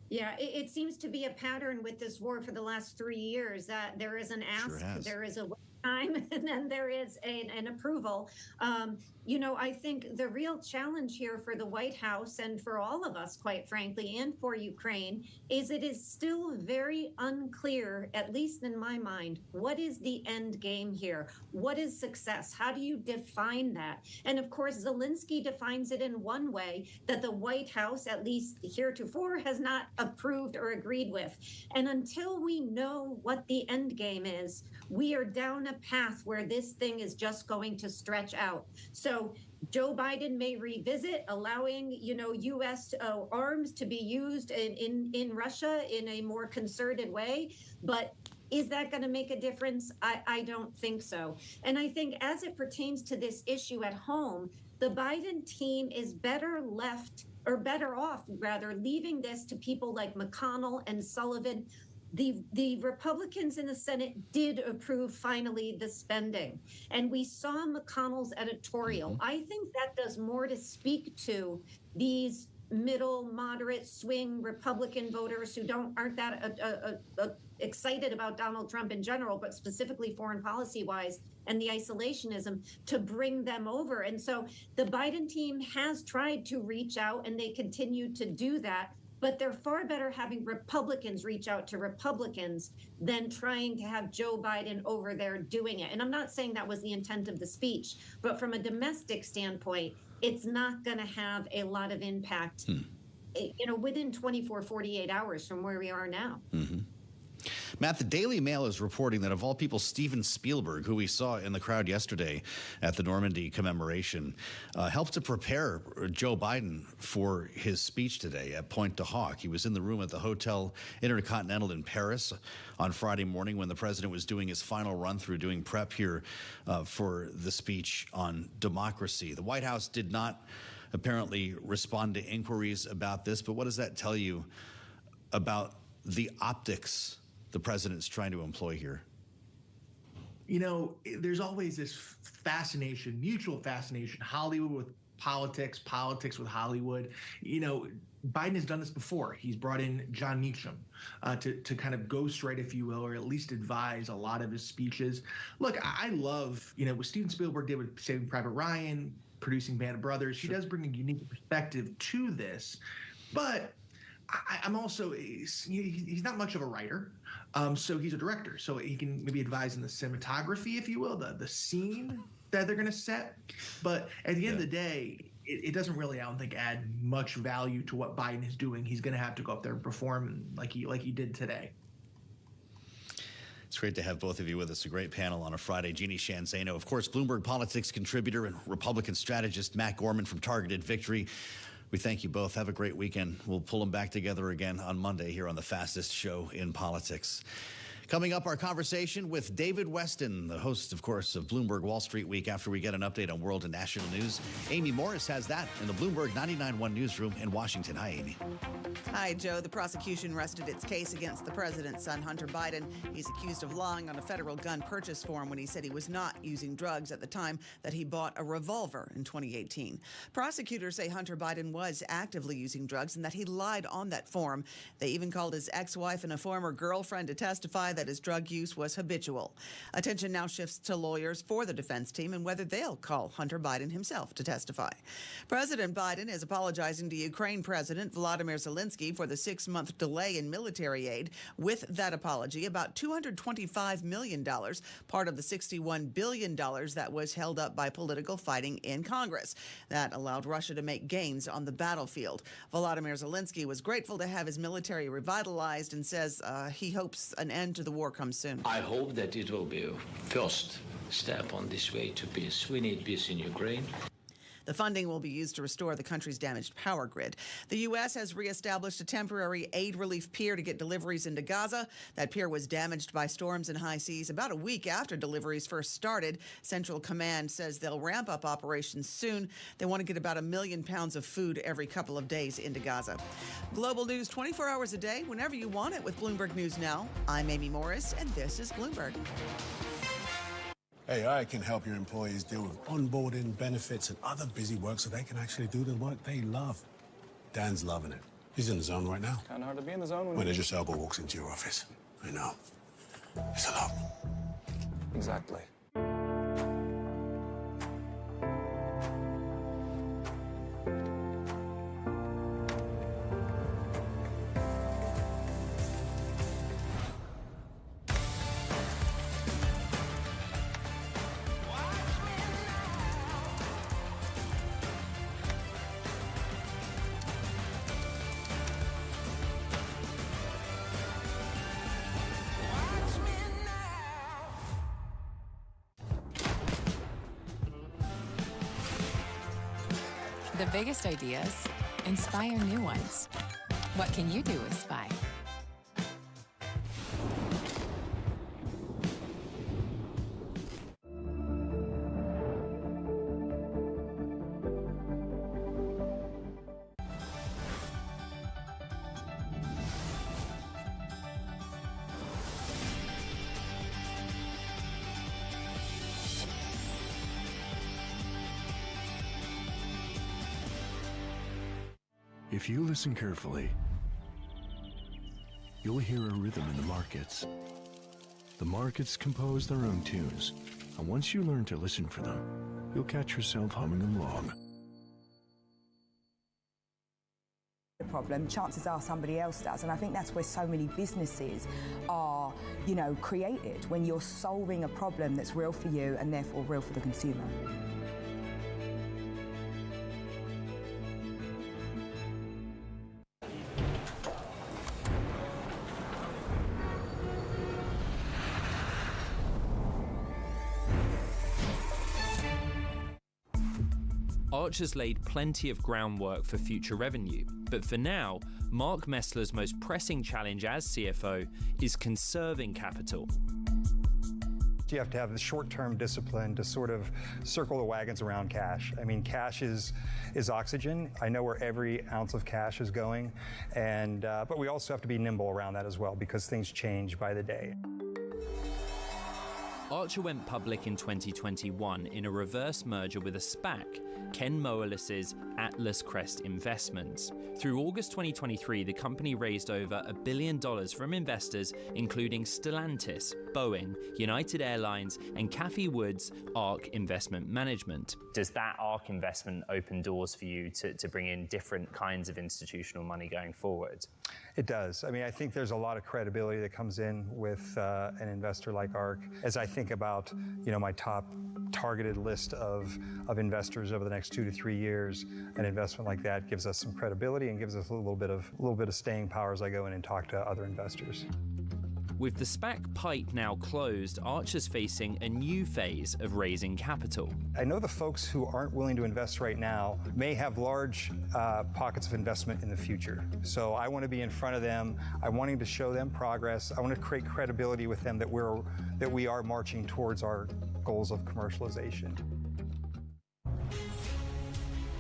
Yeah, it seems to be a pattern with this war for the last 3 years, that there is an ask, there is a time, and then there is an approval. I think the real challenge here for the White House and for all of us, quite frankly, and for Ukraine, is it is still very unclear, at least in my mind, what is the end game here? What is success? How do you define that? And of course, Zelensky defines it in one way that the White House, at least heretofore, has not approved or agreed with. And until we know what the end game is, we are down a path where this thing is just going to stretch out. So Joe Biden may revisit allowing, U.S. arms to be used in Russia in a more concerted way. But is that going to make a difference? I don't think so. And I think as it pertains to this issue at home, the Biden team is better off, leaving this to people like McConnell and Sullivan. The Republicans in the Senate did approve finally the spending, and we saw McConnell's editorial. I think that does more to speak to these middle, moderate, swing Republican voters who aren't that excited about Donald Trump in general, but specifically foreign policy wise and the isolationism, to bring them over. And so the Biden team has tried to reach out, and they continue to do that. But they're far better having Republicans reach out to Republicans than trying to have Joe Biden over there doing it. And I'm not saying that was the intent of the speech, but from a domestic standpoint, it's not going to have a lot of impact, within 24, 48 hours from where we are now. Mm-hmm. Matt, the Daily Mail is reporting that, of all people, Steven Spielberg, who we saw in the crowd yesterday at the Normandy commemoration, helped to prepare Joe Biden for his speech today at Pointe du Hoc. He was in the room at the Hotel Intercontinental in Paris on Friday morning when the president was doing his final run through, doing prep here for the speech on democracy. The White House did not apparently respond to inquiries about this, but what does that tell you about the optics the president's trying to employ here? You know, there's always this fascination, mutual fascination, Hollywood with politics, politics with Hollywood. You know, Biden has done this before. He's brought in John Meacham to kind of ghostwrite, if you will, or at least advise a lot of his speeches. Look, I love, you know, what Steven Spielberg did with Saving Private Ryan, producing Band of Brothers. He does bring a unique perspective to this, but I'm also, he's not much of a writer, so he's a director, so he can maybe advise in the cinematography, if you will, the scene that they're going to set. But at the end of the day, it doesn't really, I don't think, add much value to what Biden is doing. He's going to have to go up there and perform like he did today. It's great to have both of you with us. A great panel on a Friday. Jeannie Shanzano, of course, Bloomberg Politics contributor, and Republican strategist Matt Gorman from Targeted Victory. We thank you both. Have a great weekend. We'll pull them back together again on Monday here on the fastest show in politics. Coming up, our conversation with David Weston, the host, of course, of Bloomberg Wall Street Week, after we get an update on world and national news. Amy Morris has that in the Bloomberg 99.1 newsroom in Washington. Hi, Amy. Hi, Joe. The prosecution rested its case against the president's son, Hunter Biden. He's accused of lying on a federal gun purchase form when he said he was not using drugs at the time that he bought a revolver in 2018. Prosecutors say Hunter Biden was actively using drugs and that he lied on that form. They even called his ex-wife and a former girlfriend to testify that his drug use was habitual. Attention now shifts to lawyers for the defense team and whether they'll call Hunter Biden himself to testify. President Biden is apologizing to Ukraine President Volodymyr Zelensky for the 6-month delay in military aid. With that apology, about $225 million, part of the $61 billion that was held up by political fighting in Congress. That allowed Russia to make gains on the battlefield. Volodymyr Zelensky was grateful to have his military revitalized and says he hopes an end to the war comes soon. I hope that it will be a first step on this way to peace. We need peace in Ukraine. The funding will be used to restore the country's damaged power grid. The U.S. has reestablished a temporary aid relief pier to get deliveries into Gaza. That pier was damaged by storms and high seas about a week after deliveries first started. Central Command says they'll ramp up operations soon. They want to get about 1 million pounds of food every couple of days into Gaza. Global news 24 hours a day, whenever you want it with Bloomberg News Now. I'm Amy Morris, and this is Bloomberg. Hey, I can help your employees deal with onboarding, benefits, and other busy work so they can actually do the work they love. Dan's loving it. He's in the zone right now. Kind of hard to be in the zone when Idris Elba walks into your office. I know. It's a lot. Exactly. The biggest ideas inspire new ones. What can you do with Spy? If you listen carefully, you'll hear a rhythm in the markets. The markets compose their own tunes, and once you learn to listen for them, you'll catch yourself humming along. The problem, chances are somebody else does, and I think that's where so many businesses are, you know, created, when you're solving a problem that's real for you and therefore real for the consumer. Arch has laid plenty of groundwork for future revenue. But for now, Mark Messler's most pressing challenge as CFO is conserving capital. You have to have the short-term discipline to sort of circle the wagons around cash. I mean, cash is oxygen. I know where every ounce of cash is going, and but we also have to be nimble around that as well because things change by the day. Archer went public in 2021 in a reverse merger with a SPAC, Ken Moelis's Atlas Crest Investments. Through August 2023, the company raised over $1 billion from investors including Stellantis, Boeing, United Airlines, and Cathie Wood's ARK Investment Management. Does that ARK investment open doors for you to bring in different kinds of institutional money going forward? It does. I mean, I think there's a lot of credibility that comes in with an investor like ARK. As I think about, my top targeted list of investors over the next 2 to 3 years, an investment like that gives us some credibility and gives us a little bit of staying power as I go in and talk to other investors. With the SPAC pipe now closed, Archer's facing a new phase of raising capital. I know the folks who aren't willing to invest right now may have large pockets of investment in the future. So I want to be in front of them. I'm wanting to show them progress. I want to create credibility with them that we are marching towards our goals of commercialization.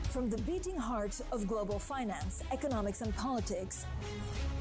From the beating heart of global finance, economics, and politics,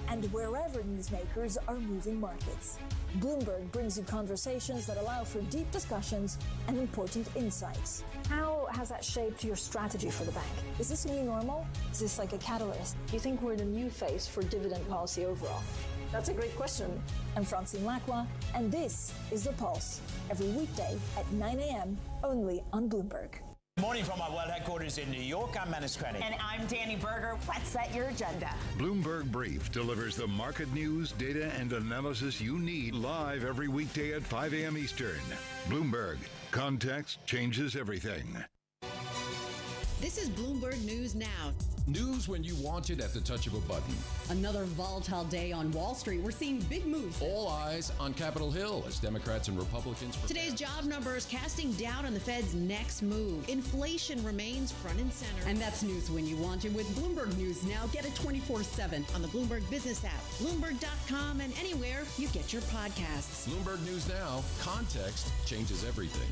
and wherever newsmakers are moving markets, Bloomberg brings you conversations that allow for deep discussions and important insights. How has that shaped your strategy for the bank? Is this new normal? Is this like a catalyst? Do you think we're in a new phase for dividend policy overall? That's a great question. I'm Francine Lacqua, and this is The Pulse, every weekday at 9 a.m. only on Bloomberg. Good morning from our world headquarters in New York. I'm Manus Krennic. And I'm Danny Berger. Let's set your agenda. Bloomberg Brief delivers the market news, data, and analysis you need live every weekday at 5 a.m. Eastern. Bloomberg. Context changes everything. This is Bloomberg News Now. News when you want it at the touch of a button. Another volatile day on Wall Street. We're seeing big moves. All eyes on Capitol Hill as Democrats and Republicans prepare. Today's job numbers casting doubt on the Fed's next move. Inflation remains front and center. And that's news when you want it with Bloomberg News Now. Get it 24/7 on the Bloomberg Business app, Bloomberg.com, and anywhere you get your podcasts. Bloomberg News Now. Context changes everything.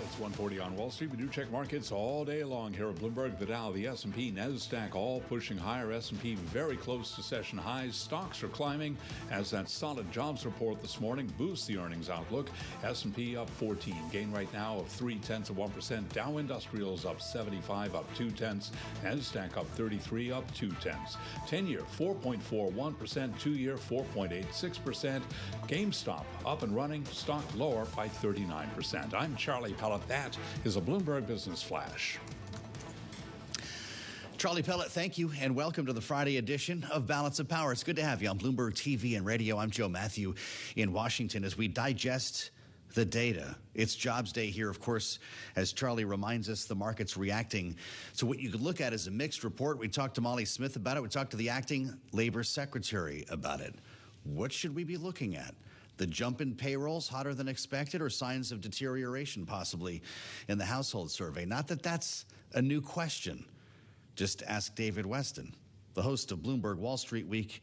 It's 1:40 on Wall Street. We do check markets all day long here at Bloomberg. The Dow, the S&P, NASDAQ all pushing higher. S&P very close to session highs. Stocks are climbing as that solid jobs report this morning boosts the earnings outlook. S&P up 14, gain right now of 0.3%. Dow Industrials up 75, up 0.2. NASDAQ up 33, up 0.2. 10-year 4.41%, 2-year 4.86%. GameStop up and running, stock lower by 39%. I'm Charlie Pellet. That is a Bloomberg Business Flash. Charlie Pellet, thank you, and welcome to the Friday edition of Balance of Power. It's good to have you on Bloomberg TV and radio. I'm Joe Matthew in Washington as we digest the data. It's jobs day here, of course. As Charlie reminds us, the market's reacting to what you could look at as a mixed report. We talked to Molly Smith about it. We talked to the acting labor secretary about it. What should we be looking at? The jump in payrolls hotter than expected, or signs of deterioration possibly in the household survey? Not that that's a new question. Just ask David Weston, the host of Bloomberg Wall Street Week,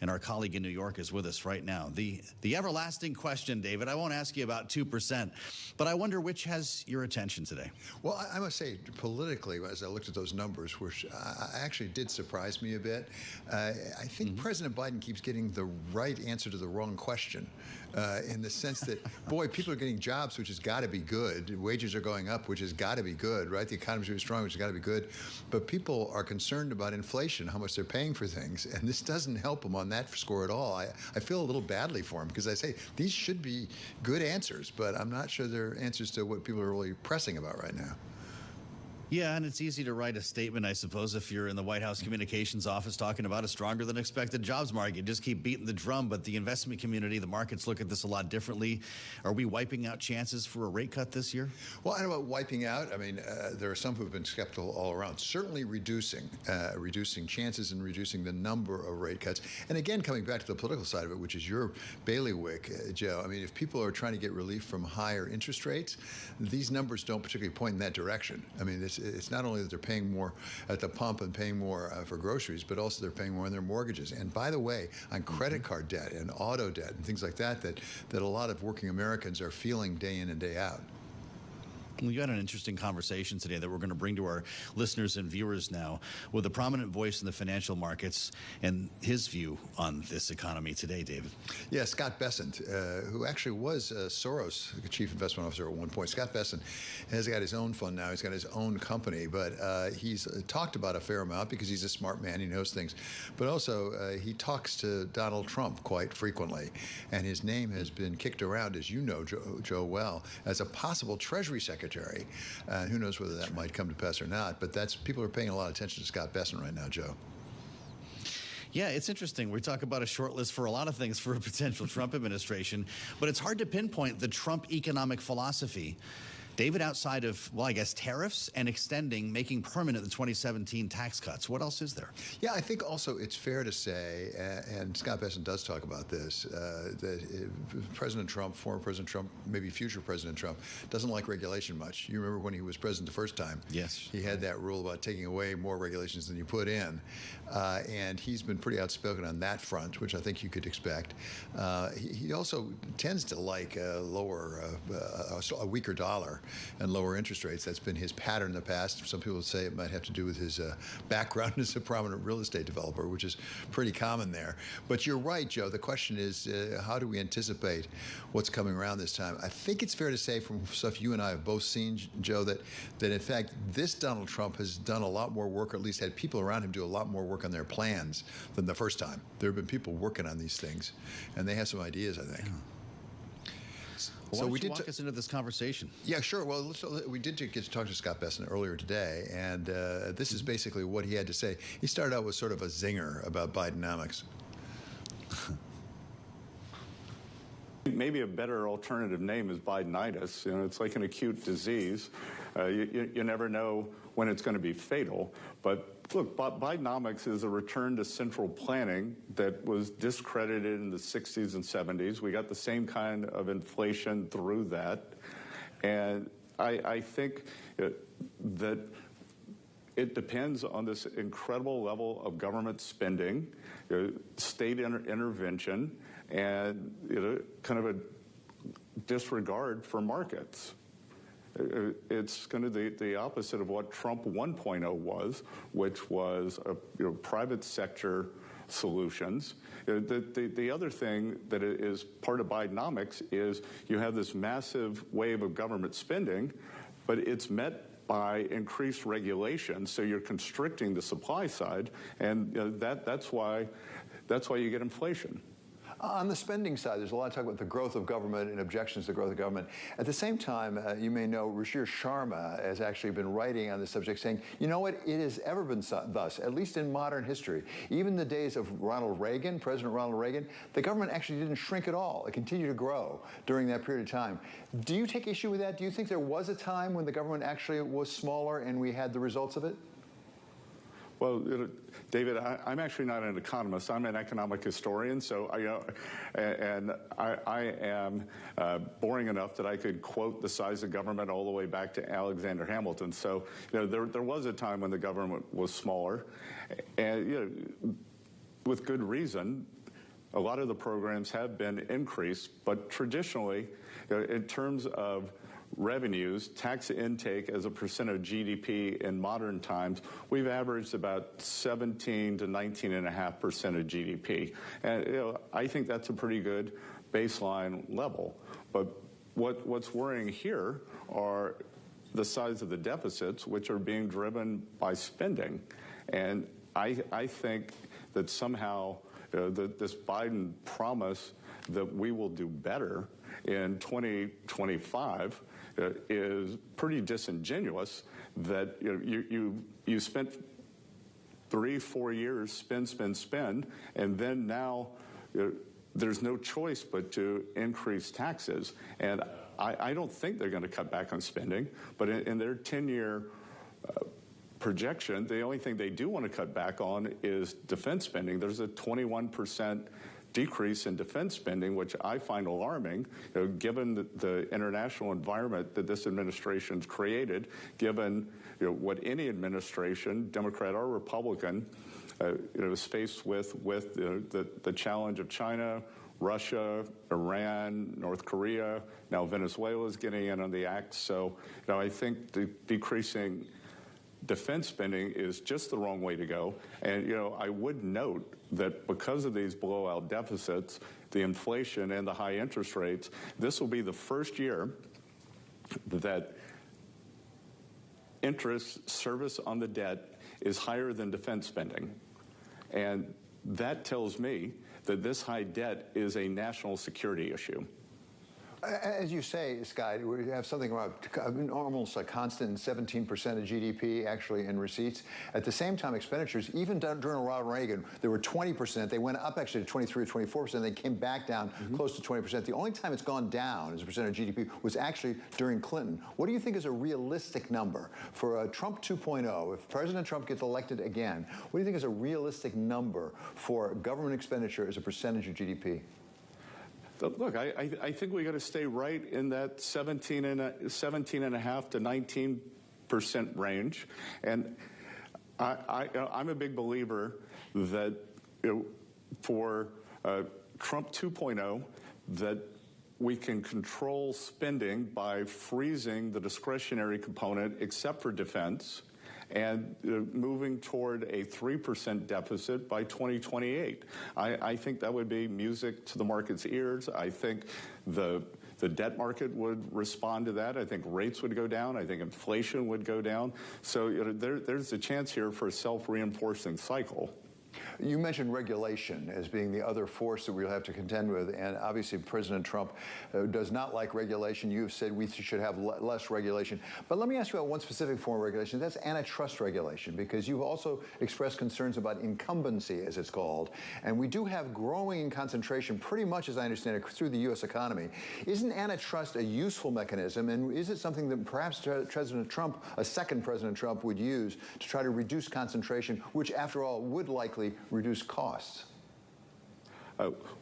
and our colleague in New York is with us right now. The everlasting question, David, I won't ask you about 2%, but I wonder which has your attention today. Well, I must say, politically, as I looked at those numbers, which actually did surprise me a bit, I think President Biden keeps getting the right answer to the wrong question, in the sense that, boy, people are getting jobs, which has got to be good. Wages are going up, which has got to be good, right? The economy's really strong, which has got to be good. But people are concerned about inflation, how much they're paying for things, and this doesn't help them on that score at all. I feel a little badly for them because I say these should be good answers, but I'm not sure they're answers to what people are really pressing about right now. Yeah, and it's easy to write a statement, I suppose, if you're in the White House communications office talking about a stronger than expected jobs market. Just keep beating the drum, but the investment community, the markets look at this a lot differently. Are we wiping out chances for a rate cut this year? Well, I don't know about wiping out. I mean, there are some who have been skeptical all around. Certainly reducing chances and reducing the number of rate cuts. And again, coming back to the political side of it, which is your bailiwick, Joe. I mean, if people are trying to get relief from higher interest rates, these numbers don't particularly point in that direction. I mean, it's not only that they're paying more at the pump and paying more for groceries, but also they're paying more on their mortgages. And by the way, on credit card debt and auto debt and things like that, that a lot of working Americans are feeling day in and day out. We got an interesting conversation today that we're going to bring to our listeners and viewers now with a prominent voice in the financial markets and his view on this economy today, David. Yeah, Scott Bessent, who actually was Soros' chief investment officer at one point. Scott Bessent has got his own fund now. He's got his own company, but he's talked about a fair amount because he's a smart man. He knows things. But also, he talks to Donald Trump quite frequently. And his name has been kicked around, as you know, Joe, well, as a possible Treasury Secretary. Who knows whether that might come to pass or not, but people are paying a lot of attention to Scott Bessent right now, Joe. Yeah, it's interesting. We talk about a short list for a lot of things for a potential Trump administration, but it's hard to pinpoint the Trump economic philosophy. David, outside of, well, I guess tariffs and making permanent the 2017 tax cuts, what else is there? Yeah, I think also it's fair to say, and Scott Bessent does talk about this, that President Trump, former President Trump, maybe future President Trump, doesn't like regulation much. You remember when he was president the first time? Yes. He had that rule about taking away more regulations than you put in, and he's been pretty outspoken on that front, which I think you could expect. He also tends to like a weaker dollar and lower interest rates. That's been his pattern in the past. Some people would say it might have to do with his background as a prominent real estate developer, which is pretty common there. But you're right, Joe. The question is, how do we anticipate what's coming around this time? I think it's fair to say from stuff you and I have both seen, Joe, that in fact, this Donald Trump has done a lot more work, or at least had people around him do a lot more work on their plans than the first time. There have been people working on these things, and they have some ideas, I think. Yeah. So we did walk us into this conversation. Yeah, sure. Well, we did get to talk to Scott Bessent earlier today, and this is basically what he had to say. He started out with sort of a zinger about Bidenomics. Maybe a better alternative name is Bidenitis. You know, it's like an acute disease. You never know when it's going to be fatal. But look, Bidenomics is a return to central planning that was discredited in the 60s and 70s. We got the same kind of inflation through that. And I think that it depends on this incredible level of government spending, state intervention, and kind of a disregard for markets. It's going to be the opposite of what Trump 1.0 was, which was private sector solutions. The other thing that is part of Bidenomics is you have this massive wave of government spending, but it's met by increased regulation, so you're constricting the supply side, and that's why you get inflation. On the spending side, there's a lot of talk about the growth of government and objections to the growth of government. At the same time, you may know Ruchir Sharma has actually been writing on this subject saying, you know what, it has ever been thus, at least in modern history. Even the days of President Ronald Reagan, the government actually didn't shrink at all. It continued to grow during that period of time. Do you take issue with that? Do you think there was a time when the government actually was smaller and we had the results of it? Well, David, I'm actually not an economist. I'm an economic historian. So I am boring enough that I could quote the size of government all the way back to Alexander Hamilton. So there was a time when the government was smaller, and with good reason. A lot of the programs have been increased, but traditionally, in terms of revenues, tax intake as a percent of GDP in modern times, we've averaged about 17 to 19.5% of GDP. And I think that's a pretty good baseline level. But what's worrying here are the size of the deficits, which are being driven by spending. And I think that somehow this Biden promise that we will do better in 2025 is pretty disingenuous. that you spent 3-4 years spend, and then now there's no choice but to increase taxes. And I don't think they're going to cut back on spending, but in their 10-year projection, the only thing they do want to cut back on is defense spending. There's a 21% decrease in defense spending, which I find alarming, given the international environment that this administration's created, given what any administration, Democrat or Republican, is faced with the challenge of China, Russia, Iran, North Korea. Now Venezuela is getting in on the act. So I think decreasing defense spending is just the wrong way to go. And I would note that because of these blowout deficits, the inflation and the high interest rates, this will be the first year that interest service on the debt is higher than defense spending. And that tells me that this high debt is a national security issue. As you say, Scott, we have something about almost a constant 17% of GDP actually in receipts. At the same time, expenditures, even during Ronald Reagan, they were 20%. They went up actually to 23 or 24%. They came back down close to 20%. The only time it's gone down as a percent of GDP was actually during Clinton. What do you think is a realistic number for a Trump 2.0? If President Trump gets elected again, what do you think is a realistic number for government expenditure as a percentage of GDP? Look, I think we got to stay right in that 17.5 to 19% range, and I'm a big believer that for Trump 2.0, that we can control spending by freezing the discretionary component, except for defense, and moving toward a 3% deficit by 2028. I think that would be music to the market's ears. I think the debt market would respond to that. I think rates would go down. I think inflation would go down. So there's a chance here for a self-reinforcing cycle. You mentioned regulation as being the other force that we'll have to contend with, and obviously President Trump does not like regulation. You've said we should have less regulation. But let me ask you about one specific form of regulation. That's antitrust regulation, because you've also expressed concerns about incumbency, as it's called. And we do have growing concentration, pretty much as I understand it, through the U.S. economy. Isn't antitrust a useful mechanism, and is it something that perhaps President Trump, a second President Trump, would use to try to reduce concentration, which, after all, would likely reduce costs?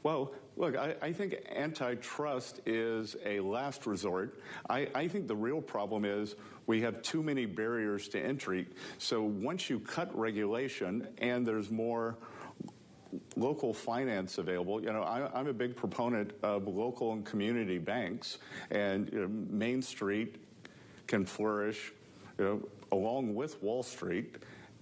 Well, look, I think antitrust is a last resort. I think the real problem is we have too many barriers to entry. So once you cut regulation and there's more local finance available, I'm a big proponent of local and community banks, and Main Street can flourish along with Wall Street.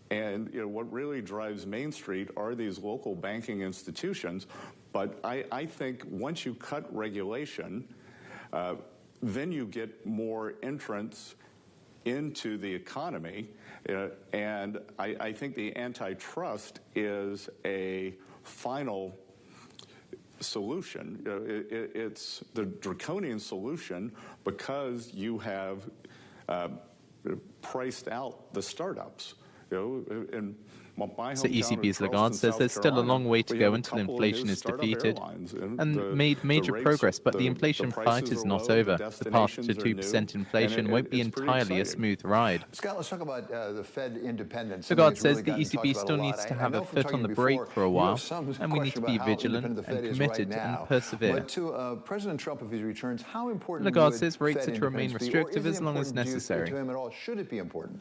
And what really drives Main Street are these local banking institutions. But I think once you cut regulation, then you get more entrance into the economy. And I think the antitrust is a final solution. It's the draconian solution because you have priced out the startups. In my so ECB's Lagarde says there's still a long way to go until inflation is defeated, and made major progress, but the inflation fight is not over. The path to 2% inflation won't be entirely a smooth ride. Scott, let's talk about the Fed independence. Lagarde says the ECB still needs to have a foot on the brake for a while, and we need to be vigilant and committed and persevere. But to President Trump, if he returns, how important Lagarde says rates are to remain restrictive as long as necessary. To him at all, should it be important?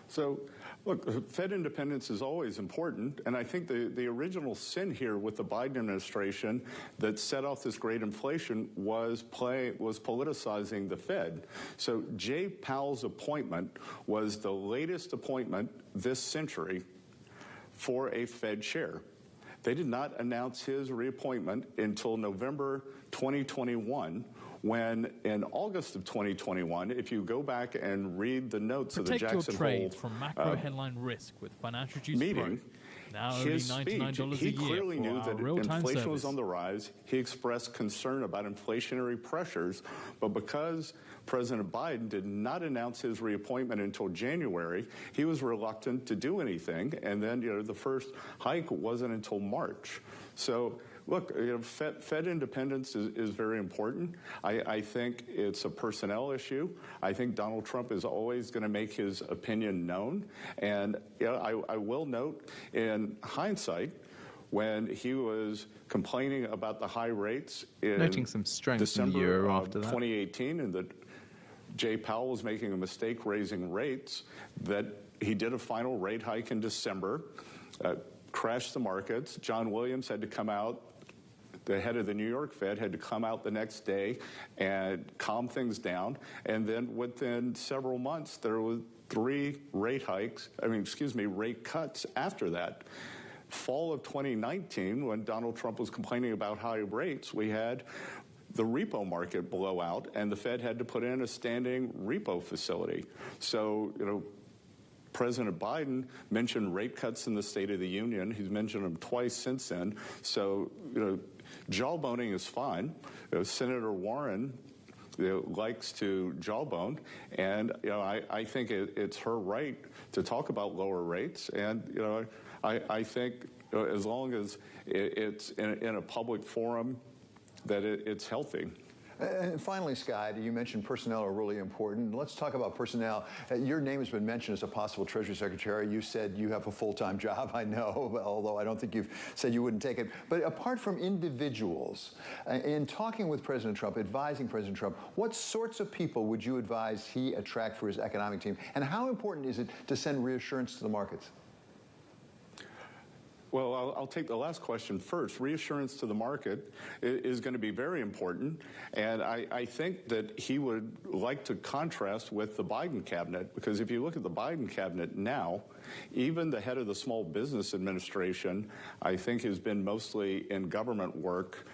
So, look, Fed independence is always important, and I think the original sin here with the Biden administration that set off this great inflation was politicizing the Fed. So Jay Powell's appointment was the latest appointment this century for a Fed chair. They did not announce his reappointment until November 2021, when in August of 2021, if you go back and read the notes of the Jackson Hole trade from macro headline risk with financial meeting, Now only his $99 speech, a he year clearly for knew our that real-time inflation was service. on the rise. He expressed concern about inflationary pressures, but because President Biden did not announce his reappointment until January, he was reluctant to do anything. And then, the first hike wasn't until March. So, look, Fed independence is very important. I think it's a personnel issue. I think Donald Trump is always going to make his opinion known. And I will note, in hindsight, when he was complaining about the high rates in Noting some strength December in the euro of after that. 2018, and that Jay Powell was making a mistake raising rates, that he did a final rate hike in December, crashed the markets. John Williams had to come out, the head of the New York Fed had to come out the next day and calm things down. And then within several months, there were 3 rate cuts after that. Fall of 2019, when Donald Trump was complaining about high rates, we had the repo market blow out, and the Fed had to put in a standing repo facility. So, President Biden mentioned rate cuts in the State of the Union. He's mentioned them twice since then. So, jawboning is fine. Senator Warren likes to jawbone, and I think it's her right to talk about lower rates. And I think as long as it's in a public forum, that it's healthy. And finally, Scott, you mentioned personnel are really important. Let's talk about personnel. Your name has been mentioned as a possible Treasury Secretary. You said you have a full-time job, I know, although I don't think you've said you wouldn't take it. But apart from individuals, in talking with President Trump, advising President Trump, what sorts of people would you advise he attract for his economic team? And how important is it to send reassurance to the markets? Well, I'll take the last question first. Reassurance to the market is going to be very important, and I think that he would like to contrast with the Biden cabinet, because if you look at the Biden cabinet now, even the head of the Small Business Administration, I think, has been mostly in government work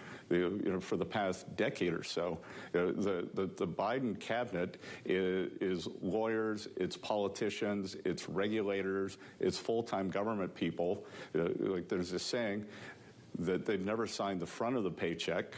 for the past decade or so. The Biden cabinet is lawyers, it's politicians, it's regulators, it's full-time government people. Like there's this saying that they've never signed the front of the paycheck.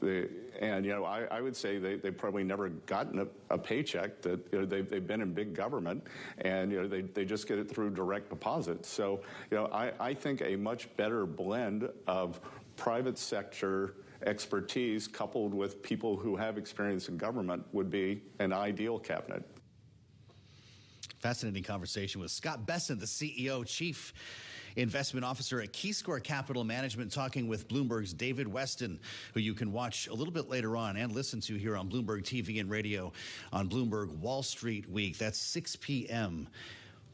I would say they've probably never gotten a paycheck. That they've been in big government, and they just get it through direct deposit. So I think a much better blend of private sector expertise coupled with people who have experience in government would be an ideal cabinet. Fascinating conversation with Scott Besson, the CEO, Chief Investment Officer at Keyscore Capital Management, talking with Bloomberg's David Weston, who you can watch a little bit later on and listen to here on Bloomberg TV and radio on Bloomberg Wall Street Week. That's 6 p.m.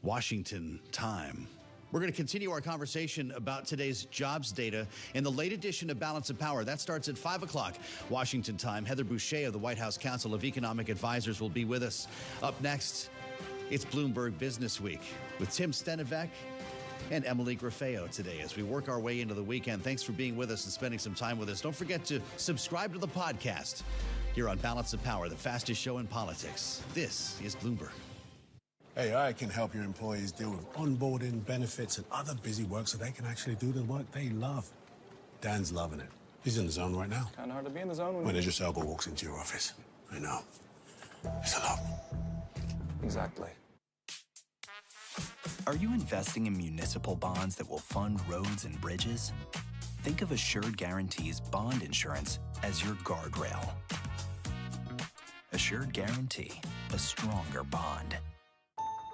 Washington time. We're going to continue our conversation about today's jobs data in the late edition of Balance of Power. That starts at 5 o'clock Washington time. Heather Boucher of the White House Council of Economic Advisors will be with us. Up next, it's Bloomberg Business Week with Tim Stenivek and Emily Grafeo today as we work our way into the weekend. Thanks for being with us and spending some time with us. Don't forget to subscribe to the podcast here on Balance of Power, the fastest show in politics. This is Bloomberg. Hey, I can help your employees deal with onboarding, benefits, and other busy work so they can actually do the work they love. Dan's loving it. He's in the zone right now. Kind of hard to be in the zone when Idris Elba walks into your office. I know. It's a lot. Exactly. Are you investing in municipal bonds that will fund roads and bridges? Think of Assured Guaranty's bond insurance as your guardrail. Assured Guaranty, a stronger bond.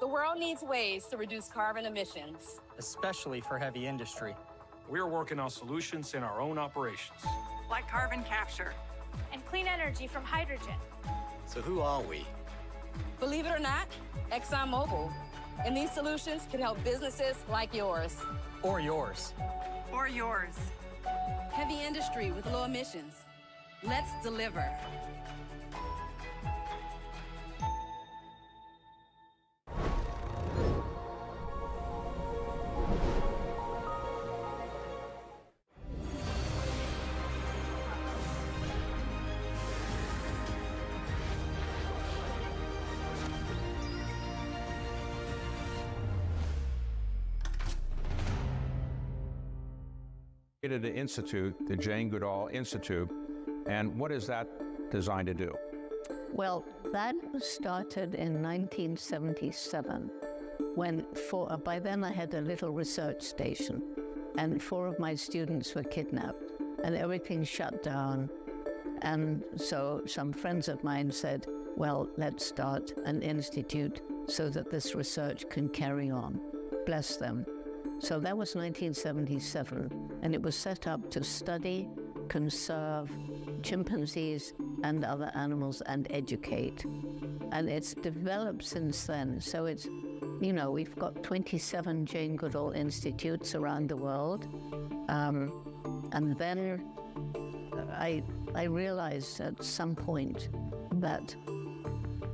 The world needs ways to reduce carbon emissions, especially for heavy industry. We're working on solutions in our own operations, like carbon capture and clean energy from hydrogen. So who are we? Believe it or not, ExxonMobil. And these solutions can help businesses like yours. Or yours. Or yours. Heavy industry with low emissions. Let's deliver. created an institute, the Jane Goodall Institute, and what is that designed to do? Well, that started in 1977 when by then I had a little research station and 4 of my students were kidnapped and everything shut down. And so some friends of mine said, well, let's start an institute so that this research can carry on. Bless them. So that was 1977, and it was set up to study, conserve chimpanzees and other animals and educate. And it's developed since then. So it's, you know, we've got 27 Jane Goodall Institutes around the world. And then I realized at some point that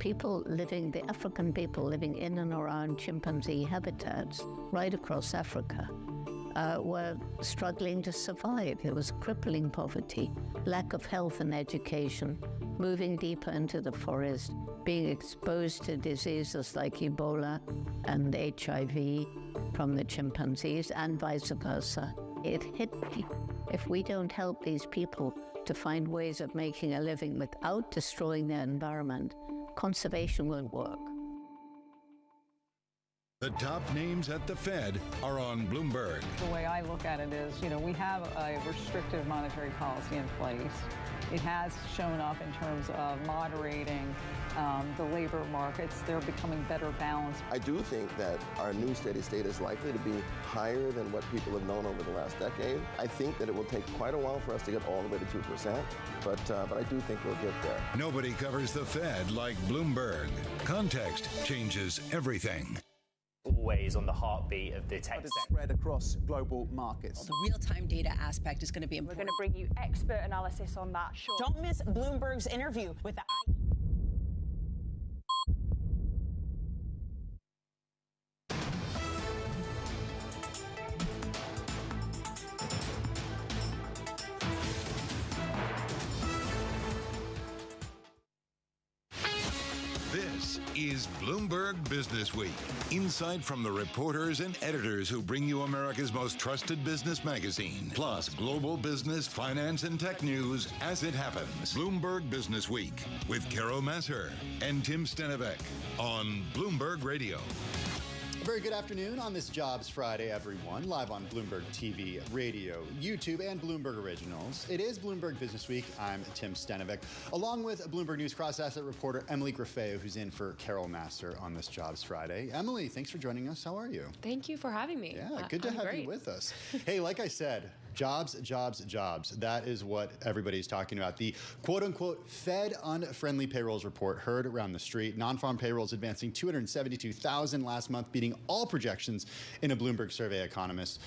the African people living in and around chimpanzee habitats right across Africa were struggling to survive. There was crippling poverty, lack of health and education, moving deeper into the forest, being exposed to diseases like Ebola and HIV from the chimpanzees and vice versa. It hit me. If we don't help these people to find ways of making a living without destroying their environment, conservation won't work. The top names at the Fed are on Bloomberg. The way I look at it is, you know, we have a restrictive monetary policy in place. It has shown up in terms of moderating the labor markets. They're becoming better balanced. I do think that our new steady state is likely to be higher than what people have known over the last decade. I think that it will take quite a while for us to get all the way to 2%, but I do think we'll get there. Nobody covers the Fed like Bloomberg. Context changes everything. Always on the heartbeat of the tech spread across global markets. The real-time data aspect is going to be important. We're going to bring you expert analysis on that. Sure. Don't miss Bloomberg's interview with the This is Bloomberg Business Week. Insight from the reporters and editors who bring you America's most trusted business magazine, plus global business, finance, and tech news as it happens. Bloomberg Business Week with Carol Masser and Tim Stenivek on Bloomberg Radio. Very good afternoon on this Jobs Friday, everyone. Live on Bloomberg TV, radio, YouTube, and Bloomberg Originals. It is Bloomberg Business Week. I'm Tim Stenivek, along with Bloomberg News cross-asset reporter Emily Grafeo, who's in for Carol Masser on this Jobs Friday. Emily, thanks for joining us. How are you? Thank you for having me. Yeah, good to have you with us. Hey, like I said, jobs, jobs, jobs. That is what everybody's talking about. The quote-unquote Fed unfriendly payrolls report heard around the street. Non-farm payrolls advancing 272,000 last month, beating all projections in a Bloomberg survey economists.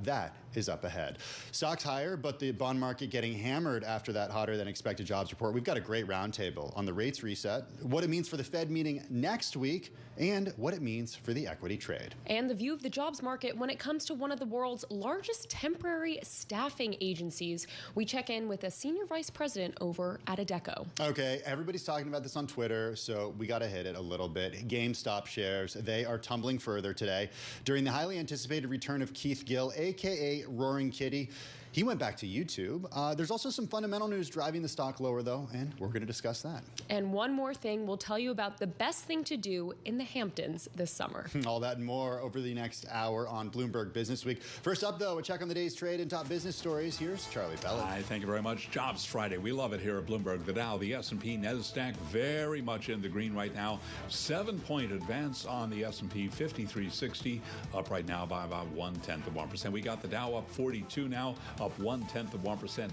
That is up ahead. Stocks higher, but the bond market getting hammered after that hotter than expected jobs report. We've got a great roundtable on the rates reset, what it means for the Fed meeting next week, and what it means for the equity trade. And the view of the jobs market when it comes to one of the world's largest temporary staffing agencies. We check in with a senior vice president over at Adecco. Okay, everybody's talking about this on Twitter, so we got to hit it a little bit. GameStop shares, they are tumbling further today during the highly anticipated return of Keith Gill, a.k.a. Roaring Kitty. He went back to YouTube. There's also some fundamental news driving the stock lower, though, and we're going to discuss that. And one more thing, we'll tell you about the best thing to do in the Hamptons this summer. All that and more over the next hour on Bloomberg Business Week. First up, though, a check on the day's trade and top business stories. Here's Charlie Bellet. Hi, thank you very much. Jobs Friday. We love it here at Bloomberg. The Dow, the S&P, NASDAQ, very much in the green right now. 7-point advance on the S&P, 5360, up right now by about 0.1%. We got the Dow up 42 now, up 0.1%.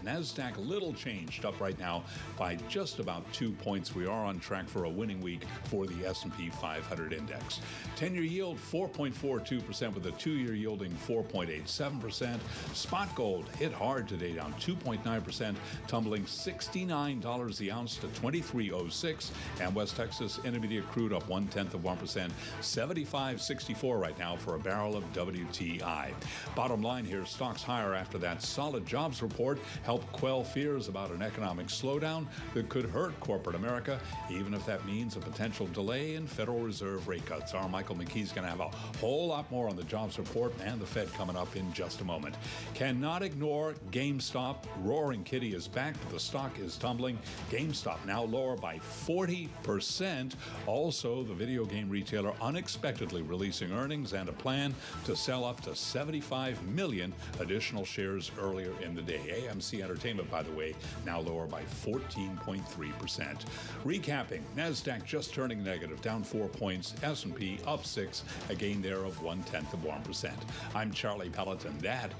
NASDAQ, little changed, up right now by just about 2 points. We are on track for a winning week for the S&P 500 index. 10-year yield 4.42% with a 2-year yielding 4.87%. Spot gold hit hard today, down 2.9%, tumbling $69 the ounce to $23.06. And West Texas Nvidia crude up 0.1%, 75.64 right now for a barrel of WTI. Bottom line here, stocks higher after that solid jobs report helped quell fears about an economic slowdown that could hurt corporate America, even if that means a potential delay in Federal Reserve rate cuts. Our Michael McKee's going to have a whole lot more on the jobs report and the Fed coming up in just a moment. Cannot ignore GameStop. Roaring Kitty is back, but the stock is tumbling. GameStop now lower by 40%. Also, the video game retailer unexpectedly releasing earnings and a plan to sell up to 75 million additional shares earlier in the day. AMC Entertainment, by the way, now lower by 14.3%. Recapping, NASDAQ just turning negative, down 4 points. S&P up 6, a gain there of 0.1%. I'm Charlie Pelleton. That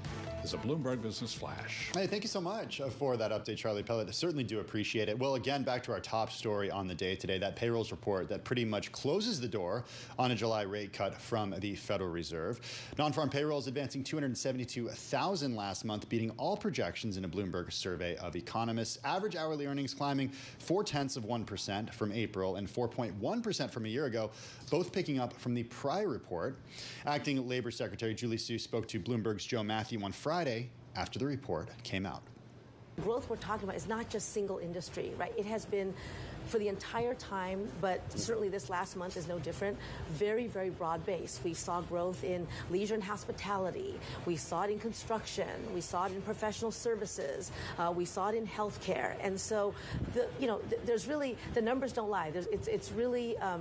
is a Bloomberg Business Flash. Hey, thank you so much for that update, Charlie Pellet. I certainly do appreciate it. Well, again, back to our top story on the day today, that payrolls report that pretty much closes the door on a July rate cut from the Federal Reserve. Non-farm payrolls advancing 272,000 last month, beating all projections in a Bloomberg survey of economists. Average hourly earnings climbing 0.4% from April and 4.1% from a year ago, both picking up from the prior report. Acting Labor Secretary Julie Su spoke to Bloomberg's Joe Matthew on Friday after the report came out. Growth we're talking about is not just single industry, right? It has been for the entire time, but certainly this last month is no different. Very, very broad-based. We saw growth in leisure and hospitality. We saw it in construction. We saw it in professional services. We saw it in healthcare. And so, there's really, the numbers don't lie. It's really, a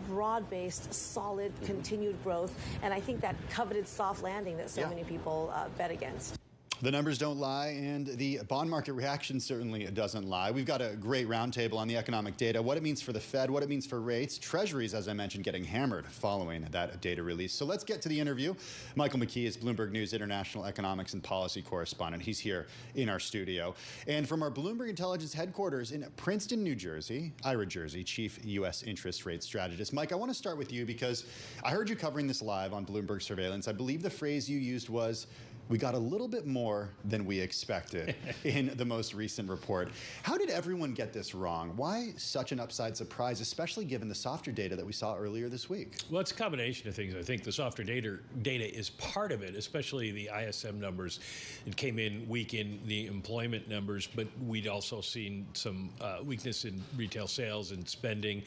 broad-based, solid, continued growth. And I think that coveted soft landing that so many people bet against. The numbers don't lie, and the bond market reaction certainly doesn't lie. We've got a great roundtable on the economic data, what it means for the Fed, what it means for rates. Treasuries, as I mentioned, getting hammered following that data release. So let's get to the interview. Michael McKee is Bloomberg News International Economics and Policy Correspondent. He's here in our studio. And from our Bloomberg Intelligence headquarters in Princeton, New Jersey, Ira Jersey, Chief U.S. Interest Rate Strategist. Mike, I want to start with you because I heard you covering this live on Bloomberg Surveillance. I believe the phrase you used was, we got a little bit more than we expected in the most recent report. How did everyone get this wrong? Why such an upside surprise, especially given the softer data that we saw earlier this week? Well, it's a combination of things. I think the softer data is part of it, especially the ISM numbers. It came in weak in the employment numbers, but we'd also seen some weakness in retail sales and spending.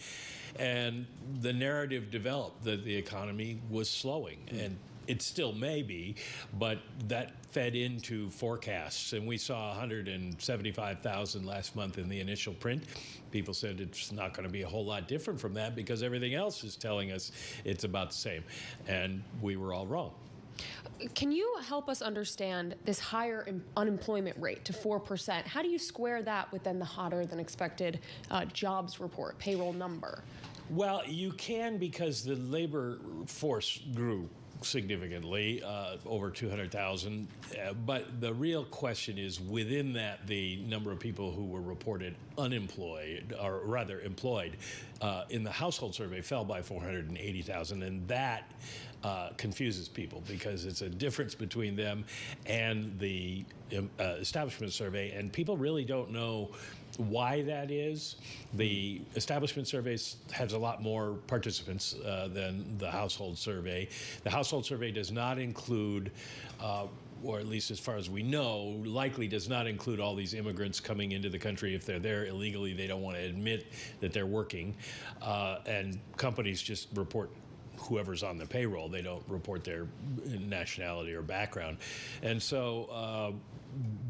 And the narrative developed that the economy was slowing. And it still may be, but that fed into forecasts. And we saw 175,000 last month in the initial print. People said it's not going to be a whole lot different from that because everything else is telling us it's about the same. And we were all wrong. Can you help us understand this higher unemployment rate to 4%? How do you square that with then the hotter than expected jobs report, payroll number? Well, you can because the labor force grew significantly, over 200,000. But the real question is, within that, the number of people who were reported unemployed, or rather employed, in the household survey fell by 480,000. And that confuses people because it's a difference between them and the establishment survey. And people really don't know why that is. The establishment surveys has a lot more participants than the household survey. The household survey does not include, or at least as far as we know, likely does not include all these immigrants coming into the country. If they're there illegally, they don't want to admit that they're working. And companies just report whoever's on the payroll. They don't report their nationality or background. And so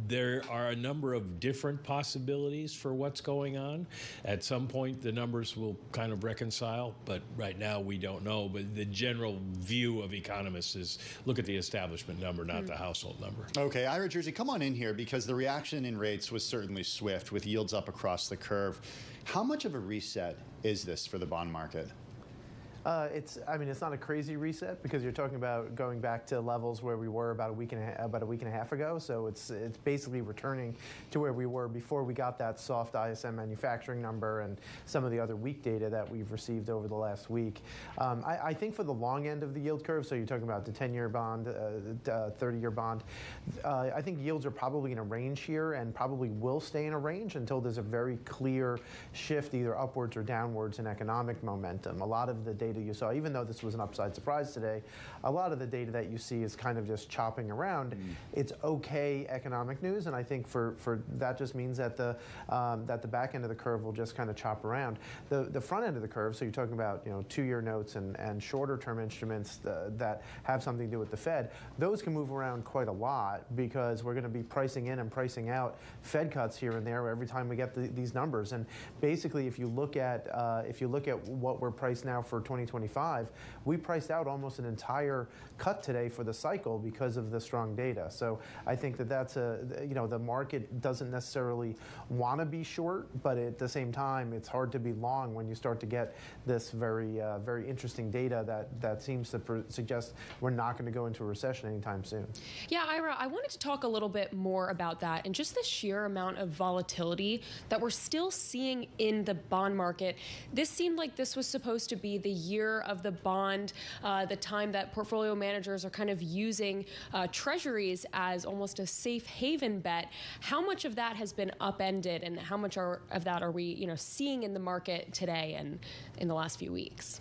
there are a number of different possibilities for what's going on. At some point, the numbers will kind of reconcile, but right now we don't know. But the general view of economists is look at the establishment number, not the household number. Okay, Ira Jersey, come on in here because the reaction in rates was certainly swift with yields up across the curve. How much of a reset is this for the bond market? It's not a crazy reset because you're talking about going back to levels where we were about a week and a half ago. So it's basically returning to where we were before we got that soft ISM manufacturing number and some of the other weak data that we've received over the last week. I think for the long end of the yield curve, so you're talking about the 10-year bond, 30-year bond, I think yields are probably in a range here and probably will stay in a range until there's a very clear shift either upwards or downwards in economic momentum. A lot of the data data you saw, even though this was an upside surprise today, a lot of the data that you see is kind of just chopping around. It's okay economic news, and I think for that just means that the back end of the curve will just kind of chop around. The front end of the curve, so you're talking about 2-year notes and shorter term instruments that have something to do with the Fed, those can move around quite a lot because we're going to be pricing in and pricing out Fed cuts here and there every time we get these numbers. And basically, if you look at what we're priced now for 2025, we priced out almost an entire cut today for the cycle because of the strong data. So I think that's the market doesn't necessarily want to be short, but at the same time, it's hard to be long when you start to get this very interesting data that seems to suggest we're not going to go into a recession anytime soon. Yeah, Ira, I wanted to talk a little bit more about that and just the sheer amount of volatility that we're still seeing in the bond market. This seemed like this was supposed to be the year of the bond, the time that portfolio managers are kind of using treasuries as almost a safe haven bet. How much of that has been upended, and how much of that are we seeing in the market today and in the last few weeks?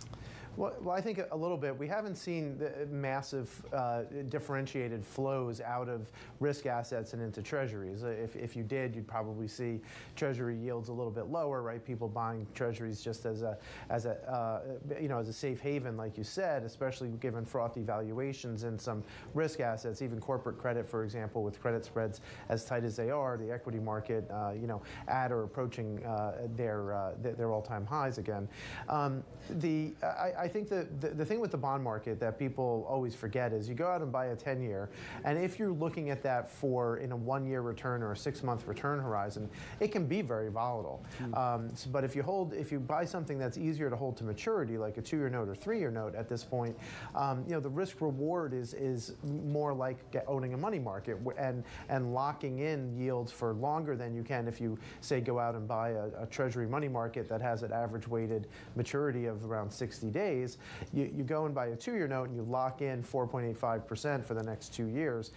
Well, I think a little bit. We haven't seen the massive differentiated flows out of risk assets and into treasuries. If you did, you'd probably see treasury yields a little bit lower, right? People buying treasuries just as a safe haven, like you said, especially given frothy valuations and some risk assets, even corporate credit, for example, with credit spreads as tight as they are, the equity market, at or approaching their all-time highs again. I think the thing with the bond market that people always forget is you go out and buy a 10-year, and if you're looking at that in a 1-year return or a 6-month return horizon, it can be very volatile. But if you buy something that's easier to hold to maturity, like a 2-year note or 3-year note at this point, the risk reward is more like owning a money market and locking in yields for longer than you can if you, say, go out and buy a treasury money market that has an average weighted maturity of around 60 days. You go and buy a 2-year note and you lock in 4.85% for the next 2 years.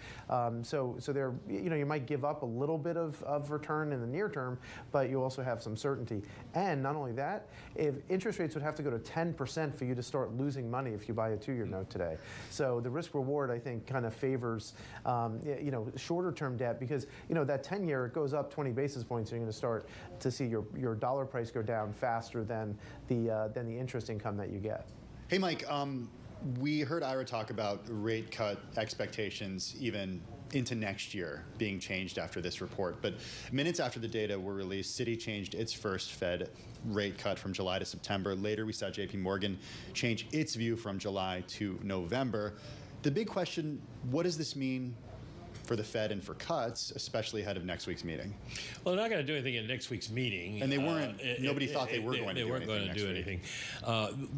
So there, you might give up a little bit of return in the near term, but you also have some certainty. And not only that, if interest rates would have to go to 10% for you to start losing money if you buy a 2-year note today. So the risk reward, I think, kind of favors shorter term debt because that 10-year, it goes up 20 basis points, and you're going to start to see your dollar price go down faster than the interest income that you get. Hey, Mike, we heard Ira talk about rate cut expectations even into next year being changed after this report. But minutes after the data were released, Citi changed its first Fed rate cut from July to September. Later, we saw JP Morgan change its view from July to November. The big question, what does this mean for the Fed and for cuts, especially ahead of next week's meeting? Well, they're not going to do anything in next week's meeting. And they weren't, nobody thought they were going to do anything. They weren't going to do anything.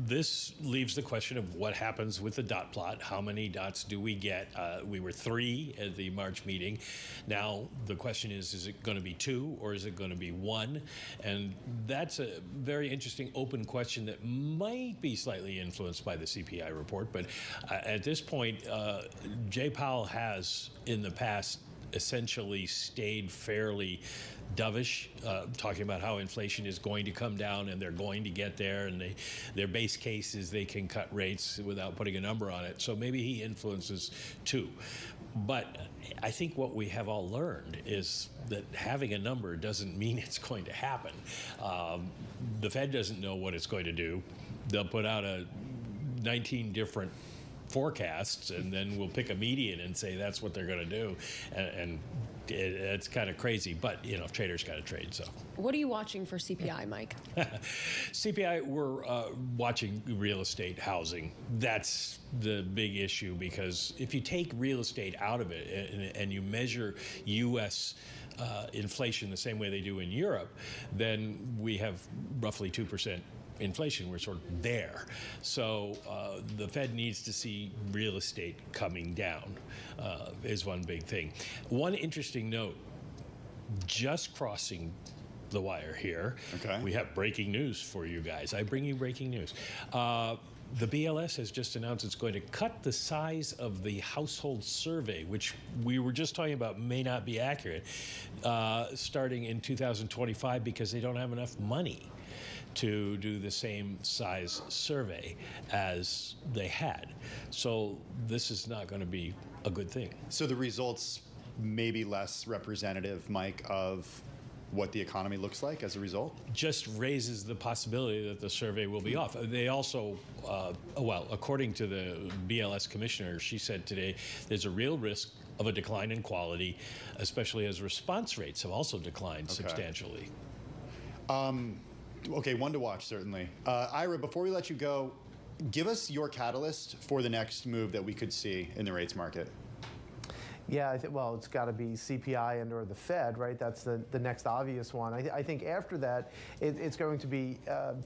This leaves the question of what happens with the dot plot. How many dots do we get? We were 3 at the March meeting. Now, the question is it going to be 2 or is it going to be 1? And that's a very interesting open question that might be slightly influenced by the CPI report. But at this point, Jay Powell has, in the past, essentially stayed fairly dovish, talking about how inflation is going to come down and they're going to get there, and their base case is they can cut rates without putting a number on it. So maybe he influences too. But I think what we have all learned is that having a number doesn't mean it's going to happen. The Fed doesn't know what it's going to do. They'll put out 19 different forecasts, and then we'll pick a median and say that's what they're going to do, and it's kind of crazy, but traders got to trade. So what are you watching for CPI, Mike? CPI, we're watching real estate, housing. That's the big issue, because if you take real estate out of it and you measure U.S. Inflation the same way they do in Europe, then we have roughly 2% inflation. We're sort of there. So the Fed needs to see real estate coming down is one big thing. One interesting note, just crossing the wire here, we have breaking news for you guys. I bring you breaking news. The BLS has just announced it's going to cut the size of the household survey, which we were just talking about may not be accurate, starting in 2025 because they don't have enough money to do the same size survey as they had. So this is not going to be a good thing. So the results may be less representative, Mike, of what the economy looks like as a result? Just raises the possibility that the survey will be off. They also, well, according to the BLS commissioner, she said today there's a real risk of a decline in quality, especially as response rates have also declined substantially. Okay, one to watch, certainly. Ira, before we let you go, give us your catalyst for the next move that we could see in the rates market. Yeah, well, it's got to be CPI and or the Fed, right? That's the next obvious one. I think after that, it's going to be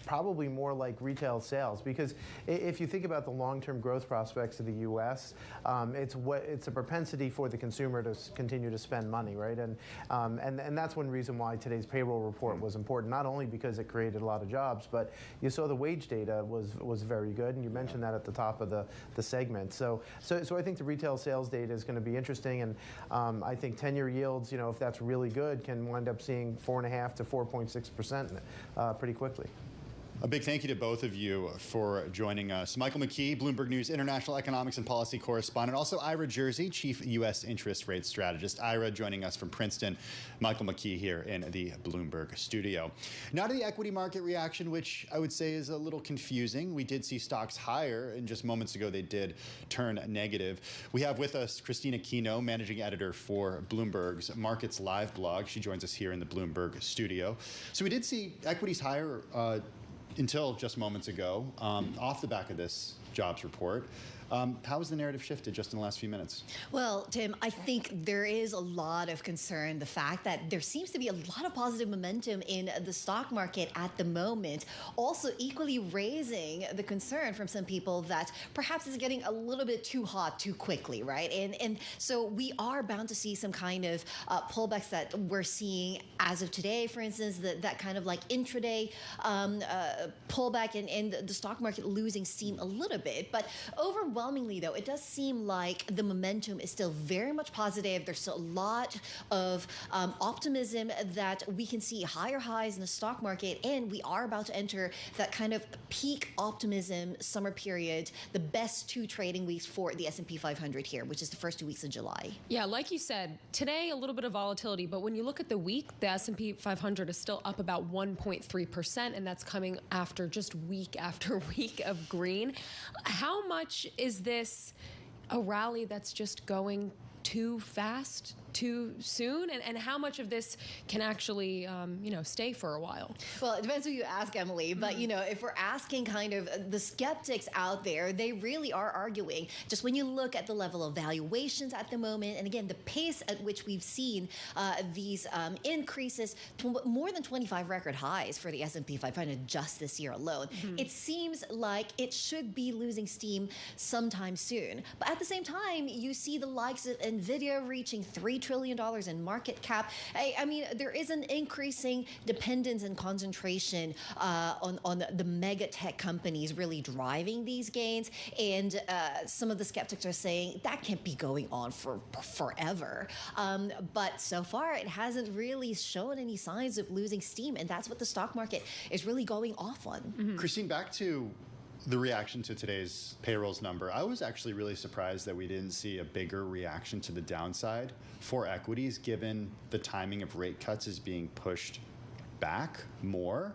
probably more like retail sales, because if you think about the long-term growth prospects of the U.S., it's a propensity for the consumer to continue to spend money, right? And that's one reason why today's payroll report was important, not only because it created a lot of jobs, but you saw the wage data was very good, and you mentioned that at the top of the segment. So I think the retail sales data is going to be interesting. And I think 10-year yields, if that's really good, can wind up seeing 4.5% to 4.6% pretty quickly. A big thank you to both of you for joining us. Michael McKee, Bloomberg News International Economics and Policy Correspondent. Also Ira Jersey, Chief U.S. Interest Rate Strategist. Ira joining us from Princeton. Michael McKee here in the Bloomberg studio. Now to the equity market reaction, which I would say is a little confusing. We did see stocks higher, and just moments ago they did turn negative. We have with us Christina Kino, Managing Editor for Bloomberg's Markets Live blog. She joins us here in the Bloomberg studio. So we did see equities higher until just moments ago, off the back of this jobs report. How has the narrative shifted just in the last few minutes? Well, Tim, I think there is a lot of concern. The fact that there seems to be a lot of positive momentum in the stock market at the moment, also equally raising the concern from some people that perhaps it's getting a little bit too hot too quickly, right? And so we are bound to see some kind of pullbacks that we're seeing as of today, for instance, that kind of like intraday pullback and the stock market losing steam a little bit. But overwhelmingly, though, it does seem like the momentum is still very much positive. There's still a lot of optimism that we can see higher highs in the stock market, and we are about to enter that kind of peak optimism summer period, the best 2 trading weeks for the S&P 500 here, which is the first 2 weeks of July. Yeah, like you said, today a little bit of volatility, but when you look at the week, the S&P 500 is still up about 1.3%, and that's coming after just week after week of green. How much is this a rally that's just going too fast, too soon, and how much of this can actually, stay for a while? Well, it depends who you ask, Emily. But if we're asking kind of the skeptics out there, they really are arguing. Just when you look at the level of valuations at the moment, and again, the pace at which we've seen these increases to more than 25 record highs for the S&P 500 just this year alone, it seems like it should be losing steam sometime soon. But at the same time, you see the likes of Nvidia reaching $3 trillion in market cap. I mean, there is an increasing dependence and concentration on the mega tech companies really driving these gains. And some of the skeptics are saying that can't be going on for forever. But so far, it hasn't really shown any signs of losing steam. And that's what the stock market is really going off on. Christine, back to the reaction to today's payrolls number. I was actually really surprised that we didn't see a bigger reaction to the downside for equities, given the timing of rate cuts is being pushed back more.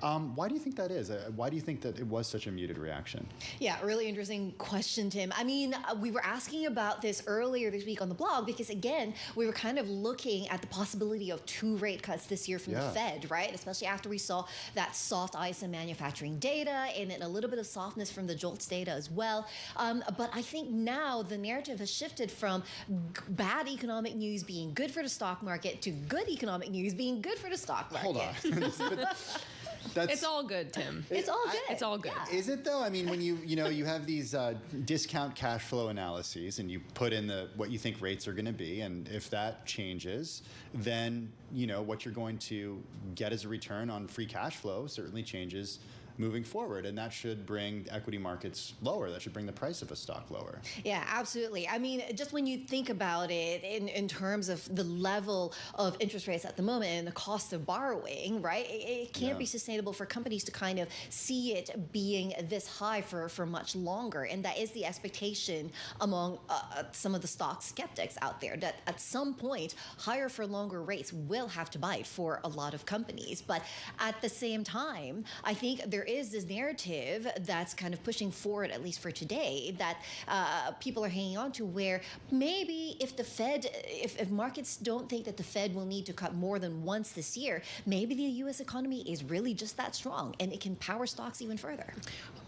Why do you think that is? Why do you think that it was such a muted reaction? Yeah, really interesting question, Tim. I mean, we were asking about this earlier this week on the blog because, again, we were kind of looking at the possibility of 2 rate cuts this year from the Fed, right? Especially after we saw that soft ISM manufacturing data and then a little bit of softness from the JOLTS data as well. But I think now the narrative has shifted from bad economic news being good for the stock market to good economic news being good for the stock market. Hold on. It's all good, Tim. It's all good. It's all good. Is it though? I mean, when you have these discount cash flow analyses and you put in what you think rates are going to be, and if that changes, then what you're going to get as a return on free cash flow certainly changes moving forward, and that should bring equity markets lower. That should bring the price of a stock lower. Yeah, absolutely. I mean, just when you think about it in terms of the level of interest rates at the moment and the cost of borrowing, right? It can't be sustainable for companies to kind of see it being this high for much longer. And that is the expectation among some of the stock skeptics out there, that at some point, higher for longer rates will have to bite for a lot of companies. But at the same time, I think there is this narrative that's kind of pushing forward, at least for today, that people are hanging on to, where maybe if the Fed, if markets don't think that the Fed will need to cut more than once this year, maybe the U.S. economy is really just that strong and it can power stocks even further.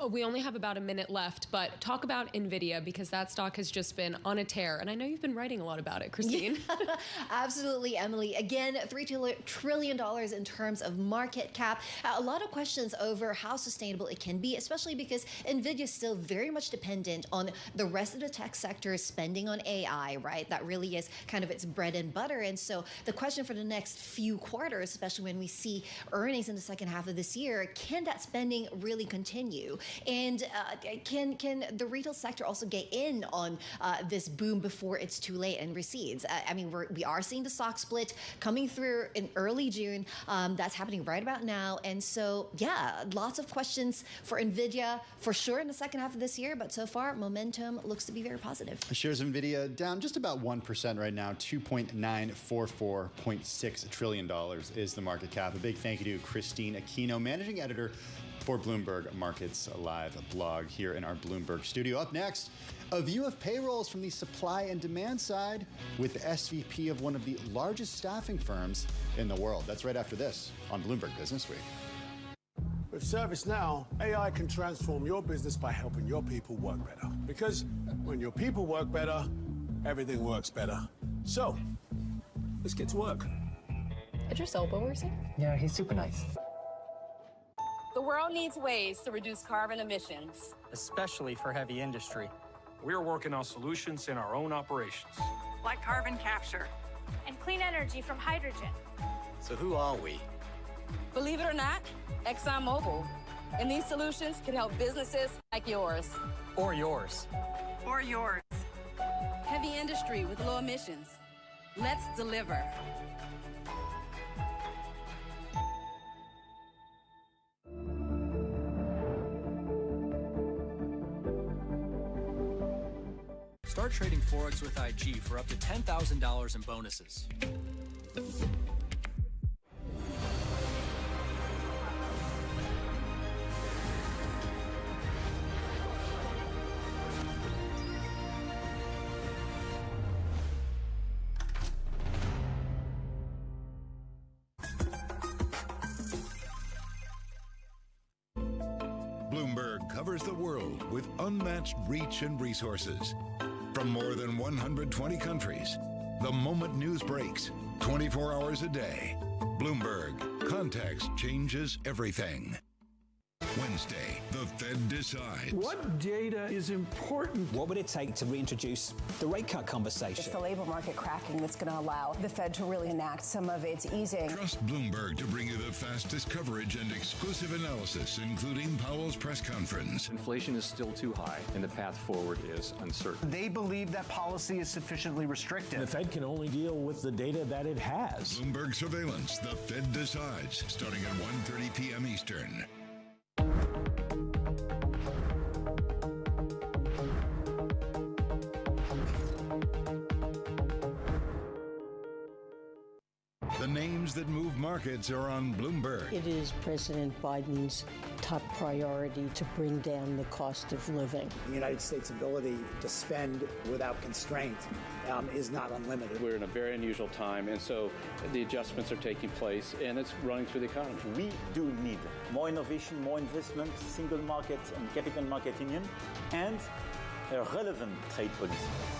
Oh, we only have about a minute left, but talk about Nvidia, because that stock has just been on a tear. And I know you've been writing a lot about it, Christine. Yeah, absolutely, Emily. Again, $3 trillion in terms of market cap. A lot of questions over how sustainable it can be, especially because Nvidia is still very much dependent on the rest of the tech sector spending on AI, right? That really is kind of its bread and butter. And so the question for the next few quarters, especially when we see earnings in the second half of this year, can that spending really continue? And can the retail sector also get in on this boom before it's too late and recedes? I mean, we are seeing the stock split coming through in early June. That's happening right about now. And so, yeah, lots of questions for Nvidia for sure in the second half of this year. But so far, momentum looks to be very positive. Shares of Nvidia down just about 1% right now. $2.944.6 trillion is the market cap. A big thank you to Christine Aquino, managing editor for Bloomberg Markets Live blog here in our Bloomberg studio. Up next, a view of payrolls from the supply and demand side with the SVP of one of the largest staffing firms in the world. That's right after this on Bloomberg Business Week. With ServiceNow, AI can transform your business by helping your people work better. Because when your people work better, everything works better. So, let's get to work. Idris Elba works here? Yeah, he's super nice. The world needs ways to reduce carbon emissions, Especially for heavy industry. We're working on solutions in our own operations. Like carbon capture and clean energy from hydrogen. So who are we? Believe it or not, ExxonMobil. And these solutions can help businesses like yours. Or yours. Or yours. Heavy industry with low emissions. Let's deliver. Start trading Forex with IG for up to $10,000 in bonuses. Bloomberg covers the world with unmatched reach and resources. From more than 120 countries, the moment news breaks, 24 hours a day. Bloomberg, context changes everything. Wednesday, the Fed decides. What data is important? What would it take to reintroduce the rate cut conversation? It's the labor market cracking that's going to allow the Fed to really enact some of its easing. Trust Bloomberg to bring you the fastest coverage and exclusive analysis, including Powell's press conference. Inflation is still too high, and the path forward is uncertain. They believe that policy is sufficiently restrictive. The Fed can only deal with the data that it has. Bloomberg surveillance, the Fed decides, starting at 1:30 p.m. Eastern. The names that move markets are on Bloomberg. It is President Biden's top priority to bring down the cost of living. The United States' ability to spend without constraint is not unlimited. We're in a very unusual time, and so the adjustments are taking place, and it's running through the economy. We do need more innovation, more investment, single market and capital market union, and a relevant trade policy.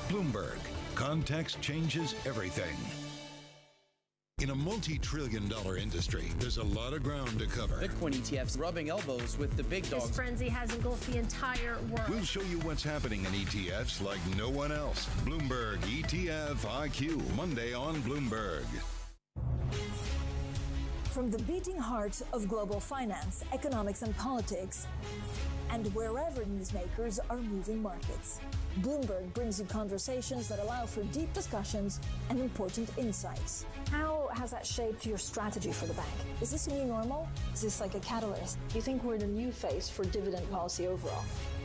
Bloomberg, context changes everything. In a multi-trillion-dollar industry, there's a lot of ground to cover. Bitcoin ETFs rubbing elbows with the big dogs. This frenzy has engulfed the entire world. We'll show you what's happening in ETFs like no one else. Bloomberg ETF IQ, Monday on Bloomberg. From the beating heart of global finance, economics, and politics, and wherever newsmakers are moving markets, Bloomberg brings you conversations that allow for deep discussions and important insights. How has that shaped your strategy for the bank? Is this a new normal? Is this like a catalyst? Do you think we're in a new phase for dividend policy overall?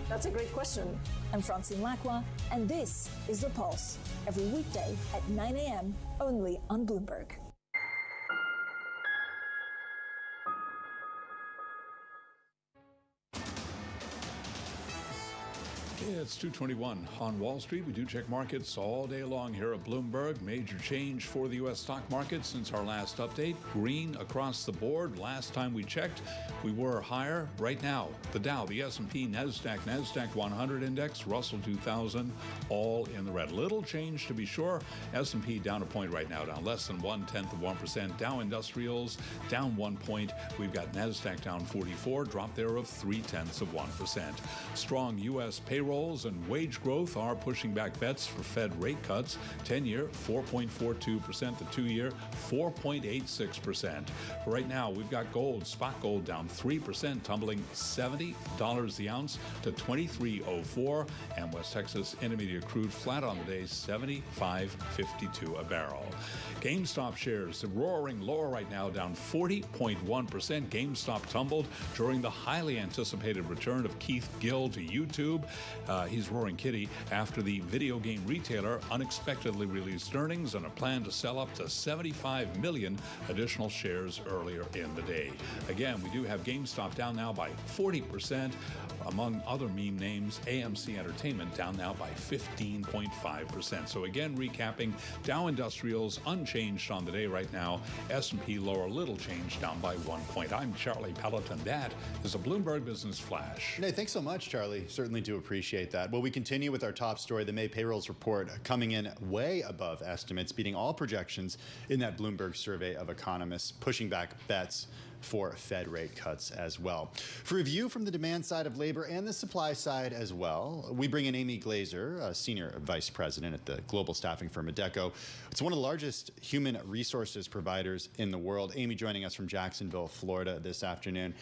That's a great question. I'm Francine Lacroix, and this is The Pulse, every weekday at 9 a.m. only on Bloomberg. It's 2:21 on Wall Street. We do check markets all day long here at Bloomberg. Major change for the U.S. stock market since our last update. Green across the board. Last time we checked, we were higher. Right now, the Dow, the S&P, NASDAQ 100 index, Russell 2000, all in the red. Little change to be sure. S&P down a point right now, down less than 0.1%. Dow Industrials down 1 point. We've got NASDAQ down 44, drop there of 0.3%. Strong U.S. payroll and wage growth are pushing back bets for Fed rate cuts. 10-year, 4.42%. The 2-year, 4.86%. Right now, we've got gold, spot gold down 3%, tumbling $70 the ounce to $23.04. And West Texas Intermediate crude flat on the day, $75.52 a barrel. GameStop shares roaring lower right now, down 40.1%. GameStop tumbled during the highly anticipated return of Keith Gill to YouTube. He's roaring kitty after the video game retailer unexpectedly released earnings and a plan to sell up to 75 million additional shares earlier in the day. Again, we do have GameStop down now by 40%. Among other meme names, AMC Entertainment down now by 15.5%. So again, recapping, Dow Industrials unchanged on the day right now. S&P lower, little change, down by 1 point. I'm Charlie Pelleton. That is a Bloomberg Business Flash. Hey, thanks so much, Charlie. Certainly do appreciate that. Well, we continue with our top story, the May payrolls report coming in way above estimates, beating all projections in that Bloomberg survey of economists, pushing back bets for Fed rate cuts as well. For review from the demand side of labor and the supply side as well, we bring in Amy Glazer, a senior vice president at the global staffing firm Adecco. It's one of the largest human resources providers in the world. Amy joining us from Jacksonville, Florida this afternoon.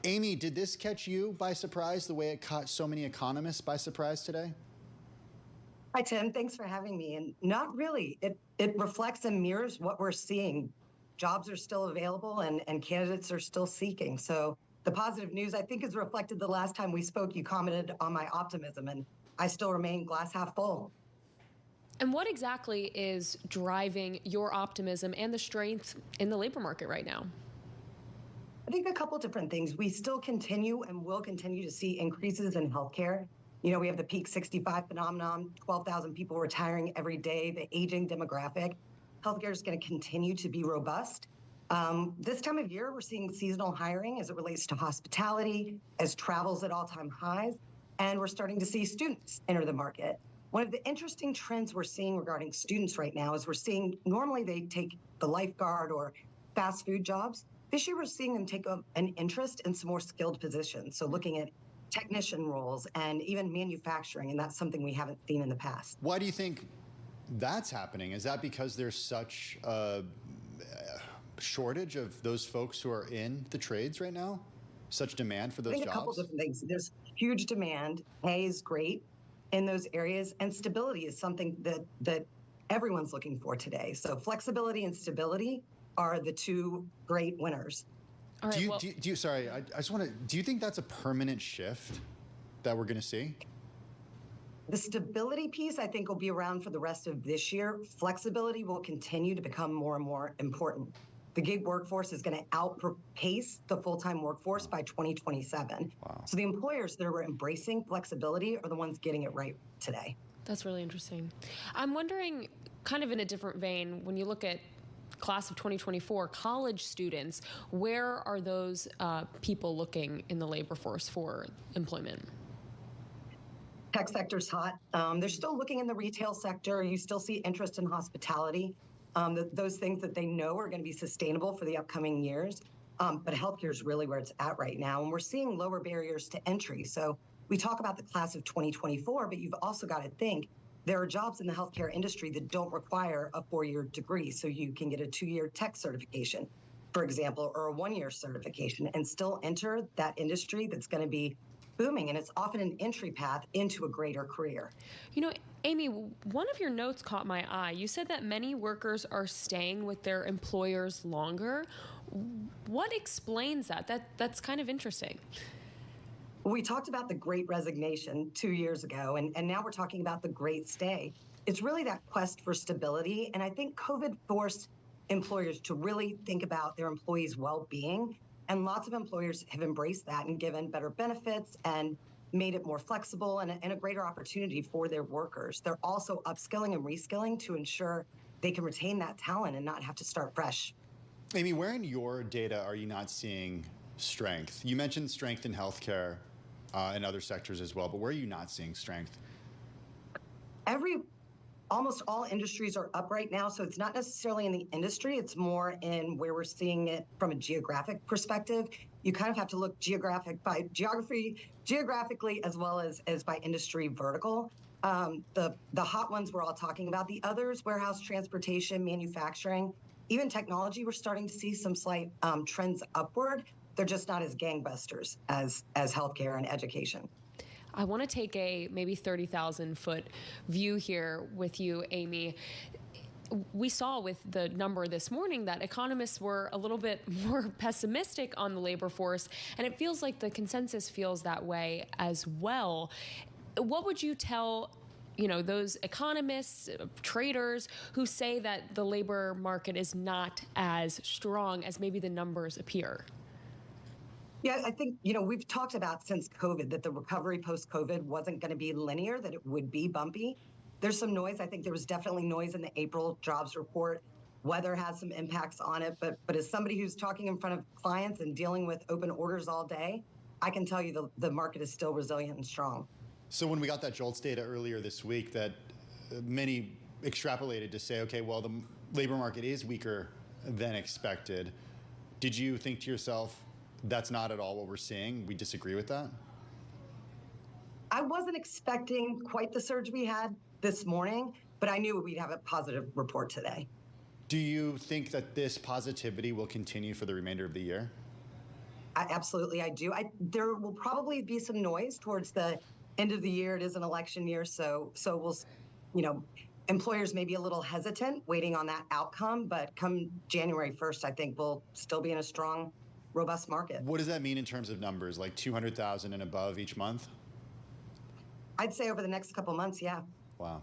Amy, did this catch you by surprise the way it caught so many economists by surprise today? Hi, Tim. Thanks for having me. And not really. It reflects and mirrors what we're seeing. Jobs are still available and candidates are still seeking. So the positive news, I think, is reflected the last time we spoke. You commented on my optimism, and I still remain glass half full. And what exactly is driving your optimism and the strength in the labor market right now? I think a couple different things. We still continue and will continue to see increases in healthcare. You know, we have the peak 65 phenomenon, 12,000 people retiring every day, the aging demographic. Healthcare is going to continue to be robust. This time of year, we're seeing seasonal hiring as it relates to hospitality, as travel's at all-time highs, and we're starting to see students enter the market. One of the interesting trends we're seeing regarding students right now is we're seeing normally they take the lifeguard or fast food jobs. This year, we're seeing them take an interest in some more skilled positions. So looking at technician roles and even manufacturing, and that's something we haven't seen in the past. Why do you think that's happening? Is that because there's such a shortage of those folks who are in the trades right now? Such demand for those jobs? I think a couple different things. There's huge demand. Pay is great in those areas, and stability is something that everyone's looking for today. So flexibility and stability are the two great winners. All right, do you think that's a permanent shift that we're going to see? The stability piece, I think, will be around for the rest of this year. Flexibility will continue to become more and more important. The gig workforce is going to outpace the full-time workforce by 2027. Wow. So the employers that are embracing flexibility are the ones getting it right today. That's really interesting. I'm wondering, kind of in a different vein, when you look at class of 2024, college students, where are those people looking in the labor force for employment? Tech sector's hot. They're still looking in the retail sector. You still see interest in hospitality. Those things that they know are going to be sustainable for the upcoming years. But healthcare is really where it's at right now. And we're seeing lower barriers to entry. So we talk about the class of 2024, but you've also got to think there are jobs in the healthcare industry that don't require a 4-year degree. So you can get a 2-year tech certification. for example, or a one-year certification and still enter that industry that's going to be booming. And it's often an entry path into a greater career. You know, Amy, one of your notes caught my eye. You said that many workers are staying with their employers longer. What explains that? That's kind of interesting. We talked about the Great Resignation 2 years ago, and now we're talking about the Great Stay. It's really that quest for stability. And I think COVID forced employers to really think about their employees' well-being. And lots of employers have embraced that and given better benefits and made it more flexible and a greater opportunity for their workers. They're also upskilling and reskilling to ensure they can retain that talent and not have to start fresh. Amy, where in your data are you not seeing strength? You mentioned strength in healthcare and other sectors as well, but where are you not seeing strength? Almost all industries are up right now, so it's not necessarily in the industry, it's more in where we're seeing it from a geographic perspective. You kind of have to look geographically as well as by industry vertical. The hot ones we're all talking about. The others, warehouse, transportation, manufacturing, even technology, we're starting to see some slight trends upward. They're just not as gangbusters as healthcare and education. I want to take a maybe 30,000-foot view here with you, Amy. We saw with the number this morning that economists were a little bit more pessimistic on the labor force, and it feels like the consensus feels that way as well. What would you tell those economists, traders who say that the labor market is not as strong as maybe the numbers appear? Yeah, I think, we've talked about since COVID that the recovery post-COVID wasn't going to be linear, that it would be bumpy. There's some noise. I think there was definitely noise in the April jobs report. Weather has some impacts on it. But as somebody who's talking in front of clients and dealing with open orders all day, I can tell you the market is still resilient and strong. So when we got that JOLTS data earlier this week that many extrapolated to say, okay, well, the labor market is weaker than expected, did you think to yourself, that's not at all what we're seeing? We disagree with that? I wasn't expecting quite the surge we had this morning, but I knew we'd have a positive report today. Do you think that this positivity will continue for the remainder of the year? Absolutely, I do. There will probably be some noise towards the end of the year. It is an election year, so we'll, employers may be a little hesitant waiting on that outcome, but come January 1st, I think we'll still be in a strong, robust market. What does that mean in terms of numbers, like 200,000 and above each month? I'd say over the next couple months, yeah. Wow.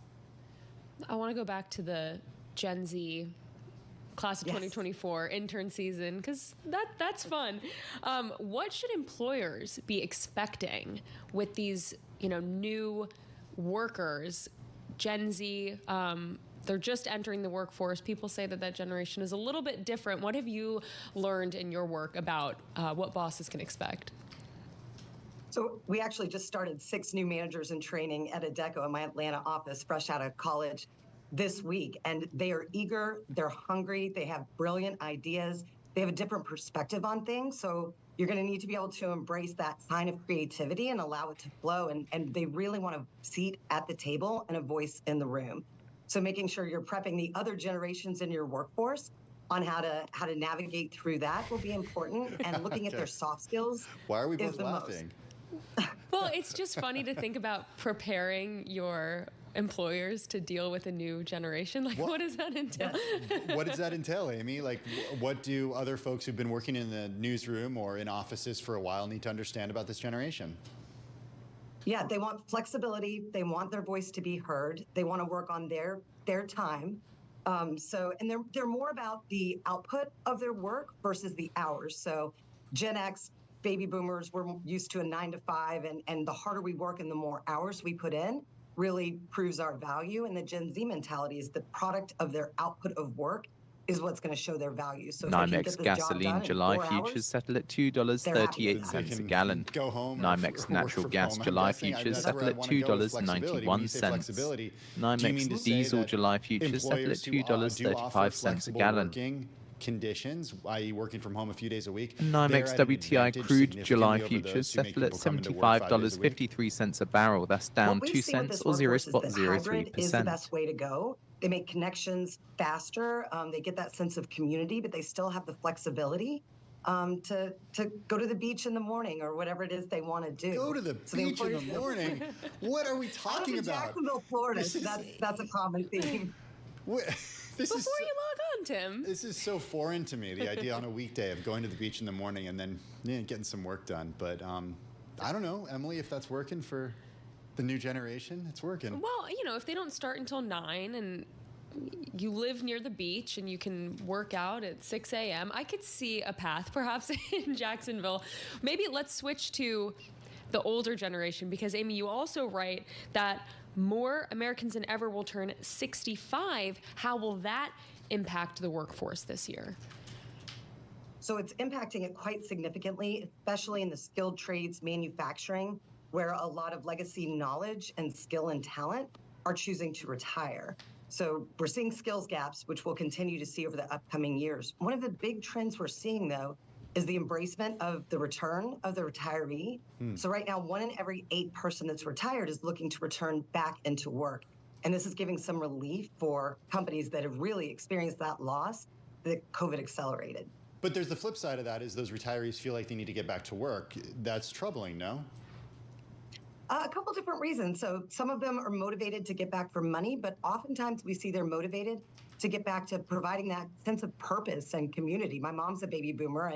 I want to go back to the Gen Z class of 2024 intern season, because that's fun. What should employers be expecting with these, new workers, Gen Z? They're just entering the workforce. People say that generation is a little bit different. What have you learned in your work about what bosses can expect? So we actually just started 6 new managers in training at Adecco in my Atlanta office, fresh out of college this week. And they are eager, they're hungry, they have brilliant ideas, they have a different perspective on things. So you're going to need to be able to embrace that sign of creativity and allow it to flow. And they really want a seat at the table and a voice in the room. So making sure you're prepping the other generations in your workforce on how to navigate through that will be important. And looking at their soft skills. Why are we both laughing? Well, it's just funny to think about preparing your employers to deal with a new generation. Like, what does that entail? What does that entail, Amy? Like, what do other folks who've been working in the newsroom or in offices for a while need to understand about this generation? Yeah, they want flexibility. They want their voice to be heard. They want to work on their time. And they're more about the output of their work versus the hours. So Gen X, baby boomers, we're used to a 9 to 5, and the harder we work and the more hours we put in really proves our value. And the Gen Z mentality is the product of their output of work is what's going to show their value. So NYMEX gasoline July futures settle at $2.38 a gallon. NYMEX natural gas July futures settle at $2.91. NYMEX diesel July futures settle at $2.35 a gallon. Conditions, i.e. working from home a few days a week. NYMEX WTI crude July futures settle at $75.53 a barrel. That's down 2 cents or 0.03%. Is the best way to go. They make connections faster. They get that sense of community, but they still have the flexibility to go to the beach in the morning or whatever it is they want to do. Go to the beach in the morning? What are we talking about? Jacksonville, Florida. So that's a common theme. Before you log on, Tim. This is so foreign to me, the idea on a weekday of going to the beach in the morning and then getting some work done. But I don't know, Emily, if that's working for the new generation. It's working. Well, if they don't start until 9 and you live near the beach and you can work out at 6 a.m., I could see a path perhaps in Jacksonville. Maybe let's switch to the older generation, because Amy, you also write that more Americans than ever will turn 65. How will that impact the workforce this year? So it's impacting it quite significantly, especially in the skilled trades manufacturing, where a lot of legacy knowledge and skill and talent are choosing to retire. So we're seeing skills gaps, which we'll continue to see over the upcoming years. One of the big trends we're seeing, though, is the embracement of the return of the retiree. So right now, 1 in every 8 person that's retired is looking to return back into work. And this is giving some relief for companies that have really experienced that loss that COVID accelerated. But there's the flip side of that, is those retirees feel like they need to get back to work. That's troubling, no? A couple different reasons. So some of them are motivated to get back for money, but oftentimes we see they're motivated to get back to providing that sense of purpose and community. My mom's a baby boomer,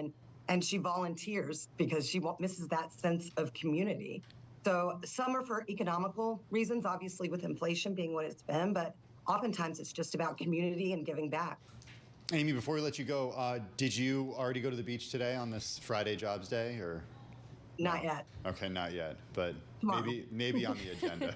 and she volunteers because she misses that sense of community. So some are for economical reasons, obviously with inflation being what it's been, but oftentimes it's just about community and giving back. Amy, before we let you go, did you already go to the beach today on this Friday Jobs Day, or? Not yet. Okay, not yet, but maybe on the agenda.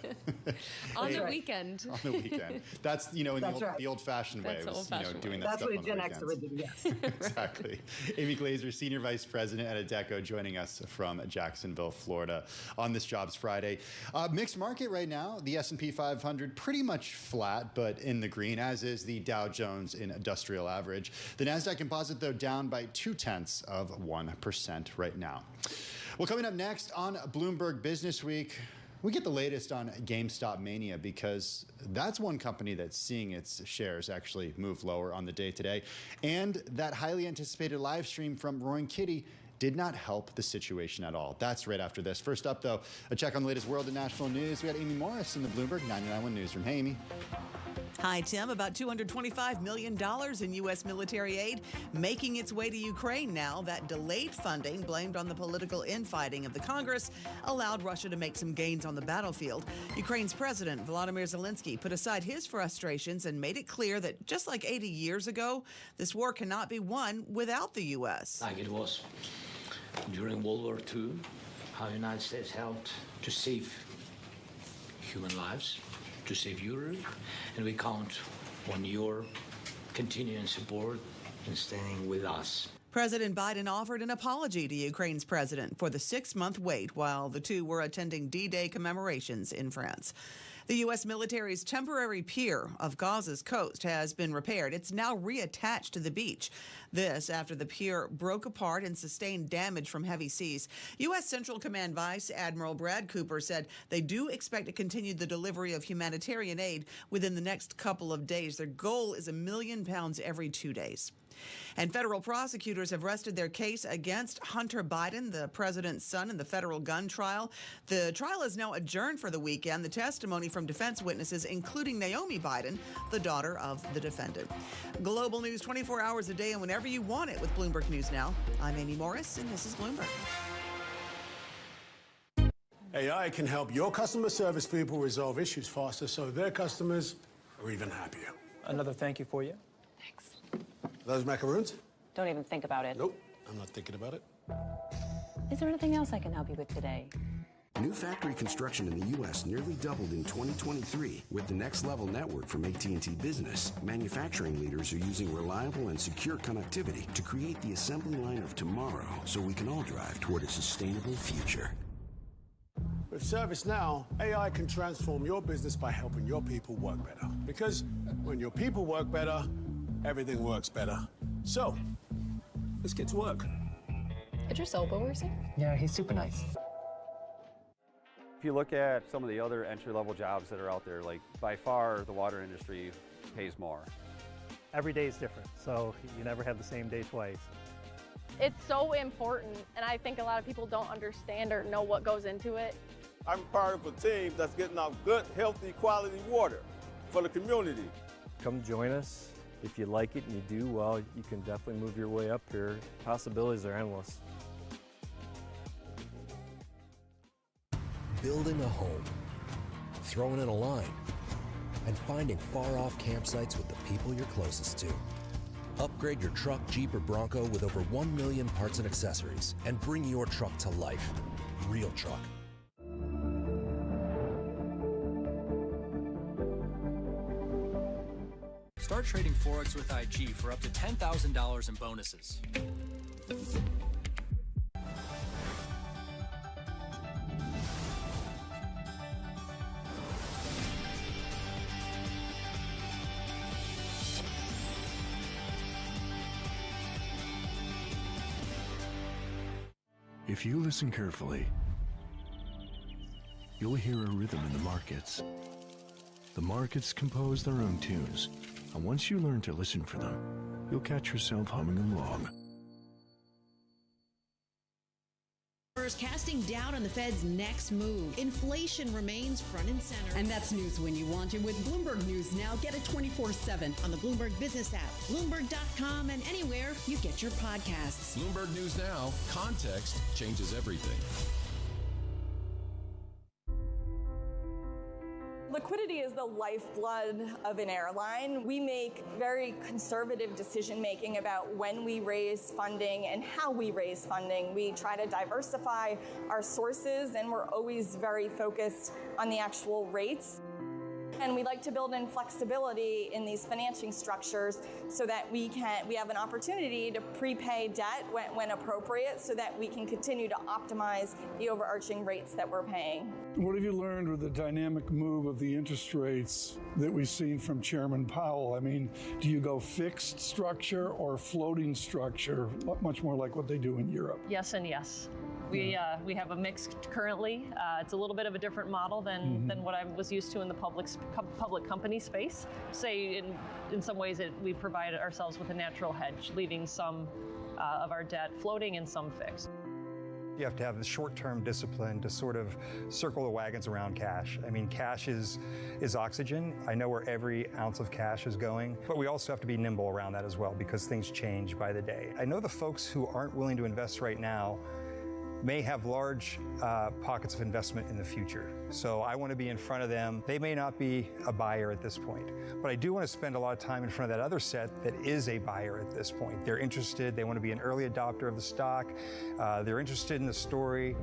On the weekend. On the weekend. That's, in the old-fashioned way. It was, doing that stuff on the weekends. That's what a Gen Xer would do, yes. Exactly. Amy Glazer, Senior Vice President at Adecco, joining us from Jacksonville, Florida, on this Jobs Friday. Mixed market right now. The S&P 500 pretty much flat, but in the green, as is the Dow Jones Industrial Average. The NASDAQ Composite, though, down by 0.2% right now. Well, coming up next on Bloomberg Business Week, we get the latest on GameStop mania, because that's one company that's seeing its shares actually move lower on the day today. And that highly anticipated live stream from Roaring Kitty did not help the situation at all. That's right after this. First up, though, a check on the latest world and national news. We got Amy Morris in the Bloomberg 99.1 Newsroom. Hey, Amy. Hi, Tim. About $225 million in U.S. military aid making its way to Ukraine now. That delayed funding, blamed on the political infighting of the Congress, allowed Russia to make some gains on the battlefield. Ukraine's President Volodymyr Zelensky put aside his frustrations and made it clear that just like 80 years ago, this war cannot be won without the U.S. Like it was during World War II, how the United States helped to save human lives, to save Europe, and we count on your continuing support and staying with us. President Biden offered an apology to Ukraine's president for the 6-month wait while the two were attending D-Day commemorations in France. The U.S. military's temporary pier of Gaza's coast has been repaired. It's now reattached to the beach. This after the pier broke apart and sustained damage from heavy seas. U.S. Central Command Vice Admiral Brad Cooper said they do expect to continue the delivery of humanitarian aid within the next couple of days. Their goal is £1 million every 2 days. And federal prosecutors have rested their case against Hunter Biden, the president's son, in the federal gun trial. The trial is now adjourned for the weekend. The testimony from defense witnesses, including Naomi Biden, the daughter of the defendant. Global news 24 hours a day and whenever you want it with Bloomberg News Now. I'm Amy Morris, and this is Bloomberg. AI can help your customer service people resolve issues faster so their customers are even happier. Another thank you for you. Those macaroons? Don't even think about it. Nope, I'm not thinking about it. Is there anything else I can help you with today? New factory construction in the U.S. nearly doubled in 2023. With the Next Level network from AT&T Business, manufacturing leaders are using reliable and secure connectivity to create the assembly line of tomorrow so we can all drive toward a sustainable future. With ServiceNow, AI can transform your business by helping your people work better. Because when your people work better, everything works better. So, let's get to work. Is your soul working? Yeah, he's super nice. If you look at some of the other entry-level jobs that are out there, like by far the water industry pays more. Every day is different, so you never have the same day twice. It's so important, and I think a lot of people don't understand or know what goes into it. I'm part of a team that's getting out good, healthy, quality water for the community. Come join us. If you like it and you do, well, you can definitely move your way up here. Possibilities are endless. Building a home, throwing in a line, and finding far-off campsites with the people you're closest to. Upgrade your truck, Jeep, or Bronco with over 1 million parts and accessories, and bring your truck to life. Real truck. Start trading Forex with IG for up to $10,000 in bonuses. If you listen carefully, you'll hear a rhythm in the markets. The markets compose their own tunes, and once you learn to listen for them, you'll catch yourself humming along. Casting doubt on the Fed's next move. Inflation remains front and center. And that's news when you want it with Bloomberg News Now. Get it 24/7 on the Bloomberg Business app, Bloomberg.com, and anywhere you get your podcasts. Bloomberg News Now. Context changes everything. Liquidity is the lifeblood of an airline. We make very conservative decision-making about when we raise funding and how we raise funding. We try to diversify our sources, and we're always very focused on the actual rates. And we like to build in flexibility in these financing structures so that we have an opportunity to prepay debt when appropriate, so that we can continue to optimize the overarching rates that we're paying. What have you learned with the dynamic move of the interest rates that we've seen from Chairman Powell? I mean, do you go fixed structure or floating structure, much more like what they do in Europe? Yes and yes. We have a mix currently. It's a little bit of a different model than what I was used to in the public company space. Say in some ways we provide ourselves with a natural hedge, leaving some of our debt floating and some fixed. You have to have the short-term discipline to sort of circle the wagons around cash. I mean, cash is oxygen. I know where every ounce of cash is going, but we also have to be nimble around that as well because things change by the day. I know the folks who aren't willing to invest right now may have large pockets of investment in the future. So I want to be in front of them. They may not be a buyer at this point, but I do want to spend a lot of time in front of that other set that is a buyer at this point. They're interested, they want to be an early adopter of the stock, they're interested in the story.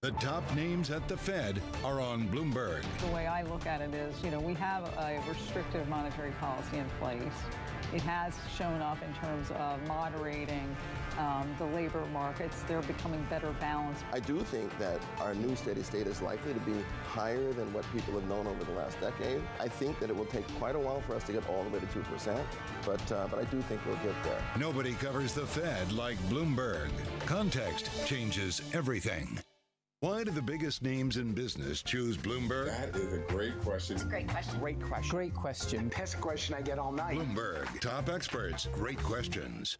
The top names at the Fed are on Bloomberg. The way I look at it is, we have a restrictive monetary policy in place. It has shown up in terms of moderating the labor markets. They're becoming better balanced. I do think that our new steady state is likely to be higher than what people have known over the last decade. I think that it will take quite a while for us to get all the way to 2%, but I do think we'll get there. Nobody covers the Fed like Bloomberg. Context changes everything. Why do the biggest names in business choose Bloomberg? That is a great question. It's a great question. Great question. Great question. Best question I get all night. Bloomberg. Top experts. Great questions.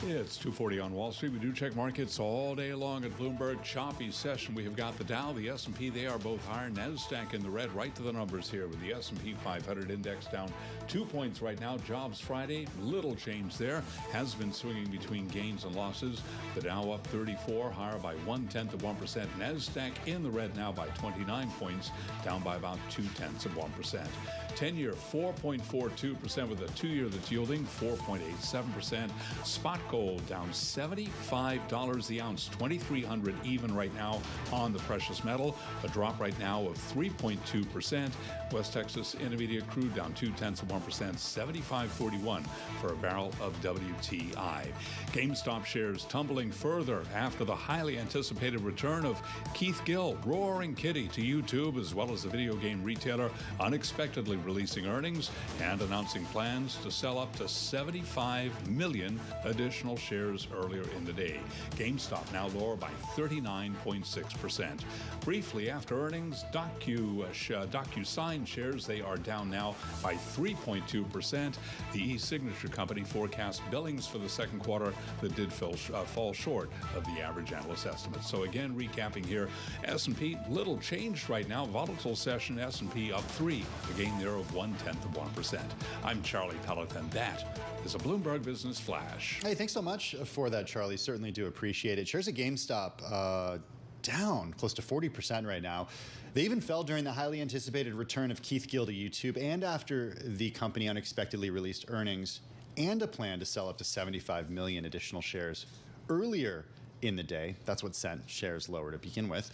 It's 2:40 on Wall Street. We do check markets all day long at Bloomberg. Choppy session. We have got the Dow, the S&P. They are both higher. NASDAQ in the red. Right to the numbers here with the S&P 500 index down 2 points right now. Jobs Friday. Little change there. Has been swinging between gains and losses. The Dow up 34, higher by 0.1%. NASDAQ in the red now by 29 points, down by about 0.2%. 10-year 4.42% with a 2-year that's yielding 4.87%. Spot gold gold down $75 the ounce, 2,300 even right now on the precious metal. A drop right now of 3.2%. West Texas Nvidia crude down 0.2%, 75.41 for a barrel of WTI. GameStop shares tumbling further after the highly anticipated return of Keith Gill, Roaring Kitty, to YouTube, as well as the video game retailer unexpectedly releasing earnings and announcing plans to sell up to 75 million additional shares earlier in the day. GameStop now lower by 39.6%. Briefly after earnings, DocuSign shares, they are down now by 3.2%. The e-signature company forecasts billings for the second quarter that did fall short of the average analyst estimate. So again, recapping here, S&P little changed right now. Volatile session, S&P up 3, a gain there of 0.1%. I'm Charlie Pelleton. That is a Bloomberg Business Flash. Hey, thanks so much for that, Charlie. Certainly do appreciate it. Shares of GameStop down close to 40% right now. They even fell during the highly anticipated return of Keith Gill to YouTube and after the company unexpectedly released earnings and a plan to sell up to 75 million additional shares earlier in the day. That's what sent shares lower to begin with.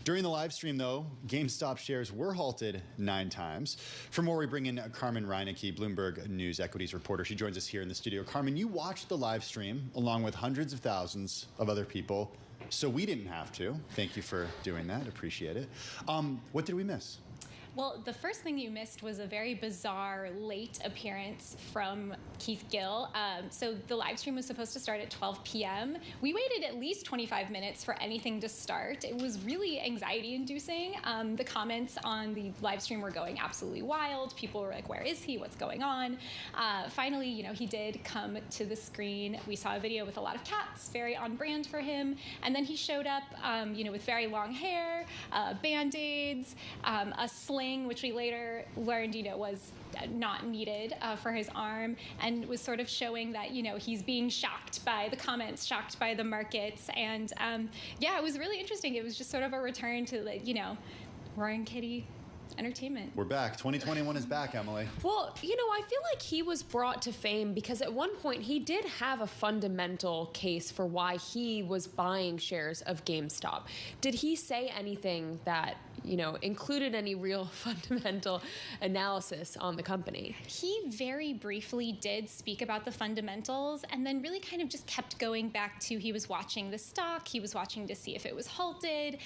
During the live stream, though, GameStop shares were halted 9 times. For more, we bring in Carmen Reinecke, Bloomberg News equities reporter. She joins us here in the studio. Carmen, you watched the live stream along with hundreds of thousands of other people, so we didn't have to. Thank you for doing that. Appreciate it. What did we miss? Well, the first thing you missed was a very bizarre late appearance from Keith Gill. So the live stream was supposed to start at 12 p.m. We waited at least 25 minutes for anything to start. It was really anxiety-inducing. The comments on the live stream were going absolutely wild. People were like, where is he? What's going on? Finally, he did come to the screen. We saw a video with a lot of cats, very on brand for him. And then he showed up, with very long hair, Band-Aids, a sling, which we later learned, was not needed for his arm, and was sort of showing that, he's being shocked by the comments, shocked by the markets. And it was really interesting. It was just sort of a return to, Roaring Kitty entertainment. We're back. 2021 is back, Emily. Well, I feel like he was brought to fame because at one point he did have a fundamental case for why he was buying shares of GameStop. Did he say anything that, included any real fundamental analysis on the company? He very briefly did speak about the fundamentals and then really kind of just kept going back to he was watching the stock, he was watching to see if it was halted,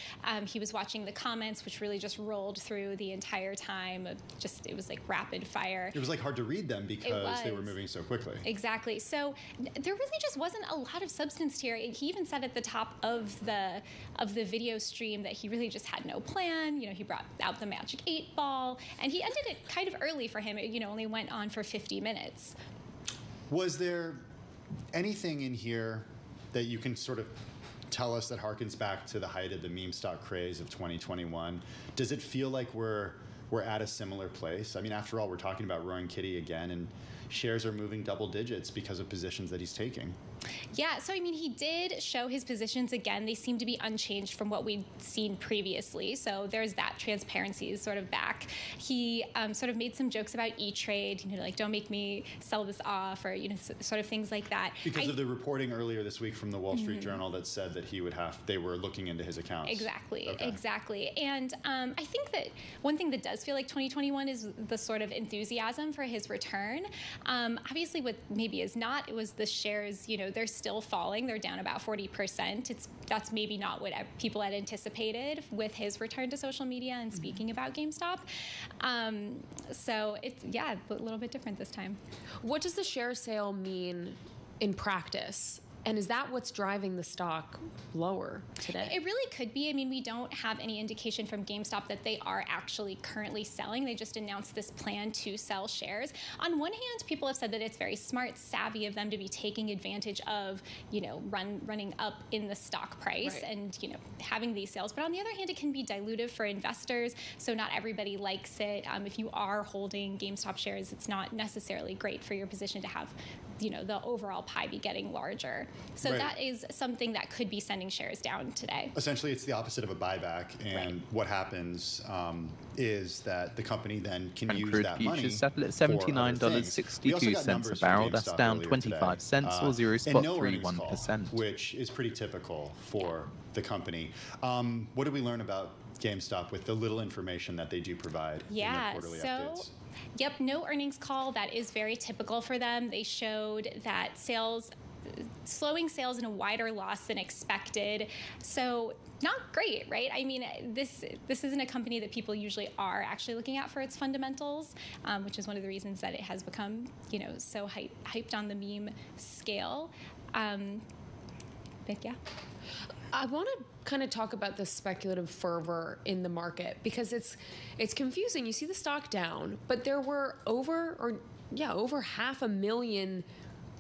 he was watching the comments, which really just rolled through the entire time. It was like rapid fire. It was hard to read them because they were moving so quickly. Exactly. So there really just wasn't a lot of substance here. He even said at the top of the video stream that he really just had no plan. He brought out the magic 8 ball, and he ended it kind of early for him. It only went on for 50 minutes. Was there anything in here that you can sort of tell us that harkens back to the height of the meme stock craze of 2021? Does it feel like we're at a similar place? I mean, after all, we're talking about Roaring Kitty again, and shares are moving double digits because of positions that he's taking. Yeah, so he did show his positions again. They seem to be unchanged from what we'd seen previously. So there's that transparency is sort of back. He sort of made some jokes about E-Trade, don't make me sell this off, or sort of things like that. Because of the reporting earlier this week from the Wall Street Journal that said that they were looking into his accounts. Exactly, exactly. And I think that one thing that does feel like 2021 is the sort of enthusiasm for his return. Obviously, what maybe is not, it was the shares, they're still falling. They're down about 40%. That's maybe not what people had anticipated with his return to social media and speaking about GameStop. So it's, a little bit different this time. What does the share sale mean in practice? And is that what's driving the stock lower today? It really could be. We don't have any indication from GameStop that they are actually currently selling. They just announced this plan to sell shares. On one hand, people have said that it's very smart, savvy of them to be taking advantage of, running up in the stock price and, having these sales. But on the other hand, it can be dilutive for investors. So not everybody likes it. If you are holding GameStop shares, it's not necessarily great for your position to have, the overall pie be getting larger. So Right. that is something that could be sending shares down today. Essentially, it's the opposite of a buyback, and what happens is that the company then can use Crude that money futures settle at for other things. We also $79.62 got a numbers from barrel. That's GameStop down earlier 25 today, cents or and no earnings call, 0.31%. which is pretty typical for the company. What did we learn about GameStop with the little information that they do provide in their quarterly updates? Yep, no earnings call. That is very typical for them. They showed that slowing sales in a wider loss than expected. So not great, right? I mean, this isn't a company that people usually are actually looking at for its fundamentals, which is one of the reasons that it has become, so hyped on the meme scale. But yeah. I want to kind of talk about the speculative fervor in the market because it's confusing. You see the stock down, but there were over 500,000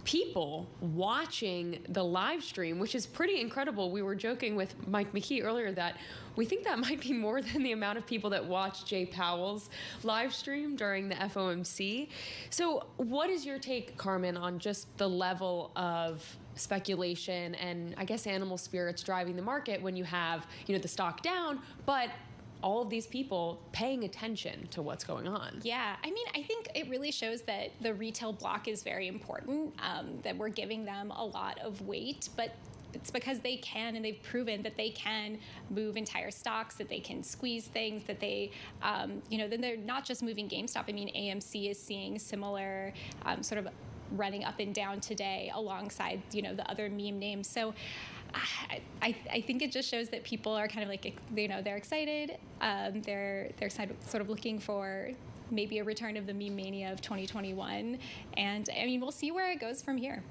people watching the live stream, which is pretty incredible. We were joking with Mike McKee earlier that we think that might be more than the amount of people that watched Jay Powell's live stream during the FOMC. So what is your take, Carmen, on just the level of speculation and I guess animal spirits driving the market when you have, the stock down, but all of these people paying attention to what's going on? Yeah, I mean, I think it really shows that the retail block is very important, that we're giving them a lot of weight, but it's because they can, and they've proven that they can move entire stocks, that they can squeeze things, that they, then they're not just moving GameStop. I mean, AMC is seeing similar sort of running up and down today alongside, the other meme names. So I think it just shows that people are kind of like, they're excited. They're excited, sort of looking for maybe a return of the meme mania of 2021. And I mean, we'll see where it goes from here.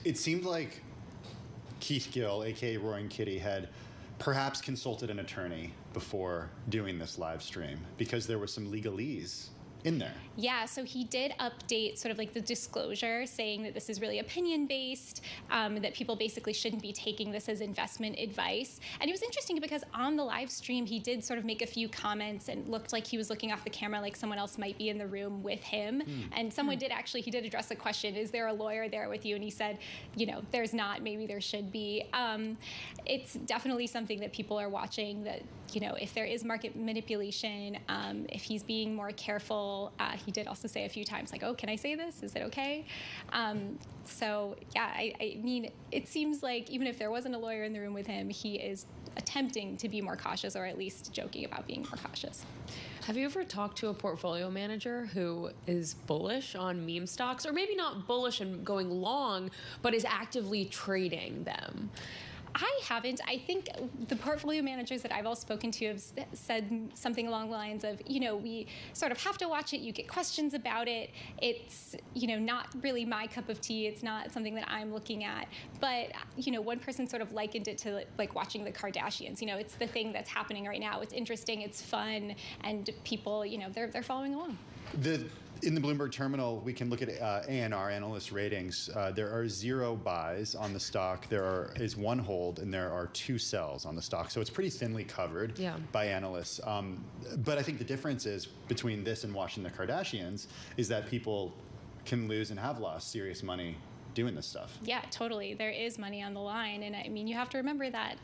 It seemed like Keith Gill, aka Roaring Kitty, had perhaps consulted an attorney before doing this live stream because there was some legalese in there. Yeah, so he did update sort of like the disclosure saying that this is really opinion-based, that people basically shouldn't be taking this as investment advice. And it was interesting because on the live stream, he did sort of make a few comments and looked like he was looking off the camera like someone else might be in the room with him. And someone did address a question, is there a lawyer there with you? And he said, there's not, maybe there should be. It's definitely something that people are watching, that, if there is market manipulation, if he's being more careful. He did also say a few times, like, oh, can I say this? Is it okay? So, yeah, I mean, it seems like even if there wasn't a lawyer in the room with him, he is attempting to be more cautious, or at least joking about being more cautious. Have you ever talked to a portfolio manager who is bullish on meme stocks, or maybe not bullish and going long, but is actively trading them? I haven't. I think the portfolio managers that I've all spoken to have said something along the lines of, we sort of have to watch it. You get questions about it. It's, not really my cup of tea. It's not something that I'm looking at. But, one person sort of likened it to like watching the Kardashians. It's the thing that's happening right now. It's interesting. It's fun. And people, they're following along. In the Bloomberg terminal, we can look at ANR, analyst ratings. There are 0 buys on the stock. There is 1 hold, and there are 2 sells on the stock. So it's pretty thinly covered by analysts. But I think the difference is between this and watching the Kardashians is that people can lose and have lost serious money doing this stuff. Yeah, totally. There is money on the line. And I mean, you have to remember that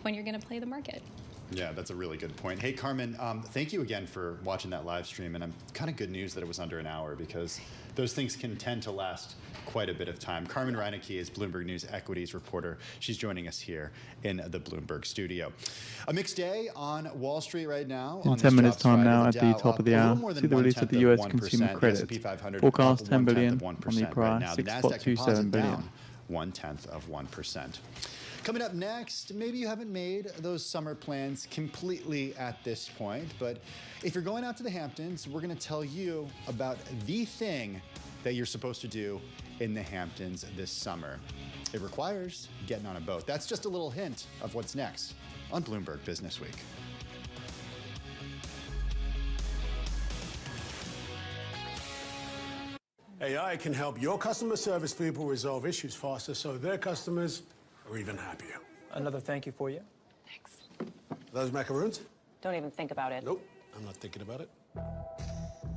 when you're going to play the market. Yeah, that's a really good point. Hey, Carmen, thank you again for watching that live stream. And I'm kind of good news that it was under an hour because those things can tend to last quite a bit of time. Carmen Reinecke is Bloomberg News equities reporter. She's joining us here in the Bloomberg studio. A mixed day on Wall Street right now. In 10 minutes time now at the top of the hour, see the release of the US consumer credit. Forecast 10 billion on the prior 6.27 billion. 0.1%. Coming up next, maybe you haven't made those summer plans completely at this point, but if you're going out to the Hamptons, we're going to tell you about the thing that you're supposed to do in the Hamptons this summer. It requires getting on a boat. That's just a little hint of what's next on Bloomberg Business Week. AI can help your customer service people resolve issues faster so their customers are even happier. Another thank you for you. Thanks. Those macaroons? Don't even think about it. Nope, I'm not thinking about it.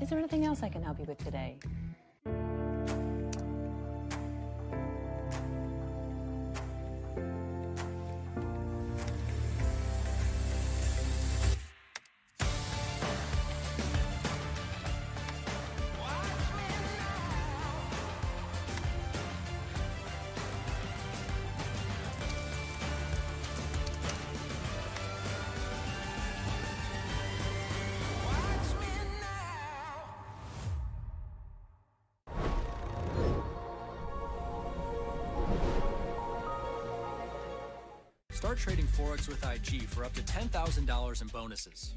Is there anything else I can help you with today? Start trading Forex with IG for up to $10,000 in bonuses.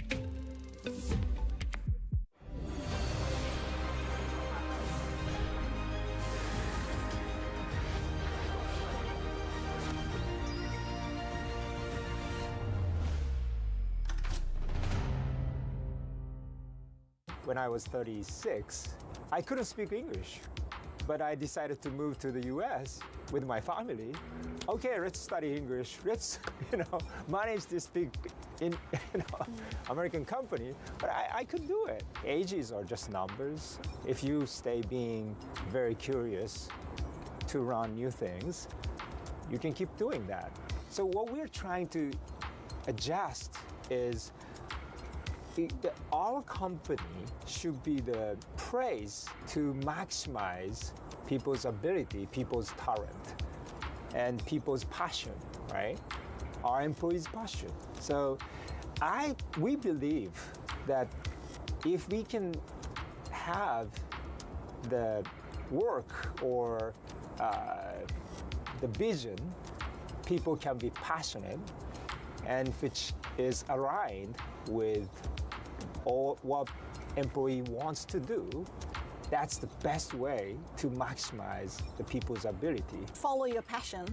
When I was 36, I couldn't speak English, but I decided to move to the US with my family. Okay, let's study English. Let's, manage this big, American company. But I could do it. Ages are just numbers. If you stay being very curious to run new things, you can keep doing that. So what we're trying to adjust is our company should be the praise to maximize people's ability, people's talent, and people's passion, right? Our employees' passion. So we believe that if we can have the work or the vision, people can be passionate, and which is aligned with all what employee wants to do, that's the best way to maximize the people's ability. Follow your passion.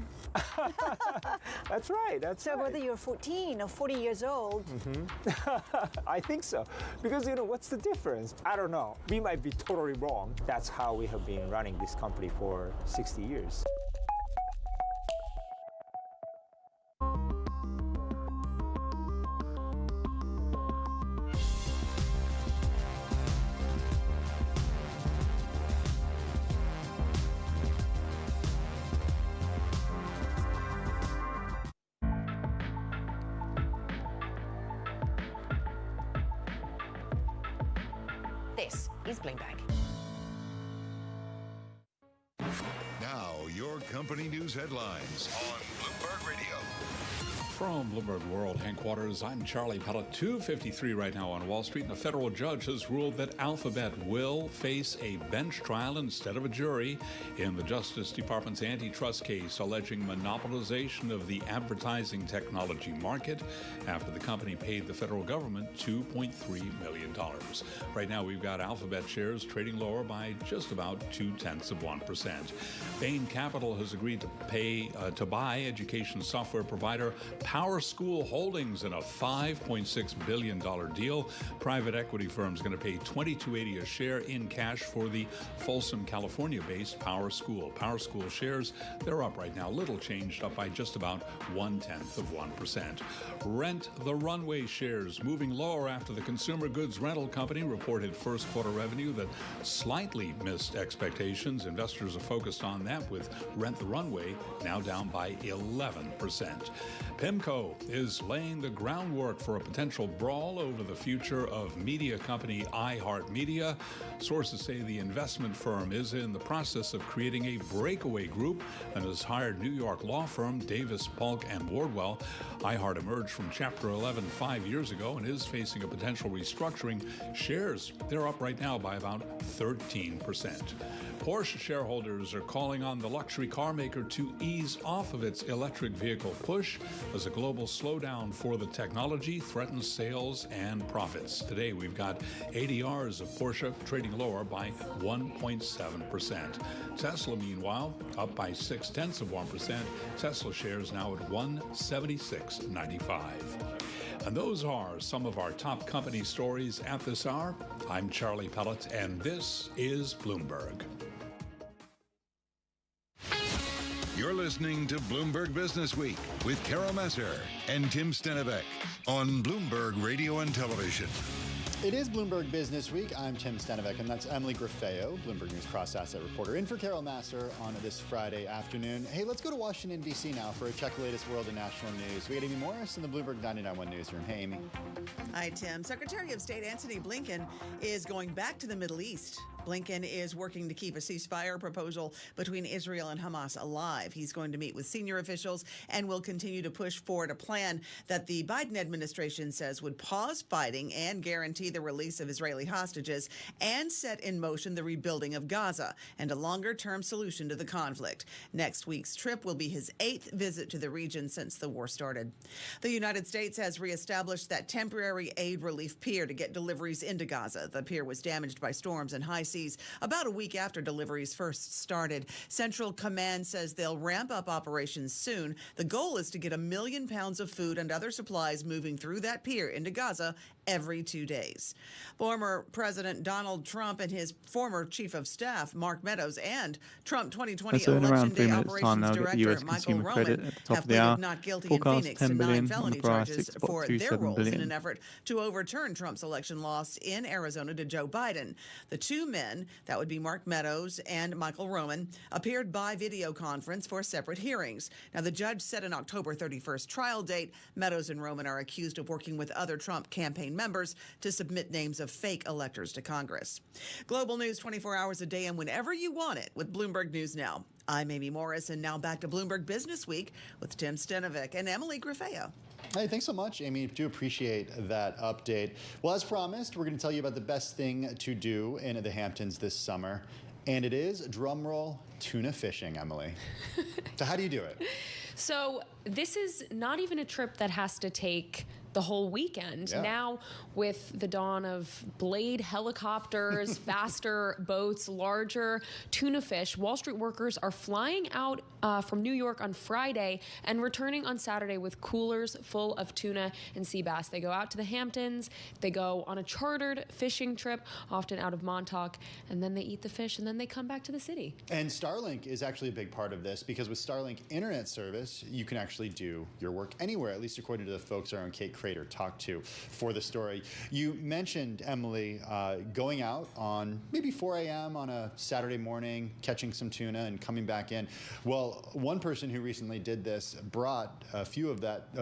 That's right. So whether you're 14 or 40 years old. I think so. Because, what's the difference? I don't know. We might be totally wrong. That's how we have been running this company for 60 years. This is Bloomberg. Now, your company news headlines on Bloomberg Radio. From Bloomberg World Headquarters, I'm Charlie Pellet. 2:53 right now on Wall Street, and a federal judge has ruled that Alphabet will face a bench trial instead of a jury in the Justice Department's antitrust case alleging monopolization of the advertising technology market after the company paid the federal government $2.3 million. Right now, we've got Alphabet shares trading lower by just about 0.2%. Bain Capital has agreed to pay to buy education software provider PowerSchool Holdings in a $5.6 billion deal. Private equity firm's going to pay $22.80 a share in cash for the Folsom, California-based PowerSchool. PowerSchool shares, they're up right now, little changed, up by just about 0.1%. Rent the Runway shares moving lower after the consumer goods rental company reported first quarter revenue that slightly missed expectations. Investors are focused on that, with Rent the Runway now down by 11%. PIMCO is laying the groundwork for a potential brawl over the future of media company iHeartMedia. Sources say the investment firm is in the process of creating a breakaway group and has hired New York law firm Davis, Polk & Wardwell. iHeart emerged from Chapter 11 5 years ago and is facing a potential restructuring. Shares, they're up right now by about 13%. Porsche shareholders are calling on the luxury car maker to ease off of its electric vehicle push as a global slowdown for the technology threatens sales and profits. Today, we've got ADRs of Porsche trading lower by 1.7%. Tesla, meanwhile, up by 0.6%. Tesla shares now at $176.95. And those are some of our top company stories at this hour. I'm Charlie Pellet, and this is Bloomberg. You're listening to Bloomberg Business Week with Carol Messer and Tim Stenevec on Bloomberg Radio and Television. It is Bloomberg Business Week. I'm Tim Stenevec, and that's Emily Griffeo, Bloomberg News cross-asset reporter, in for Carol Masser on this Friday afternoon. Hey, let's go to Washington, D.C. now for a check the latest world and national news. We got Amy Morris in the Bloomberg 99.1 newsroom. Hey, Amy. Hi, Tim. Secretary of State Antony Blinken is going back to the Middle East Blinken is working to keep a ceasefire proposal between Israel and Hamas alive. He's going to meet with senior officials and will continue to push forward a plan that the Biden administration says would pause fighting and guarantee the release of Israeli hostages and set in motion the rebuilding of Gaza and a longer-term solution to the conflict. Next week's trip will be his 8th visit to the region since the war started. The United States has reestablished that temporary aid relief pier to get deliveries into Gaza. The pier was damaged by storms and high seas about a week after deliveries first started. Central Command says they'll ramp up operations soon. The goal is to get 1 million pounds of food and other supplies moving through that pier into Gaza every 2 days. Former President Donald Trump and his former chief of staff, Mark Meadows, and Trump 2020 So in Election around 3 Day minutes time now, Operations get the US Director Michael consumer credit Roman at the top have of the hour. pleaded not guilty in Forecast Phoenix 10 to 9 billion on felony the price, charges for their 6.27 roles in billion. an effort to overturn Trump's election loss in Arizona to Joe Biden. The two men, that would be Mark Meadows and Michael Roman, appeared by video conference for separate hearings. Now, the judge set an October 31st trial date. Meadows and Roman are accused of working with other Trump campaign members to submit names of fake electors to Congress. Global news 24 hours a day and whenever you want it with Bloomberg News Now. I'm Amy Morris, and now back to Bloomberg Business Week with Tim Stenovic and Emily Griffeo. Hey, thanks so much, Amy. Do appreciate that update. Well, as promised, we're going to tell you about the best thing to do in the Hamptons this summer. And it is, drumroll, tuna fishing, Emily. So how do you do it? So this is not even a trip that has to take the whole weekend. Yeah. Now, with the dawn of blade helicopters, faster boats, larger tuna fish, Wall Street workers are flying out from New York on Friday and returning on Saturday with coolers full of tuna and sea bass. They go out to the Hamptons, they go on a chartered fishing trip, often out of Montauk, and then they eat the fish, and then they come back to the city. And Starlink is actually a big part of this, because with Starlink internet service, you can actually do your work anywhere, at least according to the folks our own Kate Crater talked to for the story. You mentioned, Emily, going out on maybe 4 a.m. on a Saturday morning, catching some tuna and coming back in. Well, one person who recently did this brought a few of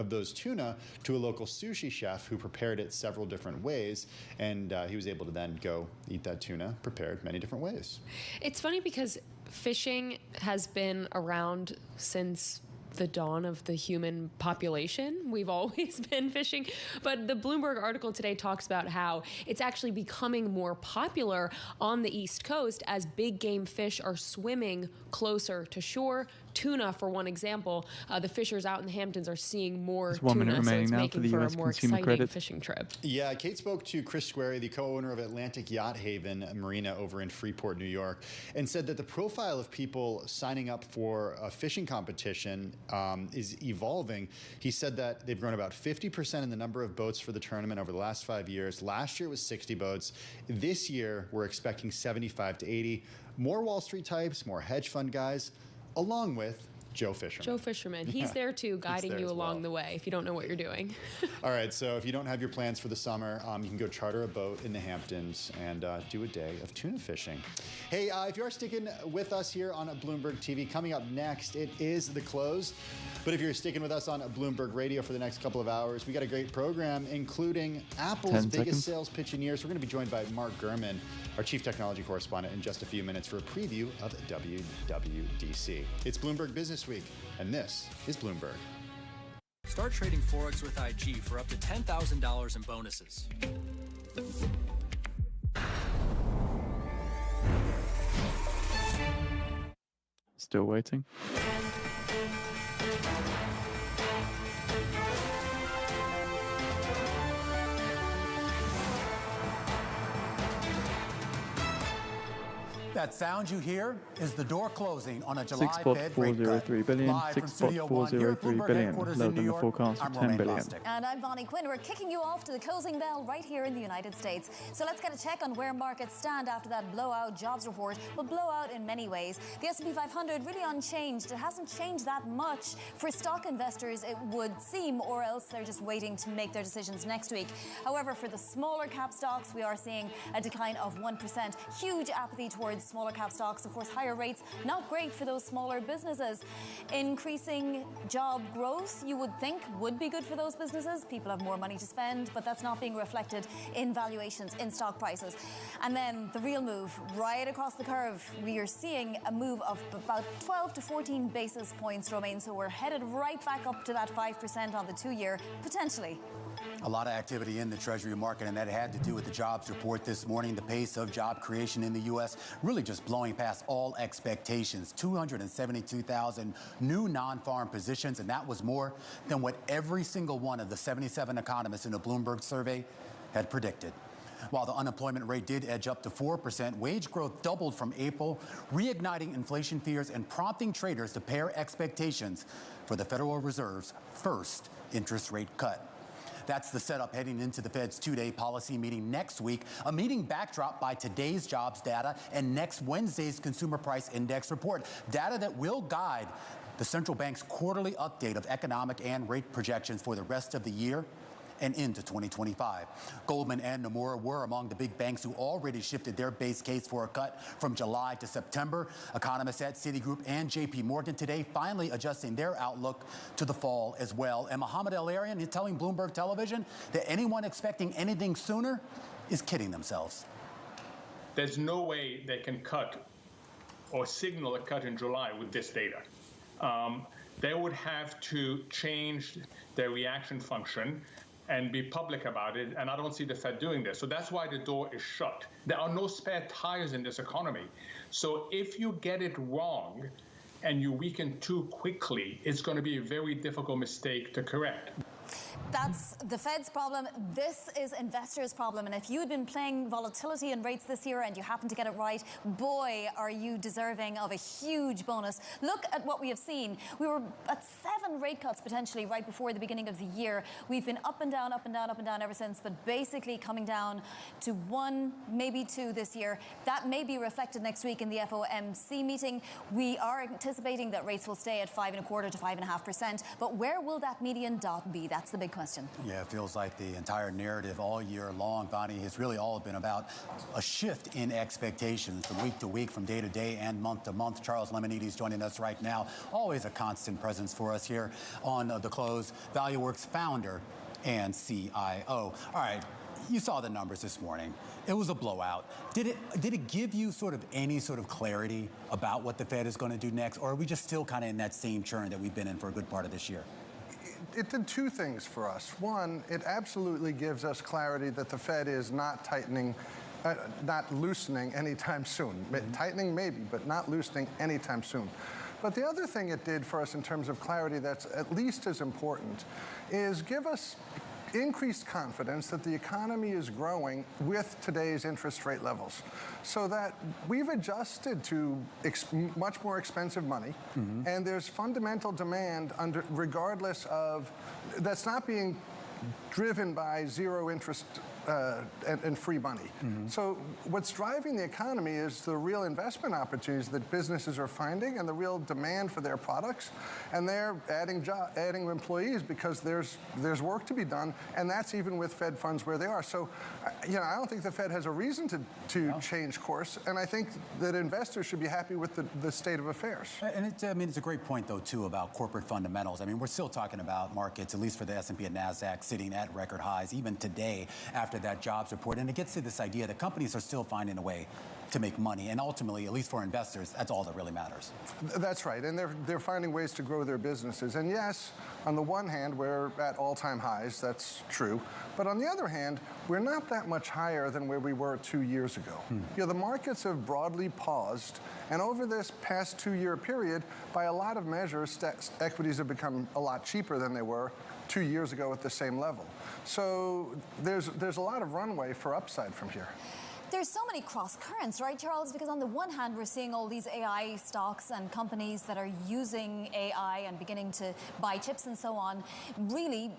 those tuna to a local sushi chef who prepared it several different ways, and he was able to then go eat that tuna prepared many different ways. It's funny because fishing has been around since the dawn of the human population. We've always been fishing. But the Bloomberg article today talks about how it's actually becoming more popular on the East Coast as big game fish are swimming closer to shore. Tuna, for one example, the fishers out in the Hamptons are seeing more tuna, so it's making for a more exciting fishing trip. Yeah, Kate spoke to Chris Squarey, the co-owner of Atlantic Yacht Haven Marina over in Freeport, New York, and said that the profile of people signing up for a fishing competition is evolving. He said that they've grown about 50% in the number of boats for the tournament over the last 5 years. Last year was 60 boats. This year, we're expecting 75 to 80. More Wall Street types, more hedge fund guys, along with Joe Fisherman. Joe Fisherman. He's there too, guiding you along the way if you don't know what you're doing. All right, so if you don't have your plans for the summer, you can go charter a boat in the Hamptons and do a day of tuna fishing. Hey, if you are sticking with us here on Bloomberg TV, coming up next, it is The Close. But if you're sticking with us on Bloomberg Radio for the next couple of hours, we got a great program, including Apple's biggest sales pitch in years. We're going to be joined by Mark Gurman, our chief technology correspondent, in just a few minutes for a preview of WWDC. It's Bloomberg Business Week, and this is Bloomberg. Start trading Forex with IG for up to $10,000 in bonuses. Still waiting. That sound you hear is the door closing on a July Fed rate cut. 6.403 billion, Live from Studio One here at 6.403 Bloomberg billion, headquarters lower in New than the York. forecast I'm of 10 Romaine billion. Bostic. And I'm Bonnie Quinn. We're kicking you off to the closing bell right here in the United States. So let's get a check on where markets stand after that blowout jobs report. Well, blowout in many ways. The S&P 500 really unchanged. It hasn't changed that much for stock investors, it would seem, or else they're just waiting to make their decisions next week. However, for the smaller cap stocks, we are seeing a decline of 1%. Huge apathy towards smaller cap stocks. Of course, higher rates, not great for those smaller businesses. Increasing job growth, you would think, would be good for those businesses. People have more money to spend, but that's not being reflected in valuations, in stock prices. And then the real move, right across the curve, we are seeing a move of about 12 to 14 basis points, Romain. So we're headed right back up to that 5% on the 2-year, potentially. A lot of activity in the Treasury market, and that had to do with the jobs report this morning. The pace of job creation in the U.S. really just blowing past all expectations. 272,000 new non-farm positions, and that was more than what every single one of the 77 economists in the Bloomberg survey had predicted. While the unemployment rate did edge up to 4%, wage growth doubled from April, reigniting inflation fears and prompting traders to pair expectations for the Federal Reserve's first interest rate cut. That's the setup heading into the Fed's 2-day policy meeting next week, a meeting backdrop by today's jobs data and next Wednesday's Consumer Price Index report, data that will guide the central bank's quarterly update of economic and rate projections for the rest of the year and into 2025. Goldman and Nomura were among the big banks who already shifted their base case for a cut from July to September. Economists at Citigroup and JP Morgan today finally adjusting their outlook to the fall as well. And Mohamed El-Arian is telling Bloomberg Television that anyone expecting anything sooner is kidding themselves. There's no way they can cut or signal a cut in July with this data. They would have to change their reaction function and be public about it, and I don't see the Fed doing this. So that's why the door is shut. There are no spare tires in this economy. So if you get it wrong and you weaken too quickly, it's going to be a very difficult mistake to correct. That's the Fed's problem. This is investors' problem. And if you had been playing volatility and rates this year and you happen to get it right, boy, are you deserving of a huge bonus. Look at what we have seen. We were at 7 rate cuts potentially right before the beginning of the year. We've been up and down, up and down, up and down ever since, but basically coming down to 1, maybe 2 this year. That may be reflected next week in the FOMC meeting. We are anticipating that rates will stay at 5.25% to 5.5%. But where will that median dot be? That's the big question. Yeah, it feels like the entire narrative all year long, Bonnie, has really all been about a shift in expectations from week to week, from day to day, and month to month. Charles Lemonides joining us right now. Always a constant presence for us here on The Close. ValueWorks founder and CIO. All right. You saw the numbers this morning. It was a blowout. Did it give you any sort of clarity about what the Fed is going to do next, or are we just still kind of in that same churn that we've been in for a good part of this year? It did 2 things for us. One, it absolutely gives us clarity that the Fed is not tightening, not loosening anytime soon. Tightening maybe, but not loosening anytime soon. But the other thing it did for us in terms of clarity that's at least as important is give us increased confidence that the economy is growing with today's interest rate levels, so that we've adjusted to much more expensive money, and there's fundamental demand regardless of, that's not being driven by zero interest and free money. So what's driving the economy is the real investment opportunities that businesses are finding and the real demand for their products, and they're adding employees because there's work to be done, and that's even with Fed funds where they are. So, I don't think the Fed has a reason to change course, and I think that investors should be happy with the state of affairs. And it's a great point, though, too, about corporate fundamentals. I mean, we're still talking about markets, at least for the S&P and NASDAQ, sitting at record highs, even today after that jobs report. And it gets to this idea that companies are still finding a way to make money. And ultimately, at least for investors, that's all that really matters. That's right. And they're finding ways to grow their businesses. And yes, on the one hand, we're at all-time highs. That's true. But on the other hand, we're not that much higher than where we were 2 years ago. The markets have broadly paused. And over this past 2-year period, by a lot of measures, equities have become a lot cheaper than they were 2 years ago at the same level. So there's a lot of runway for upside from here. There's so many cross currents, right, Charles? Because on the one hand, we're seeing all these AI stocks and companies that are using AI and beginning to buy chips and so on, really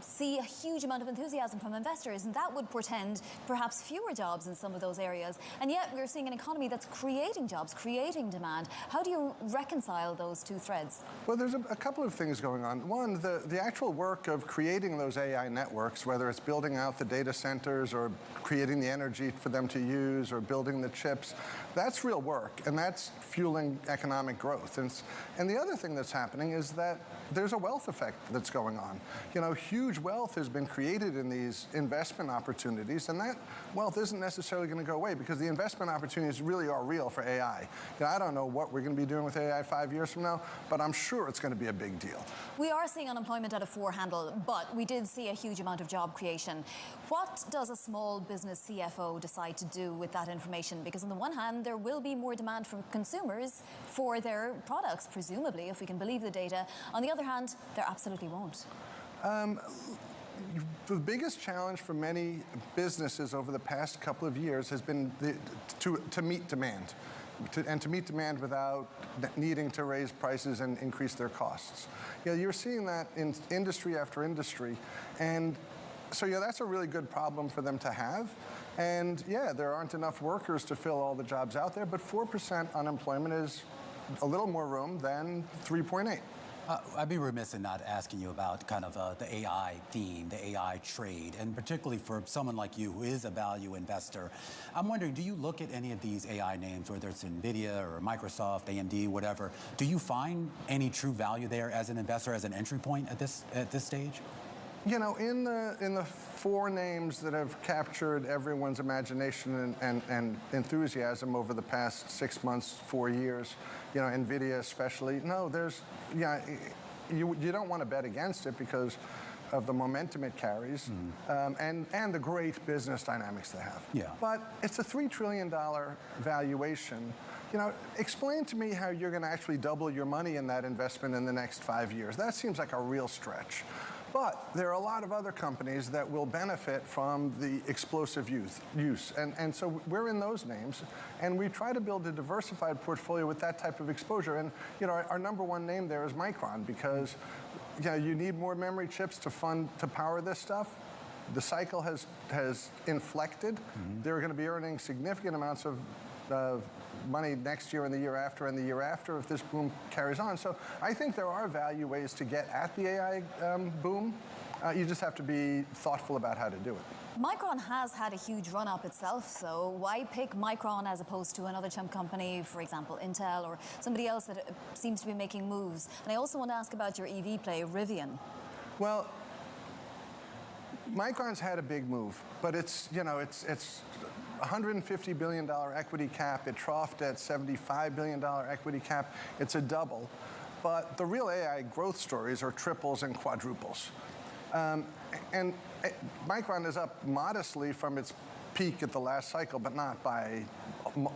see a huge amount of enthusiasm from investors. And that would portend perhaps fewer jobs in some of those areas. And yet we're seeing an economy that's creating jobs, creating demand. How do you reconcile those 2 threads? Well, there's a couple of things going on. One, the actual work of creating those AI networks, whether it's building out the data centers or creating the energy for them to GPUs or building the chips. That's real work, and that's fueling economic growth. And the other thing that's happening is that there's a wealth effect that's going on. Huge wealth has been created in these investment opportunities, and that wealth isn't necessarily going to go away because the investment opportunities really are real for AI. I don't know what we're going to be doing with AI 5 years from now, but I'm sure it's going to be a big deal. We are seeing unemployment at a 4 handle, but we did see a huge amount of job creation. What does a small business CFO decide to do with that information? Because on the one hand, there will be more demand from consumers for their products, presumably, if we can believe the data. On the other hand, there absolutely won't. The biggest challenge for many businesses over the past couple of years has been to meet demand. To meet demand without needing to raise prices and increase their costs. You're seeing that in industry after industry. And so, that's a really good problem for them to have. And, there aren't enough workers to fill all the jobs out there, but 4% unemployment is a little more room than 3.8. I'd be remiss in not asking you about kind of the AI theme, the AI trade, and particularly for someone like you who is a value investor. I'm wondering, do you look at any of these AI names, whether it's Nvidia or Microsoft, AMD, whatever, do you find any true value there as an investor, as an entry point at this stage? In the 4 names that have captured everyone's imagination and enthusiasm over the past 6 months, 4 years, Nvidia especially, no, you don't want to bet against it because of the momentum it carries and the great business dynamics they have. Yeah. But it's a $3 trillion valuation. Explain to me how you're going to actually double your money in that investment in the next 5 years. That seems like a real stretch. But there are a lot of other companies that will benefit from the explosive use. And so we're in those names, and we try to build a diversified portfolio with that type of exposure. And our number 1 name there is Micron, because you need more memory chips to power this stuff. The cycle has inflected. They're going to be earning significant amounts of money next year and the year after and the year after if this boom carries on. So I think there are value ways to get at the AI boom. You just have to be thoughtful about how to do it. Micron has had a huge run-up itself, so why pick Micron as opposed to another chip company, for example, Intel, or somebody else that seems to be making moves? And I also want to ask about your EV play, Rivian. Well, Micron's had a big move, but it's $150 billion equity cap. It troughed at $75 billion equity cap. It's a double. But the real AI growth stories are triples and quadruples. And Micron is up modestly from its peak at the last cycle, but not by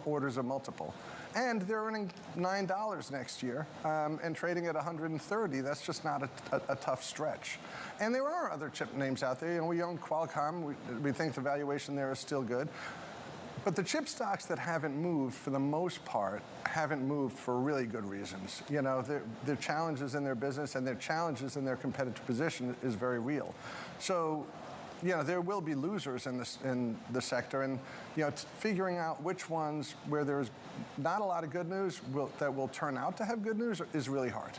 orders of multiple. And they're earning $9 next year and trading at $130. That's just not a tough stretch. And there are other chip names out there. We own Qualcomm. We think the valuation there is still good. But the chip stocks that haven't moved, for the most part, haven't moved for really good reasons. Their challenges in their business and their challenges in their competitive position is very real. So, there will be losers in the sector, and figuring out which ones where there's not a lot of good news that will turn out to have good news is really hard.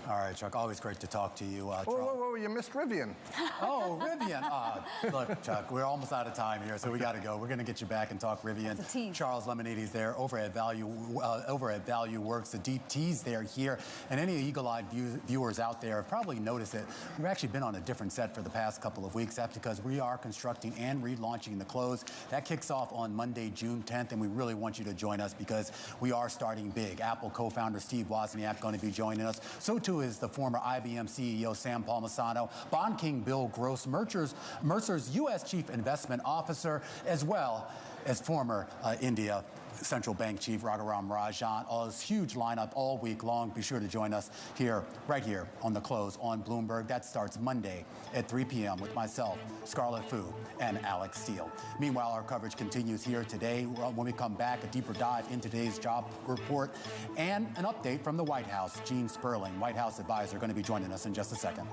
All right, Chuck, always great to talk to you. Whoa, you missed Rivian. Oh, Rivian. Look, Chuck, we're almost out of time here, so we got to go. We're going to get you back and talk Rivian. Charles Lemonides there over at Value Works, the deep tease there here. And any eagle-eyed viewers out there have probably noticed it. We've actually been on a different set for the past couple of weeks. That's because we are constructing and relaunching the close. That kicks off on Monday, June 10th, and we really want you to join us because we are starting big. Apple co-founder Steve Wozniak going to be joining us. So too is the former IBM CEO Sam Palmisano, Bond King Bill Gross, Mercer's U.S. Chief Investment Officer, as well as former India Central Bank Chief Raghuram Rajan. All this huge lineup all week long. Be sure to join us right here on The Close on Bloomberg. That starts Monday at 3 p.m. with myself, Scarlett Fu, and Alex Steele. Meanwhile, our coverage continues here today. When we come back, a deeper dive into today's job report and an update from the White House. Gene Sperling, White House advisor, going to be joining us in just a second.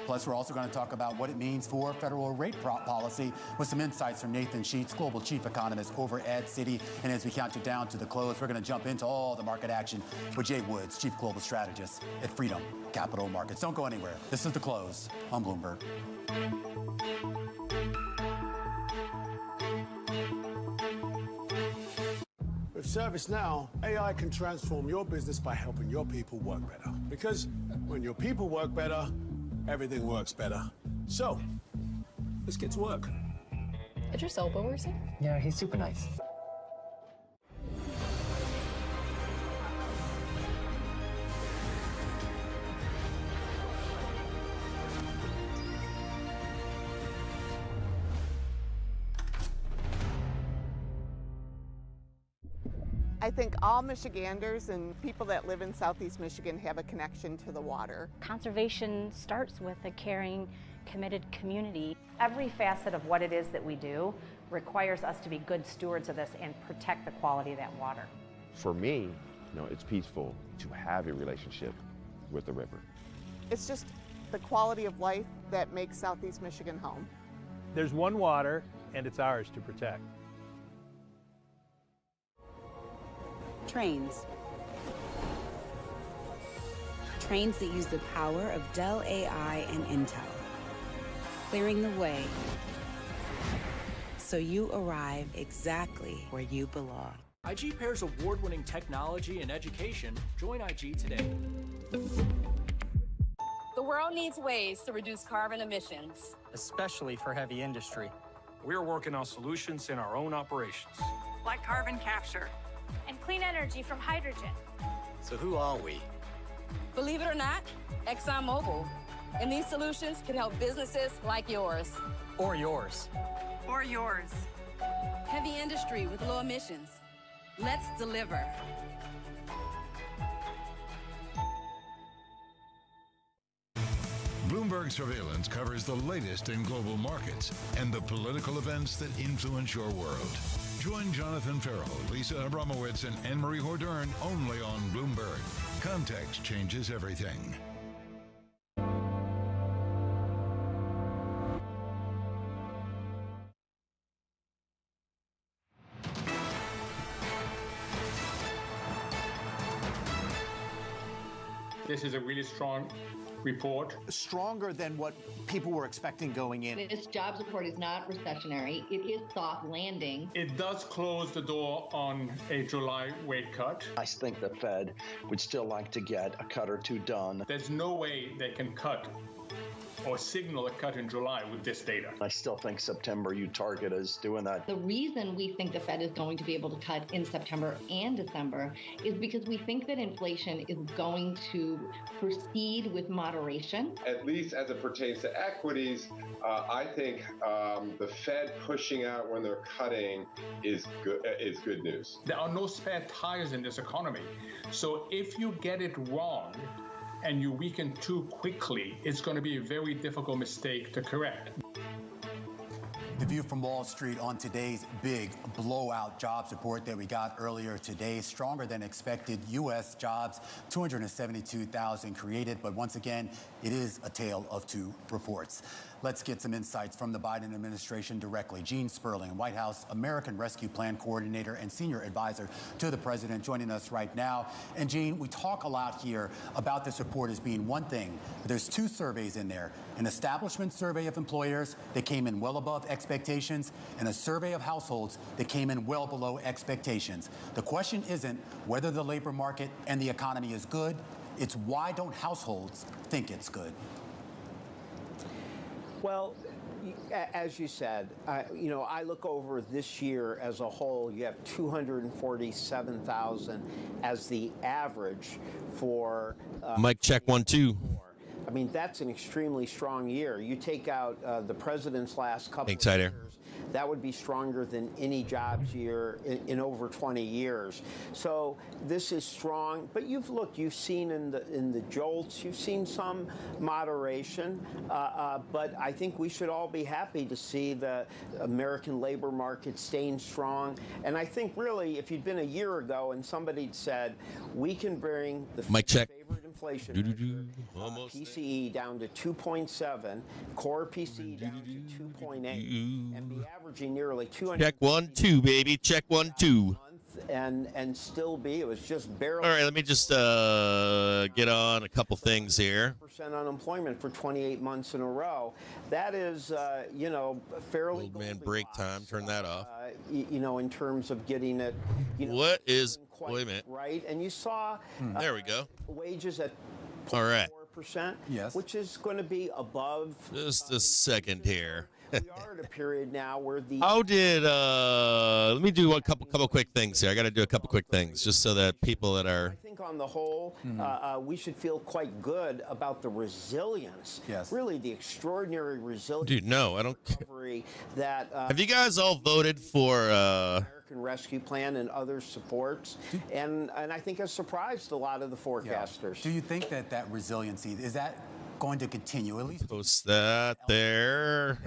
Plus, we're also going to talk about what it means for federal rate policy with some insights from Nathan Sheets, global chief economist over at Citi. And as we count you down to the close, we're going to jump into all the market action with Jay Woods, chief global strategist at Freedom Capital Markets. Don't go anywhere. This is The Close on Bloomberg. ServiceNow, AI can transform your business by helping your people work better. Because when your people work better, everything works better. So, let's get to work. Idris Elba works here? Yeah, he's super nice. I think all Michiganders and people that live in Southeast Michigan have a connection to the water. Conservation starts with a caring, committed community. Every facet of what it is that we do requires us to be good stewards of this and protect the quality of that water. For me, it's peaceful to have a relationship with the river. It's just the quality of life that makes Southeast Michigan home. There's one water, and it's ours to protect. Trains. Trains that use the power of Dell AI and Intel, clearing the way so you arrive exactly where you belong. IG pairs award-winning technology and education. Join IG today. The world needs ways to reduce carbon emissions, especially for heavy industry. We're working on solutions in our own operations, like carbon capture and clean energy from hydrogen. So who are we? Believe it or not, ExxonMobil. And these solutions can help businesses like yours. Or yours. Or yours. Heavy industry with low emissions. Let's deliver. Bloomberg Surveillance covers the latest in global markets and the political events that influence your world. Join Jonathan Farrell, Lisa Abramowitz, and Anne-Marie Hordern only on Bloomberg. Context changes everything. This is a really strong report. Stronger than what people were expecting going in. This jobs report is not recessionary. It is soft landing. It does close the door on a July rate cut. I think the Fed would still like to get a cut or two done. There's no way they can cut or signal a cut in July with this data. I still think September you target as doing that. The reason we think the Fed is going to be able to cut in September and December is because we think that inflation is going to proceed with moderation. At least as it pertains to equities, I think the Fed pushing out when they're cutting is good news. There are no spare tires in this economy. So if you get it wrong, and you weaken too quickly, it's going to be a very difficult mistake to correct. The view from Wall Street on today's big blowout jobs report that we got earlier today. Stronger than expected U.S. jobs, 272,000 created. But once again, it is a tale of two reports. Let's get some insights from the Biden administration directly. Gene Sperling, White House American Rescue Plan Coordinator and Senior Advisor to the President, joining us right now. And Gene, we talk a lot here about this report as being one thing. There's two surveys in there. An establishment survey of employers that came in well above expectations, and a survey of households that came in well below expectations. The question isn't whether the labor market and the economy is good. It's why don't households think it's good? Well, as you said, I look over this year as a whole. You have 247,000 as the average for. Mic check 1 2. I mean, that's an extremely strong year. You take out the president's last couple of years, that would be stronger than any jobs year in over 20 years. So this is strong. But you've seen in the jolts, you've seen some moderation. But I think we should all be happy to see the American labor market staying strong. And I think really, if you'd been a year ago and somebody'd said, we can bring the mic check. Favorite inflation measure, PCE down to 2.7, core PCE down to 2.8, and be averaging nearly 200. Check 1 2, baby. Check 1 2. and still be. It was just barely. All right, let me just get on a couple things here. % unemployment for 28 months in a row. That is, fairly. Old man break time. Turn that off. In terms of getting it. What is employment? Right, and you saw. There we go. Wages at. All right. Yes. Which is going to be above. Just a second here. We are at a period now where the. How did? Let me do a couple quick things here. I got to do a couple quick things just so that people that are. I think on the whole, we should feel quite good about the resilience. Yes. Really, the extraordinary resilience. Dude, no, I don't. That. Have you guys all voted for? American Rescue Plan and other supports, and I think has surprised a lot of the forecasters. Yeah. Do you think that resiliency is that going to continue at least? Post that there.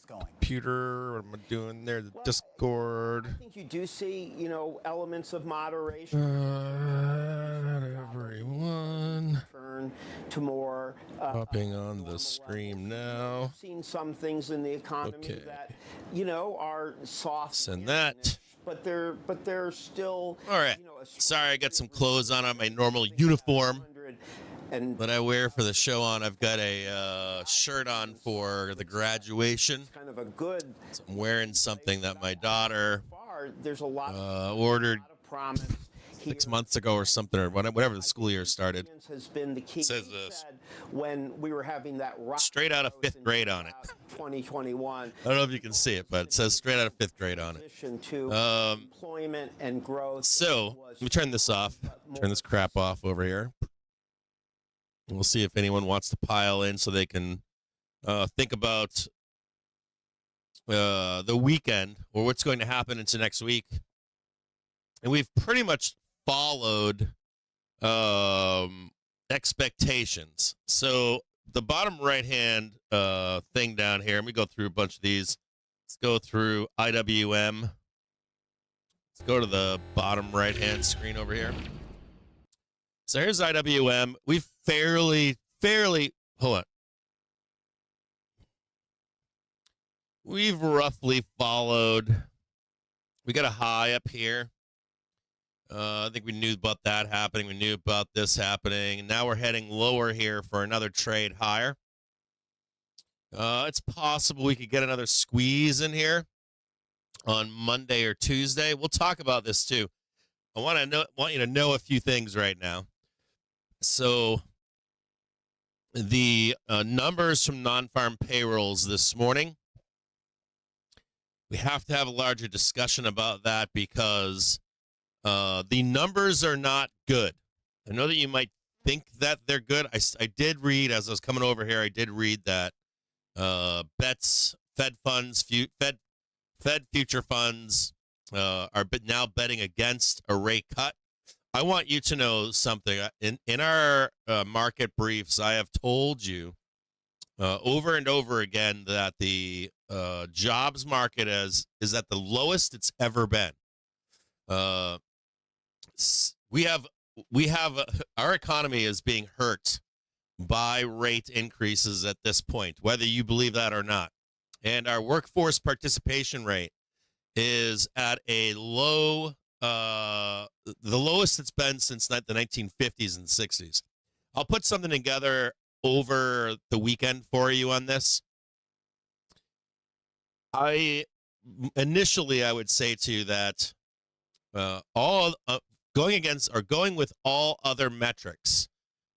Computer. What am I doing there? The Discord. I think you do see, elements of moderation. Everyone. Turn to more. Hopping on the stream now. I've seen some things in the economy that, are soft. Send that. But they're still. All right. Sorry, I got some clothes on my normal uniform that I wear for the show on. I've got a shirt on for the graduation. Kind of a good. So I'm wearing something that my daughter there's a lot ordered. A lot of promise. 6 months ago or something, or whatever the school year started. Has been the key. It says this. When we were having that straight out of 5th grade on it. 2021. I don't know if you can see it, but it says straight out of 5th grade on it. Employment and growth. So let me turn this off. Turn this crap off over here. We'll see if anyone wants to pile in so they can think about the weekend or what's going to happen into next week. And we've pretty much followed expectations. So the bottom right-hand thing down here, let me go through a bunch of these. Let's go through IWM. Let's go to the bottom right-hand screen over here. So here's IWM. We've fairly, hold on. We've roughly followed. We got a high up here. I think we knew about that happening. We knew about this happening. And now we're heading lower here for another trade higher. It's possible we could get another squeeze in here on Monday or Tuesday. We'll talk about this too. I want you to know a few things right now. So the numbers from non-farm payrolls this morning, we have to have a larger discussion about that because the numbers are not good. I know that you might think that they're good. I did read, as I was coming over here, I did read that Fed future funds are now betting against a rate cut. I want you to know something. In our market briefs, I have told you over and over again that the jobs market is at the lowest it's ever been. We have our economy is being hurt by rate increases at this point, whether you believe that or not. And our workforce participation rate is at a low, the lowest it's been since the 1950s and 60s. I'll put something together over the weekend for you on this. Initially, I would say to you that going with all other metrics,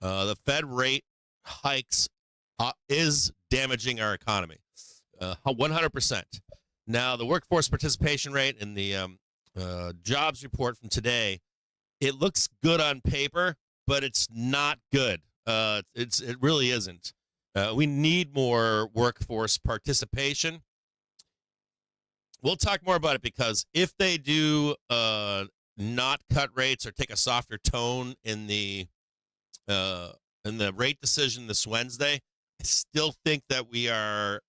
the Fed rate hikes is damaging our economy, 100%. Now, the workforce participation rate in the jobs report from today, it looks good on paper, but it's not good. It really isn't. We need more workforce participation. We'll talk more about it because if they do not cut rates or take a softer tone in the rate decision this Wednesday, I still think that we are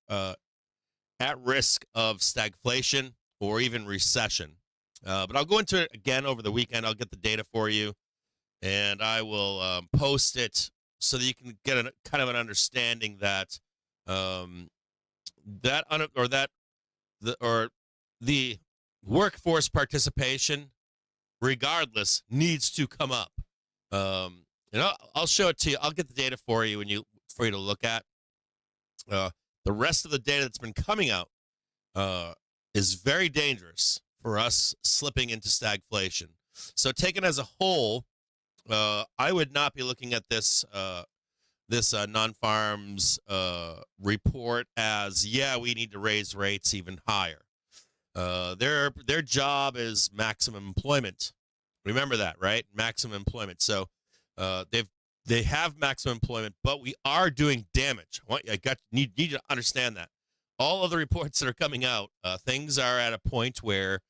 at risk of stagflation or even recession. But I'll go into it again over the weekend. I'll get the data for you, and I will post it so that you can get kind of an understanding that the workforce participation regardless, needs to come up. I'll show it to you. I'll get the data for you for you to look at. The rest of the data that's been coming out is very dangerous for us slipping into stagflation. So taken as a whole, I would not be looking at this non-farms report as, we need to raise rates even higher. Their job is maximum employment. Remember that, right? Maximum employment. So they have maximum employment, but we are doing damage. Need to understand that. All of the reports that are coming out, things are at a point where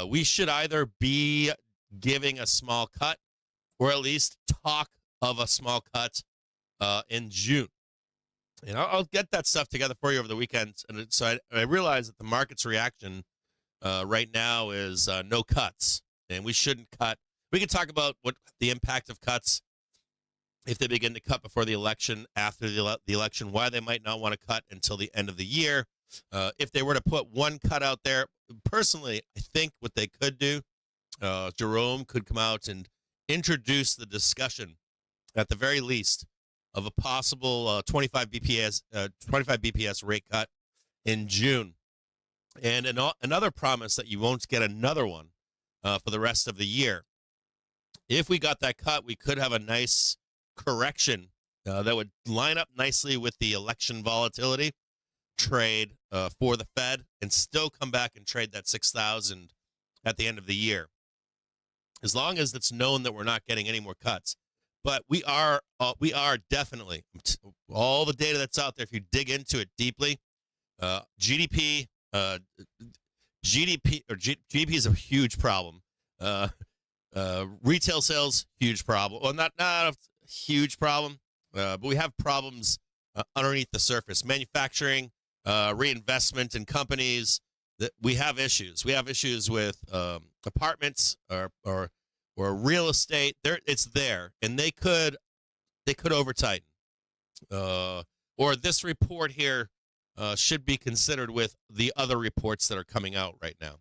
we should either be giving a small cut or at least talk of a small cut in June. And I'll get that stuff together for you over the weekend. And so I realize that the market's reaction right now is no cuts, and we shouldn't cut. We can talk about what the impact of cuts if they begin to cut before the election, after the election, why they might not want to cut until the end of the year. If they were to put one cut out there, personally, I think what they could do, Jerome could come out and introduce the discussion, at the very least, of a possible 25 BPS rate cut in June. And another promise that you won't get another one for the rest of the year. If we got that cut, we could have a nice correction that would line up nicely with the election volatility trade for the Fed and still come back and trade that 6,000 at the end of the year. As long as it's known that we're not getting any more cuts. But we are definitely, all the data that's out there, if you dig into it deeply, GDP is a huge problem. Retail sales, huge problem. Well, not a huge problem, but we have problems underneath the surface. Manufacturing, reinvestment in companies, that we have issues. We have issues with apartments or real estate. It's there, and they could over tighten. Or this report here should be considered with the other reports that are coming out right now.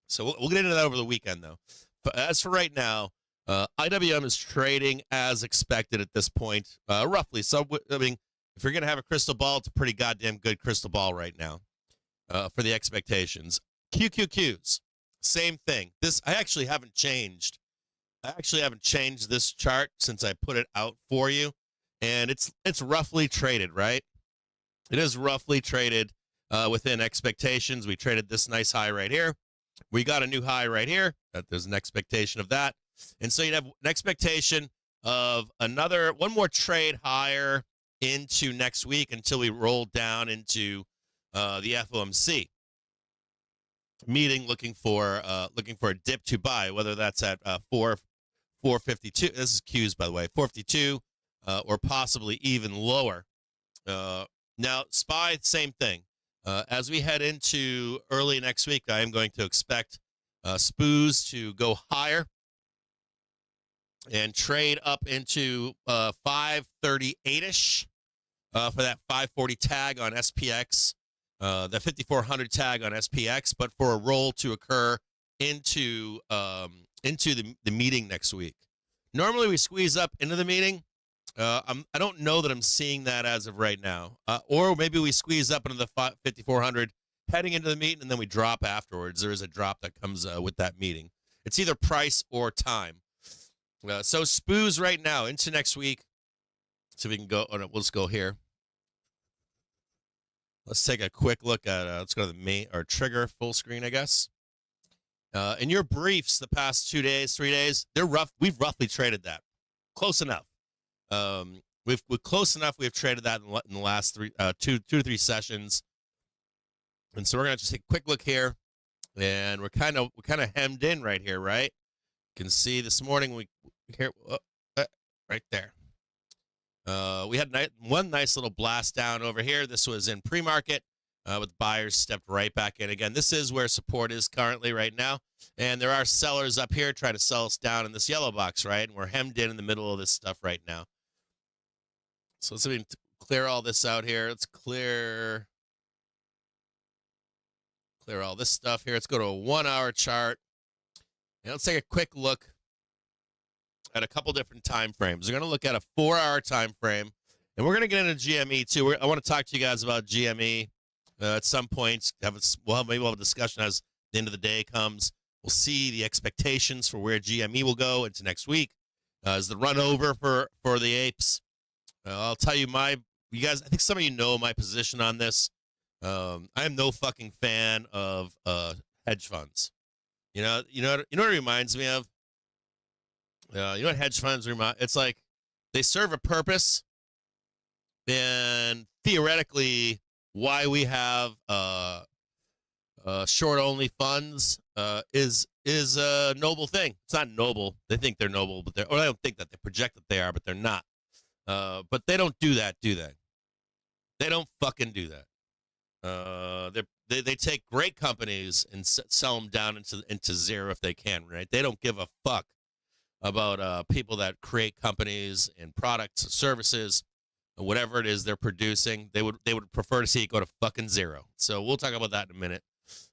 So we'll get into that over the weekend, though. But as for right now, IWM is trading as expected at this point, roughly. So, I mean, if you're going to have a crystal ball, it's a pretty goddamn good crystal ball right now for the expectations. QQQs, same thing. I actually haven't changed this chart since I put it out for you, and it's roughly traded, right? It is roughly traded within expectations. We traded this nice high right here. We got a new high right here. There's an expectation of that. And so you'd have an expectation of one more trade higher into next week until we roll down into the FOMC meeting, looking for a dip to buy, whether that's at 452. This is Qs, by the way, 452, or possibly even lower. Now, SPY, same thing. As we head into early next week, I am going to expect SPOOs to go higher and trade up into 538-ish for that 540 tag on SPX, the 5400 tag on SPX, but for a roll to occur into the meeting next week. Normally, we squeeze up into the meeting. I don't know that I'm seeing that as of right now. Or maybe we squeeze up into the 5400 heading into the meeting, and then we drop afterwards. There is a drop that comes with that meeting. It's either price or time. So SPOOs right now into next week. So we can go. Oh no, let's go here. Let's take a quick look at. Let's go to the main or trigger full screen, I guess. In your briefs, the past 2 days, 3 days, they're rough. We've roughly traded that. Close enough. We're close enough. We've traded that in the last two to three sessions, and so we're gonna just take a quick look here, and we're kind of hemmed in right here, right? You can see this morning right there. We had one nice little blast down over here. This was in pre-market, with buyers stepped right back in again. This is where support is currently right now, and there are sellers up here trying to sell us down in this yellow box, right? And we're hemmed in the middle of this stuff right now. So let's clear all this out here. Let's clear all this stuff here. Let's go to a 1 hour chart. Now let's take a quick look at a couple different time frames. We're going to look at a 4-hour time frame, and we're going to get into GME too. I want to talk to you guys about GME at some point. Maybe we'll have a discussion as the end of the day comes. We'll see the expectations for where GME will go into next week. Is the run over for the apes? I'll tell you you guys, I think some of you know my position on this. I am no fucking fan of hedge funds. You know what it reminds me of? You know what hedge funds remind? It's like they serve a purpose, and theoretically, why we have short-only funds is a noble thing. It's not noble. They think they're noble, but I don't think that they project that they are, but they're not. But they don't do that, do they? They don't fucking do that. They take great companies and sell them down into zero if they can, right? They don't give a fuck about people that create companies and products and services, and whatever it is they're producing. They would prefer to see it go to fucking zero. So we'll talk about that in a minute.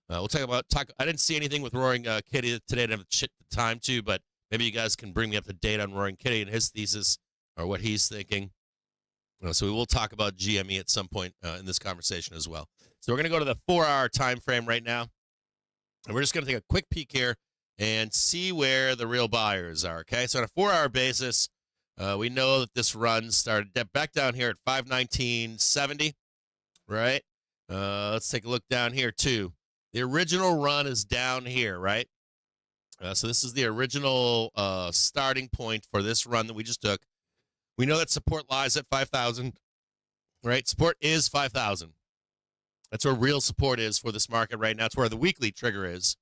We'll talk. I didn't see anything with Roaring Kitty today. I didn't have the time to, but maybe you guys can bring me up to date on Roaring Kitty and his thesis or what he's thinking. So we will talk about GME at some point in this conversation as well. So we're going to go to the 4-hour time frame right now, and we're just going to take a quick peek here and see where the real buyers are. Okay, so on a 4-hour basis, we know that this run started back down here at 519.70, right? Let's take a look down here too. The original run is down here, right? So this is the original starting point for this run that we just took. We know that support lies at 5,000, right? Support is 5,000. That's where real support is for this market right now. That's where the weekly trigger is.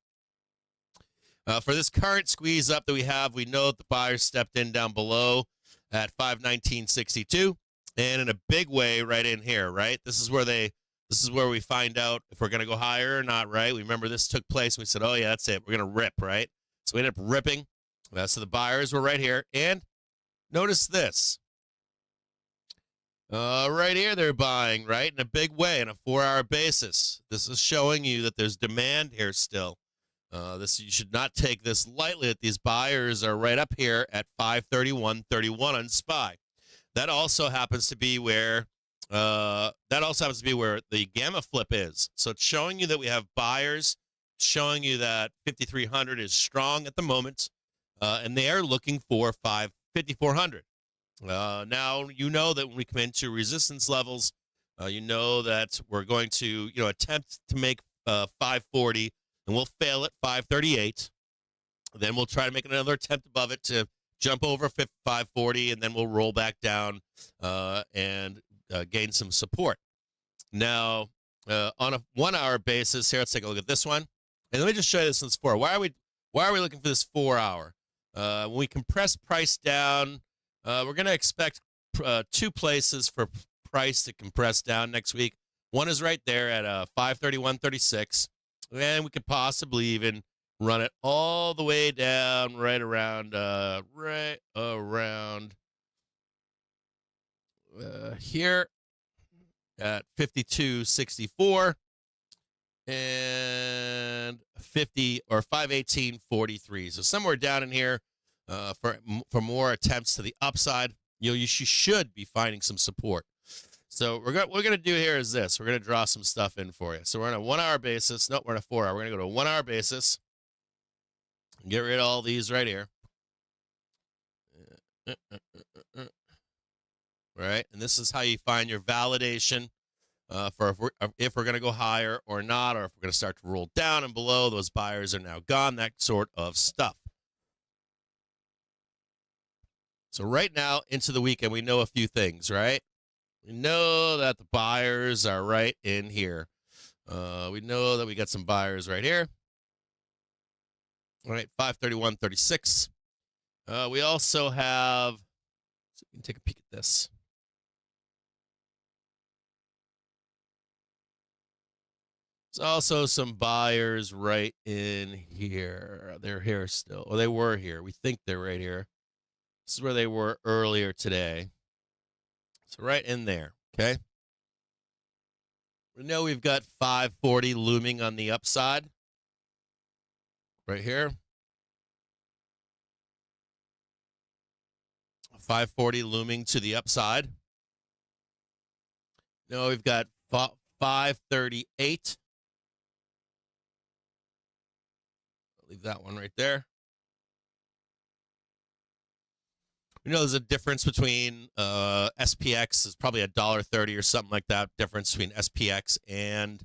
For this current squeeze up that we have, we know that the buyers stepped in down below at 519.62, and in a big way right in here, right? This is where we find out if we're going to go higher or not, right? We remember this took place, and we said, oh, yeah, that's it. We're going to rip, right? So we ended up ripping. So the buyers were right here. And notice this. Right here, they're buying, right, in a big way, on a 4-hour basis. This is showing you that there's demand here still. You should not take this lightly, that these buyers are right up here at 531.31 on SPY. That also happens to be where the gamma flip is. So it's showing you that we have buyers, showing you that 5,300 is strong at the moment, and they are looking for 5,400. Now, you know that when we come into resistance levels, you know that we're going to, attempt to make 540, and we'll fail at 538. Then we'll try to make another attempt above it to jump over 540, and then we'll roll back down and gain some support. Now, on a 1-hour basis, here, let's take a look at this one. And let me just show you this one's 4. Why are we looking for this 4-hour? When we compress price down, we're going to expect 2 places for price to compress down next week. One is right there at 531.36, and we could possibly even run it all the way down right around here at 52.64 and 518.43. So somewhere down in here. For more attempts to the upside, you should be finding some support. So what we're gonna do here is this: we're gonna draw some stuff in for you. So we're on a 1-hour basis. No, we're on a 4-hour. We're gonna go to a 1-hour basis. Get rid of all these right here. Right, and this is how you find your validation for if we're gonna go higher or not, or if we're gonna start to roll down and below. Those buyers are now gone. That sort of stuff. So right now into the weekend, we know a few things, right? We know that the buyers are right in here. We know that we got some buyers right here. All right, 531.36. We also have, so we can take a peek at this. There's also some buyers right in here. They're here still. Well, they were here. We think they're right here. This is where they were earlier today. So right in there, okay? We know we've got 540 looming on the upside. Right here. 540 looming to the upside. No, we've got 538. I'll leave that one right there. You know, there's a difference between SPX is probably $1.30 or something like that. Difference between SPX and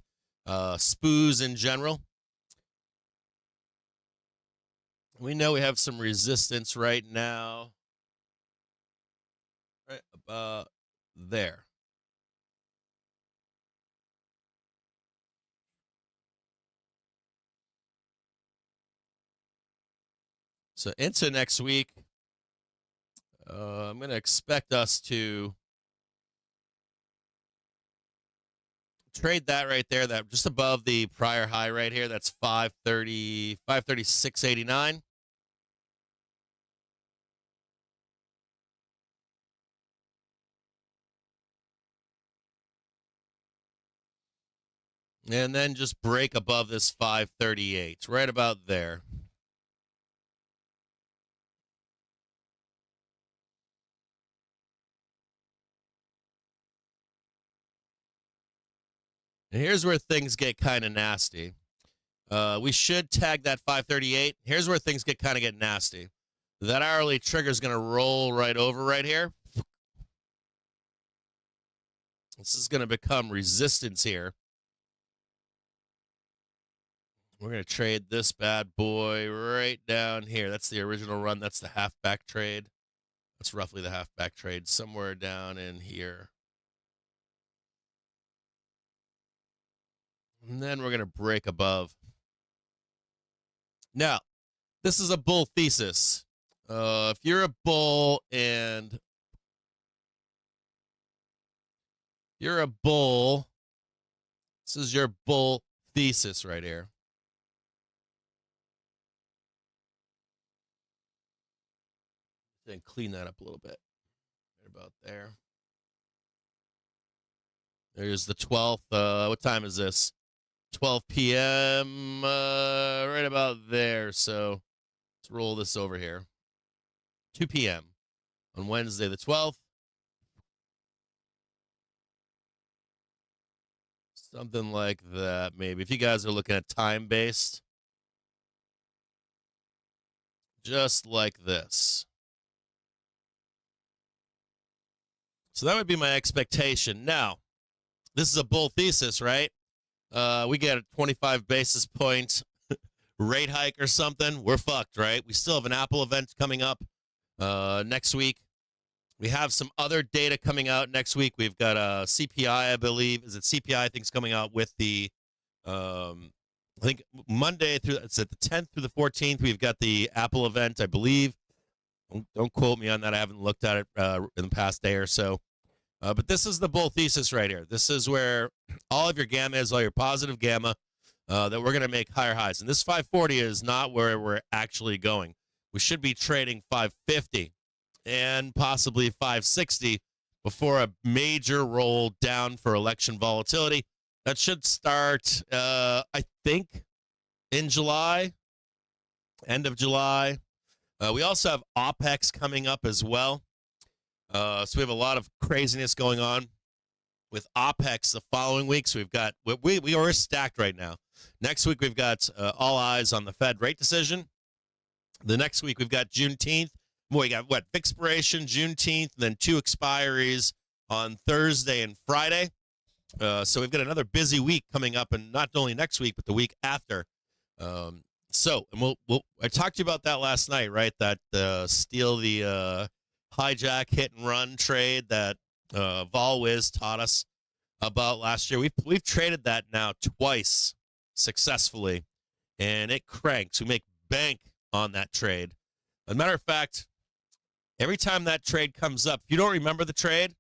SPOOs in general. We know we have some resistance right now, right about there. So into next week, I'm going to expect us to trade that right there, that just above the prior high right here. That's 536.89. And then just break above this 538, right about there. And here's where things get kind of nasty. We should tag that 538. Here's where things get nasty. That hourly trigger is going to roll right over right here. This is going to become resistance here. We're going to trade this bad boy right down here. That's the original run. That's the halfback trade. That's roughly the halfback trade, somewhere down in here. And then we're going to break above. Now, this is a bull thesis. If you're a bull and you're a bull, this is your bull thesis right here. Then clean that up a little bit. Right about there. There's the 12th. What time is this? 12 p.m. Right about there. So let's roll this over here. 2 p.m. on Wednesday the 12th. Something like that, maybe. If you guys are looking at time-based. Just like this. So that would be my expectation. Now, this is a bull thesis, right? We get a 25 basis point rate hike or something. We're fucked, right? We still have an Apple event coming up next week. We have some other data coming out next week. We've got a CPI, I believe. Is it CPI? I think is coming out with the, I think Monday through, it's at the 10th through the 14th. We've got the Apple event, I believe. Don't quote me on that. I haven't looked at it in the past day or so. But this is the bull thesis right here. This is where all of your gamma is, all your positive gamma, that we're going to make higher highs. And this 540 is not where we're actually going. We should be trading 550 and possibly 560 before a major roll down for election volatility. That should start, I think, in July, end of July. We also have OPEX coming up as well. So we have a lot of craziness going on with OPEX the following week. So we've got, we are stacked right now. Next week, we've got all eyes on the Fed rate decision. The next week, we've got Juneteenth. We got what? Expiration, Juneteenth, then 2 expiries on Thursday and Friday. So we've got another busy week coming up, and not only next week, but the week after. So, and I talked to you about that last night, right? That steal the hijack, hit and run trade that VolWiz taught us about last year. We've traded that now twice successfully, and it cranks. We make bank on that trade. As a matter of fact, every time that trade comes up, if you don't remember the trade,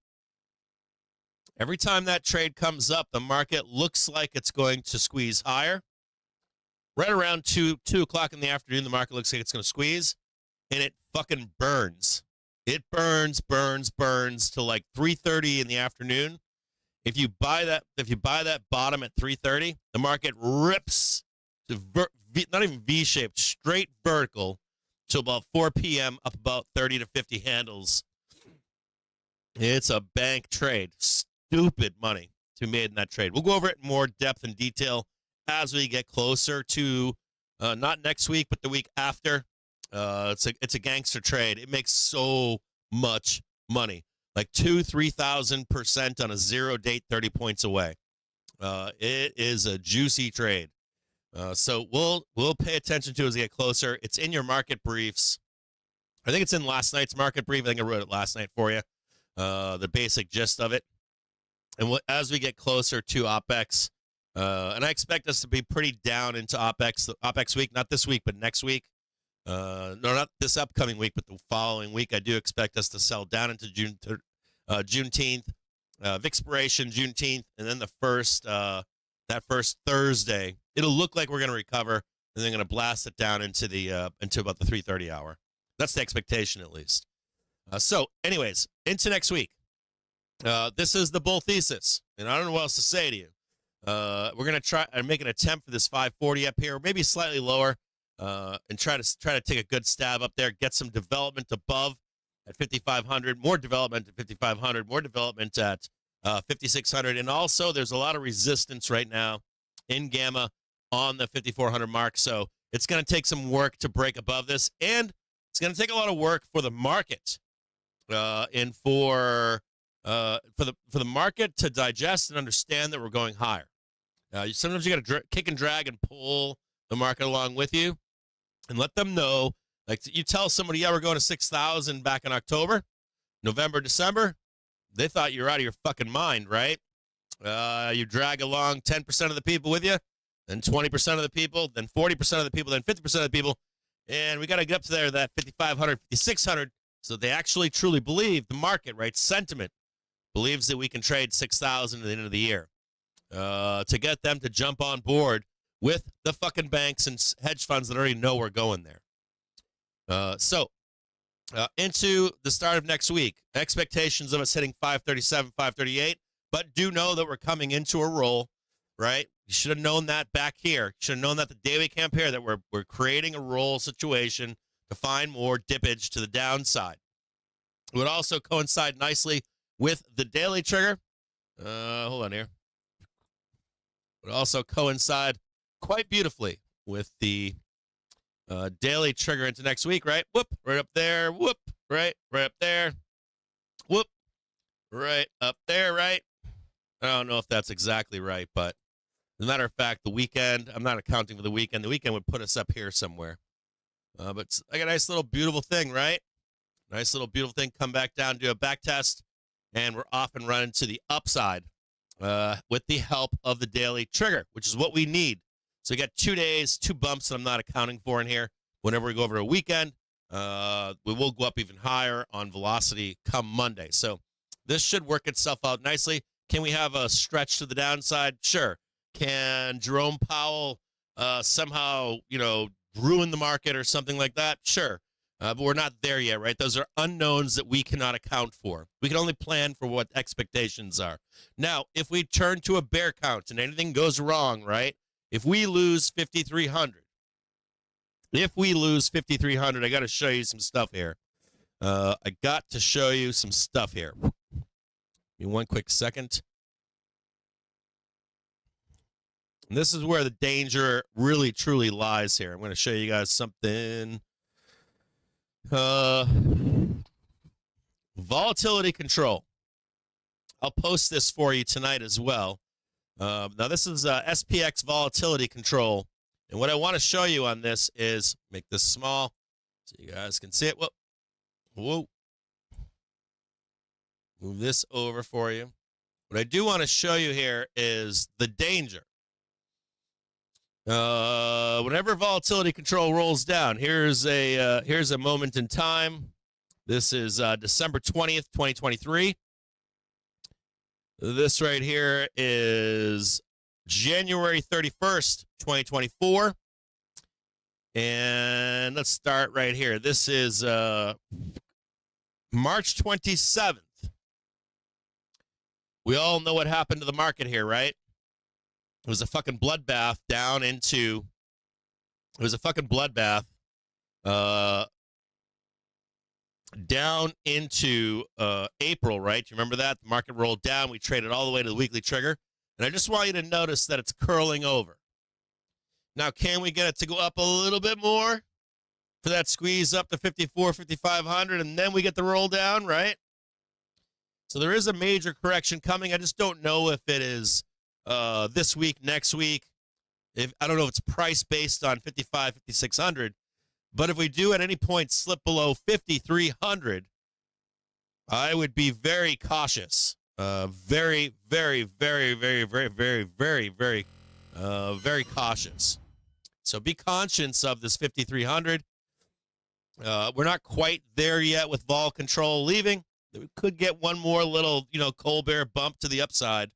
every time that trade comes up, the market looks like it's going to squeeze higher. Right around 2 o'clock in the afternoon, the market looks like it's going to squeeze, and it fucking burns. It burns till like 3:30 in the afternoon. If you buy that bottom at 3:30, the market rips to not even V-shaped, straight vertical to about 4 p.m. up about 30 to 50 handles It's a bank trade. Stupid money to be made in that trade. We'll go over it in more depth and detail as we get closer to not next week, but the week after. It's a gangster trade. It makes so much money, like 3,000% on a 0 date, 30 points away. It is a juicy trade. So we'll pay attention to it as we get closer. It's in your market briefs. I think it's in last night's market brief. I think I wrote it last night for you. The basic gist of it. And as we get closer to OPEX, and I expect us to be pretty down into OPEX week, not this week, but next week. No, not this upcoming week, but the following week. I do expect us to sell down into Juneteenth, Vixpiration, Juneteenth, and then that first Thursday, it'll look like we're going to recover, and they're going to blast it down into about the 3:30 hour. That's the expectation, at least. So, anyways, into next week. This is the bull thesis, and I don't know what else to say to you. We're going to try and make an attempt for this 540 up here, maybe slightly lower, and try to take a good stab up there, get some development above at 5,500, more development at 5,500, more development at 5,600, and also there's a lot of resistance right now in Gamma on the 5,400 mark, so it's going to take some work to break above this, and it's going to take a lot of work for the market, and for the market to digest and understand that we're going higher. Sometimes you got to kick and drag and pull the market along with you, and let them know. Like you tell somebody, yeah, we're going to 6,000 back in October, November, December. They thought you were out of your fucking mind, right? You drag along 10% of the people with you, then 20% of the people, then 40% of the people, then 50% of the people, and we got to get up to there, that 5,500, 5,600, so they actually truly believe the market, right? Sentiment believes that we can trade 6,000 at the end of the year. To get them to jump on board with the fucking banks and hedge funds that already know we're going there. So into the start of next week, expectations of us hitting 537, 538, but do know that we're coming into a roll, right? You should have known that back here. You should have known that the day we camp here, that we're creating a roll situation to find more dippage to the downside. It would also coincide nicely with the daily trigger. Hold on here. It would also coincide quite beautifully with the daily trigger into next week, right? Whoop, right up there. Whoop, right up there. Whoop, right up there, right? I don't know if that's exactly right, but as a matter of fact, the weekend, I'm not accounting for the weekend. The weekend would put us up here somewhere. But it's like a nice little beautiful thing, right? Nice little beautiful thing. Come back down, do a back test, and we're off and running to the upside with the help of the daily trigger, which is what we need. So we got 2 days, 2 bumps that I'm not accounting for in here. Whenever we go over a weekend, we will go up even higher on velocity come Monday. So this should work itself out nicely. Can we have a stretch to the downside? Sure. Can Jerome Powell somehow, ruin the market or something like that? Sure. But we're not there yet, right? Those are unknowns that we cannot account for. We can only plan for what expectations are. Now, if we turn to a bear count and anything goes wrong, right? If we lose 5,300, I got to show you some stuff here. I got to show you some stuff here. Give me one quick second. And this is where the danger really, truly lies here. I'm going to show you guys something. Volatility control. I'll post this for you tonight as well. Now, this is SPX volatility control. And what I want to show you on this is, make this small so you guys can see it. Whoa. Whoa. Move this over for you. What I do want to show you here is the danger. Whenever volatility control rolls down, here's a moment in time. This is December 20th, 2023. This right here is January 31st, 2024. And let's start right here. This is March 27th. We all know what happened to the market here, right? It was a fucking bloodbath down into, down into April, right? You remember that? The market rolled down. We traded all the way to the weekly trigger. And I just want you to notice that it's curling over. Now, can we get it to go up a little bit more for that squeeze up to 54, 5,500, and then we get the roll down, right? So there is a major correction coming. I just don't know if it is this week, next week. I don't know if it's price based on 55, 5,600. But if we do at any point slip below 5,300, I would be very cautious. Very, very, very, very, very, very, very, very, very cautious. So be conscious of this 5,300. We're not quite there yet with vol control leaving. We could get one more little, cold bear bump to the upside.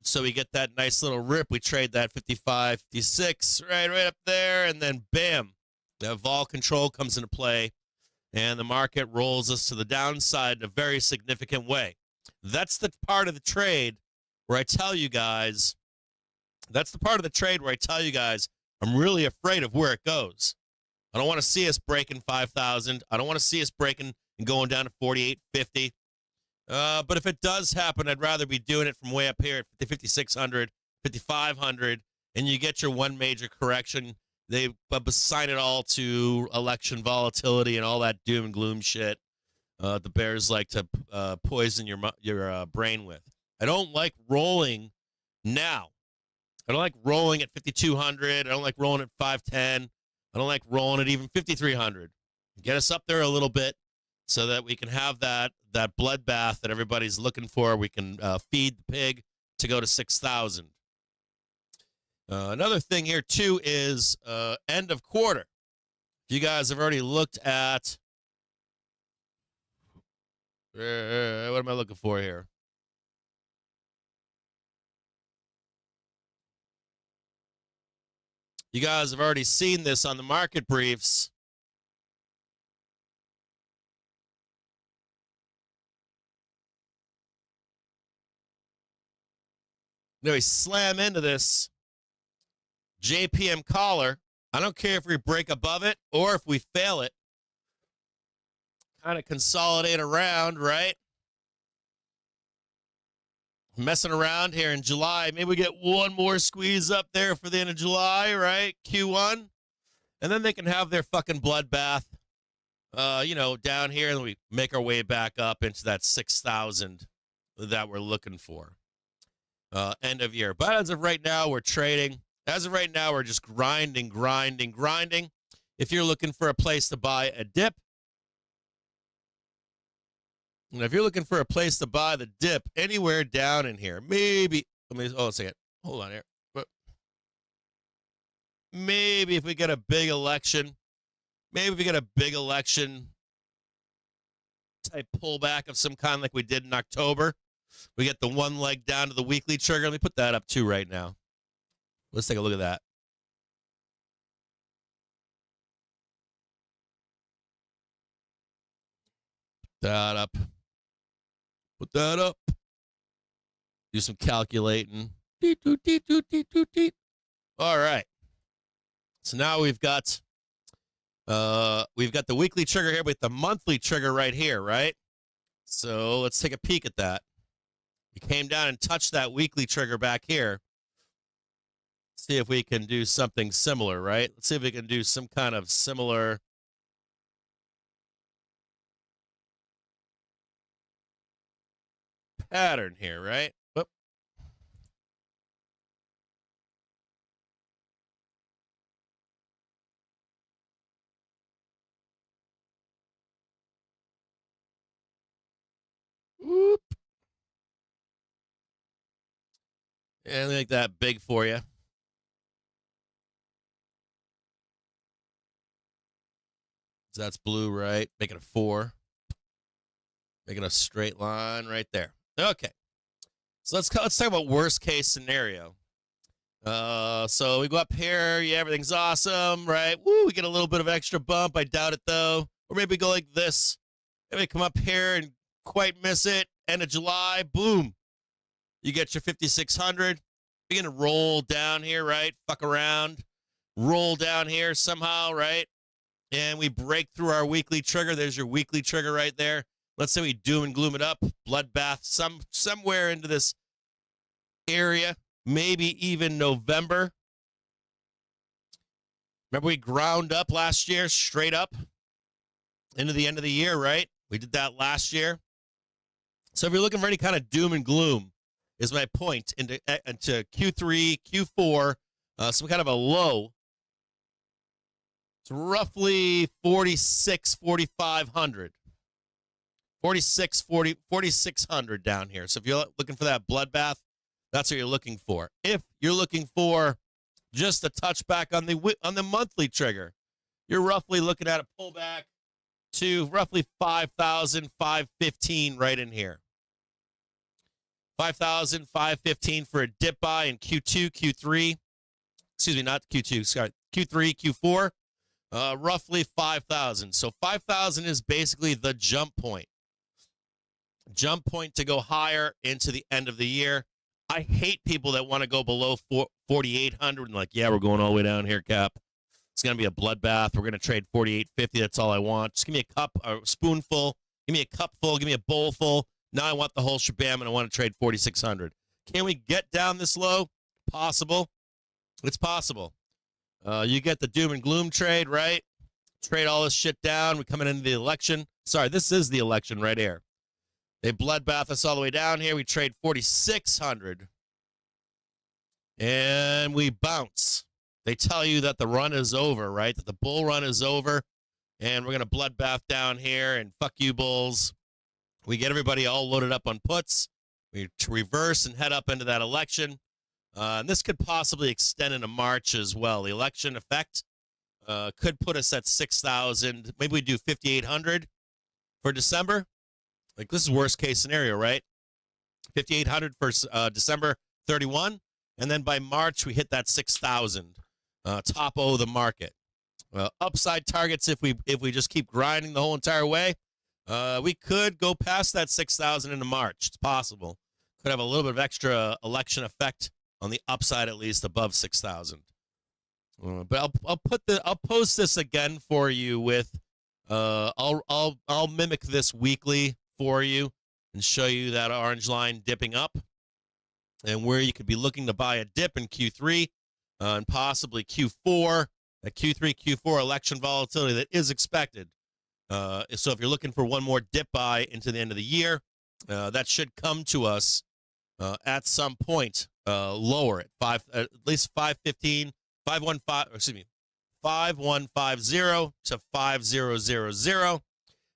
So we get that nice little rip. We trade that 55, 56 right up there, and then bam, the vol control comes into play, and the market rolls us to the downside in a very significant way. That's the part of the trade where I tell you guys, I'm really afraid of where it goes. I don't want to see us breaking 5,000. I don't want to see us breaking and going down to 48.50. But if it does happen, I'd rather be doing it from way up here at 5,600, 5,500, and you get your one major correction. They assign it all to election volatility and all that doom and gloom shit the bears like to poison your brain with. I don't like rolling now. I don't like rolling at 5,200. I don't like rolling at 510. I don't like rolling at even 5,300. Get us up there a little bit so that we can have that bloodbath that everybody's looking for. We can feed the pig to go to 6,000. Another thing here, too, is end of quarter. You guys have already looked at, what am I looking for here? You guys have already seen this on the market briefs. Now we slam into this JPM collar. I don't care if we break above it or if we fail it. Kind of consolidate around, right? Messing around here in July. Maybe we get one more squeeze up there for the end of July, right? Q1. And then they can have their fucking bloodbath, down here. And we make our way back up into that 6,000 that we're looking for. End of year. But as of right now, we're trading. As of right now, we're just grinding. If you're looking for a place to buy a dip, and if you're looking for a place to buy the dip anywhere down in here, maybe, a second. Hold on here. But maybe if we get a big election, type pullback of some kind like we did in October, we get the one leg down to the weekly trigger. Let me put that up too right now. Let's take a look at that. Put that up. Do some calculating. All right. So now we've got the weekly trigger here with the monthly trigger right here, right? So let's take a peek at that. We came down and touched that weekly trigger back here. See if we can do something similar, right? Let's see if we can do some kind of similar pattern here, right? Whoop. Whoop. And make that big for you. So that's blue, right? Making a 4. Making a straight line right there. Okay. So let's talk about worst case scenario. So we go up here. Yeah, everything's awesome, right? Woo, we get a little bit of extra bump. I doubt it, though. Or maybe go like this. Maybe come up here and quite miss it. End of July, boom. You get your 5,600. You're going to roll down here, right? Fuck around. Roll down here somehow, right? and we break through our weekly trigger. There's your weekly trigger right there. Let's say we doom and gloom it up, bloodbath somewhere into this area, maybe even November. Remember we ground up last year, straight up into the end of the year, right? We did that last year. So if you're looking for any kind of doom and gloom, is my point, into Q3, Q4, some kind of a low. It's roughly 4,500. 4,600 down here. So if you're looking for that bloodbath, that's what you're looking for. If you're looking for just a touchback on the monthly trigger, you're roughly looking at a pullback to roughly 5,515 right in here. 5,515 for a dip buy in Q2, Q3. Excuse me, not Q2, sorry, Q3, Q4. Roughly 5,000. So 5,000 is basically the jump point. Jump point to go higher into the end of the year. I hate people that want to go below 4,800 and like, yeah, we're going all the way down here, Cap. It's going to be a bloodbath. We're going to trade 4,850. That's all I want. Just give me a cup, a spoonful. Give me a cupful. Give me a bowlful. Now I want the whole shabam, and I want to trade 4,600. Can we get down this low? Possible. It's possible. You get the doom and gloom trade, right? Trade all this shit down. We're coming into the election. Sorry, this is the election right here. They bloodbath us all the way down here. We trade 4,600. And we bounce. They tell you that the run is over, right? That the bull run is over. And we're going to bloodbath down here and fuck you, bulls. We get everybody all loaded up on puts. We reverse and head up into that election. And this could possibly extend into March as well. The election effect could put us at 6,000. Maybe we do 5,800 for December. Like, this is worst case scenario, right? 5,800 for December 31. And then by March, we hit that 6,000. Top O of the market. Upside targets, if we just keep grinding the whole entire way, we could go past that 6,000 into March. It's possible. Could have a little bit of extra election effect on the upside, at least above 6,000. But I'll post this again for you with I'll mimic this weekly for you and show you that orange line dipping up and where you could be looking to buy a dip in Q3 and possibly Q4. That Q3, Q4 election volatility that is expected. So if you're looking for one more dip buy into the end of the year, that should come to us at some point lower at least 515, 515, excuse me, 5150 to 5000.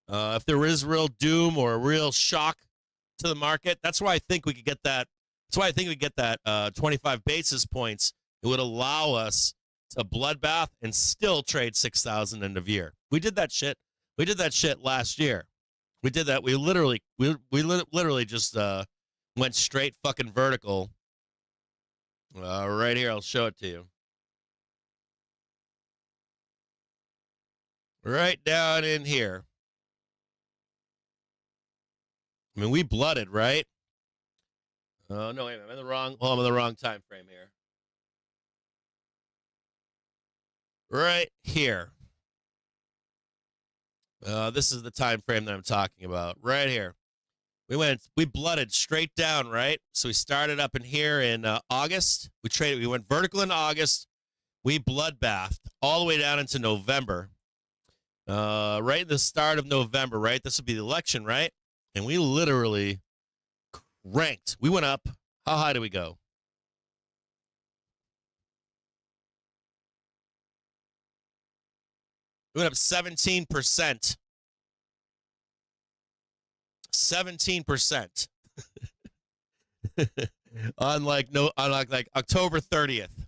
If there is real doom or a real shock to the market, that's why I think we could get that. That's why I think we get that 25 basis points. It would allow us to bloodbath and still trade 6,000 end of year. We did that shit. We did that shit last year. We did that. We literally just went straight fucking vertical. Right here, I'll show it to you. Right down in here. I mean, we blooded, right? Oh, no, wait a minute. I'm in the wrong time frame here. Right here. This is the time frame that I'm talking about. Right here. We blooded straight down, right? So we started up in here in August. We went vertical in August. We bloodbathed all the way down into November. Right at the start of November, right? This would be the election, right? And we literally cranked. We went up. How high did we go? We went up 17%. 17%. on like October 30th.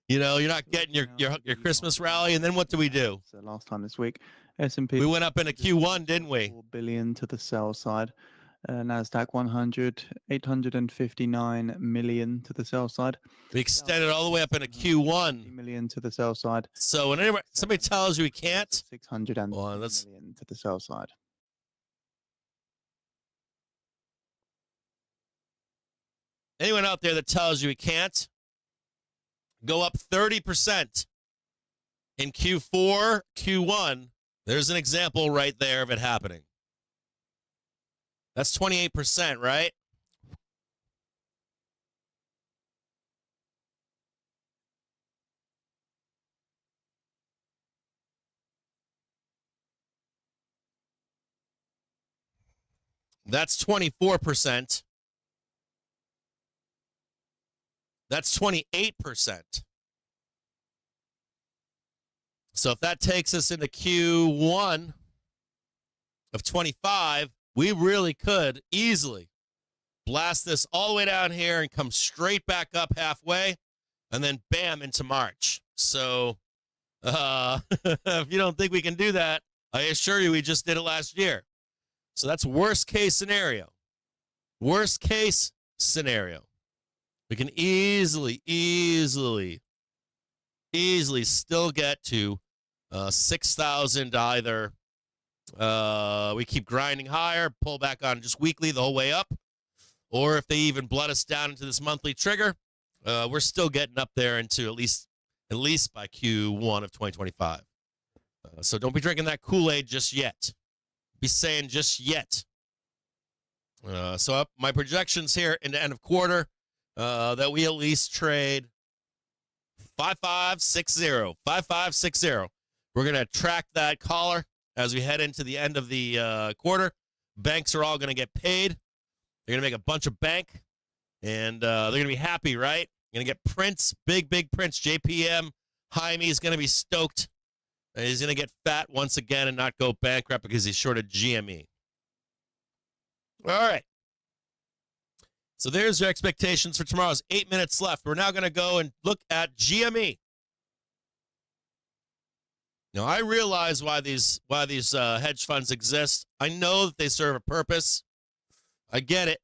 You know, you're not getting your Christmas rally, and then what do we do? So last time this week, S&P. We went up into Q1, didn't we? 4 billion to the sell side. Nasdaq 100, 859 million to the sell side. We extended all the way up into Q1. Million to the sell side. So when somebody tells you we can't, 600 million to the sell side. Anyone out there that tells you we can't, go up 30%. in Q4, Q1, there's an example right there of it happening. That's 28%, right? That's 24%. That's 28%. So if that takes us into Q1 of 25, we really could easily blast this all the way down here and come straight back up halfway and then bam into March. So if you don't think we can do that, I assure you we just did it last year. So that's worst case scenario. Worst case scenario. We can easily still get to 6,000 either. We keep grinding higher, pull back on just weekly the whole way up. Or if they even blood us down into this monthly trigger, we're still getting up there into at least by Q1 of 2025. So don't be drinking that Kool-Aid just yet. Be saying just yet. So my projections here in the end of quarter, that we at least trade 5560. 5560. We're going to track that collar as we head into the end of the quarter. Banks are all going to get paid. They're going to make a bunch of bank, and they're going to be happy, right? Going to get prints, big prints. JPM, Jaime is going to be stoked. He's going to get fat once again and not go bankrupt because he's short of GME. All right. So there's your expectations for tomorrow's 8 minutes left. We're now going to go and look at GME. Now, I realize why these hedge funds exist. I know that they serve a purpose. I get it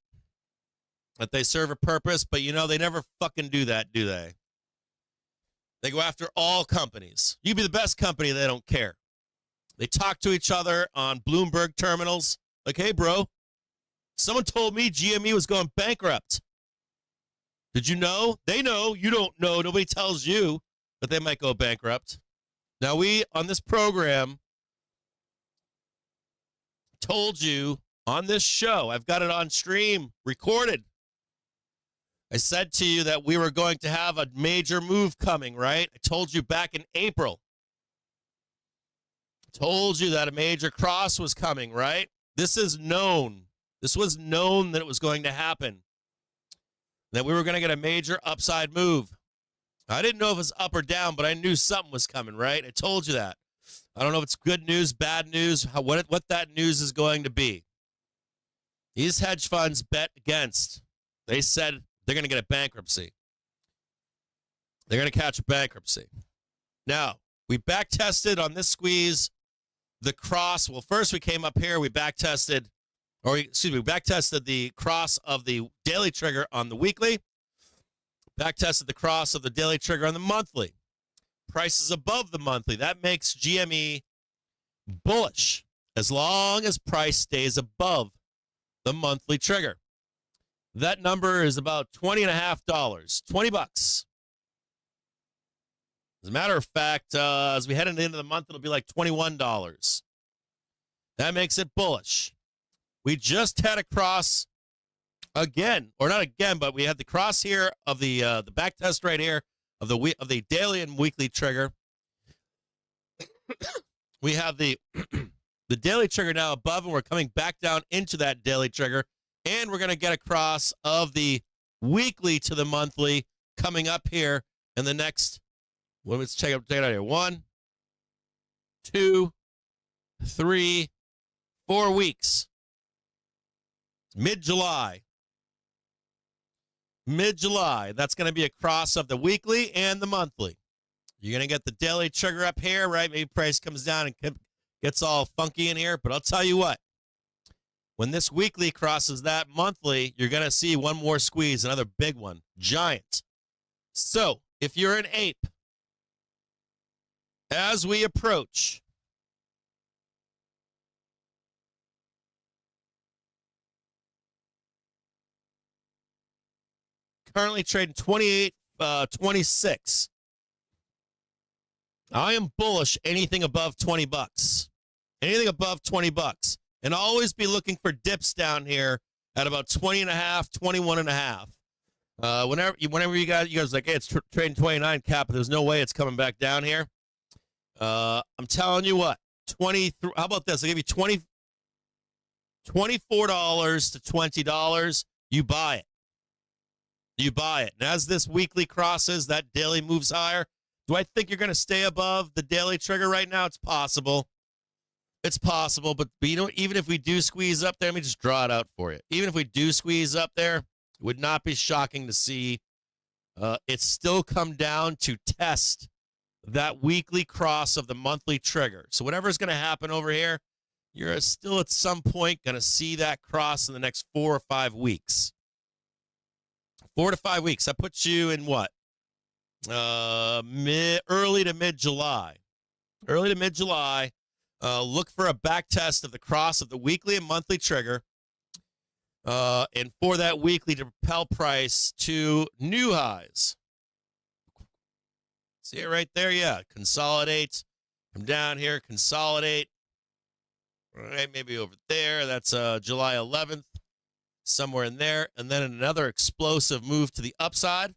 that they serve a purpose, but you know they never fucking do that, do they? They go after all companies. You be the best company, they don't care. They talk to each other on Bloomberg terminals. Like, hey, bro, someone told me GME was going bankrupt. Did you know? They know. You don't know. Nobody tells you that they might go bankrupt. Now, we, on this program, told you on this show, I've got it on stream, recorded. I said to you that we were going to have a major move coming, right? I told you back in April. I told you that a major cross was coming, right? This is known. This was known that it was going to happen. That we were going to get a major upside move. I didn't know if it was up or down, but I knew something was coming, right? I told you that. I don't know if it's good news, bad news, what that news is going to be. These hedge funds bet against. They said they're going to get a bankruptcy. They're going to catch a bankruptcy. Now, we back tested on this squeeze the cross. Well, first we came up here, we back tested the cross of the daily trigger on the weekly. Back tested the cross of the daily trigger on the monthly. Prices above the monthly. That makes GME bullish as long as price stays above the monthly trigger. That number is about $20.50, $20. As a matter of fact, as we head into the end of the month, it'll be like $21. That makes it bullish. We just had a cross again, or not again, but we had the cross here of the back test right here of the daily and weekly trigger. We have the daily trigger now above, and we're coming back down into that daily trigger, and we're going to get a cross of the weekly to the monthly coming up here in the next. Well, let's check it out here. 1, 2, 3, 4 weeks. Mid-July. Mid-July. That's going to be a cross of the weekly and the monthly. You're going to get the daily trigger up here, right? Maybe price comes down and gets all funky in here. But I'll tell you what. When this weekly crosses that monthly, you're going to see one more squeeze, another big one. Giant. So, if you're an ape, as we approach currently trading 28.26. I am bullish anything above 20 bucks. Anything above 20 bucks. And always be looking for dips down here at about 20 and a half, 21 and a half. Whenever you guys like, hey, it's trading 29 cap, but there's no way it's coming back down here. I'm telling you what, how about this? I'll give you $24 to $20. You buy it. You buy it. And as this weekly crosses, that daily moves higher. Do I think you're going to stay above the daily trigger right now? It's possible. It's possible, but you know, even if we do squeeze up there, let me just draw it out for you. Even if we do squeeze up there, it would not be shocking to see it still come down to test that weekly cross of the monthly trigger. So whatever's going to happen over here, you're still at some point going to see that cross in the next 4 or 5 weeks. 4 to 5 weeks. That puts you in what? Early to mid-July. Early to mid-July. Look for a back test of the cross of the weekly and monthly trigger. And for that weekly to propel price to new highs. See it right there? Yeah. Consolidate. Come down here. Consolidate. All right, maybe over there. That's July 11th. Somewhere in there. And then another explosive move to the upside.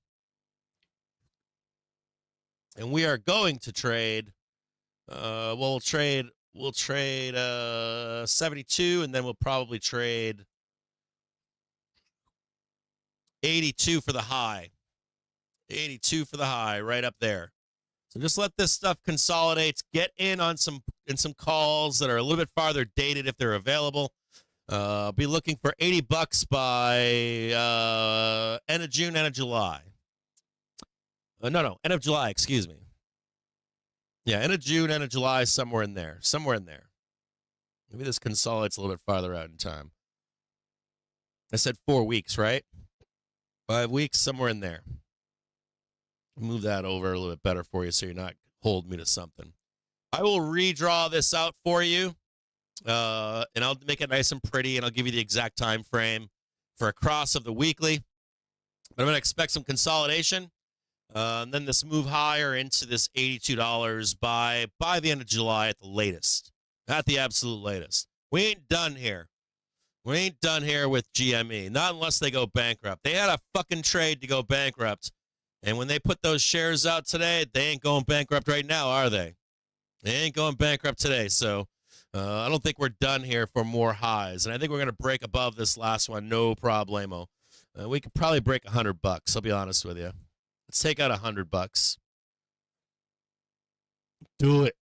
And we are going to trade. We'll trade 72, and then we'll probably trade 82 for the high. 82 for the high, right up there. So just let this stuff consolidate. Get in on some calls that are a little bit farther dated if they're available. Be looking for $80 by end of June, end of July. End of July, excuse me. Yeah, end of June, end of July, somewhere in there. Somewhere in there. Maybe this consolidates a little bit farther out in time. I said 4 weeks, right? 5 weeks, somewhere in there. Move that over a little bit better for you so you're not holding me to something. I will redraw this out for you, and I'll make it nice and pretty, and I'll give you the exact time frame for a cross of the weekly. But I'm going to expect some consolidation. And then this move higher into this $82 by the end of July at the latest. At the absolute latest. We ain't done here. We ain't done here with GME. Not unless they go bankrupt. They had a fucking trade to go bankrupt. And when they put those shares out today, they ain't going bankrupt right now, are they? They ain't going bankrupt today. So I don't think we're done here for more highs. And I think we're going to break above this last one. No problemo. We could probably break $100. I'll be honest with you. Let's take out $100. Do it.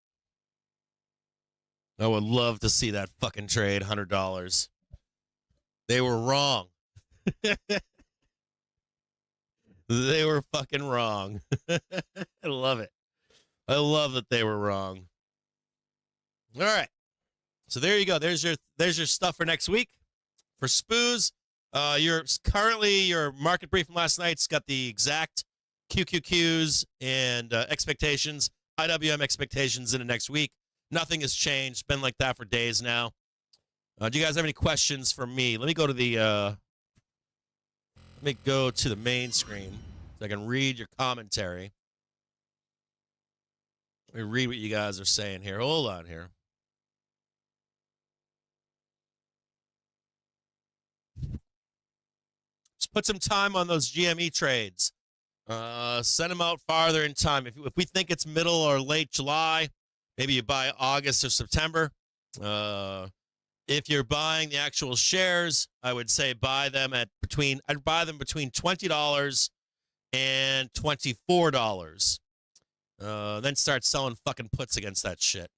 I would love to see that fucking trade, $100. They were wrong. They were fucking wrong. I love it. I love that they were wrong. All right. So there you go. There's your stuff for next week. For SPOOs, your market brief from last night's got the exact QQQs and expectations, IWM expectations in the next week. Nothing has changed. Been like that for days now. Do you guys have any questions for me? Let me go to the main screen so I can read your commentary. Let me read what you guys are saying here. Hold on here. Just put some time on those GME trades. Send them out farther in time. If we think it's middle or late July, maybe you buy August or September. If you're buying the actual shares, I would say buy them between $20 and $24. Then start selling fucking puts against that shit.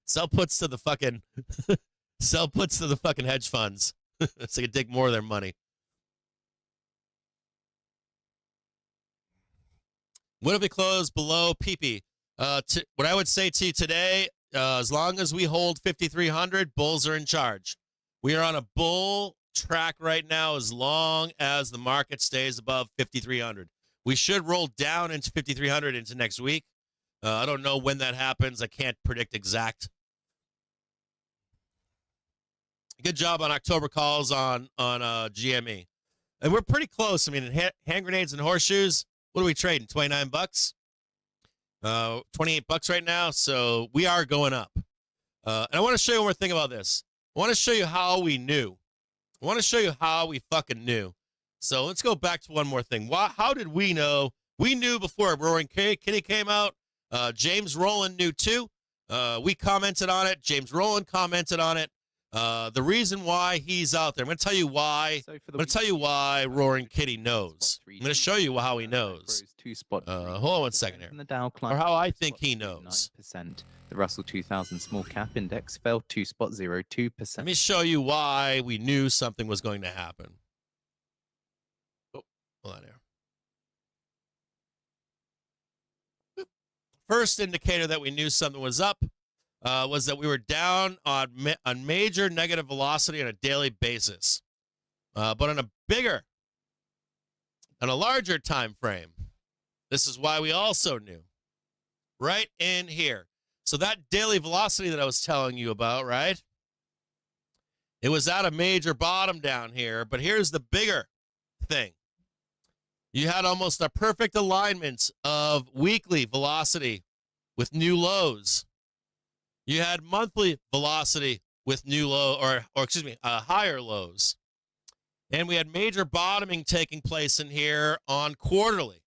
Sell puts to the fucking hedge funds. So they can take more of their money. What if we close below PP? What I would say to you today, as long as we hold 5,300, bulls are in charge. We are on a bull track right now as long as the market stays above 5,300. We should roll down into 5,300 into next week. I don't know when that happens. I can't predict exact. Good job on October calls on GME. And we're pretty close. I mean, hand grenades and horseshoes, What are we trading? 29 bucks? 28 bucks right now. So we are going up. And I want to show you one more thing about this. I want to show you how we knew. I want to show you how we fucking knew. So let's go back to one more thing. How did we know? We knew before Roaring Kitty came out. James Rowland knew too. We commented on it. James Rowland commented on it. The reason why he's out there, I'm going to tell you why. I'm going to tell you why Roaring Kitty knows. I'm going to show you how he knows. Hold on one second here. The Dow or how I think he knows. 9%. The Russell 2000 small cap index fell 2.02%. Let me show you why we knew something was going to happen. Oh, hold on here. First indicator that we knew something was up was that we were down on major negative velocity on a daily basis. But on a larger time frame, this is why we also knew. Right in here. So that daily velocity that I was telling you about, right? It was at a major bottom down here, but here's the bigger thing. You had almost a perfect alignment of weekly velocity with new lows. You had monthly velocity with new low, higher lows. And we had major bottoming taking place in here on quarterly.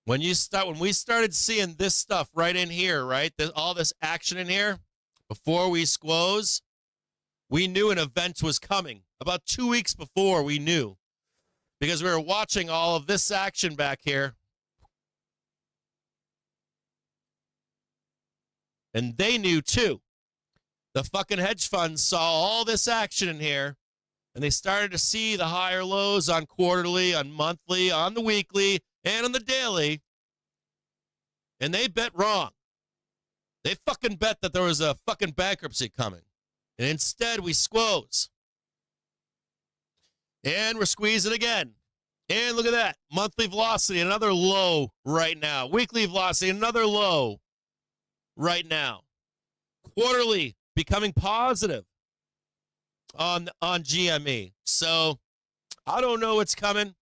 When we started seeing this stuff right in here, right, all this action in here, before we squoze, we knew an event was coming. About 2 weeks before, we knew. Because we were watching all of this action back here. And they knew too. The fucking hedge funds saw all this action in here, and they started to see the higher lows on quarterly, on monthly, on the weekly, and on the daily. And they bet wrong. They fucking bet that there was a fucking bankruptcy coming. And instead, we squoze. And we're squeezing again. And look at that. Monthly velocity, another low right now. Weekly velocity, another low right now. Quarterly, becoming positive on GME. So, I don't know what's coming.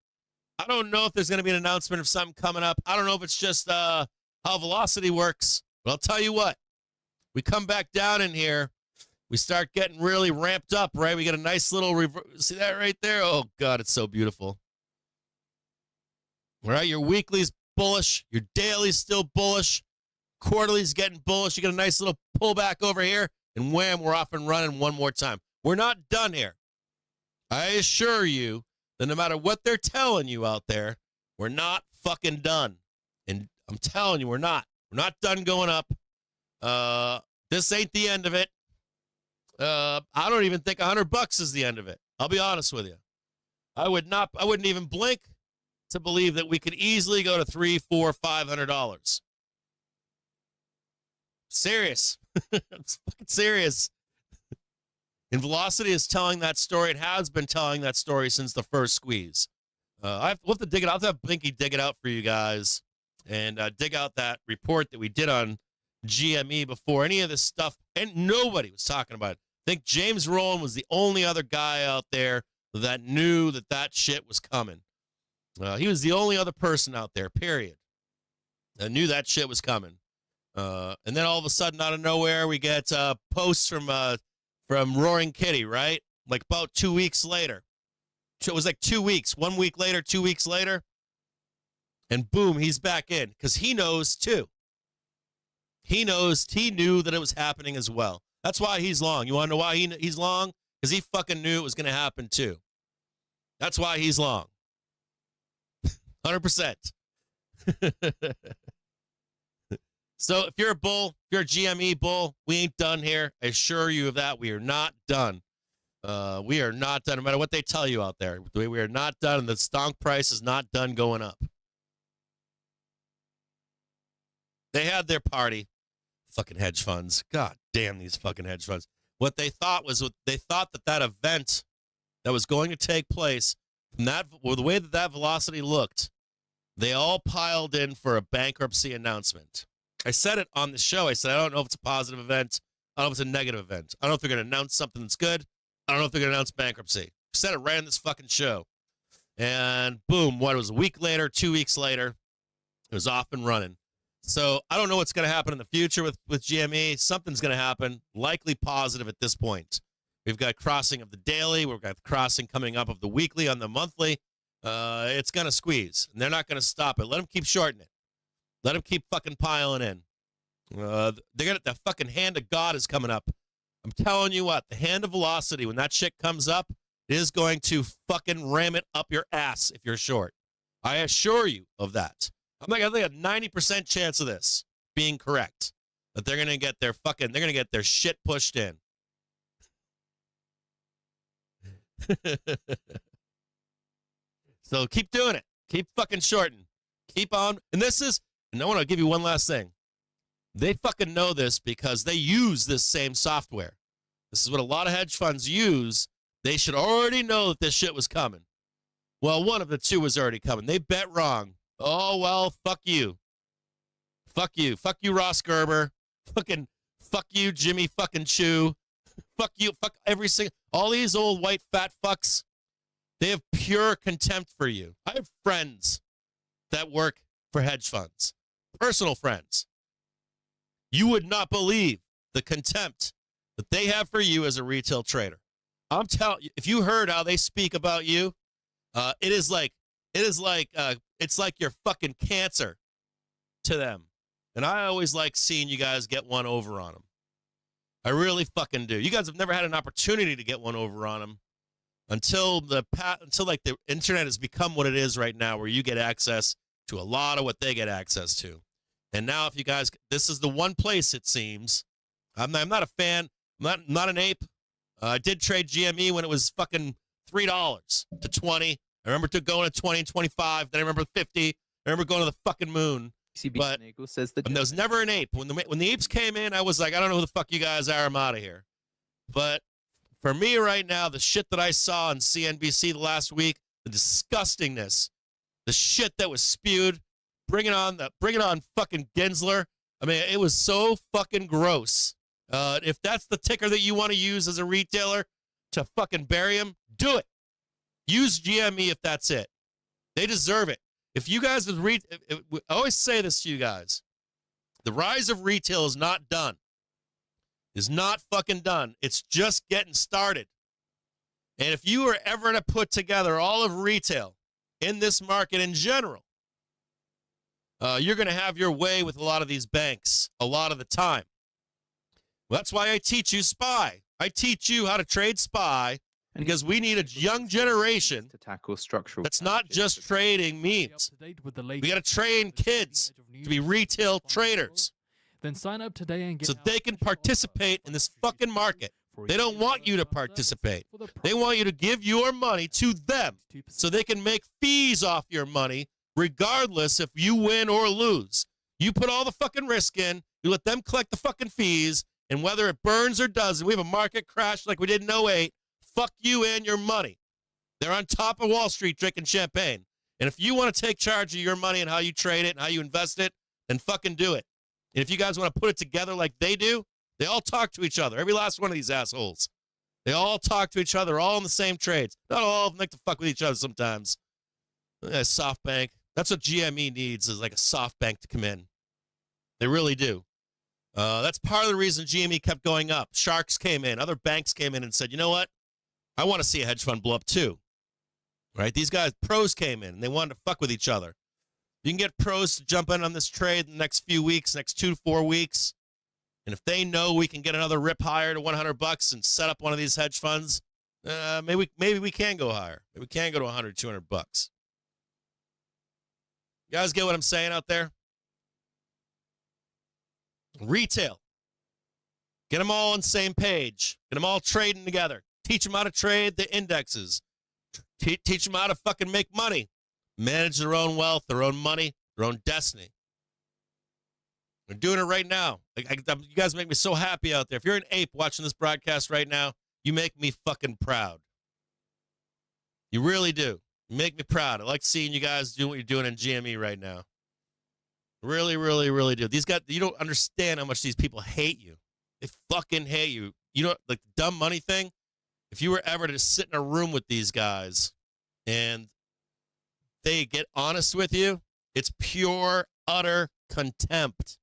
I don't know if there's going to be an announcement of something coming up. I don't know if it's just how velocity works. But I'll tell you what. We come back down in here. We start getting really ramped up, right? We get a nice little see that right there? Oh, God, it's so beautiful. All right, your weekly's bullish. Your daily's still bullish. Quarterly's getting bullish. You get a nice little pullback over here. And wham, we're off and running one more time. We're not done here. I assure you that no matter what they're telling you out there, we're not fucking done. And I'm telling you, we're not. We're not done going up. This ain't the end of it. I don't even think $100 is the end of it. I'll be honest with you. I wouldn't even blink to believe that we could easily go to $300, $400, $500. Serious. It's fucking serious. And Velocity is telling that story. It has been telling that story since the first squeeze. We'll have to dig it out. I'll have Blinky dig it out for you guys and dig out that report that we did on GME before any of this stuff. And nobody was talking about it. I think James Rowland was the only other guy out there that knew that shit was coming. He was the only other person out there, period, that knew that shit was coming. And then all of a sudden, out of nowhere, we get posts from Roaring Kitty, right? Like about 2 weeks later. It was like 2 weeks. 1 week later, 2 weeks later. And boom, he's back in because he knows too. He knew that it was happening as well. That's why he's long. You want to know why he's long? Because he fucking knew it was going to happen too. That's why he's long. 100%. So if you're a bull, if you're a GME bull, we ain't done here. I assure you of that. We are not done. We are not done, no matter what they tell you out there. We are not done, and the stonk price is not done going up. They had their party. Fucking hedge funds. God damn these fucking hedge funds. What they thought was, that event that was going to take place, from that, well, the way that velocity looked, they all piled in for a bankruptcy announcement. I said it on the show. I said, I don't know if it's a positive event. I don't know if it's a negative event. I don't know if they're going to announce something that's good. I don't know if they're going to announce bankruptcy. I said it right on this fucking show. And boom, what, it was a week later, 2 weeks later, it was off and running. So I don't know what's going to happen in the future with GME. Something's going to happen, likely positive at this point. We've got crossing of the daily. We've got crossing coming up of the weekly on the monthly. It's going to squeeze, and they're not going to stop it. Let them keep shorting it. Let them keep fucking piling in. The fucking hand of God is coming up. I'm telling you what, the hand of velocity, when that shit comes up, is going to fucking ram it up your ass if you're short. I assure you of that. I think a 90% chance of this being correct. That they're gonna get their shit pushed in. So keep doing it. Keep fucking shorting. Keep on. And I want to give you one last thing. They fucking know this because they use this same software. This is what a lot of hedge funds use. They should already know that this shit was coming. Well, one of the two was already coming. They bet wrong. Oh, well, fuck you. Fuck you. Fuck you, Ross Gerber. Fucking fuck you, Jimmy fucking Chu. Fuck you. Fuck all these old white fat fucks. They have pure contempt for you. I have friends that work for hedge funds. Personal friends. You would not believe the contempt that they have for you as a retail trader. I'm telling you, if you heard how they speak about you, it's like you're fucking cancer to them. And I always like seeing you guys get one over on them. I really fucking do. You guys have never had an opportunity to get one over on them until the internet has become what it is right now, where you get access to a lot of what they get access to. And now, if you guys, this is the one place it seems. I'm not a fan. I'm not an ape. I did trade GME when it was fucking $3 to 20. I remember going to 20 and 25. Then I remember 50. I remember going to the fucking moon. But there was never an ape. When the apes came in, I was like, I don't know who the fuck you guys are. I'm out of here. But for me right now, the shit that I saw on CNBC the last week, the disgustingness, the shit that was spewed, bring it on fucking Gensler. I mean, it was so fucking gross. If that's the ticker that you want to use as a retailer to fucking bury him, do it. Use GME if that's it. They deserve it. If you guys I always say this to you guys. The rise of retail is not done. Is not fucking done. It's just getting started. And if you were ever to put together all of retail in this market in general, you're going to have your way with a lot of these banks a lot of the time. Well, that's why I teach you SPY. I teach you how to trade SPY because we need a young generation to tackle structural. That's not just trading memes. We got to train kids to be retail traders. Then sign up today and get so they can participate in this fucking market. They don't want you to participate. They want you to give your money to them so they can make fees off your money regardless if you win or lose. You put all the fucking risk in, you let them collect the fucking fees, and whether it burns or doesn't, we have a market crash like we did in 08, fuck you and your money. They're on top of Wall Street drinking champagne. And if you want to take charge of your money and how you trade it and how you invest it, then fucking do it. And if you guys want to put it together like they do, they all talk to each other. Every last one of these assholes. They all talk to each other, all in the same trades. Not all of them like to fuck with each other sometimes. SoftBank. That's what GME needs, is like a SoftBank to come in. They really do. That's part of the reason GME kept going up. Sharks came in. Other banks came in and said, you know what? I want to see a hedge fund blow up too. Right? These guys, pros came in, and they wanted to fuck with each other. You can get pros to jump in on this trade in the next few weeks, next 2 to 4 weeks. And if they know we can get another rip higher to $100 and set up one of these hedge funds, maybe we can go higher. Maybe we can go to $100, $200. You guys get what I'm saying out there? Retail. Get them all on the same page. Get them all trading together. Teach them how to trade the indexes. Teach them how to fucking make money. Manage their own wealth, their own money, their own destiny. They're doing it right now. You guys make me so happy out there. If you're an ape watching this broadcast right now, you make me fucking proud. You really do. You make me proud. I like seeing you guys doing what you're doing in GME right now. Really, really, really do. These guys, you don't understand how much these people hate you. They fucking hate you. You know, like the dumb money thing? If you were ever to sit in a room with these guys and they get honest with you, it's pure, utter contempt.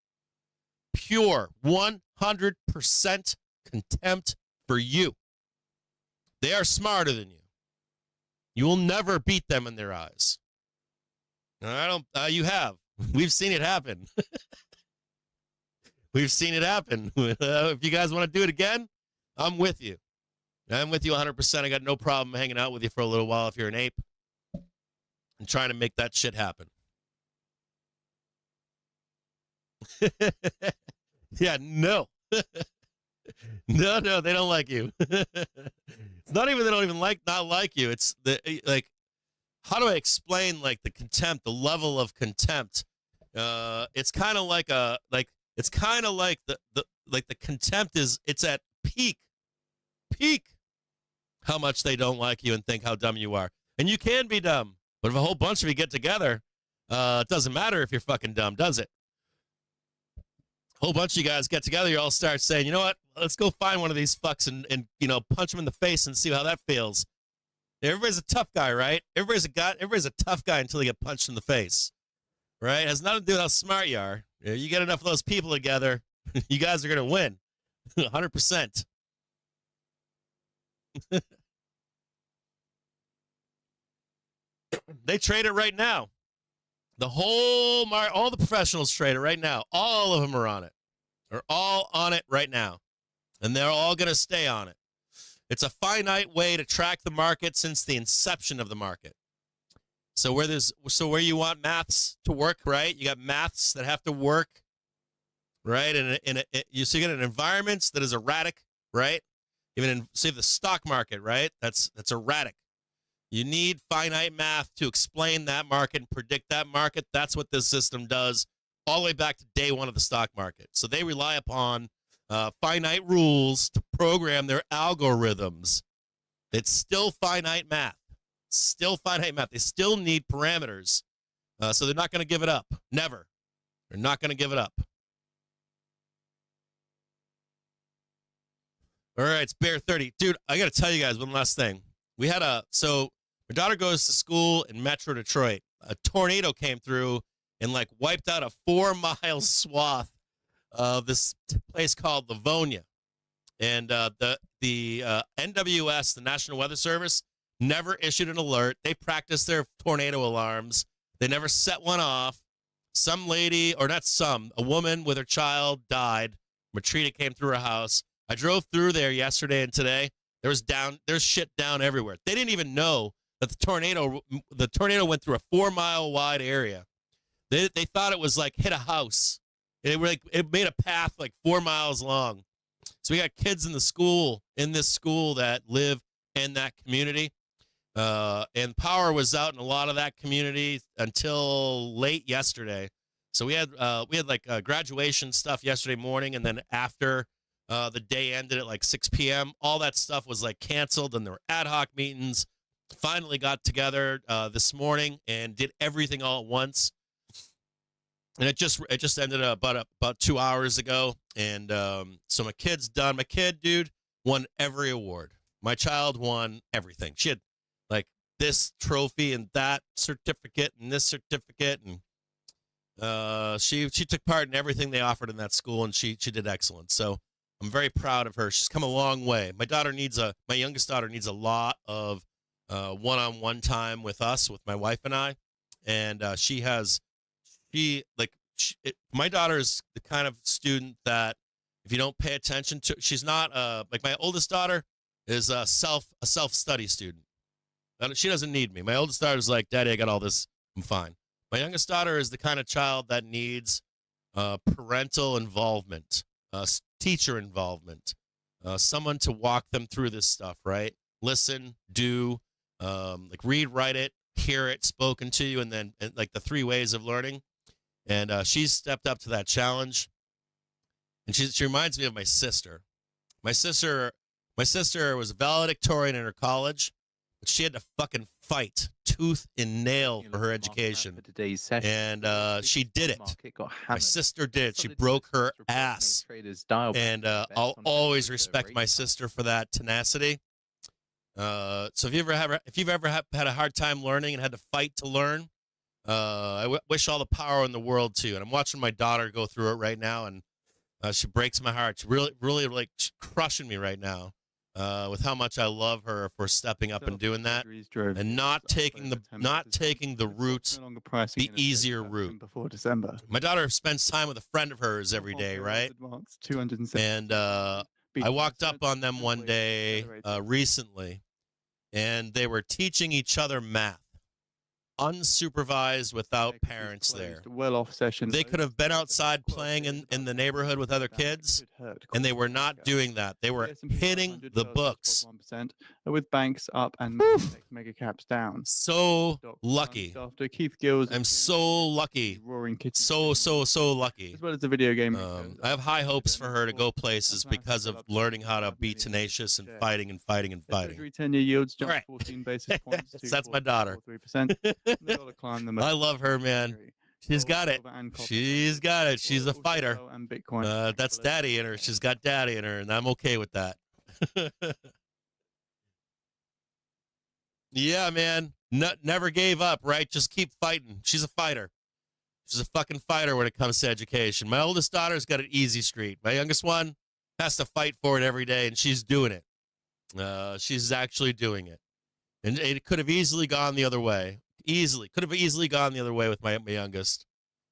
Pure 100% contempt for you. They are smarter than you. You will never beat them in their eyes. You have. We've seen it happen. We've seen it happen. If you guys want to do it again, I'm with you. I'm with you 100%. I got no problem hanging out with you for a little while if you're an ape and trying to make that shit happen. Yeah, no. No, they don't like you. It's not even they don't even not like you. It's like, how do I explain like the contempt, the level of contempt? It's kind of like the contempt it's at peak how much they don't like you and think how dumb you are. And you can be dumb, but if a whole bunch of you get together, it doesn't matter if you're fucking dumb, does it? A whole bunch of you guys get together, you all start saying, you know what, let's go find one of these fucks and punch him in the face and see how that feels. Everybody's a tough guy, right? Everybody's a tough guy until they get punched in the face, right? It has nothing to do with how smart you are. You get enough of those people together, you guys are going to win. 100%. They trade it right now. The whole all the professionals trade it right now. All of them are on it. They're all on it right now. And they're all going to stay on it. It's a finite way to track the market since the inception of the market. So where you want maths to work, right? You got maths that have to work, right? And you get an environment that is erratic, right? Even in, say, the stock market, right? That's erratic. You need finite math to explain that market and predict that market. That's what this system does all the way back to day one of the stock market. So they rely upon finite rules to program their algorithms. It's still finite math. Still finite math. They still need parameters. So they're not going to give it up. Never. They're not going to give it up. All right, it's Bear 30. Dude, I got to tell you guys one last thing. We had my daughter goes to school in Metro Detroit. A tornado came through and wiped out a 4-mile swath of this place called Livonia. And the NWS, the National Weather Service, never issued an alert. They practiced their tornado alarms. They never set one off. Some lady, or not some, a woman with her child died. Matrita came through her house. I drove through there yesterday and today. There's shit down everywhere. They didn't even know that the tornado went through a 4-mile wide area. They thought it was hit a house. It made a path 4 miles long. So we got kids in this school that live in that community. And power was out in a lot of that community until late yesterday. So we had graduation stuff yesterday morning, and then after the day ended at 6 p.m., all that stuff was canceled, and there were ad hoc meetings. Finally got together this morning and did everything all at once. And it just ended about 2 hours ago. And so my kid's done. My kid, dude, won every award. My child won everything. She had this trophy and that certificate and this certificate, and she took part in everything they offered in that school, and she did excellent. So I'm very proud of her. She's come a long way. My youngest daughter needs a lot of one-on-one time with us, with my wife and I, and my daughter is the kind of student that if you don't pay attention to, she's not my oldest daughter is a self-study student. She doesn't need me. My oldest daughter is Daddy, I got all this. I'm fine. My youngest daughter is the kind of child that needs parental involvement, teacher involvement, someone to walk them through this stuff, right? Listen, do, read, write it, hear it spoken to you, and then the 3 ways of learning. And she's stepped up to that challenge. And she reminds me of my sister. My sister was a valedictorian in her college, but she had to fucking fight tooth and nail for her education. And she did it. My sister did it. She broke her ass. And I'll always respect my sister for that tenacity. So if you've ever had a hard time learning and had to fight to learn, I wish all the power in the world to. And I'm watching my daughter go through it right now, and she breaks my heart. She really like crushing me right now with how much I love her for stepping up and doing that, and not taking the route, the easier route. Before December, my daughter spends time with a friend of hers every day, right? And I walked up on them one day recently, and they were teaching each other math, unsupervised, without parents there. Well-off session. They could have been outside playing in the neighborhood with other kids, and they were not doing that. They were hitting the books. 1%, with banks up and mega caps down. So lucky. After Keith Gills, I'm so lucky. Roaring kitty. So lucky. As well as the video game. I have high hopes for her to go places because of learning how to be tenacious and fighting and fighting and fighting. 10-year yields jumped 14 basis points. That's my daughter. 3%. I love her, man. She's got it. She's got it. She's a fighter. That's daddy in her. She's got daddy in her, and I'm okay with that. Yeah, man. Never gave up, right? Just keep fighting. She's a fighter. She's a fucking fighter when it comes to education. My oldest daughter's got an easy street. My youngest one has to fight for it every day, and she's doing it. She's actually doing it. And it could have easily gone the other way. Could have easily gone the other way with my youngest.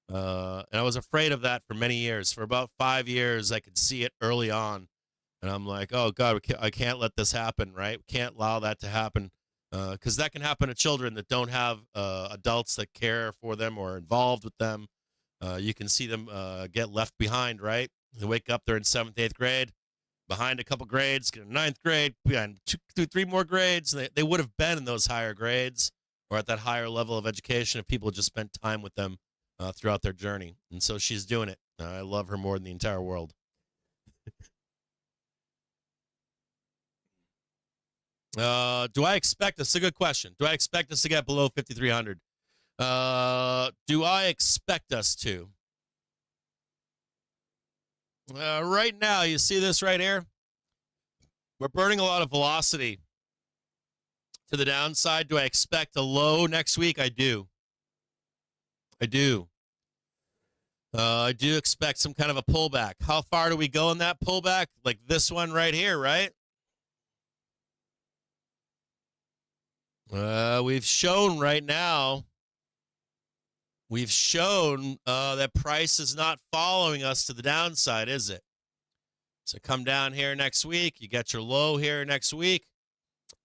And I was afraid of that for many years. For about 5 years, I could see it early on. And I'm like, oh, God, I can't let this happen, right? We can't allow that to happen. Because that can happen to children that don't have adults that care for them or are involved with them. You can see them get left behind, right? They wake up, they're in 7th, 8th grade, behind a couple grades, get in 9th grade, behind 2, 3 more grades. And they would have been in those higher grades or at that higher level of education if people just spent time with them throughout their journey. And so she's doing it. I love her more than the entire world. Do I expect us? It's a good question. Do I expect us to get below 5,300? Do I expect us to? Right now, you see this right here? We're burning a lot of velocity to the downside. Do I expect a low next week? I do. I do expect some kind of a pullback. How far do we go in that pullback? Like this one right here, right? We've shown right now, that price is not following us to the downside, is it? So come down here next week. You get your low here next week.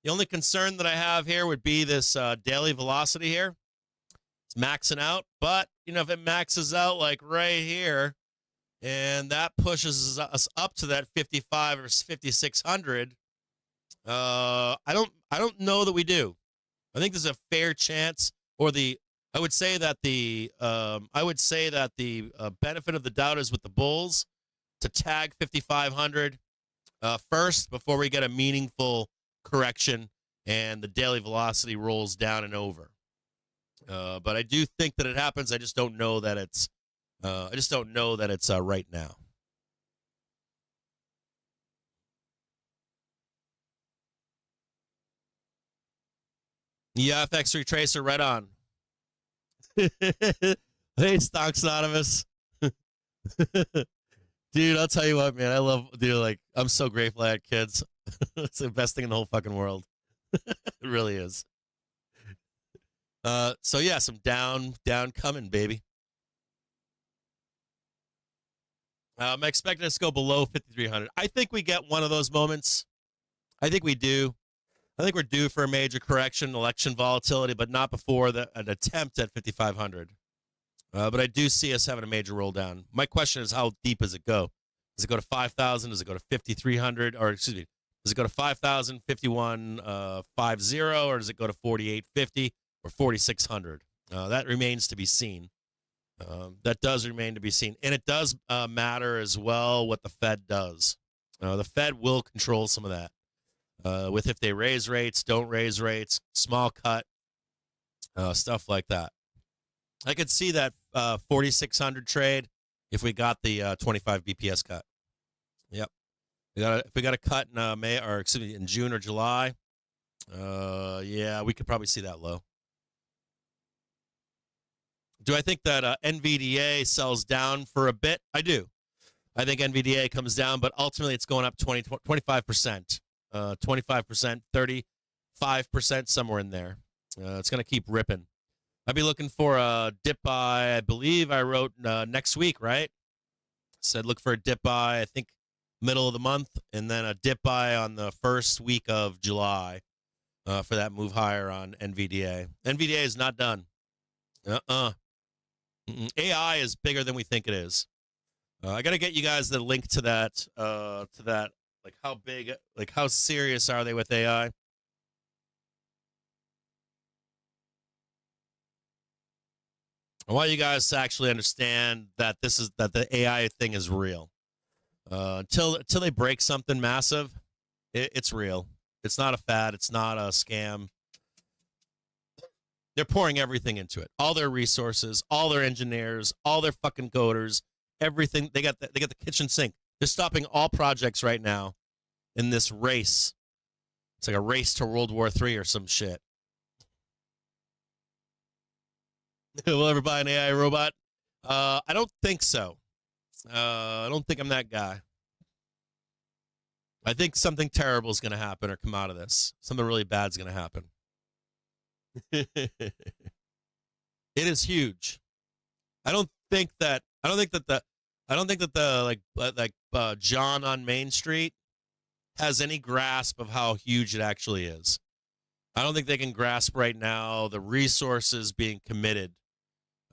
The only concern that I have here would be this daily velocity here. It's maxing out, but, if it maxes out like right here, and that pushes us up to that 55 or 5,600, I don't know that we do. I think there's a fair chance, I would say that the benefit of the doubt is with the bulls to tag 5,500 first before we get a meaningful correction and the daily velocity rolls down and over. But I do think that it happens. I just don't know that it's. Right now. Yeah, FX retracer, right on. Hey, Stocks Anonymous. Dude, I'll tell you what, man. I'm so grateful I had kids. It's the best thing in the whole fucking world. It really is. So yeah, some down coming, baby. I'm expecting us to go below 5,300. I think we get one of those moments. I think we do. I think we're due for a major correction, election volatility, but not before an attempt at 5,500. But I do see us having a major roll down. My question is, how deep does it go? Does it go to 5,000? Does it go to 5,300? Or excuse me, does it go to 5,000, 51.50, or does it go to 48.50 or 4,600? That remains to be seen. That does remain to be seen, and it does matter as well what the Fed does. The Fed will control some of that. With if they raise rates, don't raise rates, small cut, stuff like that. I could see that 4,600 trade if we got the 25 BPS cut. Yep. If we got a cut in in June or July, Yeah, we could probably see that low. Do I think that Nvda sells down for a bit? I do. I think Nvda comes down, but ultimately it's going up 25%. 25%, 35%, somewhere in there. It's going to keep ripping. I'd be looking for a dip buy. I believe I wrote next week, right? Said look for a dip buy, I think, middle of the month, and then a dip buy on the first week of July for that move higher on Nvda. Nvda is not done. AI is bigger than we think it is. I got to get you guys the link to that, like how big, like how serious are they with AI? I want you guys to actually understand that that the AI thing is real. Until they break something massive, it's real. It's not a fad. It's not a scam. They're pouring everything into it. All their resources, all their engineers, all their fucking coders, everything. They got the kitchen sink. They're stopping all projects right now in this race. It's like a race to World War III or some shit. Will ever buy an AI robot? I don't think so. I don't think I'm that guy. I think something terrible is going to happen or come out of this. Something really bad is going to happen. It is huge. I don't think that the John on Main Street has any grasp of how huge it actually is. I don't think they can grasp right now the resources being committed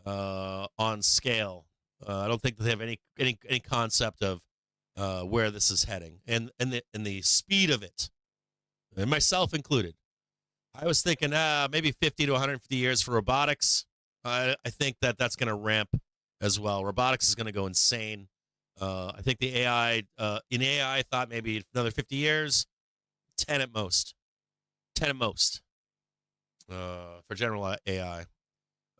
on scale. I don't think that they have any concept of where this is heading and the speed of it, and myself included. I was thinking maybe 50 to 150 years for robotics. I think that's going to ramp as well. Robotics is going to go insane. I think the AI, I thought maybe another 50 years, 10 at most. 10 at most for general AI.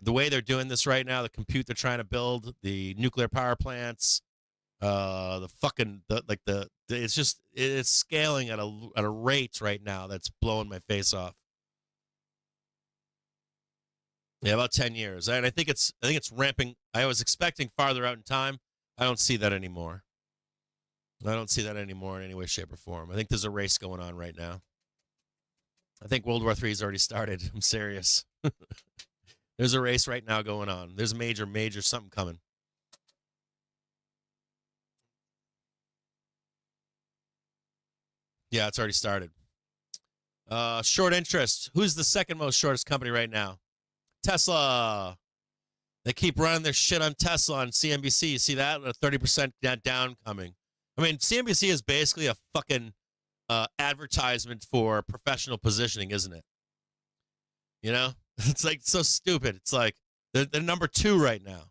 The way they're doing this right now, the compute they're trying to build, the nuclear power plants, it's scaling at a rate right now that's blowing my face off. Yeah, about 10 years. And I think it's ramping. I was expecting farther out in time. I don't see that anymore. I don't see that anymore in any way, shape, or form. I think there's a race going on right now. I think World War III has already started. I'm serious. There's a race right now going on. There's major something coming. Yeah, it's already started. Short interest. Who's the second most shortest company right now? Tesla. They keep running their shit on Tesla on CNBC. You see that? A 30% down coming. I mean, CNBC is basically a fucking advertisement for professional positioning, isn't it? You know? It's like so stupid. It's like they're number 2 right now.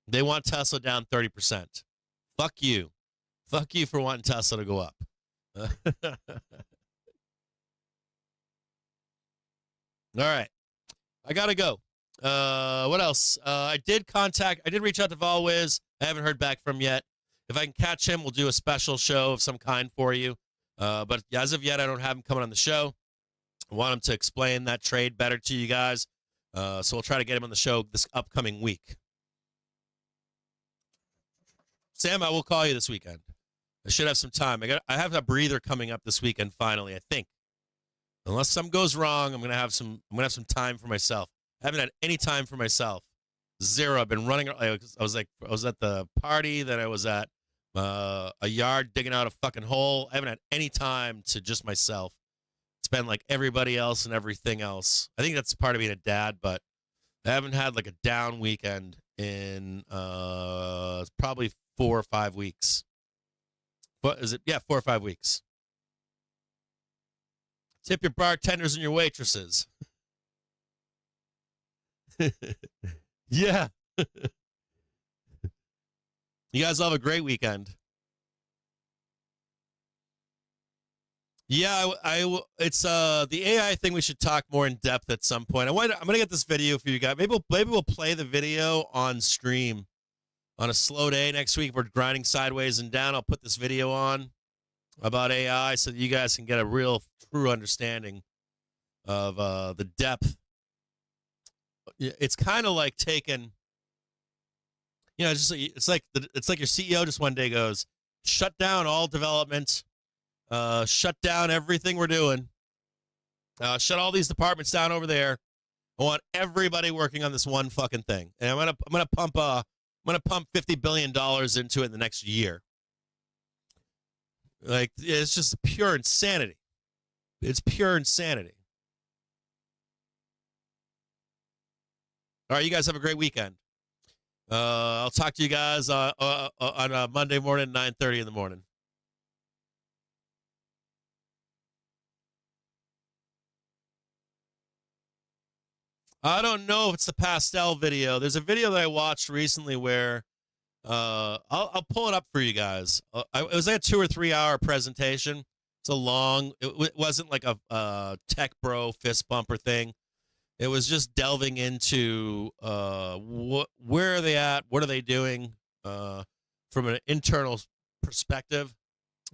They want Tesla down 30%. Fuck you. Fuck you for wanting Tesla to go up. All right. I got to go. What else? I did reach out to Volwiz. I haven't heard back from him yet. If I can catch him, we'll do a special show of some kind for you. But as of yet, I don't have him coming on the show. I want him to explain that trade better to you guys. So we'll try to get him on the show this upcoming week. Sam, I will call you this weekend. I should have some time. I have a breather coming up this weekend finally, I think. Unless something goes wrong, I'm gonna have some time for myself. I haven't had any time for myself. Zero. I've been running. I was at the party that I was at, a yard digging out a fucking hole. I haven't had any time to just myself. It's been like everybody else and everything else. I think that's part of being a dad, but I haven't had like a down weekend in probably 4 or 5 weeks. What is it? Yeah, 4 or 5 weeks. Tip your bartenders and your waitresses. Yeah. You guys all have a great weekend. Yeah, it's the AI thing. We should talk more in depth at some point. I'm gonna get this video for you guys. Maybe we'll play the video on stream on a slow day next week. If we're grinding sideways and down, I'll put this video on about AI so that you guys can get a real true understanding of the depth. It's kind of like taking, it's like your CEO just one day goes, shut down all development, shut down everything we're doing, shut all these departments down over there. I want everybody working on this one fucking thing, and I'm gonna pump $50 billion into it in the next year. Like, it's just pure insanity. It's pure insanity. All right, you guys have a great weekend. I'll talk to you guys on Monday morning, 9:30 in the morning. I don't know if it's the pastel video. There's a video that I watched recently where I'll pull it up for you guys. It was like a 2 or 3 hour presentation. It's a long. It wasn't like a tech bro fist bumper thing. It was just delving into where are they at, what are they doing from an internal perspective,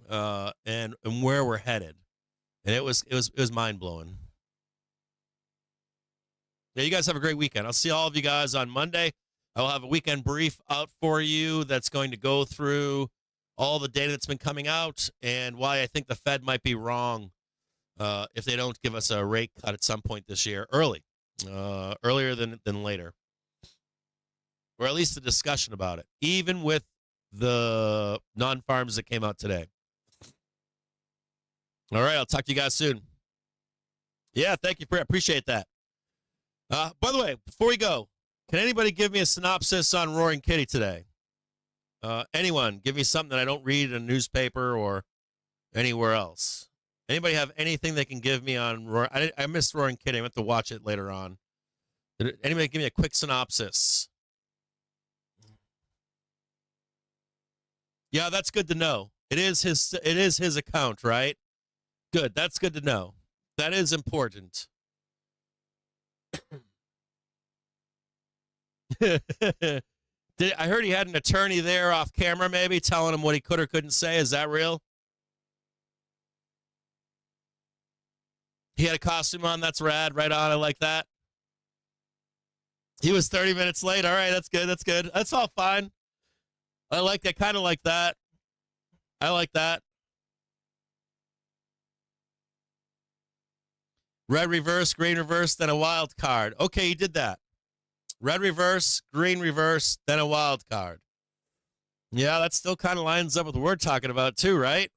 and where we're headed. And it was mind blowing. Yeah, you guys have a great weekend. I'll see all of you guys on Monday. I will have a weekend brief out for you that's going to go through all the data that's been coming out and why I think the Fed might be wrong if they don't give us a rate cut at some point this year, earlier than later, or at least a discussion about it, even with the non-farms that came out today. All right, I'll talk to you guys soon. Yeah, thank you. I appreciate that. By the way, before we go, can anybody give me a synopsis on Roaring Kitty today? Anyone, give me something that I don't read in a newspaper or anywhere else. Anybody have anything they can give me on I missed Roaring Kitty. I meant to watch it later on. Anybody give me a quick synopsis? Yeah, that's good to know. It is his account, right? Good. That's good to know. That is important. I heard he had an attorney there off camera, maybe telling him what he could or couldn't say. Is that real? He had a costume on. That's rad. Right on. I like that. He was 30 minutes late. All right. That's good. That's good. That's all fine. I like that. Kind of like that. I like that. Red reverse, green reverse, then a wild card. Okay, he did that. Red reverse, green reverse, then a wild card. Yeah, that still kind of lines up with what we're talking about too, right?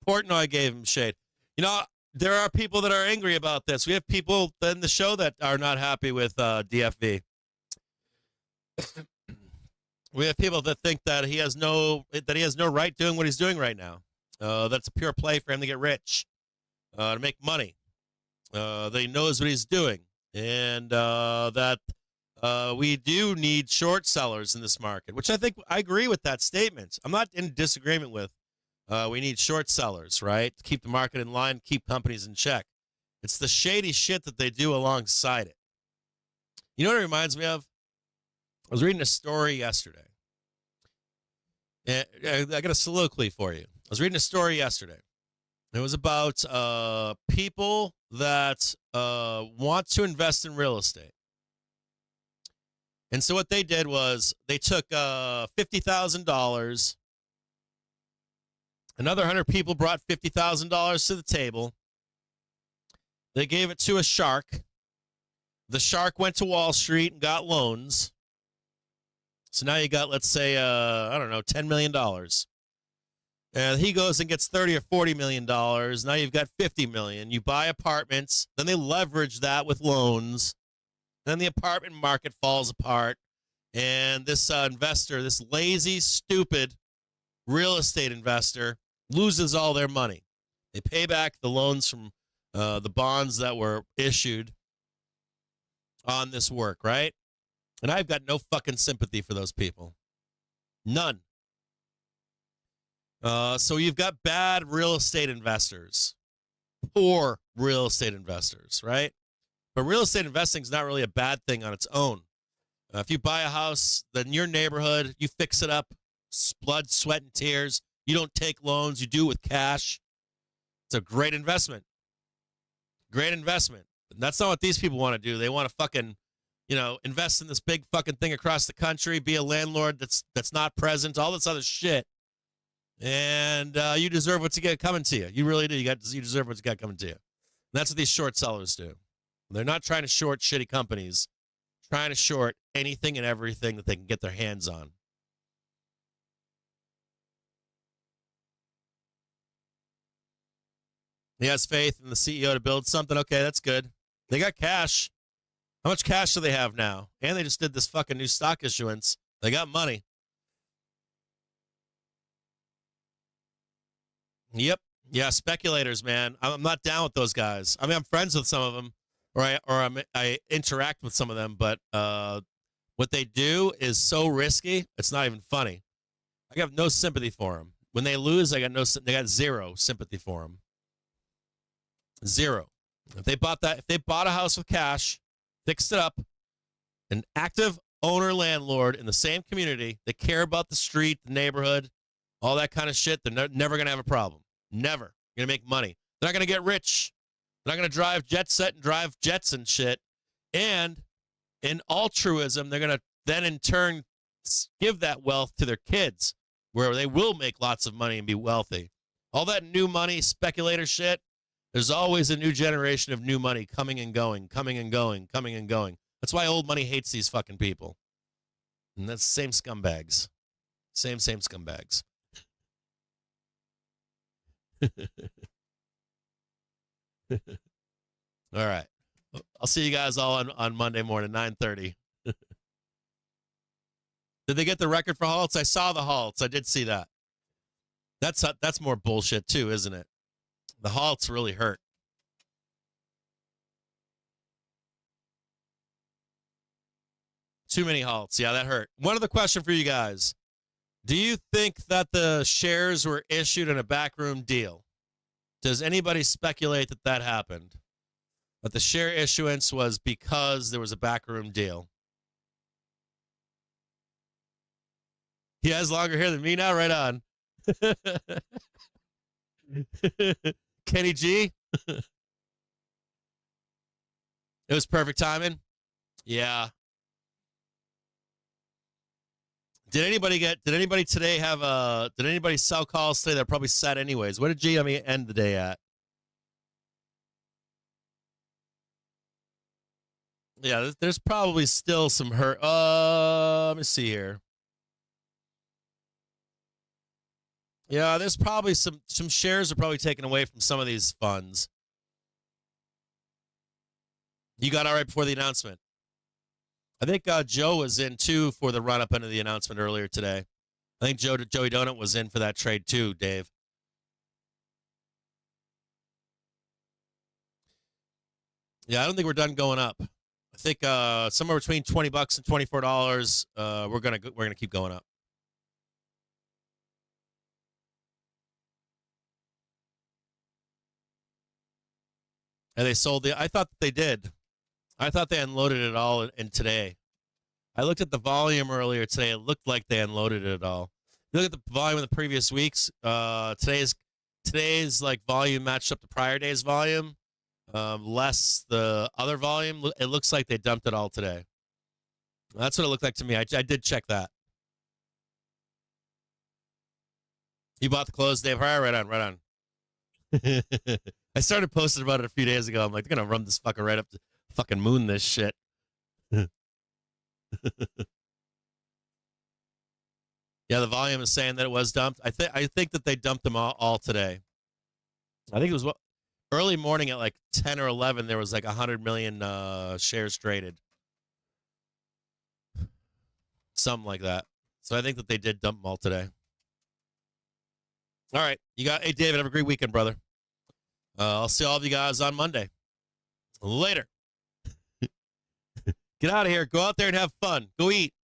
Portnoy gave him shade. You know, there are people that are angry about this. We have people in the show that are not happy with DFV. We have people that think that he has no right doing what he's doing right now. That's a pure play for him to get rich, to make money. That he knows what he's doing, and that we do need short sellers in this market, which I think I agree with that statement. I'm not in disagreement with. We need short sellers, right, to keep the market in line, keep companies in check. It's the shady shit that they do alongside it. You know what it reminds me of? I was reading a story yesterday. And I got a soliloquy for you. I was reading a story yesterday. It was about people that want to invest in real estate. And so what they did was they took $50,000. Another 100 people brought $50,000 to the table. They gave it to a shark. The shark went to Wall Street and got loans. So now you got, let's say, I don't know, $10 million. And he goes and gets $30 or $40 million. Now you've got $50 million. You buy apartments. Then they leverage that with loans. Then the apartment market falls apart. And this investor, this lazy, stupid real estate investor, loses all their money. They pay back the loans from the bonds that were issued on this work, right? And I've got no fucking sympathy for those people. None. So you've got bad real estate investors, poor real estate investors, right? But real estate investing is not really a bad thing on its own. If you buy a house, then in your neighborhood, you fix it up, blood, sweat, and tears. You don't take loans. You do it with cash. It's a great investment. Great investment. But that's not what these people want to do. They want to fucking, invest in this big fucking thing across the country, be a landlord that's not present, all this other shit. And you deserve what's coming to you. You really do. You deserve what's got coming to you. And that's what these short sellers do. They're not trying to short shitty companies, trying to short anything and everything that they can get their hands on. He has faith in the CEO to build something. Okay, that's good. They got cash. How much cash do they have now? And they just did this fucking new stock issuance. They got money. Yep. Yeah, speculators, man. I'm not down with those guys. I mean, I'm friends with some of them, or I interact with some of them, but what they do is so risky, it's not even funny. I have no sympathy for them. When they lose, they got zero sympathy for them. Zero. If they bought a house with cash, fixed it up, an active owner landlord in the same community, they care about the street, the neighborhood, all that kind of shit, they're never going to have a problem. Never. Going to make money. They're not going to get rich. They're not going to drive jet set and drive jets and shit. And in altruism, they're going to then in turn give that wealth to their kids, where they will make lots of money and be wealthy. All that new money, speculator shit, there's always a new generation of new money coming and going, coming and going, coming and going. That's why old money hates these fucking people. And that's the same scumbags. Same scumbags. All right. I'll see you guys all on Monday morning, 9:30. Did they get the record for halts? I saw the halts. I did see that. That's more bullshit too, isn't it? The halts really hurt. Too many halts. Yeah, that hurt. One other question for you guys. Do you think that the shares were issued in a backroom deal? Does anybody speculate that happened? That the share issuance was because there was a backroom deal? He has longer hair than me now? Right on. Kenny G? It was perfect timing? Yeah. Did anybody today did anybody sell calls today? They're probably set anyways. What did GME end the day at? Yeah, there's probably still some hurt. Let me see here. Yeah, there's probably some shares are probably taken away from some of these funds. You got all right before the announcement. I think Joe was in too for the run-up into the announcement earlier today. I think Joey Donut was in for that trade too, Dave. Yeah, I don't think we're done going up. I think somewhere between $20 and $24. We're gonna keep going up. And they sold I thought that they did. I thought they unloaded it all in today. I looked at the volume earlier today. It looked like they unloaded it all. You look at the volume of the previous weeks. Today's like volume matched up to prior day's volume, less the other volume. It looks like they dumped it all today. That's what it looked like to me. I did check that. You bought the close, Dave? Right on. I started posting about it a few days ago. I'm like, they're going to run this fucker right up to fucking moon this shit. Yeah, the volume is saying that it was dumped. I think that they dumped them all today. I think it was early morning at like 10 or 11. There was like 100 million shares traded. Something like that. So I think that they did dump them all today. All right. Hey, David, have a great weekend, brother. I'll see all of you guys on Monday. Later. Get out of here. Go out there and have fun. Go eat.